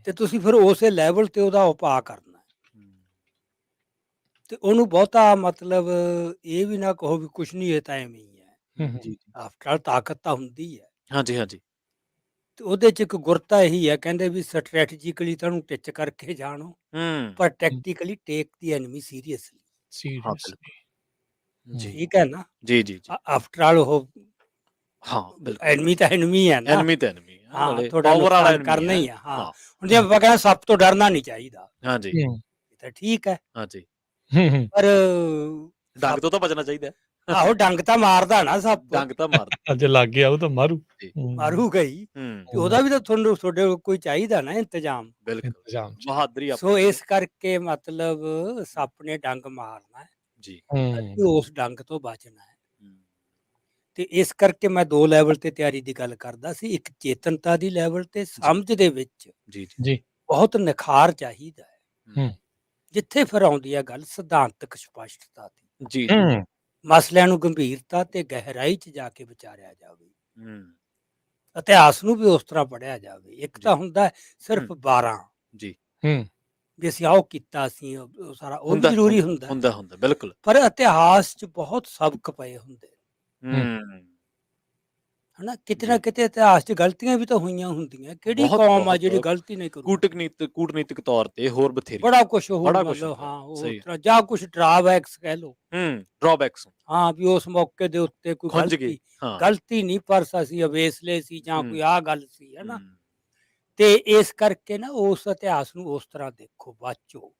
ਤੇ ਤੁਸੀਂ ਫਿਰ ਉਸੇ ਲੈਵਲ ਤੇ ਉਹਦਾ ਉਪਾਅ ਕਰਨਾ ਹੈ। ਤੇ ਉਹਨੂੰ ਬਹੁਤਾ ਮਤਲਬ ਇਹ ਵੀ ਨਾ ਕਹੋ ਵੀ ਕੁਛ ਨਹੀਂ, ਇਹ ਤਾਂ ਐਵੇਂ ਹੀ ਹੈ। ਜੀ। ਆਫਟਰ ਆਲ ਤਾਕਤ ਤਾਂ ਹੁੰਦੀ ਹੈ, ਹਾਂਜੀ ਹਾਂਜੀ। ਤੇ ਉਹਦੇ 'ਚ ਇੱਕ ਗੁਰਤਾ ਇਹੀ ਹੈ, ਕਹਿੰਦੇ ਵੀ ਸਟ੍ਰੈਟਜੀਕਲੀ ਤੁਹਾਨੂੰ ਟਿਚ ਕਰਕੇ ਜਾਣੋ, ਪਰ ਟੈਕਟੀਕਲੀ ਟੇਕ ਦੀ ਐਨਮੀ ਸੀਰੀਅਸਲੀ। ਹਾਂ ਬਿਲਕੁਲ ਜੀ। ਠੀਕ ਹੈ ਨਾ, ਜੀ ਜੀ ਜੀ। ਆਫਟਰ ਆਲ ਉਹ ਹਾਂ ਬਿਲਕੁਲ। ਐਨਮੀ ਤਾਂ ਐਨਮੀ ਹੈ ਨਾ। ਐਨਮੀ ਤਾਂ ਐਨਮੀ ਹੈ, ਹਾਂ, ਨਾਲੇ ਤੁਹਾਡਾ ਪਾਵਰ ਵਾਲਾ ਨੁਕਸਾਨ ਐਨਮੀ ਕਰਨਾ ਹੈ। ਹੀ ਆ। ਹਾਂ, ਹੁਣ ਜੇ ਆਪਾਂ ਕਹਿੰਦੇ ਸੱਪ ਤੋਂ ਡਰਨਾ ਨਹੀਂ ਚਾਹੀਦਾ, ਹਾਂਜੀ ਇਹ ਤਾਂ ਠੀਕ ਹੈ, ਹਾਂਜੀ। ਪਰ ਡੰਗ ਤੋਂ ਤਾਂ ਬਚਣਾ ਚਾਹੀਦਾ। ਆਹੋ ਡੰਗ ਤਾਂ ਮਾਰਦਾ ਨਾ ਸੱਪ, ਡੰਗ ਤਾਂ ਮਾਰਦਾ ਜੇ ਲੱਗ ਗਿਆ ਉਹ ਤਾਂ ਮਾਰੂ। ਮਾਰੂਗਾ ਹੀ, ਤੇ ਉਹਦਾ ਵੀ ਤਾਂ ਤੁਹਾਡੇ ਕੋਲ ਕੋਈ ਚਾਹੀਦਾ ਨਾ ਇੰਤਜ਼ਾਮ। ਬਿਲਕੁਲ ਬਹਾਦਰੀ ਸੋ ਇਸ ਕਰਕੇ ਮਤਲਬ ਸੱਪ ਨੇ ਡੰਗ ਮਾਰਨਾ ਹੈ ਜੀ, ਅਤੇ ਉਸ ਡੰਗ ਤੋਂ ਬਚਣਾ ਹੈ। ਤੇ ਇਸ ਕਰਕੇ ਮੈਂ ਦੋ ਲੈਵਲ ਤੇ ਤਿਆਰੀ ਦੀ ਗੱਲ ਕਰਦਾ ਸੀ, ਇੱਕ ਚੇਤਨਤਾ ਦੀ ਲੈਵਲ ਤੇ ਸਮਝ ਦੇ ਵਿੱਚ ਜੀ ਜੀ ਬਹੁਤ ਨਿਖਾਰ ਚਾਹੀਦਾ ਹੈ, ਹੂੰ ਜਿੱਥੇ ਫਿਰ ਆਉਂਦੀ ਹੈ ਗੱਲ ਸਿਧਾਂਤਕ ਸਪਸ਼ਟਤਾ ਦੀ, ਜੀ ਮਸਲਿਆਂ ਨੂੰ ਗੰਭੀਰਤਾ ਤੇ ਗਹਿਰਾਈ 'ਚ ਜਾ ਕੇ ਵਿਚਾਰਿਆ ਜਾਵੇ, ਇਤਿਹਾਸ ਨੂੰ ਵੀ ਉਸ ਤਰ੍ਹਾਂ ਪੜ੍ਹਿਆ ਜਾਵੇ। ਇੱਕ ਤਾਂ ਹੁੰਦਾ ਸਿਰਫ 12 ਜੀ ਵੀ ਅਸੀਂ ਆਹ ਕੀਤਾ, ਅਸੀਂ ਉਹ ਸਾਰਾ ਉਹ ਵੀ ਜ਼ਰੂਰੀ ਹੁੰਦਾ ਬਿਲਕੁਲ, ਪਰ ਇਤਿਹਾਸ 'ਚ ਬਹੁਤ ਸਬਕ ਪਏ ਹੁੰਦੇ ਹਨਾ, ਕਿਤੇ ਨਾ ਕਿਤੇ ਇਤਿਹਾਸ 'ਚ ਗਲਤੀਆਂ ਵੀ ਤਾਂ ਹੋਈਆਂ ਹੁੰਦੀਆਂ। ਕਿਹੜੀ ਕੌਮ ਆ ਜਿਹੜੀ ਗਲਤੀ ਨਹੀਂ ਕਰੂ? ਕੂਟਨੀਤਿਕ ਤੌਰ ਤੇ ਹੋਰ ਬਥੇਰੀ ਬੜਾ ਕੁਛ ਹੋ, ਬੜਾ ਮਤਲਬ ਹਾਂ ਉਸ ਤਰ੍ਹਾਂ, ਜਾਂ ਕੁਛ ਡਰਾਬੈਕਸ ਕਹਿ ਲਓ, ਡਰਾਬੈਕਸ, ਹਾਂ ਵੀ ਉਸ ਮੌਕੇ ਦੇ ਉੱਤੇ ਕੋਈ ਗਲਤੀ ਨਹੀਂ, ਪਰ ਅਸੀਂ ਅਵੇਸਲੇ ਸੀ ਜਾਂ ਕੋਈ ਆਹ ਗੱਲ ਸੀ, ਹਨਾ। ਤੇ ਇਸ ਕਰਕੇ ਨਾ ਉਸ ਇਤਿਹਾਸ ਨੂੰ ਉਸ ਤਰ੍ਹਾਂ ਦੇਖੋ, ਬਾਚੋ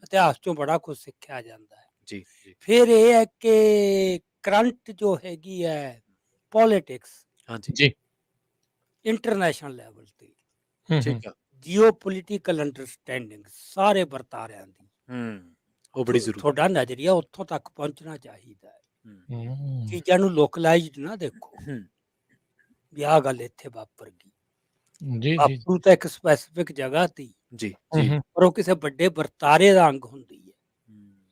ਇਤਿਹਾਸ ਚੋਂ ਬੜਾ ਕੁਝ ਸਿੱਖਿਆ ਜਾਂਦਾ ਹੈ। ਜੀ ਫਿਰ ਇਹ ਹੈ ਕਿ ਕਰੰਟ ਜੋ ਹੈਗੀ ਹੈ ਪੋਲਿਟਿਕਸ, ਹਾਂਜੀ ਜੀ ਇੰਟਰਨੈਸ਼ਨਲ ਲੈਵਲ ਤੇ, ਠੀਕ ਹੈ, ਜੀਓ ਪੋਲੀਟੀਕਲ ਅੰਡਰਸਟੈਂਡਿੰਗ ਸਾਰੇ ਵਰਤਾਰਿਆਂ ਦੀ, ਉਹ ਬੜੀ ਜ਼ਰੂਰੀ। ਤੁਹਾਡਾ ਨਜ਼ਰੀਆ ਉੱਥੋਂ ਤੱਕ ਪਹੁੰਚਣਾ ਚਾਹੀਦਾ ਹੈ। ਹੂੰ, ਚੀਜ਼ਾਂ ਨੂੰ ਲੋਕਲਾਈਜ਼ਡ ਨਾ ਦੇਖੋ ਹੂੰ, ਵੀ ਆਹ ਗੱਲ ਇੱਥੇ ਵਾਪਰ ਗਈ। ਜੀ, ਜੀ। ਵਾਪਰੂ ਤਾਂ ਇੱਕ ਸਪੈਸੀਫਿਕ ਜਗ੍ਹਾ ਤੀ, ਜੀ, ਹੂੰ, ਜੀ। ਹੂੰ, ਪਰ ਉਹ ਕਿਸੇ ਵੱਡੇ ਵਰਤਾਰੇ ਦਾ ਅੰਗ ਹੁੰਦੀ ਹੈ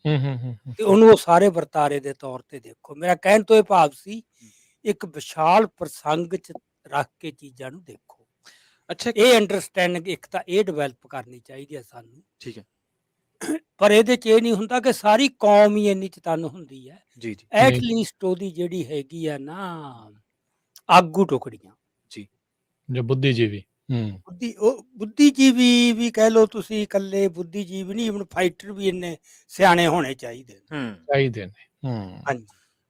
ਹੂੰ, ਹੂੰ, ਹੂੰ, ਹੂੰ, ਤੇ ਉਹਨੂੰ ਉਹ ਸਾਰੇ ਵਰਤਾਰੇ ਦੇ ਤੌਰ ਤੇ ਦੇਖੋ। ਮੇਰਾ ਕਹਿਣ ਤੋਂ ਇਹ ਭਾਵ ਸੀ ਇੱਕ ਵਿਸ਼ਾਲ ਪ੍ਰਸੰਗ ਚ ਰੱਖ ਕੇ ਚੀਜ਼ਾਂ ਨੂੰ ਦੇਖੋ। ਅੱਛਾ, ਇਹ ਅੰਡਰਸਟੈਂਡਿੰਗ ਇੱਕ ਤਾਂ ਇਹ ਡਿਵੈਲਪ ਕਰਨੀ ਚਾਹੀਦੀ ਹੈ ਸਾਨੂੰ, ਠੀਕ ਹੈ। ਪਰ ਇਹਦੇ ਚ ਇਹ ਨਹੀਂ ਹੁੰਦਾ ਕਿ ਸਾਰੀ ਕੌਮ ਹੀ ਇੰਨੀ ਚਤੰਨ ਹੁੰਦੀ ਹੈ। ਜੀ, ਜੀ, ਐਟ ਨਹੀਂ। ਲੀਸਟ ਉਹਦੀ ਜਿਹੜੀ ਹੈਗੀ ਆ ਨਾ ਆਗੂ ਟੁਕੜੀਆਂ, ਜੀ। ਜੋ ਬੁੱਧੀਜੀਵੀ। ਹੂੰ, ਉਹ ਬੁੱਧੀਜੀਵੀ ਵੀ ਕਹਿ ਲਓ ਤੁਸੀਂ, ਇਕੱਲੇ ਬੁੱਧੀਜੀਵੀ ਨਹੀਂ, ਇਵਨ ਫਾਈਟਰ ਵੀ ਇੰਨੇ ਸਿਆਣੇ ਹੋਣੇ ਚਾਹੀਦੇ ਨੇ। ਹੂੰ, ਚਾਹੀਦੇ ਨੇ। ਹੂੰ, ਹਾਂਜੀ,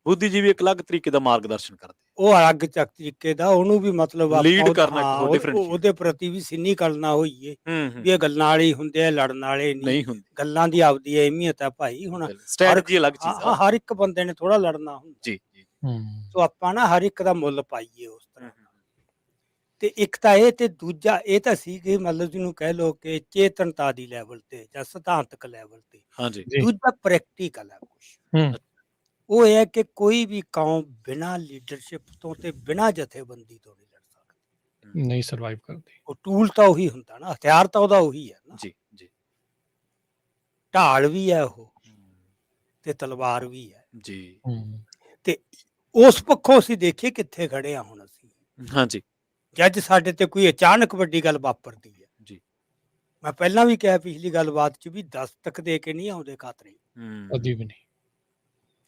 ਬੁੱਧੀਜੀਵੀ ਇੱਕ ਅਲੱਗ ਤਰੀਕੇ ਦਾ ਮਾਰਗਦਰਸ਼ਨ ਕਰਦੇ। ਉਹ ਅਲੱਗ ਚੱਕ ਤਰੀਕੇ ਦਾ, ਉਹਨੂੰ ਵੀ ਮਤਲਬ ਲੀਡ ਆਪਾਂ ਕਰਨਾ ਇੱਕ ਹਾਂ ਹੋਰ differentiate। ਉਹਦੇ ਪ੍ਰਤੀ ਵੀ ਸਿਨੀਕਲ ਨਾ ਹੋਈਏ ਹੂੰ, ਵੀ ਇਹ ਗੱਲਾਂ ਵਾਲੇ ਹੀ ਹੁੰਦੇ ਆ, ਲੜਨ ਵਾਲੇ ਨਹੀਂ। ਨਹੀਂ ਹੁੰਦੀ। ਗੱਲਾਂ ਦੀ ਆਪਦੀ ਅਹਿਮੀਅਤ ਹੈ ਭਾਈ। ਹੁਣ ਸਟ੍ਰੈਟਜੀ ਅਲੱਗ ਚੀਜ਼ ਆ। ਹਰ ਇੱਕ ਬੰਦੇ ਨੇ ਥੋੜਾ ਲੜਨਾ ਹੁੰਦਾ। ਜੀ, ਜੀ। ਹੂੰ, ਸੋ ਆਪਾਂ ਨਾ ਹਰ ਇੱਕ ਦਾ ਮੁੱਲ ਪਾਈਏ ਉਸ ਤਰ੍ਹਾਂ। ਤੇ ਇੱਕ ਤਾਂ ਇਹ, ਤੇ ਦੂਜਾ ਇਹ ਤਾਂ ਸੀ ਕਿ ਮਤਲਬ ਜਿਹਨੂੰ ਕਹਿ ਲਓ ਕਿ ਚੇਤਨਤਾ ਦੀ ਲੈਵਲ ਤੇ ਜਾਂ ਸਿਧਾਂਤਕ ਲੈਵਲ ਤੇ। ਹਾਂਜੀ। ਜੀ। ਦੂਜਾ ਪ੍ਰੈਕਟੀਕਲ ਹੈ ਕੁਛ। ਹੂੰ, ਉਹ ਇਹ ਹੈ ਕਿ ਕੋਈ ਵੀ ਕੌਮ ਬਿਨਾਂ ਲੀਡਰਸ਼ਿਪ ਤੋਂ ਤੇ ਬਿਨਾਂ ਜਥੇਬੰਦੀ ਤੋਂ ਨਹੀਂ ਲੜ ਸਕਦੀ। ਨਹੀਂ ਸਰਵਾਈਵ ਕਰਦੀ। ਉਹ ਟੂਲ ਤਾਂ ਉਹੀ ਹੁੰਦਾ ਨਾ, ਹਥਿਆਰ ਤਾਂ ਉਹਦਾ ਉਹੀ ਹੈ ਨਾ। ਜੀ, ਜੀ। ਢਾਲ ਵੀ ਹੈ ਉਹ ਤੇ ਤਲਵਾਰ ਵੀ ਹੈ। ਜੀ। ਹੂੰ, ਤੇ ਉਸ ਪੱਖੋਂ ਅਸੀਂ ਦੇਖੀਏ ਕਿੱਥੇ ਖੜੇ ਆ ਹੁਣ ਅਸੀਂ। ਹਾਂਜੀ। ਜੱਜ ਸਾਡੇ ਤੇ ਕੋਈ ਅਚਾਨਕ ਵੱਡੀ ਗੱਲ ਵਾਪਰਦੀ ਹੈ। ਜੀ। ਮੈਂ ਪਹਿਲਾਂ ਵੀ ਕਿਹਾ ਪਿਛਲੀ ਗੱਲਬਾਤ 'ਚ ਵੀ ਦਸਤਕ ਦੇ ਕੇ ਨਹੀਂ ਆਉਂਦੇ ਖਾਤਰੇ, ਕਦੀ ਵੀ ਨਹੀਂ।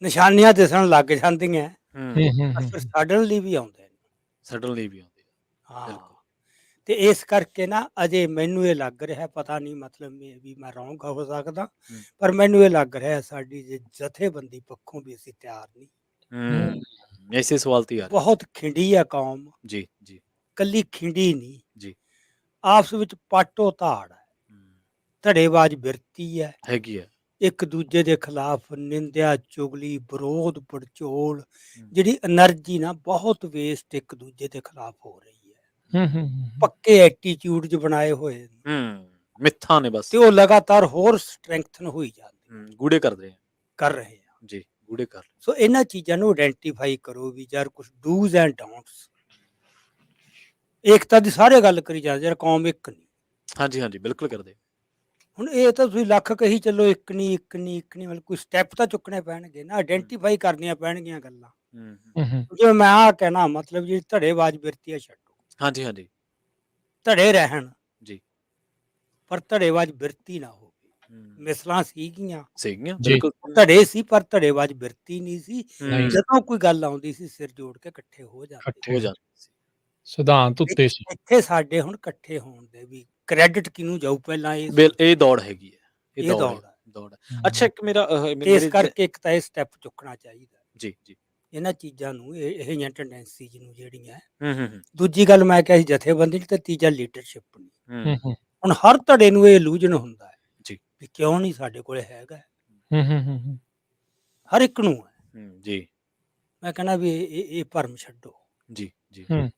ਨਿਸ਼ਾਨੀਆਂ ਦਿਸਣ ਲੱਗ ਜਾਂਦੀਆਂ, ਹੂੰ, ਹੂੰ, ਹੂੰ, ਪਰ ਹੂੰ, ਫਿਰ ਸਡਨਲੀ ਵੀ ਆਉਂਦੇ ਨੇ। ਸਡਨਲੀ ਵੀ ਆਉਂਦੇ ਆ। ਹਾਂ, ਬਿਲਕੁਲ। ਤੇ ਇਸ ਕਰਕੇ ਨਾ ਅਜੇ ਮੈਨੂੰ ਇਹ ਲੱਗ ਰਿਹਾ, ਪਤਾ ਨਹੀਂ ਮਤਲਬ ਵੀ ਮੈਂ ਰੌਂਗ ਹੋ ਸਕਦਾ, ਪਰ ਮੈਨੂੰ ਇਹ ਲੱਗ ਰਿਹਾ ਸਾਡੀ ਜੇ ਜਥੇਬੰਦੀ ਪੱਖੋਂ ਵੀ ਅਸੀਂ ਤਿਆਰ ਨਹੀਂ। ਹੂੰ, ਇਸੇ ਸਵਾਲ ਤੇ ਆ ਰਿਹਾ। ਬਹੁਤ ਖਿੰਡੀ ਹੈ ਕੌਮ, ਜੀ, ਜੀ, ਕੱਲੀ ਖਿੰਡੀ ਨਹੀਂ, ਜੀ। ਆਪਸ ਵਿੱਚ ਪਾਟੋ ਧਾੜ ਹੈ, ਧੜੇਬਾਜ਼ ਬਿਰਤੀ ਹੈ, ਹੈਗੀ ਹੈ। ਇੱਕ ਦੂਜੇ ਦੇ ਖਿਲਾਫ ਨਿੰਦਿਆ, ਚੁਗਲੀ, ਵਿਰੋਧ, ਪੜਚੋਲ, ਜਿਹੜੀ એનર્ਜੀ ਨਾ ਬਹੁਤ ਵੇਸਟ ਇੱਕ ਦੂਜੇ ਦੇ ਖਿਲਾਫ ਹੋ ਰਹੀ ਹੈ। ਹੂੰ, ਹੂੰ, ਹੂੰ, ਪੱਕੇ ਐਟੀਟਿਊਡ ਜ ਬਣਾਏ ਹੋਏ ਨੇ ਮਿੱਥਾਂ ਨੇ ਬਸ। ਤੇ ਉਹ ਲਗਾਤਾਰ ਹੋਰ ਸਟਰੈਂਥਨ ਹੋਈ ਜਾਂਦੇ, ਗੂੜੇ ਕਰਦੇ ਆ। ਕਰ ਰਹੇ ਆ। ਜੀ, ਗੂੜੇ ਕਰ। ਸੋ ਇਹਨਾਂ ਚੀਜ਼ਾਂ ਨੂੰ ਆਇਡੈਂਟੀਫਾਈ ਕਰੋ ਵੀ ਯਾਰ ਕੁਝ ਡੂਜ਼ ਐਂਡ ਡੋਂਟਸ। ਏਕਤਾ ਦੀ ਸਾਰੇ ਗੱਲ ਕਰੀ ਜਾਂਦੇ ਯਾਰ, ਕੌਮ ਇੱਕ ਨਹੀਂ। ਹਾਂਜੀ, ਹਾਂਜੀ, ਬਿਲਕੁਲ ਕਰਦੇ। ਹੁਣ ਇਹ ਤਾਂ ਤੁਸੀਂ ਲੱਖ ਕਹੀ ਚੱਲੋ, ਇੱਕ ਨਹੀਂ, ਇੱਕ ਨਹੀਂ, ਇੱਕ ਨਹੀਂ, ਮਤਲਬ ਕੋਈ ਸਟੈਪ ਤਾਂ ਚੁੱਕਣੇ ਪੈਣਗੇ ਨਾ, ਆਇਡੈਂਟੀਫਾਈ ਕਰਨੀਆਂ ਪੈਣਗੀਆਂ ਗੱਲਾਂ। ਹੂੰ, ਹੂੰ, ਜਿਵੇਂ ਮੈਂ ਆਹ ਕਹਿਣਾ ਮਤਲਬ ਜਿਹੜੀ ਧੜੇਬਾਜ਼ ਬਿਰਤੀ ਆ ਛੱਡੋ, ਹਾਂਜੀ, ਹਾਂਜੀ। ਧੜੇ ਰਹਿਣ, ਜੀ। ਪਰ ਧੜੇਬਾਜ਼ ਬਿਰਤੀ ਨਾ ਹੋਵੇ। ਮਿਸਲਾਂ ਸੀਗੀਆਂ, ਸੀਗੀਆਂ ਜੀ। ਬਿਲਕੁਲ। ਧੜੇ ਸੀ, ਪਰ ਧੜੇਬਾਜ਼ ਬਿਰਤੀ ਨਹੀਂ ਸੀ। ਨਹੀਂ। ਜਦੋਂ ਕੋਈ ਗੱਲ ਆਉਂਦੀ ਸੀ ਸਿਰ ਜੋੜ ਕੇ ਇਕੱਠੇ ਹੋ ਜਾਂਦੇ। ਇਕੱਠੇ ਹੋ ਜਾਂਦੇ ਸੀ। ਸਿਧਾਂਤ ਉੱਤੇ ਸੀ। ਇੱਥੇ ਸਾਡੇ ਹੁਣ ਇਕੱਠੇ ਹੋਣ ਦੇ ਵੀ ਕ੍ਰੈਡਿਟ ਕਿਹਨੂੰ ਜਾਊ ਪਹਿਲਾਂ ਇਹ ਇਹ ਦੌੜ ਹੈਗੀ ਹੈ। ਇਹ ਇਹ ਦੌੜ ਦੌੜ ਹੈ। ਦੌੜ ਹੈ। ਅੱਛਾ, ਇੱਕ ਮੇਰਾ ਤੇ ਇਸ ਕਰਕੇ ਇੱਕ ਤਾਂ ਇਹ ਸਟੈਪ ਚੁੱਕਣਾ ਚਾਹੀਦਾ ਜੀ, ਜੀ। ਇਹਨਾਂ ਚੀਜ਼ਾਂ ਨੂੰ, ਇਹ ਜਿਹੀਆਂ ਟੈਂਡੈਂਸੀਜ਼ ਨੂੰ ਜਿਹੜੀਆਂ। ਹੂੰ। ਦੂਜੀ ਗੱਲ ਮੈਂ ਕਿਹਾ ਸੀ ਜਥੇਬੰਦੀ ਤੇ ਤੀਜਾ ਲੀਡਰਸ਼ਿਪ ਨਹੀਂ। ਹੂੰ, ਹੂੰ, ਹੁਣ ਹਰ ਧੜੇ ਨੂੰ ਇਹ ਇਲੂਜਨ ਹੁੰਦਾ ਹੈ ਜੀ। ਵੀ ਕਿਉਂ ਨਹੀਂ ਸਾਡੇ ਕੋਲ ਹੈਗਾ, ਹੂੰ, ਹੂੰ, ਹੂੰ, ਹਰ ਇੱਕ ਨੂੰ ਹੈ। ਜੀ। ਮੈਂ ਕਹਿੰਦਾ ਵੀ ਇਹ ਭਰਮ ਛੱਡੋ। ਜੀ, ਜੀ। ਹੂੰ,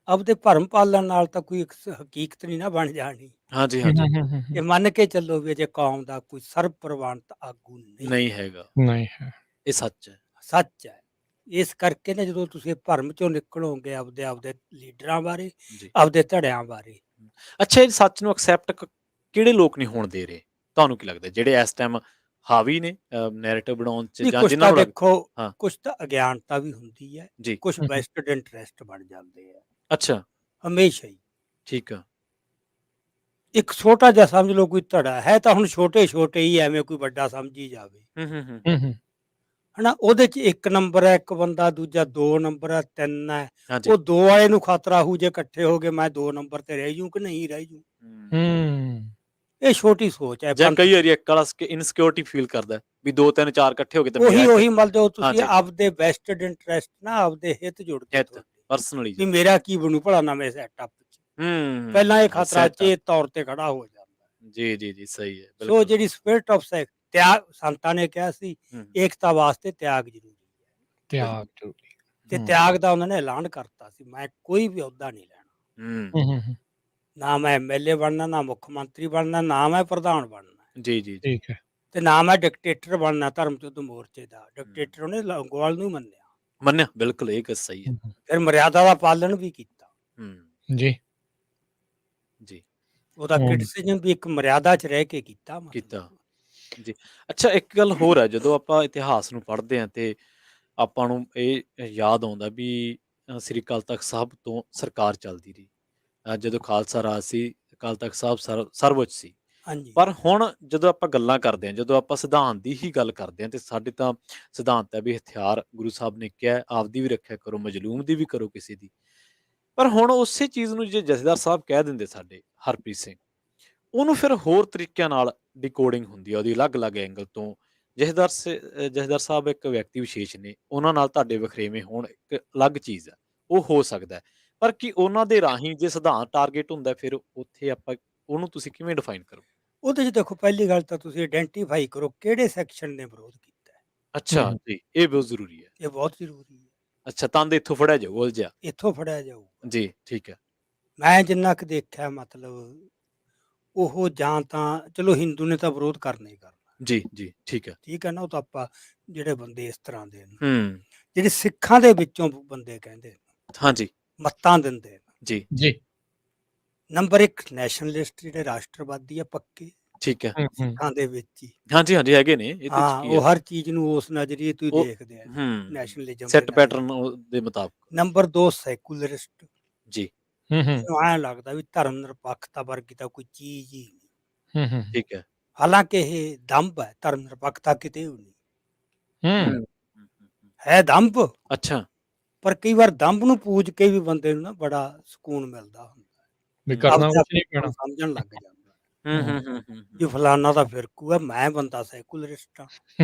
ਆਪਦੇ ਭਰਮ ਪਾਲਣ ਨਾਲ ਤਾਂ ਕੋਈ ਹਕੀਕਤ ਨਹੀਂ ਨਾ ਬਣ ਜਾਣੀ। ਹਾਂਜੀ, ਹਾਂਜੀ। ਇਹ ਮੰਨ ਕੇ ਚੱਲੋ ਵੀ ਜੇ ਕੌਮ ਦਾ ਕੋਈ ਸਰਬ ਪ੍ਰਵਾਨਿਤ ਆਗੂ ਨਹੀਂ ਹੈਗਾ। ਨਹੀਂ ਹੈ। ਇਹ ਸੱਚ ਹੈ। ਸੱਚ ਹੈ। ਇਸ ਕਰਕੇ ਨਾ ਜਦੋਂ ਤੁਸੀਂ ਭਰਮ ਚੋਂ ਨਿਕਲੋਗੇ ਆਪਦੇ ਲੀਡਰਾਂ ਬਾਰੇ, ਆਪਦੇ ਧੜਿਆਂ ਬਾਰੇ। ਅੱਛਾ, ਇਹ ਸੱਚ ਨੂੰ ਐਕਸੈਪਟ ਕਿਹੜੇ ਲੋਕ ਨਹੀਂ ਹੋਣ ਦੇ ਰਹੇ, ਤੁਹਾਨੂੰ ਕੀ ਲੱਗਦਾ? ਜਿਹੜੇ ਇਸ ਟਾਈਮ ਹਾਵੀ ਨੇ ਨੈਰੇਟਿਵ ਬਣਾਉਣ ਚ, ਜਾਂ ਕੁਛ ਜਿਨ੍ਹਾਂ ਤਾਂ ਨੂੰ ਦੇਖੋ, ਹਾਂ, ਕੁਛ ਤਾਂ ਅਗਿਆਨਤਾ ਵੀ ਹੁੰਦੀ ਹੈ, ਜੀ। ਕੁਛ ਵੈਸਟਡ ਇੰਟਰਸਟ ਬਣ ਜਾਂਦੇ ਆ ਅੱਛਾ, ਹਮੇਸ਼ਾ ਹੀ। ਠੀਕ ਆ। ਇੱਕ ਛੋਟਾ ਜਿਹਾ ਸਮਝ ਲਓ ਕੋਈ ਧੜਾ ਹੈ, ਤਾਂ ਹੁਣ ਛੋਟੇ ਛੋਟੇ ਹੀ, ਐਵੇਂ ਕੋਈ ਵੱਡਾ ਸਮਝੀ ਜਾਵੇ। ਹੂੰ, ਹਨਾ, ਉਹਦੇ ਚ ਇੱਕ ਨੰਬਰ ਹੈ ਇੱਕ ਬੰਦਾ, ਦੂਜਾ 2 ਨੰਬਰ ਹੈ, 3 ਹੈ। ਹਾਂਜੀ। ਉਹ 2 ਵਾਲੇ ਨੂੰ ਖਤਰਾ ਹੋਊ ਜੇ ਇਕੱਠੇ ਹੋ ਗਏ, ਮੈਂ 2 ਨੰਬਰ ਤੇ ਰਹਿ ਜੂ ਕਿ ਨਹੀਂ ਰਹਿ ਜੂ। ਹੂੰ, ਇਹ ਛੋਟੀ ਸੋਚ ਹੈ। ਜਾਂ ਕਈ ਵਾਰੀ ਇੱਕ ਵਾਲਾ ਇਨਸਿਕਿਉਰਿਟੀ ਫੀਲ ਕਰਦਾ ਵੀ 2 3 4 ਇਕੱਠੇ ਹੋ ਗਏ ਤੇ ਉਹੀ ਮਤਲਬ ਤੁਸੀਂ ਆਪਦੇ ਵੈਸਟਡ ਇੰਟਰਸਟ ਨਾ, ਆਪਦੇ ਹਿੱਤ ਜੁੜ ਕੇ ਪਰਸਨਲੀ ਵੀ ਮੇਰਾ ਕੀ ਬਣੂ ਭਲਾ ਨਵੇਂ ਸੈਟਅਪ ਚ। ਪਹਿਲਾਂ ਇਹ ਖਤਰਾ ਚੇਤ ਤੌਰ ਤੇ ਖੜਾ ਹੋ ਜਾਂਦਾ। ਜੀ, ਜੀ, ਜੀ, ਸਹੀ ਹੈ। ਸੋ ਜਿਹੜੀ ਸਪਿਰਿਟ ਆਫ ਤਿਆਗ, ਸੰਤਾਂ ਨੇ ਕਿਹਾ ਸੀ ਏਕਤਾ ਵਾਸਤੇ ਤਿਆਗ ਜ਼ਰੂਰੀ ਹੈ। ਤਿਆਗ ਜ਼ਰੂਰੀ ਤੇ ਤਿਆਗ ਦਾ ਉਹਨਾਂ ਨੇ ਐਲਾਨ ਕਰਤਾ ਸੀ, ਮੈਂ ਕੋਈ ਵੀ ਅਹੁਦਾ ਨਹੀਂ ਲੈਣਾ। ਨਾ ਮੈਂ MLA ਬਣਨਾ, ਨਾ ਮੁੱਖ ਮੰਤਰੀ ਬਣਨਾ, ਨਾ ਮੈਂ ਪ੍ਰਧਾਨ ਬਣਨਾ। ਜੀ, ਜੀ, ਠੀਕ ਹੈ। ਤੇ ਨਾ ਮੈਂ ਡਿਕਟੇਟਰ ਬਣਨਾ ਧਰਮ ਯੁੱਧ ਮੋਰਚੇ ਦਾ। ਡਿਕਟੇਟਰ ਉਹਨੇ ਲੌਂਗੋਵਾਲ ਨੂੰ ਹੀ ਮੰਨਿਆ ਬਿਲਕੁਲ ਇਹ ਗੱਲ ਸਹੀ ਹੈ। ਫਿਰ ਮਰਿਆਦਾ ਦਾ ਪਾਲਣ ਵੀ ਕੀਤਾ। ਜੀ ਜੀ ਉਹਦਾ ਕ੍ਰਿਟਿਸਿਜ਼ਮ ਵੀ ਇੱਕ ਮਰਿਆਦਾ 'ਚ ਰਹਿ ਕੇ ਕੀਤਾ। ਕੀਤਾ ਜੀ। ਅੱਛਾ ਇੱਕ ਗੱਲ ਹੋਰ ਹੈ, ਜਦੋਂ ਆਪਾਂ ਇਤਿਹਾਸ ਨੂੰ ਪੜ੍ਹਦੇ ਹਾਂ ਤੇ ਆਪਾਂ ਨੂੰ ਇਹ ਯਾਦ ਆਉਂਦਾ ਵੀ ਸ੍ਰੀ ਅਕਾਲ ਤਖਤ ਸਾਹਿਬ ਤੋਂ ਸਰਕਾਰ ਚੱਲਦੀ ਰਹੀ। ਜਦੋਂ ਖਾਲਸਾ ਰਾਜ ਸੀ ਅਕਾਲ ਤਖਤ ਸਾਹਿਬ ਸਰਵਉੱਚ ਸੀ। ਹਾਂਜੀ। ਪਰ ਹੁਣ ਜਦੋਂ ਆਪਾਂ ਗੱਲਾਂ ਕਰਦੇ ਹਾਂ, ਜਦੋਂ ਆਪਾਂ ਸਿਧਾਂਤ ਦੀ ਹੀ ਗੱਲ ਕਰਦੇ ਹਾਂ ਤੇ ਸਾਡੇ ਤਾਂ ਸਿਧਾਂਤ ਹੈ ਵੀ ਹਥਿਆਰ ਗੁਰੂ ਸਾਹਿਬ ਨੇ ਕਿਹਾ ਆਪਦੀ ਵੀ ਰੱਖਿਆ ਕਰੋ, ਮਜਲੂਮ ਦੀ ਵੀ ਕਰੋ ਕਿਸੇ ਦੀ। ਪਰ ਹੁਣ ਉਸੇ ਚੀਜ਼ ਨੂੰ ਜੇ ਜਥੇਦਾਰ ਸਾਹਿਬ ਕਹਿ ਦਿੰਦੇ ਸਾਡੇ ਹਰਪ੍ਰੀਤ ਸਿੰਘ, ਉਹਨੂੰ ਫਿਰ ਹੋਰ ਤਰੀਕਿਆਂ ਨਾਲ ਡਿਕੋਡਿੰਗ ਹੁੰਦੀ ਹੈ ਉਹਦੀ ਅਲੱਗ-ਅਲੱਗ ਐਂਗਲ ਤੋਂ। ਜਥੇਦਾਰ ਸਾਹਿਬ ਇੱਕ ਵਿਅਕਤੀ ਵਿਸ਼ੇਸ਼ ਨੇ, ਉਹਨਾਂ ਨਾਲ ਤੁਹਾਡੇ ਵਖਰੇਵੇਂ ਹੋਣ ਇੱਕ ਅਲੱਗ ਚੀਜ਼ ਹੈ, ਉਹ ਹੋ ਸਕਦਾ ਹੈ। ਪਰ ਕੀ ਉਹਨਾਂ ਦੇ ਰਾਹੀਂ ਜੇ ਸਿਧਾਂਤ ਟਾਰਗੇਟ ਹੁੰਦਾ ਫਿਰ ਉੱਥੇ ਆਪਾਂ ਉਹਨੂੰ ਤੁਸੀਂ ਕਿਵੇਂ ਡਿਫਾਈਨ ਕਰੋ? ਉਹਦੇ 'ਚ ਦੇਖੋ, ਪਹਿਲੀ ਗੱਲ ਤਾਂ ਤੁਸੀਂ ਆਇਡੈਂਟੀਫਾਈ ਕਰੋ ਕਿਹੜੇ ਸੈਕਸ਼ਨ ਨੇ ਵਿਰੋਧ ਕੀਤਾ ਹੈ। ਅੱਛਾ ਜੀ, ਇਹ ਬਹੁਤ ਜ਼ਰੂਰੀ ਹੈ। ਇਹ ਬਹੁਤ ਜ਼ਰੂਰੀ ਹੈ। ਅੱਛਾ, ਤੰਦ ਇੱਥੋਂ ਫੜਿਆ ਜਾਊ ਉਲਝਿਆ। ਇੱਥੋਂ ਫੜਿਆ ਜਾਊਗਾ ਜੀ ਠੀਕ ਹੈ। ਮੈਂ ਜਿੰਨਾ ਕੁ ਦੇਖਿਆ, ਮਤਲਬ ਉਹ ਜਾਂ ਤਾਂ ਚਲੋ ਹਿੰਦੂ ਨੇ ਤਾਂ ਵਿਰੋਧ ਕਰਨਾ ਹੀ ਕਰਨਾ। ਜੀ ਜੀ ਠੀਕ ਹੈ। ਠੀਕ ਹੈ ਨਾ, ਉਹ ਤਾਂ ਆਪਾਂ ਜਿਹੜੇ ਬੰਦੇ ਇਸ ਤਰ੍ਹਾਂ ਦੇ ਨੇ, ਹੂੰ ਜਿਹੜੇ ਸਿੱਖਾਂ ਦੇ ਵਿੱਚੋਂ ਬੰਦੇ ਕਹਿੰਦੇ ਨੇ, ਹਾਂਜੀ ਮੱਤਾਂ ਦਿੰਦੇ ਨੇ। ਜੀ ਜੀ ਨੰਬਰ 1 ਨੈਸ਼ਨਲਿਸਟ ਜਿਹੜੇ ਰਾਸ਼ਟਰਵਾਦੀ ਆ ਪੱਕੇ ਠੀਕ ਹੈ। ਸਿੱਖਾਂ ਦੇ ਵਿੱਚ ਹੀ। ਹਾਂਜੀ ਹਾਂਜੀ ਹੈਗੇ ਨੇ ਇਹਦੇ ਚ ਹਾਂ, ਕੀ ਉਹ ਹੈ। ਹਰ ਚੀਜ਼ ਨੂੰ ਉਸ ਨਜ਼ਰੀਏ ਤੋਂ ਹੀ ਉਹ ਦੇਖਦੇ ਆ, ਹੂੰ ਨੈਸ਼ਨਲਿਜ਼ਮ ਸੈੱਟ ਪੈਟਰਨ ਦੇ ਮੁਤਾਬਕ। ਨੰਬਰ 2 ਸੈਕੂਲਰਿਸਟ। ਜੀ ਇਹਨੂੰ ਐਂ ਲੱਗਦਾ ਵੀ ਧਰਮ ਨਿਰਪੱਖਤਾ ਵਰਗੀ ਤਾਂ ਕੋਈ ਚੀਜ਼ ਹੀ ਨਹੀਂ। ਠੀਕ ਹੈ। ਹਾਲਾਂਕਿ ਇਹ ਦੰਭ ਹੈ, ਧਰਮ ਨਿਰਪੱਖਤਾ ਕਿਤੇ ਵੀ ਨਹੀਂ ਹੂੰ ਹੈ, ਦੰਭ। ਅੱਛਾ ਪਰ ਕਈ ਵਾਰ ਦੰਭ ਨੂੰ ਪੂਜ ਕੇ ਵੀ ਬੰਦੇ ਨੂੰ ਨਾ ਬੜਾ ਸਕੂਨ ਮਿਲਦਾ ਹੁੰਦਾ, ਵੀ ਕਰਨਾ ਆਪਦੇ ਕੁਛ ਨਹੀਂ ਆਪ ਨੂੰ ਪੈਣਾ। ਸਮਝਣ ਲੱਗ ਜਾਂਦਾ ਹੂੰ ਵੀ ਫਲਾਨਾ ਦਾ ਫਿਰਕੂ ਆ, ਮੈਂ ਬੰਦਾ ਸੈਕੂਲਰਿਸਟ ਆ।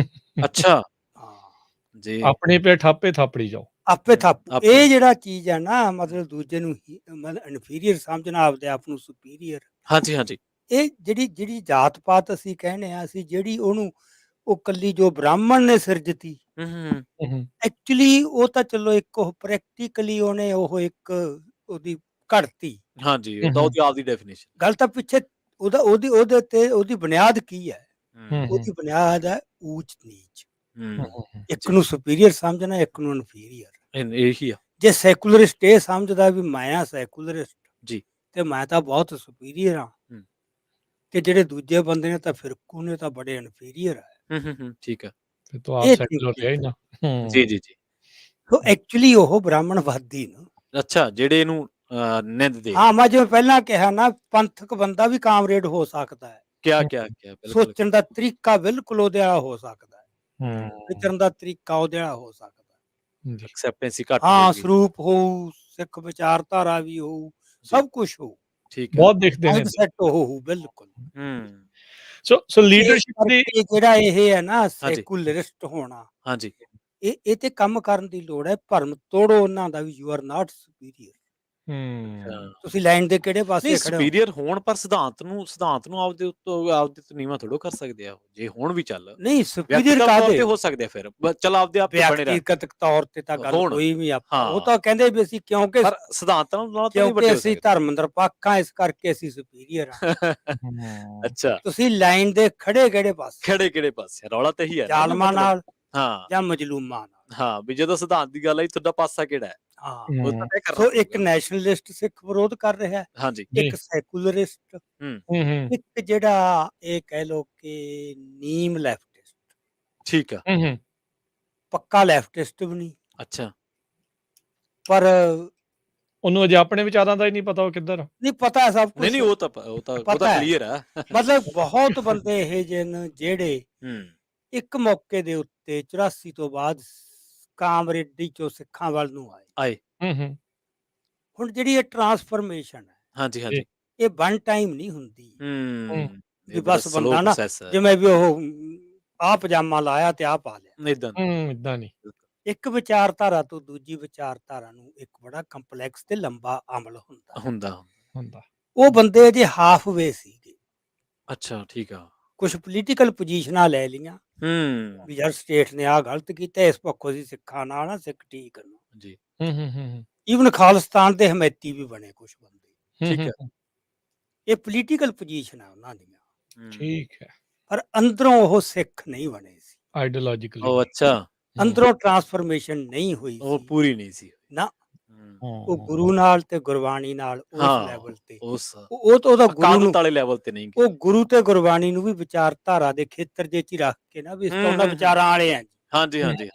ਅੱਛਾ ਹਾਂ, ਜੀ ਆਪਣੇ ਪੇ ਠਾਪੇ ਥਾਪੜੀ ਜਾਓ। ਆਪੇ ਥਾਪੂ। ਆਪੇ। ਇਹ ਜਿਹੜਾ ਚੀਜ਼ ਹੈ ਨਾ, ਮਤਲਬ ਦੂਜੇ ਨੂੰ ਮਤਲਬ ਇਨਫੀਰੀਅਰ ਸਮਝਣਾ, ਆਪਦੇ ਆਪ ਨੂੰ ਸੁਪੀਰੀਅਰ। ਹਾਂਜੀ ਹਾਂਜੀ ਇਹ ਜਿਹੜੀ ਜਾਤ ਪਾਤ ਅਸੀਂ ਕਹਿੰਦੇ ਆ, ਅਸੀਂ ਜਿਹੜੀ ਉਹਨੂੰ ਉਹ ਕੱਲੀ ਜੋ ਬ੍ਰਾਹਮਣ ਨੇ ਸਿਰਜਤੀ, ਹੂੰ ਐਕਚੁਅਲੀ ਉਹ ਤਾਂ ਚਲੋ ਇੱਕ ਉਹ ਪ੍ਰੈਕਟੀਕਲੀ ਉਹਨੇ ਉਹ ਇੱਕ ਉਹਦੀ ਘੜਤੀ ਹਾਂਜੀ ਉਹ ਤਾਂ ਉਹਦੀ ਆਪਦੀ ਡੈਫੀਨੇਸ਼ਨ। ਗੱਲ ਤਾਂ ਪਿੱਛੇ ਉਹਦੇ ਤੇ ਉਹਦੀ ਬੁਨਿਆਦ ਕੀ ਹੈ? ਹੂੰ ਉਹਦੀ ਬੁਨਿਆਦ ਹੈ ਊਚ ਨੀਚ। ਹੂੰ ਇੱਕ ਨੂੰ ਸੁਪੀਰੀਅਰ ਸਮਝਣਾ, ਇੱਕ ਨੂੰ ਇਨਫੀਰੀਅਰ। ਇਹੀ ਆ ਜੇ ਸੈਕੂਲਰਿਸਟ ਇਹ ਸਮਝਦਾ ਵੀ ਮੈਂ ਆ ਸੈਕੂਲਰਿਸਟ ਜੀ ਤੇ ਮੈਂ ਤਾਂ ਬਹੁਤ ਸੁਪੀਰੀਅਰ ਆ, ਤੇ ਜਿਹੜੇ ਦੂਜੇ ਬੰਦੇ ਨੇ ਤਾਂ ਫਿਰਕੂ ਨੇ ਤਾਂ ਬੜੇ ਇਨਫੀਰੀਅਰ ਆ। ਠੀਕ ਹੈ। ਫਿਰ ਤਾਂ ਆਪ ਇਹ ਸੈਕੂਲਰ ਰਿਹਾ ਹੀ ਨਾ। ਜੀ ਜੀ ਜੀ ਸੋ ਐਕਚੁਅਲੀ ਉਹ ਬ੍ਰਾਹਮਣਵਾਦੀ ਨੇ। ਅੱਛਾ, ਜਿਹੜੇ ਇਹਨੂੰ ਨਿੰਦ ਦੇ। ਹਾਂ, ਮੈਂ ਜਿਵੇਂ ਪਹਿਲਾਂ ਕਿਹਾ ਨਾ, ਪੰਥਕ ਬੰਦਾ ਵੀ ਕਾਮਰੇਡ ਹੋ ਸਕਦਾ ਹੈ। ਕਿਆ ਬਿਲਕੁਲ ਸੋਚਣ ਦਾ ਤਰੀਕਾ ਬਿਲਕੁਲ ਉਹਦੇ ਵਾਲਾ ਹੋ ਸਕਦਾ ਹੈ, ਹੂੰ ਵਿਚਰਨ ਦਾ ਤਰੀਕਾ ਉਹਦੇ ਵਾਲਾ ਹੋ ਸਕਦਾ ਹੈ। ਜੀ ਐਕਸੈਪਟੈਂਸ ਘੱਟ ਹਾਂ, ਹੋਊਗੀ। ਸਰੂਪ ਹੋਊ, ਸਿੱਖ ਵਿਚਾਰਧਾਰਾ ਵੀ ਹੋਊ, ਸਭ ਕੁਝ ਹੋਊ, ਠੀਕ ਹੈ। ਬਹੁਤ ਦਿਖਦੇ ਨੇ। ਮਾਈਂਡ ਸੈਟ ਹੋਊ ਬਿਲਕੁਲ। ਸੋ ਇਹ ਲੀਡਰਸ਼ਿਪ ਦੀ ਕਰਕੇ ਜਿਹੜਾ ਇਹ ਹੈ ਨਾ ਸੈਕੂਲਰਿਸਟ ਹੋਣਾ, ਹਾਂਜੀ ਇਹ ਤੇ ਕੰਮ ਕਰਨ ਦੀ ਲੋੜ ਹੈ। ਭਰਮ ਤੋੜੋ ਉਹਨਾਂ ਦਾ ਵੀ, ਯੂ ਆਰ ਨਾਟ ਸੁਪੀਰੀਅਰ। ਤੁਸੀਂ ਲਾਈਨ ਦੇ ਕਿਹੜੇ ਪਾਸੇ ਨਹੀਂ ਖੜੇ ਹੋ? ਸੁਪੀਰੀਅਰ ਹੋਣ, ਪਰ ਸਿਧਾਂਤ ਨੂੰ ਆਪਦੇ ਉੱਤੋਂ ਆਪਦੇ ਤੋਂ ਨੀਵਾਂ ਥੋੜੋ ਕਰ ਸਕਦੇ ਆ ਉਹ, ਜੇ ਹੁਣ ਵੀ ਚੱਲ ਨਹੀਂ, ਸੁਪੀਰੀਅਰ ਵਿਅਕਤੀਗਤ ਤੌਰ ਕਾਦੇ? ਤੇ ਹੋ ਸਕਦੇ ਆ, ਫਿਰ ਚਲ ਆਪਦੇ ਆਪ ਤੇ ਬਣੇ ਰਹਿ ਵਿਅਕਤੀਗਤ ਤੌਰ ਤੇ ਤਾਂ ਗੱਲ ਹੋਣ। ਕੋਈ ਵੀ ਆਪਾਂ, ਉਹ ਹਾਂ। ਤਾਂ ਕਹਿੰਦੇ ਵੀ ਅਸੀਂ ਕਿਉਂਕਿ ਪਰ ਸਿਧਾਂਤਾਂ ਨਾਲ ਤਾਂ ਨਹੀਂ ਵੱਡੇ ਹੋ ਅਸੀਂ ਸਕਦੇ। ਧਰਮ ਨਿਰਪੱਖ ਆ, ਇਸ ਕਰਕੇ ਅਸੀਂ ਸੁਪੀਰੀਅਰ ਆ। ਅੱਛਾ, ਤੁਸੀਂ ਲਾਈਨ ਦੇ ਖੜੇ ਕਿਹੜੇ ਪਾਸੇ? ਕਿਹੜੇ ਪਾਸੇ? ਰੌਲਾ ਤਾਂ ਇਹੀ ਹੈ ਨਾ ਜ਼ਾਲਮਾਂ ਮਤਲਬ। ਨਾਲ ਹਾਂ ਜਾਂ ਮਜਲੂਮਾਂ ਨਾਲ? ਹਾਂ, ਵੀ ਜਦੋਂ ਸਿਧਾਂਤ ਦੀ ਗੱਲ ਆਈ ਤੁਹਾਡਾ ਪਾਸਾ ਕਿਹੜਾ ਹੈ? ਹਾਂ, ਉਹ ਤਾਂ ਤੈਅ ਕਰਨਾ ਸੋ ਇੱਕ ਪਊਗਾ। ਨੈਸ਼ਨਲਿਸਟ ਸਿੱਖ ਵਿਰੋਧ ਕਰ ਰਿਹਾ ਹੈ, ਹਾਂਜੀ ਇੱਕ ਸੈਕੂਲਰਿਸਟ, ਇੱਕ ਜਿਹੜਾ ਇਹ ਕਹਿ ਲੋ ਕਿ ਨੀਮ ਲੈਫਟਿਸਟ। ਠੀਕ ਆ। ਪੱਕਾ ਲੈਫਟਿਸਟ ਵੀ ਨਹੀਂ, ਅੱਛਾ, ਪਰ ਉਹਨੂੰ ਅਜੇ ਆਪਣੇ ਵਿਚਾਰਾਂ ਦਾ ਹੀ ਨਹੀਂ ਪਤਾ ਉਹ ਕਿੱਧਰ। ਨਹੀਂ ਪਤਾ ਹੈ ਸਭ ਕੁਝ। ਨਹੀਂ ਉਹ ਤਾਂ ਕਲੀਅਰ ਆ। ਮਤਲਬ ਬਹੁਤ ਬੰਦੇ ਇਹ ਜਿਹੇ ਨੇ ਜਿਹੜੇ ਇੱਕ ਮੌਕੇ ਦੇ ਉੱਤੇ 84 ਤੋਂ ਬਾਅਦ ਕਾਮਰੇਡੀ ਚੋਂ ਸਿੱਖਾਂ ਵੱਲ ਨੂੰ ਆਏ। ਹੁਣ ਜਿਹੜੀ ਇਹ ਟਰਾਂਸਫਰਮੇਸ਼ਨ ਹੈ, ਹਾਂਜੀ ਹਾਂਜੀ, ਇਹ ਵਨ ਟਾਈਮ ਨਹੀਂ ਹੁੰਦੀ ਵੀ ਬਸ ਬੰਦਾ ਨਾ ਜਿਵੇਂ ਵੀ ਉਹ ਆ ਪਜਾਮਾ ਲਾਇਆ ਤੇ ਆ ਪਾ ਲਿਆ। ਇਦਾਂ ਨਹੀਂ। ਇੱਕ ਵਿਚਾਰਧਾਰਾ ਤੋਂ ਦੂਜੀ ਵਿਚਾਰਧਾਰਾ ਨੂੰ ਇੱਕ ਬੜਾ ਕੰਪਲੈਕਸ ਤੇ ਲੰਬਾ ਅਮਲ ਹੁੰਦਾ। ਉਹ ਬੰਦੇ ਜੇ ਹਾਫ ਵੇ ਸੀਗੇ। ਅੱਛਾ, ਠੀਕ ਆ। ਕੁਝ ਪੋਲੀਟੀਕਲ ਪੋਜੀਸ਼ਨਾਂ ਲੈ ਲਈਆਂ ਵੀ ਯਾਰ ਸਟੇਟ ਨੇ ਆ ਗਲਤ ਕੀਤਾ, ਇਸ ਪੱਖੋਂ ਅਸੀਂ ਸਿੱਖਾਂ ਨਾਲ ਨਾ, ਸਿੱਖ ਠੀਕ ਨੂੰ ਜੀ। ਈਵਨ ਖਾਲਿਸਤਾਨ ਦੇ ਹਮੈਤੀ ਵੀ ਬਣੇ ਕੁਝ ਬੰਦੇ। ਠੀਕ ਹੈ। ਇਹ ਪੋਲੀਟੀਕਲ ਪੋਜੀਸ਼ਨ ਆ ਉਹਨਾਂ ਦੀਆਂ। ਠੀਕ ਹੈ। ਪਰ ਅੰਦਰੋਂ ਉਹ ਸਿੱਖ ਨਹੀਂ ਬਣੇ ਸੀ। ਆਈਡੀਓਲੋਜੀਕਲੀ ਉਹ ਅੱਛਾ ਅੰਦਰੋਂ ਟਰਾਂਸਫਰਮੇਸ਼ਨ ਨਹੀਂ ਹੋਈ ਉਹ ਸੀ ਪੂਰੀ ਨਹੀਂ ਸੀ ਨਾ। ਹੂੰ। ਉਹ ਗੁਰੂ ਨਾਲ ਤੇ ਗੁਰਬਾਣੀ ਨਾਲ ਉਸ ਹਾਂ ਲੈਵਲ ਤੇ ਉਸ ਉਹ ਤਾਂ ਉਹਦਾ ਗੁਰੂ ਨੂੰ ਅਕਾਦਤ ਵਾਲੇ ਲੈਵਲ ਤੇ ਨਹੀਂ ਉਹ ਗੁਰੂ ਤੇ ਗੁਰਬਾਣੀ ਨੂੰ ਵੀ ਵਿਚਾਰਧਾਰਾ ਦੇ ਖੇਤਰ ਦੇ ਚ ਹੀ ਰੱਖ ਕੇ ਨਾ ਵੀ ਇਸ ਤੋਂ ਉਹਨਾਂ ਵਿਚਾਰਾਂ ਵਾਲੇ ਆ ਜੀ। ਹਾਂਜੀ ਹਾਂਜੀ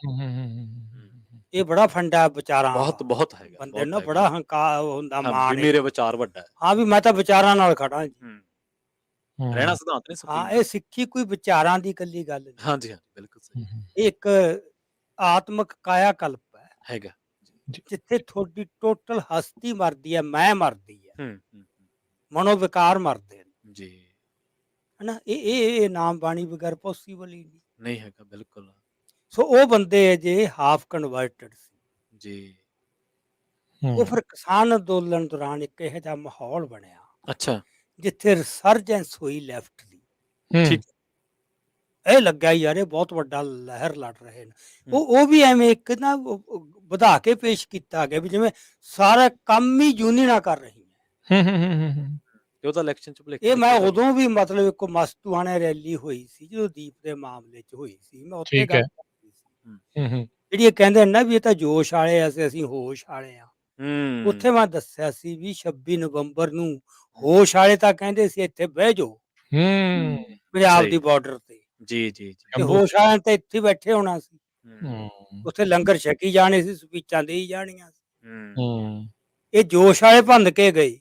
ਇਹ ਬੜਾ ਫੰਡਾ ਵਿਚਾਰਾਂ ਬਹੁਤ ਵਾਲਾ। ਬਹੁਤ ਹੈਗਾ ਬੰਦੇ ਬਹੁਤ ਨੂੰ ਹੈਗਾ। ਬੜਾ ਹੰਕਾਰ ਹੁੰਦਾ, ਹਾਂ, ਮਾਣ ਵੀ ਹੈ। ਮੇਰੇ ਵਿਚਾਰ ਵੱਡਾ ਹੈ ਹਾਂ ਵੀ ਮੈਂ ਤਾਂ ਵਿਚਾਰਾਂ ਨਾਲ ਖੜਾ ਜੀ। ਰਹਿਣਾ ਸਿਧਾਂਤ ਨੇ ਹਾਂ ਸੁਪਰੀਮ ਇਹ ਸਿੱਖੀ ਕੋਈ ਵਿਚਾਰਾਂ ਦੀ ਇਕੱਲੀ ਗੱਲ ਨਹੀਂ। ਹਾਂਜੀ ਹਾਂਜੀ ਬਿਲਕੁਲ ਸਹੀ ਇਹ ਇੱਕ ਆਤਮਿਕ ਕਾਇਆ ਕਲਪ ਹੈ ਹੈਗਾ ਜਿੱਥੇ ਤੁਹਾਡੀ ਟੋਟਲ ਹਸਤੀ ਮਰਦੀ ਹੈ, ਮੈਂ ਮਰਦੀ ਹੈ, ਹੂੰ ਮਨੋਵਿਕਾਰ ਮਰਦੇ ਨੇ ਜੀ ਹਨਾ। ਇਹ ਨਾਮ ਬਾਣੀ ਬਗੈਰ ਪੋਸੀਬਲ ਹੀ ਨਹੀਂ। ਨਹੀਂ ਹੈਗਾ ਬਿਲਕੁਲ ਸੋ ਉਹ ਬੰਦੇ ਜੇ ਹਾਫ ਕਨਵਰਟਡ ਸੀ ਜੀ ਉਹ ਫਿਰ ਕਿਸਾਨ ਅੰਦੋਲਨ ਦੌਰਾਨ ਇੱਕ ਇਹੋ ਜਿਹਾ ਮਾਹੌਲ ਬਣਿਆ ਅੱਛਾ ਜਿੱਥੇ ਰਿਸਰਜੈਂਸ ਹੋਈ ਲੈਫਟ ਦੀ। ਠੀਕ ਇਹ ਲੱਗਾ ਯਾਰ ਇਹ ਬਹੁਤ ਵੱਡਾ ਲਹਿਰ ਲੜ ਰਹੇ ਨੇ। ਉਹ ਵੀ ਐਵੇਂ ਇੱਕ ਨਾ ਵਧਾ ਕੇ ਪੇਸ਼ ਕੀਤਾ ਗਿਆ ਵੀ ਜਿਵੇਂ ਸਾਰਾ ਕੰਮ ਹੀ ਯੂਨੀਅਨਾਂ ਕਰ ਰਹੀ ਹੈ। ਤੇ ਉਹ ਤਾਂ ਇਲੈਕਸ਼ਨ ਚ ਇਹ ਮੈਂ ਉਦੋਂ ਵੀ ਮਤਲਬ ਇੱਕ ਮਸਤੂਆਣਾ ਰੈਲੀ ਹੋਈ ਸੀ ਜਦੋਂ ਦੀਪ ਦੇ ਮਾਮਲੇ 'ਚ ਹੋਈ ਸੀ, ਮੈਂ ਉੱਥੇ ਗੱਲ ਕਰਦੀ ਸੀ। ਜਿਹੜੀ ਇਹ ਕਹਿੰਦੇ ਨਾ ਵੀ ਇਹ ਤਾਂ ਜੋਸ਼ ਵਾਲੇ ਆ, ਅਸੀਂ ਹੋਸ਼ ਵਾਲੇ ਆ। ਉੱਥੇ ਮੈਂ ਦੱਸਿਆ ਸੀ ਵੀ 26 ਨਵੰਬਰ ਨੂੰ ਹੋਸ਼ ਵਾਲੇ ਤਾਂ ਕਹਿੰਦੇ ਸੀ ਇੱਥੇ ਬਹਿ ਜਾਓ ਪੰਜਾਬ ਦੀ ਬਾਰਡਰ ਤੇ। ਜੀ ਜੀ ਤੇ ਹੋਸ਼ ਵਾਲਿਆਂ ਤਾਂ ਇੱਥੇ ਬੈਠੇ ਹੋਣਾ ਸੀ, ਉੱਥੇ ਲੰਗਰ ਛਕੀ ਜਾਣੇ ਸੀ, ਸਪੀਚਾਂ ਦੇ ਹੀ ਜਾਣੀਆਂ ਸੀ। ਇਹ ਜੋਸ਼ ਵਾਲੇ ਭੰਨ ਕੇ ਗਏ।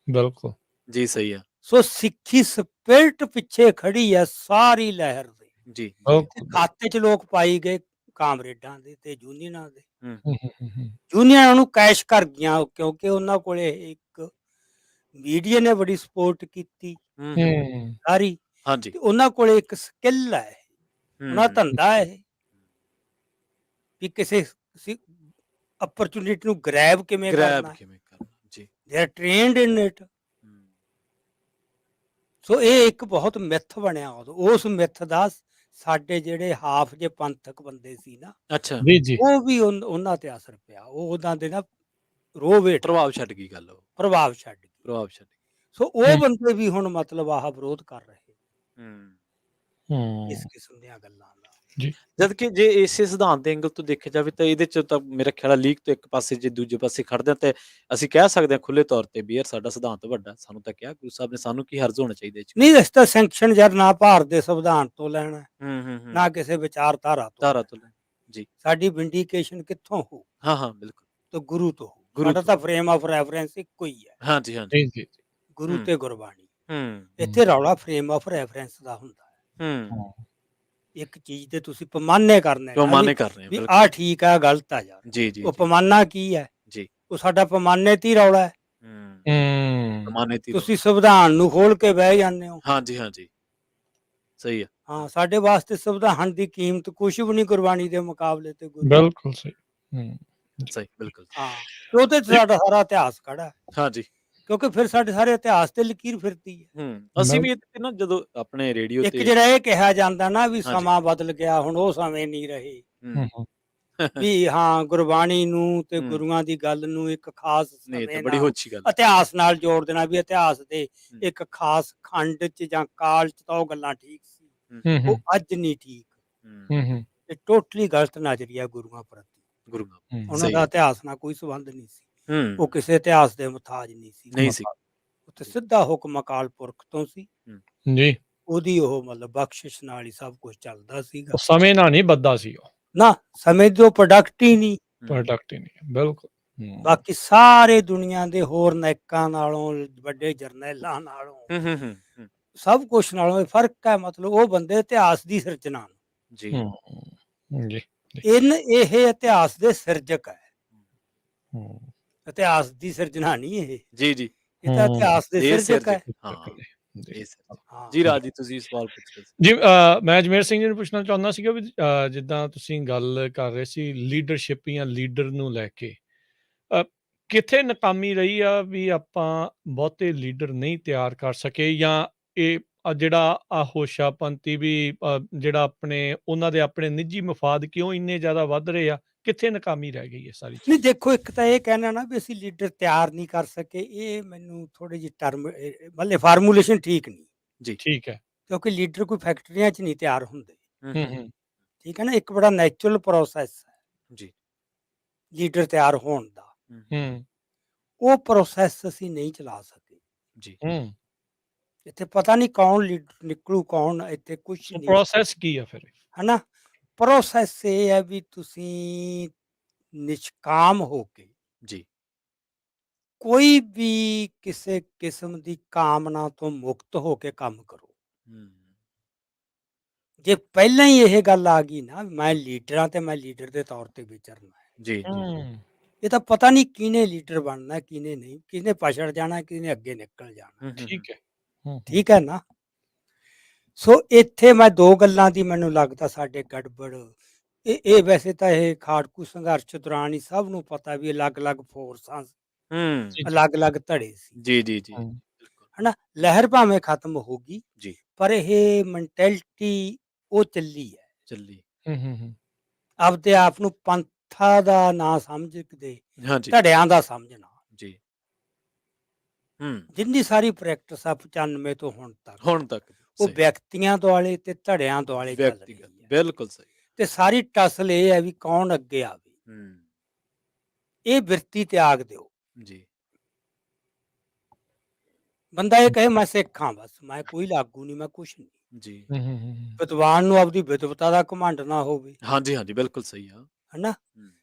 ਬਿਲਕੁਲ ਜੀ ਸਹੀ ਆ। ਸੋ ਸਿੱਖੀ ਸਪਿਰਿਟ ਪਿੱਛੇ ਖੜੀ ਹੈ ਸਾਰੀ ਲਹਿਰ ਦੇ ਜੀ ਖਾਤੇ 'ਚ ਲੋਕ ਪਾਈ ਗਏ ਕਾਮਰੇਡਾਂ ਦੇ ਤੇ ਯੂਨੀਅਨਾਂ ਦੇ। ਹੂੰ ਯੂਨੀਅਨਾਂ ਨੂੰ ਕੈਸ਼ ਕਰ ਗਈਆਂ ਕਿਉਂਕਿ ਉਹਨਾਂ ਕੋਲੇ ਇੱਕ ਮੀਡੀਆ ਨੇ ਬੜੀ ਸਪੋਰਟ ਕੀਤੀ ਸਾਰੀ। ਹਾਂਜੀ ਤੇ ਉਹਨਾਂ ਕੋਲੇ ਇੱਕ ਸਕਿੱਲ ਹੈ, ਉਹਨਾਂ ਦਾ ਧੰਦਾ ਹੈ ਵੀ ਕਿਸੇ ਅਪਰਚੂਨਿਟੀ ਨੂੰ ਗ੍ਰੈਬ ਕਿਵੇਂ ਕਰਨਾ। ਜੀ they are trained in it. So ਇਹ ਇੱਕ ਬਹੁਤ ਮਿੱਥ ਬਣਿਆ ਉਦੋਂ। ਉਸ ਮਿੱਥ ਦਾ ਸਾਡੇ ਜਿਹੜੇ ਹਾਫ ਜੇ ਪੰਥਕ ਬੰਦੇ ਸੀ ਨਾ, ਅੱਛਾ ਜੀ ਉਹ ਵੀ ਉਹਨਾਂ ਤੇ ਅਸਰ ਪਿਆ। ਉਹ ਉਹਨਾਂ ਦੇ ਨਾ ਰੋਵੇ ਪ੍ਰਭਾਵ ਛੱਡ ਗਈ ਗੱਲ, ਉਹ ਪ੍ਰਭਾਵ ਛੱਡ ਗਈ। ਪ੍ਰਭਾਵ ਛੱਡ ਗਈ। ਸੋ ਉਹ ਬੰਦੇ ਵੀ ਹੁਣ ਮਤਲਬ ਆਹ ਵਿਰੋਧ ਕਰ ਰਹੇ ਇਸ ਕਿਸਮ ਦੀਆਂ ਗੱਲਾਂ ਦਾ। ਜਦ ਕਿ ਜੇ ਇਸੇ ਸਿਧਾਂਤ ਦੇ ਐਂਗਲ ਤੋਂ ਦੇਖਿਆ ਜਾਵੇ ਤਾਂ ਇਹਦੇ ਚ ਤਾਂ ਮੇਰਾ ਖਿਆਲ ਲੀਕ ਤੋਂ ਇੱਕ ਪਾਸੇ ਜੇ ਦੂਜੇ ਪਾਸੇ ਖੜਦੇ ਆ ਤੇ ਅਸੀਂ ਕਹਿ ਸਕਦੇ ਹਾਂ ਖੁੱਲੇ ਤੌਰ ਤੇ ਵੀ ਯਾਰ ਸਾਡਾ ਸਿਧਾਂਤ ਵੱਡਾ, ਸਾਨੂੰ ਤਾਂ ਕਿਹਾ ਗੁਰੂ ਸਾਹਿਬ ਨੇ, ਸਾਨੂੰ ਕੀ ਹਰਜ਼ ਹੋਣਾ ਚਾਹੀਦਾ ਨਹੀਂ। ਇਸ ਤਾਂ ਸੈਂਕਸ਼ਨ ਯਾਰ ਨਾ ਭਾਰਤ ਦੇ ਸੰਵਿਧਾਨ ਤੋਂ ਲੈਣਾ ਨਾ ਕਿਸੇ ਵਿਚਾਰਧਾਰਾ ਤੋਂ ਜੀ। ਸਾਡੀ ਵਿੰਡੀਕੇਸ਼ਨ ਕਿੱਥੋਂ ਹੋ? ਹਾਂ ਬਿਲਕੁਲ ਤਾਂ ਗੁਰੂ ਤੋਂ ਹੋ। ਸਾਡਾ ਤਾਂ ਫਰੇਮ ਆਫ ਰੈਫਰੈਂਸ ਇੱਕੋ ਹੀ ਹੈ। ਹਾਂਜੀ ਹਾਂਜੀ ਗੁਰੂ ਤੇ ਗੁਰਬਾਣੀ। ਇੱਥੇ ਰੌਲਾ ਫਰੇਮ ਆਫ ਰੈਫਰੈਂਸ ਦਾ ਹੁੰਦਾ ਹੈ। ਇੱਕ ਚੀਜ਼ ਤੇ ਤੁਸੀਂ ਪੈਮਾਨੇ ਕਰਨੇ ਵੀ ਆਹ ਠੀਕ ਆ ਗਲਤ ਆ ਯਾਰ। ਜੀ ਜੀ ਉਹ ਪੈਮਾਨਾ ਕੀ ਹੈ ਜੀ? ਉਹ ਸਾਡਾ ਪੈਮਾਨੇ ਤੇ ਹੀ ਰੌਲਾ ਹੈ। ਤੁਸੀਂ ਸੰਵਿਧਾਨ ਨੂੰ ਖੋਲ ਕੇ ਬਹਿ ਜਾਂਦੇ ਹੋ। ਹਾਂਜੀ ਹਾਂਜੀ ਸਹੀ ਆ। ਹਾਂ ਸਾਡੇ ਵਾਸਤੇ ਸੰਵਿਧਾਨ ਦੀ ਕੀਮਤ ਕੁਛ ਵੀ ਨਹੀਂ ਗੁਰਬਾਣੀ ਦੇ ਮੁਕਾਬਲੇ ਤੇ। ਬਿਲਕੁਲ ਸਹੀ ਸਹੀ ਬਿਲਕੁਲ। ਹਾਂ ਉਹਦੇ ਤੇ ਸਾਡਾ ਸਾਰਾ ਇਤਿਹਾਸ ਖੜਾ ਹੈ। ਹਾਂਜੀ ਕਿਉਂਕਿ ਫਿਰ ਸਾਡੇ ਸਾਰੇ ਇਤਿਹਾਸ ਤੇ ਲਕੀਰ ਫਿਰਦੀ ਹੈ। ਅਸੀਂ ਵੀ ਨਾ ਜਦੋਂ ਆਪਣੇ ਰੇਡੀਓ ਤੇ ਇੱਕ ਜਿਹੜਾ ਇਹ ਕਿਹਾ ਜਾਂਦਾ ਨਾ ਵੀ ਸਮਾਂ ਬਦਲ ਗਿਆ, ਹੁਣ ਉਹ ਸਮੇਂ ਨਹੀਂ ਰਹੇ ਵੀ ਹਾਂ ਗੁਰਬਾਣੀ ਨੂੰ ਤੇ ਗੁਰੂਆਂ ਦੀ ਗੱਲ ਨੂੰ ਇੱਕ ਖਾਸ ਇਤਿਹਾਸ ਨਾਲ ਜੋੜ ਦੇਣਾ ਵੀ ਇਤਿਹਾਸ ਦੇ ਇੱਕ ਖਾਸ ਖੰਡ 'ਚ ਜਾਂ ਕਾਲ 'ਚ ਤਾਂ ਉਹ ਗੱਲਾਂ ਠੀਕ ਸੀ, ਉਹ ਅੱਜ ਨਹੀਂ ਠੀਕ। ਇਹ ਟੋਟਲੀ ਗਲਤ ਨਜ਼ਰੀਆ ਗੁਰੂਆਂ ਪ੍ਰਤੀ। ਉਹਨਾਂ ਦਾ ਇਤਿਹਾਸ ਨਾਲ ਕੋਈ ਸੰਬੰਧ ਨਹੀਂ ਸੀ। ਉਹ ਕਿਸੇ ਇਤਿਹਾਸ ਦੇ ਮੁਤਾਜ ਨਹੀਂ ਸੀ। ਉੱਥੇ ਸਿੱਧਾ ਹੁਕਮ ਅਕਾਲ ਪੁਰਖ ਤੋਂ ਸੀ ਜੀ। ਉਹਦੀ ਉਹ ਮਤਲਬ ਬਖਸ਼ਿਸ਼ ਨਾਲ ਹੀ ਸਭ ਕੁਝ ਚੱਲਦਾ ਸੀਗਾ। ਸਮੇਂ ਨਾਲ ਨਹੀਂ ਬੱਧਾ ਸੀ ਉਹ ਨਾ, ਸਮੇਂ ਦੀ ਪ੍ਰੋਡਕਟ ਹੀ ਨਹੀਂ ਬਿਲਕੁਲ। ਬਾਕੀ ਸਾਰੇ ਦੁਨੀਆ ਦੇ ਹੋਰ ਨਾਇਕਾਂ ਨਾਲੋਂ, ਵੱਡੇ ਜਰਨੈਲਾਂ ਨਾਲੋਂ, ਸਭ ਕੁਛ ਨਾਲੋਂ ਇਹ ਫਰਕ ਹੈ। ਮਤਲਬ ਉਹ ਬੰਦੇ ਇਤਿਹਾਸ ਦੀ ਸਿਰਜਣਾ ਜੀ ਇਹ ਇਤਿਹਾਸ ਦੇ ਸਿਰਜਕ ਹੈ। ਇਤਿਹਾਸ ਦੀ ਸਿਰਜਣਾ ਨਹੀਂ ਇਹ। ਜੀ ਜੀ ਇਹ ਤਾਂ ਇਤਿਹਾਸ ਦੇ ਸਿਰਜਕ ਹੈ। ਜੀ ਰਾਜ ਜੀ ਤੁਸੀਂ ਸਵਾਲ ਪੁੱਛ ਰਹੇ ਜੀ। ਮੈਂ ਅਜਮੇਰ ਸਿੰਘ ਜੀ ਨੂੰ ਪੁੱਛਣਾ ਚਾਹੁੰਦਾ ਸੀਗਾ ਵੀ ਜਿੱਦਾਂ ਤੁਸੀਂ ਗੱਲ ਕਰ ਰਹੇ ਸੀ ਲੀਡਰਸ਼ਿਪ ਜਾਂ ਲੀਡਰ ਨੂੰ ਲੈ ਕੇ, ਕਿੱਥੇ ਨਾਕਾਮੀ ਰਹੀ ਆ ਵੀ ਆਪਾਂ ਬਹੁਤੇ ਲੀਡਰ ਨਹੀਂ ਤਿਆਰ ਕਰ ਸਕੇ, ਜਾਂ ਇਹ ਜਿਹੜਾ ਹੋਸ਼ਾਪੰਤੀ ਵੀ ਜਿਹੜਾ ਆਪਣੇ ਉਹਨਾਂ ਦੇ ਆਪਣੇ ਨਿੱਜੀ ਮਫਾਦ ਕਿਉਂ ਇੰਨੇ ਜ਼ਿਆਦਾ ਵੱਧ ਰਹੇ ਆ, ਕਿੱਥੇ ਨਾਕਾਮੀ ਰਹਿ ਗਈ ਹੈ ਸਾਰੀ ਚੀਜ਼? ਨਹੀਂ ਦੇਖੋ, ਇੱਕ ਤਾਂ ਇਹ ਕਹਿਣਾ ਨਾ ਵੀ ਅਸੀਂ ਲੀਡਰ ਤਿਆਰ ਨਹੀਂ ਕਰ ਸਕੇ, ਇਹ ਮੈਨੂੰ ਥੋੜੀ ਜਿਹੀ ਟਰਮ ਮਤਲਬ ਫਾਰਮੂਲੇਸ਼ਨ ਠੀਕ ਨਹੀਂ ਜੀ। ਠੀਕ ਹੈ। ਕਿਉਂਕਿ ਲੀਡਰ ਕੋਈ ਫੈਕਟਰੀਆਂ 'ਚ ਨਹੀਂ ਤਿਆਰ ਹੁੰਦੇ, ਹੂੰ ਠੀਕ ਹੈ ਨਾ, ਇੱਕ ਬੜਾ ਨੈਚੁਰਲ ਪ੍ਰੋਸੈਸ ਹੈ ਜੀ। ਲੀਡਰ ਤਿਆਰ ਹੋਣ ਦਾ, ਹੂੰ ਉਹ ਪ੍ਰੋਸੈਸ ਅਸੀਂ ਨਹੀਂ ਚਲਾ ਸਕੇ। ਜੀ। ਹੂੰ ਇੱਥੇ ਪਤਾ ਨਹੀਂ ਕੌਣ ਲੀਡਰ ਨਿਕਲੂ, ਕੌਣ, ਇੱਥੇ ਕੁਛ ਸੋ ਨਹੀਂ, ਪ੍ਰੋਸੈਸ ਕੀ ਆ ਫਿਰ? ਹਨਾ। ਪ੍ਰੋਸੈਸ ਇਹ ਹੈ ਵੀ ਤੁਸੀਂ ਨਿਸ਼ਕਾਮ ਹੋ ਕੇ ਜੀ। ਕੋਈ ਵੀ ਕਿਸੇ ਕਿਸਮ ਦੀ ਕਾਮਨਾ ਤੋਂ ਮੁਕਤ ਹੋ ਕੇ ਕੰਮ ਕਰੋ। ਜੇ ਪਹਿਲਾਂ ਹੀ ਇਹ ਗੱਲ ਆ ਗਈ ਨਾ ਮੈਂ ਲੀਡਰ ਹਾਂ ਤੇ ਮੈਂ ਲੀਡਰ ਦੇ ਤੌਰ ਤੇ ਵਿਚਰਨਾ ਹੈ, ਜੀ, ਜੀ। ਹੂੰ ਇਹ ਤਾਂ ਪਤਾ ਨਹੀਂ ਕਿਹਨੇ ਲੀਡਰ ਬਣਨਾ, ਕਿਹਨੇ ਨਹੀਂ, ਕਿਹਨੇ ਪਛੜ ਜਾਣਾ, ਕਿਹਨੇ ਅੱਗੇ ਨਿਕਲ ਜਾਣਾ, ਠੀਕ ਹੈ। ਹੂੰ ਠੀਕ ਹੈ ਨਾ। ਸੋ ਇੱਥੇ ਮੈਂ ਦੋ ਗੱਲਾਂ ਦੀ ਮੈਨੂੰ ਲੱਗਦਾ ਸਾਡੇ ਗੜਬੜ, ਇਹ ਵੈਸੇ ਤਾਂ ਇਹ ਖਾੜਕੂ ਸੰਘਰਸ਼ ਦੌਰਾਨ ਹੀ ਸਭ ਨੂੰ ਪਤਾ ਵੀ ਅਲੱਗ-ਅਲੱਗ ਫੋਰਸਾਂ, ਜੀ ਅਲੱਗ-ਅਲੱਗ ਧੜੇ ਸੀ, ਜੀ, ਜੀ, ਜੀ। ਹੂੰ ਬਿਲਕੁਲ। ਹਨਾ। ਲਹਿਰ ਭਾਵੇਂ ਖਤਮ ਹੋ ਗਈ ਜੀ। ਪਰ ਇਹ ਮੈਂਟੈਲਿਟੀ ਉਹ ਚੱਲੀ ਹੈ, ਚੱਲੀ। ਹੂੰ ਆਪਦੇ ਆਪ ਨੂੰ ਪੰਥਾ ਦਾ ਨਾ ਸਮਝਦੇ ਹਾਂਜੀ। ਧੜਿਆਂ ਦਾ ਸਮਝਣਾ। ਜੀ। ਜਿੰਨੀ ਸਾਰੀ ਪ੍ਰੈਕਟਿਸ ਆ 95 ਤੋਂ ਹੁਣ ਤੱਕ ਹੁਣ ਤੱਕ ਉਹ ਸਹੀ। ਵਿਅਕਤੀਆਂ ਦੁਆਲੇ ਤੇ ਧੜਿਆਂ ਦੁਆਲੇ ਚੱਲ ਰਹੀ ਵਿਅਕਤੀਗਤ ਹੈ, ਬਿਲਕੁਲ ਸਹੀ। ਤੇ ਸਾਰੀ ਟਸਲ ਇਹ ਹੈ ਵੀ ਕੌਣ ਅੱਗੇ ਆਵੇ। ਇਹ ਬਿਰਤੀ ਤਿਆਗ ਦਿਓ। ਜੀ। ਬੰਦਾ ਇਹ ਕਹੇ ਮੈਂ ਸਿੱਖ ਹਾਂ, ਬਸ ਮੈਂ ਕੋਈ ਲਾਗੂ ਨਹੀਂ, ਮੈਂ ਕੁਛ ਨਹੀਂ। ਜੀ। ਵਿਦਵਾਨ ਨੂੰ ਆਪਦੀ ਵਿਦਵਤਾ ਦਾ ਘਮੰਡ ਨਾ ਹੋਵੇ, ਹਾਂਜੀ, ਹਾਂਜੀ, ਬਿਲਕੁਲ ਸਹੀ ਆ। ਹਨਾ।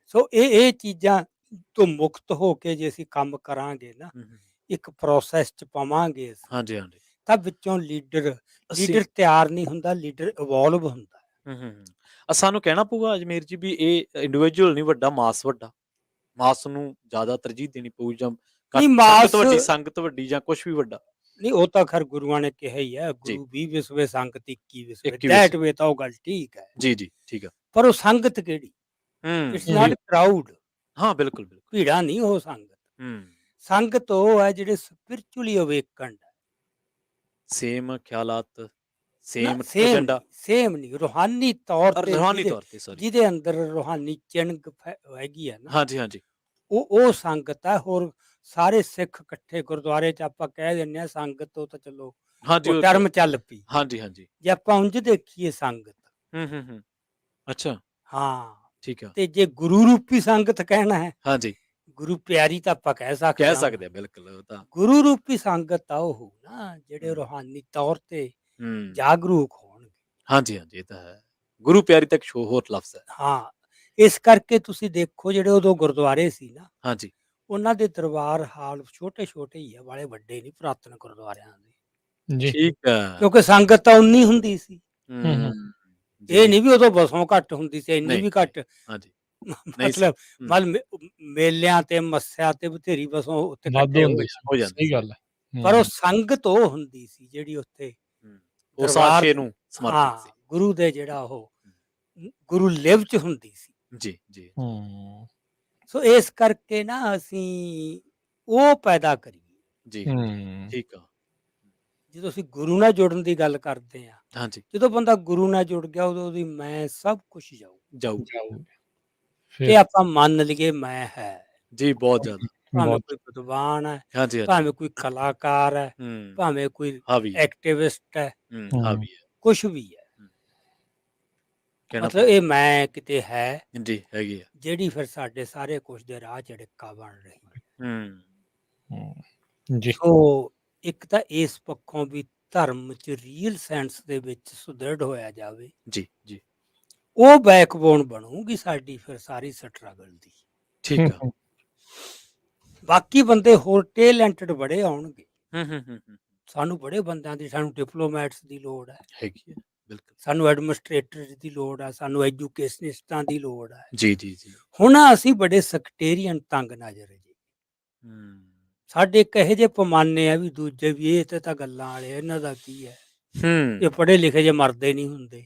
ਸੋ ਇਹ ਚੀਜ਼ਾਂ ਤੋਂ ਮੁਕਤ ਹੋ ਕੇ ਜੇ ਅਸੀਂ ਕੰਮ ਕਰਾਂਗੇ ਨਾ, ਇੱਕ ਪ੍ਰੋਸੈਸ ਚ ਪਾਵਾਂਗੇ ਅਸੀਂ, ਹਾਂਜੀ, ਹਾਂਜੀ। ਤਾਂ ਵਿੱਚੋਂ ਲੀਡਰ ਤਿਆਰ ਨਹੀਂ ਹੁੰਦਾ, ਲੀਡਰ ਇਵੋਲਵ ਹੁੰਦਾ। ਸਾਨੂੰ ਕਹਿਣਾ ਪਊਗਾ ਅਜਮੇਰ ਜੀ ਵੀ ਇਹ ਇੰਡੀਵਿਜੂਅਲ ਨਹੀਂ ਵੱਡਾ, ਮਾਸ ਵੱਡਾ, ਮਾਸ ਨੂੰ ਜ਼ਿਆਦਾ ਤਰਜੀਹ ਦੇਣੀ ਪਊ, ਜਾਂ ਨਹੀਂ ਸੰਗਤ ਵੱਡੀ, ਮਾਸ ਸੰਗਤ ਵੱਡੀ, ਜਾਂ ਕੁਝ ਵੀ ਵੱਡਾ। ਨਹੀਂ, ਉਹ ਤਾਂ ਖੈਰ ਗੁਰੂਆਂ ਨੇ ਕਿਹਾ ਹੀ ਹੈ, ਜੀ। ਗੁਰੂ 20 ਵਿਸਵੇ ਸੰਗਤ 21 ਵਿਸਵੇ, 21 ਦੈਟ ਵਿਸਵੇ। ਵੇ ਤਾਂ ਉਹ ਗੱਲ ਠੀਕ ਹੈ, ਜੀ, ਜੀ, ਠੀਕ ਆ। ਪਰ ਉਹ ਸੰਗਤ ਕਿਹੜੀ? ਇਟਸ ਨਾਟ ਕਰਾਊਡ, ਹਾਂ, ਬਿਲਕੁਲ, ਬਿਲਕੁਲ। ਭੀੜਾ ਨਹੀਂ ਉਹ ਸੰਗਤ। ਸੰਗਤ ਉਹ ਹੈ ਜਿਹੜੇ ਸਪਿਰਚੁਅਲੀ ਅਵੇਕਨਡ ਹੈ। ਸੇਮ ਖਿਆਲਾਤ, ਸੇਮ ਸੇਮ ਏਜੰਡਾ, ਨਹੀਂ, ਰੂਹਾਨੀ ਤੌਰ ਤੇ ਰੂਹਾਨੀ ਤੌਰ ਤੇ, ਸੌਰੀ। ਜਿਹਦੇ ਅੰਦਰ ਰੂਹਾਨੀ ਚਿਣਗ ਹੈਗੀ ਹੈ ਨਾ, ਹਾਂਜੀ, ਹਾਂਜੀ। ਉਹ ਸੰਗਤ ਹੈ। ਹੋਰ ਸਾਰੇ ਸਿੱਖ ਇਕੱਠੇ ਗੁਰਦੁਆਰੇ ਚ ਆਪਾਂ ਕਹਿ ਦਿੰਦੇ ਹਾਂ ਸੰਗਤ, ਉਹ ਤਾਂ ਚਲੋ ਹਾਂਜੀ, ਉਹ ਟਰਮ ਚੱਲ ਪਈ। ਹਾਂਜੀ, ਹਾਂਜੀ। ਜੇ ਆਪਾਂ ਉਂਝ ਦੇਖੀਏ ਸੰਗਤ, ਅੱਛਾ, ਹਾਂ, ਠੀਕ ਆ। ਤੇ ਜੇ ਗੁਰੂ ਰੂਪੀ ਸੰਗਤ ਕਹਿਣਾ ਹੈ, ਹਾਂਜੀ, ਗੁਰੂ ਪਿਆਰੀ ਤਾਂ ਆਪਾਂ ਕਹਿ ਸਕਦੇ ਕਹਿ ਹਾਂ। ਸਕਦੇ ਆ, ਬਿਲਕੁਲ। ਉਹ ਤਾਂ ਗੁਰੂ ਰੂਪੀ ਸੰਗਤ ਆ ਉਹ ਨਾ, ਜਿਹੜੇ ਰੂਹਾਨੀ ਤੌਰ ਤੇ ਜਾਗਰੂਕ ਹੋਣਗੇ। ਹਾਂਜੀ, ਹਾਂਜੀ, ਇਹ ਤਾਂ ਹੈ। ਗੁਰੂ ਪਿਆਰੀ ਤੱਕ ਸ਼ੋ ਹੋਰ ਲਫ਼ਜ਼ ਹੈ। ਹਾਂ, ਇਸ ਕਰਕੇ ਤੁਸੀਂ ਦੇਖੋ ਜਿਹੜੇ ਉਦੋਂ ਗੁਰਦੁਆਰੇ ਸੀ ਨਾ, ਹਾਂਜੀ, ਉਹਨਾਂ ਦੇ ਦਰਬਾਰ ਹਾਲ ਛੋਟੇ-ਛੋਟੇ ਹੀ ਆ, ਵਾਲੇ ਵੱਡੇ ਨਹੀਂ ਪੁਰਾਤਨ ਗੁਰਦੁਆਰਿਆਂ ਦੇ, ਜੀ ਠੀਕ ਆ। ਕਿਉਂਕਿ ਸੰਗਤ ਤਾਂ ਉਨੀ ਹੁੰਦੀ ਸੀ। ਇਹ ਜੀ, ਨਹੀਂ ਵੀ ਉਦੋਂ ਬਸੋਂ ਘੱਟ ਹੁੰਦੀ ਸੀ, ਇੰਨੀ ਨਹੀਂ, ਵੀ ਘੱਟ, ਹਾਂਜੀ, ਨਹੀਂ ਸੀ। ਮਤਲਬ ਮੇਲਿਆਂ ਤੇ ਮੱਸਿਆ ਤੇ ਬਥੇਰੀ ਬਸੋਂ ਉੱਥੇ ਵਾਧੂ ਇਕੱਠੇ ਹੁੰਦੇ ਹੋ ਸੀ, ਜਾਂਦੀ ਸਹੀ ਗੱਲ ਹੈ। ਪਰ ਉਹ ਸੰਗਤ ਉਹ ਹੁੰਦੀ ਸੀ ਜਿਹੜੀ ਉੱਥੇ ਉਹ ਦਰਬਾਰ, ਸਾਸ਼ੇ ਨੂੰ ਸਮਰਪਿਤ ਸੀ। ਹਾਂ, ਗੁਰੂ ਦੇ ਜਿਹੜਾ ਉਹ ਗੁਰੂ ਲਿਵ ਚ ਹੁੰਦੀ ਸੀ। ਜੀ, ਜੀ। ਸੋ ਇਸ ਕਰਕੇ ਨਾ ਅਸੀਂ ਉਹ ਪੈਦਾ ਕਰੀਏ। ਜੀ, ਠੀਕ ਆ। ਜਦੋਂ ਅਸੀਂ ਗੁਰੂ ਨਾਲ ਜੁੜਨ ਦੀ ਗੱਲ ਕਰਦੇ ਹਾਂ, ਹਾਂਜੀ, ਜਦੋਂ ਬੰਦਾ ਗੁਰੂ ਨਾਲ ਜੁੜ ਗਿਆ ਉਦੋਂ ਉਹਦੀ ਮੈਂ ਸਭ ਕੁਝ ਜਾਊ, ਜਾਊ। ਤੇ ਆਪਾਂ ਮੰਨ ਲਈਏ ਮੈਂ ਹੈ। ਜੀ, ਬਹੁਤ ਜ਼ਿਆਦਾ। ਭਾਵੇਂ ਬਹੁਤ ਕੋਈ ਵਿਦਵਾਨ ਹੈ, ਹਾਂਜੀ, ਹਾਂਜੀ। ਭਾਵੇਂ ਕੋਈ ਕਲਾਕਾਰ ਹੈ, ਭਾਵੇਂ ਕੋਈ ਹਾਵੀ, ਐਕਟਿਵਿਸਟ ਹੈ, ਹਾਵੀ ਹੈ। ਕੁਛ ਵੀ ਹੈ, ਮਤਲਬ ਇਹ ਮੈਂ ਕਿਤੇ ਹੈ, ਜੀ, ਹੈਗੀ ਆ। ਜਿਹੜੀ ਫਿਰ ਸਾਡੇ ਸਾਰੇ ਕੁਝ ਦੇ ਰਾਹ ਚ ਅੜਿੱਕਾ ਬਣ ਰਹੀ ਹੈ। ਜੀ। ਸੋ ਇੱਕ ਤਾਂ ਇਸ ਪੱਖੋਂ ਵੀ ਧਰਮ ਚ ਰੀਅਲ ਸੈਂਸ ਦੇ ਵਿੱਚ ਸੁਦ੍ਰਿੜ ਹੋਇਆ ਜਾਵੇ, ਜੀ, ਜੀ, ਉਹ ਬੈਕਬੋਨ ਬਣੂਗੀ ਸਾਡੀ ਫਿਰ ਸਾਰੀ ਸਟਰਗਲ ਦੀ। ਠੀਕ ਆ। ਬਾਕੀ ਬੰਦੇ ਹੋਰ ਟੈਲੈਂਟਡ ਬੜੇ ਆਉਣਗੇ, ਹੂੰ। ਸਾਨੂੰ ਬੜੇ ਬੰਦਿਆਂ ਦੀ, ਸਾਨੂੰ ਡਿਪਲੋਮੈਟਸ ਦੀ ਲੋੜ ਹੈ, ਹੈਗੀ ਆ, ਬਿਲਕੁਲ। ਸਾਨੂੰ ਐਡਮਿਨਿਸਟ੍ਰੇਟਰ ਦੀ ਲੋੜ ਹੈ, ਸਾਨੂੰ ਐਜੂਕੇਸ਼ਨਿਸਟਾਂ ਦੀ ਲੋੜ ਹੈ। ਜੀ, ਜੀ, ਜੀ। ਹੁਣ ਅਸੀਂ ਬੜੇ ਸੈਕਟੇਰੀਅਨ ਤੰਗ ਨਜ਼ਰ ਜੀ, ਸਾਡੇ ਇੱਕ ਇਹੋ ਜਿਹੇ ਪੈਮਾਨੇ ਆ ਵੀ ਦੂਜੇ ਵੀ ਇਹ ਤੇ ਤਾਂ ਗੱਲਾਂ ਵਾਲੇ, ਇਹਨਾਂ ਦਾ ਕੀ ਹੈ, ਇਹ ਪੜ੍ਹੇ ਲਿਖੇ ਜੇ ਮਰਦੇ ਨਹੀਂ ਹੁੰਦੇ,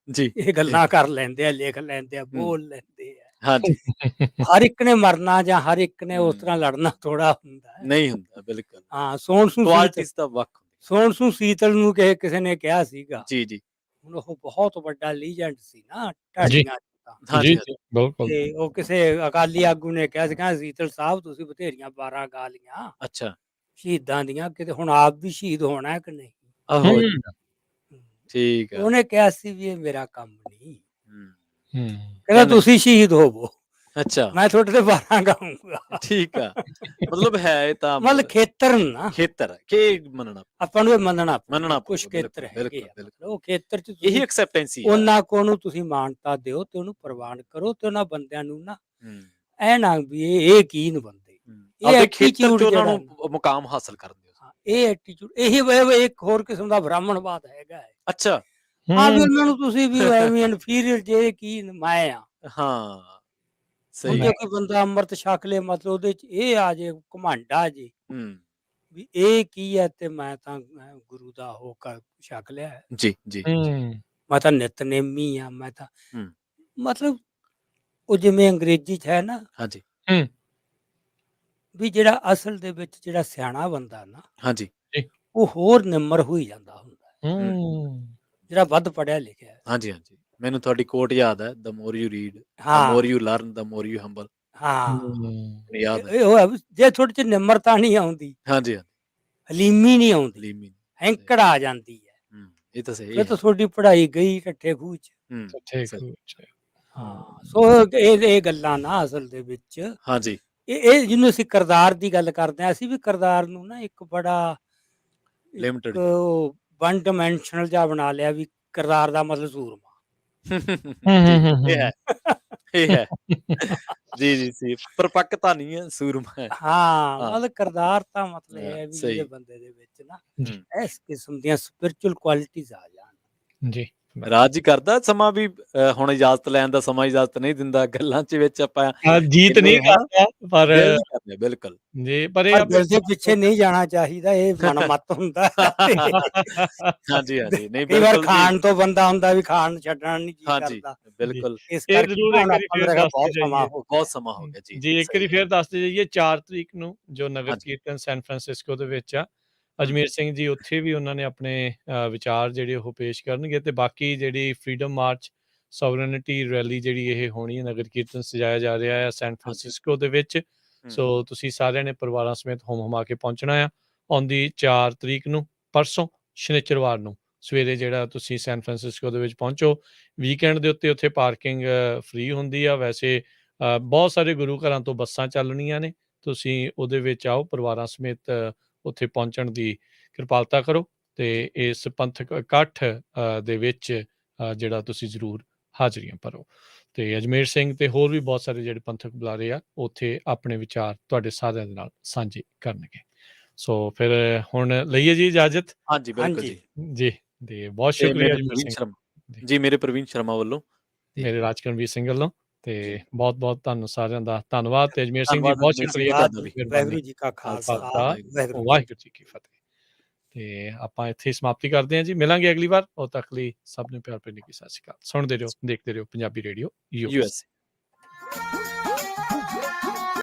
ਜੀ, ਇਹ ਗੱਲਾਂ ਕਰ ਲੈਂਦੇ ਆ, ਲਿਖ ਲੈਂਦੇ ਆ, ਬੋਲ ਲੈਂਦੇ ਆ। ਹਾਂਜੀ। ਹਰ ਇੱਕ ਨੇ ਮਰਨਾ ਜਾਂ ਹਰ ਇੱਕ ਨੇ ਉਸ ਤਰ੍ਹਾਂ ਲੜਨਾ ਥੋੜਾ ਹੁੰਦਾ ਹੈ, ਨਹੀਂ ਹੁੰਦਾ, ਬਿਲਕੁਲ। ਹਾਂ। ਕੁਆਲਿਟੀਜ਼ ਤਾਂ ਵੱਖ ਹੁੰਦੀਆਂ। ਸੋਹਣਸੂ ਸੀਤਲ ਨੂੰ ਕਿਸੇ ਨੇ ਕਿਹਾ ਸੀਗਾ, ਜੀ, ਜੀ। ਹੁਣ ਉਹ ਬਹੁਤ ਵੱਡਾ ਲੀਜੈਂਡ ਸੀ ਨਾ ਜੀ, ਢਾਡੀਆਂ ਚ, ਜੀ, ਜੀ, ਬਿਲਕੁਲ। ਤੇ ਉਹ ਕਿਸੇ ਅਕਾਲੀ ਆਗੂ ਨੇ ਕਿਹਾ ਸੀ, ਕਹਿੰਦਾ ਸੀਤਲ ਸਾਹਿਬ ਤੁਸੀਂ ਬਥੇਰੀਆਂ 12 ਗਾ ਲੀਆਂ ਅੱਛਾ। ਸ਼ਹੀਦਾਂ ਦੀਆਂ, ਕਿਤੇ ਹੁਣ ਆਪ ਵੀ ਸ਼ਹੀਦ ਹੋਣਾ ਕਿ ਨਹੀਂ? ਆਹੋ। ਠੀਕ ਆ। ਉਹਨੇ ਕਿਹਾ ਸੀ ਵੀ ਇਹ ਮੇਰਾ ਕੰਮ ਨਹੀਂ, ਹੂੰ, ਹੂੰ ਕਹਿੰਦਾ ਕਹਿੰਦੇ ਤੁਸੀਂ ਸ਼ਹੀਦ ਹੋਵੋ, ਅੱਛਾ ਮੈਂ ਤੁਹਾਡੇ ਤੇ 12 ਗਾਊਂਗਾ। ਠੀਕ ਆ। ਮਤਲਬ ਹੈ ਇਹ ਤਾਂ ਮਤਲਬ ਖੇਤਰ ਨਾ ਖੇਤਰ ਕਿ ਮੰਨਣਾ ਆਪਾਂ ਨੂੰ ਇਹ ਮੰਨਣਾ ਮੰਨਣਾ ਕੁਝ ਪਊਗਾ, ਖੇਤਰ ਬਿਲਕੁਲ, ਹੈਗੇ ਆ, ਬਿਲਕੁਲ, ਮਤਲਬ ਉਹ ਖੇਤਰ ਚ ਇਹੀ ਤੁਸੀਂ ਐਕਸੈਪਟੈਂਸੀ ਹੈ। ਉਹਨਾਂ ਕੋ ਨੂੰ ਤੁਸੀਂ ਮਾਨਤਾ ਦਿਓ ਤੇ ਉਹਨੂੰ ਪ੍ਰਵਾਨ ਕਰੋ ਤੇ ਉਹਨਾਂ ਬੰਦਿਆਂ ਨੂੰ ਨਾ ਹੂੰ, ਐ ਨਾ ਵੀ ਇਹ ਕੀ ਨ ਬੰਦੇ, ਇਹ ਆਪਦੇ ਖੇਤਰ ਐਟੀਟਿਊਡ ਚ ਉਹਨਾਂ ਜਿਹੜਾ ਨੂੰ ਮੁਕਾਮ ਹਾਸਲ ਕਰਨ ਦਿਓ। ਹਾਂ, ਇਹ ਐਟੀਟਿਊਡ ਇਹੀ ਇੱਕ ਹੋਰ ਕਿਸਮ ਦਾ ਬ੍ਰਾਹਮਣਵਾਦ ਹੈਗਾ ਹੈ। ਅੱਛਾ ਹਾਂ ਵੀ ਉਹਨਾਂ ਨੂੰ ਤੁਸੀਂ ਵੀ ਐਵੇਂ ਇਨਫੀਰੀਅਰ ਜੇ ਕੀ ਮੈਂ ਆ। ਹਾਂ ਹੁਣ ਸਹੀ ਜੇ ਕੋਈ ਬੰਦਾ ਅੰਮ੍ਰਿਤ ਛਕ ਲੇ ਮਤਲਬ ਉਹਦੇ ਚ ਇਹ ਆ ਜੇ ਘਮੰਡ ਆ ਜੇ ਹੂੰ ਵੀ ਇਹ ਕੀ ਹੈ ਤੇ ਮੈਂ ਤਾਂ ਗੁਰੂ ਦਾ ਹੋ ਕਰ ਛਕ ਲਿਆ ਹੈ। ਜੀ ਜੀ ਮੈਂ ਤਾਂ ਨਿਤਨੇਮੀ ਆ, ਮੈਂ ਤਾਂ ਹੂੰ ਮਤਲਬ ਉਹ ਜਿਵੇਂ ਅੰਗਰੇਜ਼ੀ ਚ ਹੈ ਨਾ ਹਾਂਜੀ ਵੀ ਜਿਹੜਾ ਅਸਲ ਦੇ ਵਿੱਚ ਜਿਹੜਾ ਸਿਆਣਾ ਬੰਦਾ ਨਾ ਹਾਂਜੀ ਉਹ ਹੋਰ ਨਿਮਰ ਹੋਈ ਜਾਂਦਾ ਹੁੰਦਾ ਹੈ, ਜਿਹੜਾ ਵੱਧ ਪੜਿਆ ਲਿਖਿਆ ਹੈ। ਹਾਂਜੀ ਹਾਂਜੀ ਮੈਨੂੰ ਤੁਹਾਡੀ ਕੋਟ ਯਾਦ ਹੈ, ਦ ਮੋਰ ਯੂ ਰੀਡ ਦ ਹਾਂ more you learn the more you humble. ਹਾਂ ਯਾਦ ਹੈ। ਇਹ ਉਹ ਹੈ ਵੀ ਜੇ ਥੋੜੀ ਜਿਹੀ ਨਿਮਰਤਾ ਨਹੀਂ ਆਉਂਦੀ, ਹਾਂਜੀ ਹਲੀਮੀ ਨਹੀਂ ਆਉਂਦੀ, ਲੀਮੀ ਹੈਂਕੜ ਆ ਜਾਂਦੀ ਹੈ, ਇਹ ਤਾਂ ਸਹੀ ਫਿਰ ਤਾਂ ਤੁਹਾਡੀ ਪੜ੍ਹਾਈ ਗਈ ਠੱਠੇ ਖੂਹ ਚ। ਹਾਂ ਸੋ ਇਹ ਗੱਲਾਂ ਨਾ ਅਸਲ ਦੇ ਵਿੱਚ ਹਾਂਜੀ ਇਹ ਜਿਹਨੂੰ ਅਸੀਂ ਕਿਰਦਾਰ ਦੀ ਗੱਲ ਕਰਦੇ ਹਾਂ, ਅਸੀਂ ਵੀ ਕਿਰਦਾਰ ਨੂੰ ਨਾ ਇੱਕ ਬੜਾ ਲਿਮਟਿਡ ਵਨ ਡਾਇਮੈਂਸ਼ਨਲ ਜਿਹਾ ਬਣਾ ਲਿਆ ਵੀ ਕਿਰਦਾਰ ਦਾ ਮਤਲਬ ਸੂਰਮਾ। ਇਹ ਹੈ ਇਹ ਹੈ ਜੀ ਜੀ ਸੀ ਪਰਪੱਕਤਾ ਨਹੀਂ ਹੈ, ਸੂਰਮਾ ਹੈ। ਹਾਂ ਹਾਂ। ਮਤਲਬ ਕਿਰਦਾਰ ਤਾਂ ਮਤਲਬ ਇਹ ਹਾਂ, ਹੈ ਵੀ ਸਹੀ। ਜਿਹੜੇ ਬੰਦੇ ਦੇ ਵਿੱਚ ਨਾ ਇਸ ਕਿਸਮ ਦੀਆਂ ਸਪਿਰਚੁਅਲ ਕੁਆਲਿਟੀਜ਼ ਆ ਜਾਣ। ਜੀ ਰਾਜ ਜੀ ਕਰਦਾ ਸਮਾਂ ਵੀ ਹੁਣ ਇਜਾਜ਼ਤ ਲੈਣ ਦਾ ਸਮਾਂ ਇਜਾਜ਼ਤ ਨਹੀਂ ਦਿੰਦਾ, ਗੱਲਾਂ ਚ ਵਿੱਚ ਆਪਾਂ ਜੀਤ ਨਹੀਂ ਕਰਦਾ ਪਰ ਦਿਲ ਨਹੀਂ ਕਰਦੇ ਬਿਲਕੁਲ ਜੀ ਪਰ ਇਹ ਪਰ ਦਿਲ ਦੇ ਪਿੱਛੇ ਨਹੀਂ ਜਾਣਾ ਚਾਹੀਦਾ, ਇਹ ਮਨਮੱਤ ਹੁੰਦਾ ਹੈ। ਹਾਂਜੀ ਹਾਂਜੀ ਨਹੀਂ ਕਈ ਵਾਰ ਬਿਲਕੁਲ ਖਾਣ ਤੋਂ ਬੰਦਾ ਹੁੰਦਾ ਵੀ ਖਾਣ ਛੱਡਣਾ ਨਹੀਂ ਜੀ ਹਾਂਜੀ ਕਰਦਾ, ਬਿਲਕੁਲ ਇਸ ਇਹ ਕਰਕੇ ਜ਼ਰੂਰ ਹੁਣ ਇੱਕ ਵਾਰੀ ਆਪਾਂ ਫਿਰ ਮੇਰਾ ਦੱਸਦੇ ਬਹੁਤ ਸਮਾਂ ਜਾਈਏ। ਹੋ ਬਹੁਤ ਸਮਾਂ ਹੋ ਗਿਆ ਜੀ ਜੀ ਇੱਕ ਵਾਰੀ ਫਿਰ ਦੱਸਦੇ ਜਾਈਏ 4 ਤਰੀਕ ਨੂੰ ਜੋ ਨਗਰ ਹਾਂਜੀ। ਕੀਰਤਨ ਸੈਨ ਫਰਾਂਸਿਸਕੋ ਦੇ ਵਿੱਚ ਆ, ਅਜਮੇਰ ਸਿੰਘ ਜੀ ਉੱਥੇ ਵੀ ਉਹਨਾਂ ਨੇ ਆਪਣੇ ਵਿਚਾਰ ਜਿਹੜੇ ਉਹ ਪੇਸ਼ ਕਰਨਗੇ ਤੇ ਬਾਕੀ ਜਿਹੜੀ ਫਰੀडम ਮਾਰਚ ਸੋਵਰਨਿਟੀ ਰੈਲੀ ਜਿਹੜੀ ਇਹ ਹੋਣੀ ਹੈ, ਨਗਰ ਕੀਰਤਨ ਸਜਾਇਆ ਜਾ ਰਿਹਾ ਹੈ ਸੈਨ ਫਰਾਂਸਿਸਕੋ ਦੇ ਵਿੱਚ। ਸੋ ਤੁਸੀਂ ਸਾਰਿਆਂ ਨੇ ਪਰਿਵਾਰਾਂ ਸਮੇਤ ਹਮਾ ਕੇ ਪਹੁੰਚਣਾ ਆ ਆਉਂਦੀ 4 ਤਰੀਕ ਨੂੰ, ਪਰਸੋਂ ਸ਼ਨੀਚਰਵਾਰ ਨੂੰ ਸਵੇਰੇ ਜਿਹੜਾ ਤੁਸੀਂ ਸੈਨ ਫਰਾਂਸਿਸਕੋ ਦੇ ਵਿੱਚ ਪਹੁੰਚੋ। ਵੀਕਐਂਡ ਦੇ ਉੱਤੇ ਉੱਥੇ ਪਾਰਕਿੰਗ ਫ੍ਰੀ ਹੁੰਦੀ ਆ, ਵੈਸੇ ਬਹੁਤ ਸਾਰੇ ਗੁਰੂ ਘਰਾਂ ਤੋਂ ਬੱਸਾਂ ਚੱਲਣੀਆਂ ਨੇ, ਤੁਸੀਂ ਉਹਦੇ ਵਿੱਚ ਆਓ ਪਰਿਵਾਰਾਂ ਸਮੇਤ ਉੱਥੇ ਪਹੁੰਚਣ ਦੀ ਕਿਰਪਾਲਤਾ ਕਰੋ ਤੇ ਇਸ ਪੰਥਕ ਇਕੱਠ ਦੇ ਵਿੱਚ ਜਿਹੜਾ ਤੁਸੀਂ ਜ਼ਰੂਰ ਹਾਜ਼ਰੀਆਂ ਭਰੋ। ਤੇ ਅਜਮੇਰ ਸਿੰਘ ਤੇ ਹੋਰ ਵੀ ਬਹੁਤ ਸਾਰੇ ਜਿਹੜੇ ਪੰਥਕ ਬੁਲਾਰੇ ਆ ਉੱਥੇ ਆਪਣੇ ਵਿਚਾਰ ਤੁਹਾਡੇ ਸਾਰਿਆਂ ਦੇ ਨਾਲ ਸਾਂਝੇ ਕਰਨਗੇ। ਸੋ ਫਿਰ ਹੁਣ ਲਈਏ ਜੀ ਇਜਾਜ਼ਤ। ਹਾਂਜੀ ਬਿਲਕੁਲ ਜੀ ਜੀ ਤੇ ਬਹੁਤ ਤੇ ਸ਼ੁਕਰੀਆ ਮੇਰੇ ਅਜਮੇਰ ਪ੍ਰਵੀਨ ਸਿੰਘ ਸ਼ਰਮਾ ਜੀ, ਮੇਰੇ ਪ੍ਰਵੀਨ ਸ਼ਰਮਾ ਵੱਲੋਂ ਮੇਰੇ ਰਾਜਕਰਮਵੀਰ ਸਿੰਘ ਵੱਲੋਂ ਤੇ ਜੀ। ਬਹੁਤ ਤੁਹਾਨੂੰ ਸਾਰਿਆਂ ਦਾ ਧੰਨਵਾਦ ਤੇ ਅਜਮੇਰ ਸਿੰਘ ਜੀ ਧੰਨਵਾਦ ਬਹੁਤ ਅਜਮੇਰ ਸਿੰਘ ਜੀ, ਸ਼ੁਕਰੀਆ। ਤੁਹਾਡਾ ਵੀ। ਵਾਹਿਗੁਰੂ ਜੀ ਕਾ ਖਾਲਸਾ ਵਾਹਿਗੁਰੂ ਜੀ ਕੀ ਫਤਿਹ। ਤੇ ਆਪਾਂ ਇੱਥੇ ਹੀ ਸਮਾਪਤੀ ਕਰਦੇ ਹਾਂ ਜੀ, ਮਿਲਾਂਗੇ ਅਗਲੀ ਵਾਰ। ਉਦੋਂ ਤੱਕ ਲਈ ਸਭ ਨੂੰ ਪਿਆਰ ਭਰੀ ਸਤਿ ਸ਼੍ਰੀ ਅਕਾਲ। ਸੁਣਦੇ ਰਹੋ, ਦੇਖਦੇ ਰਹੋ ਪੰਜਾਬੀ ਰੇਡੀਓ ਯੂਐਸ।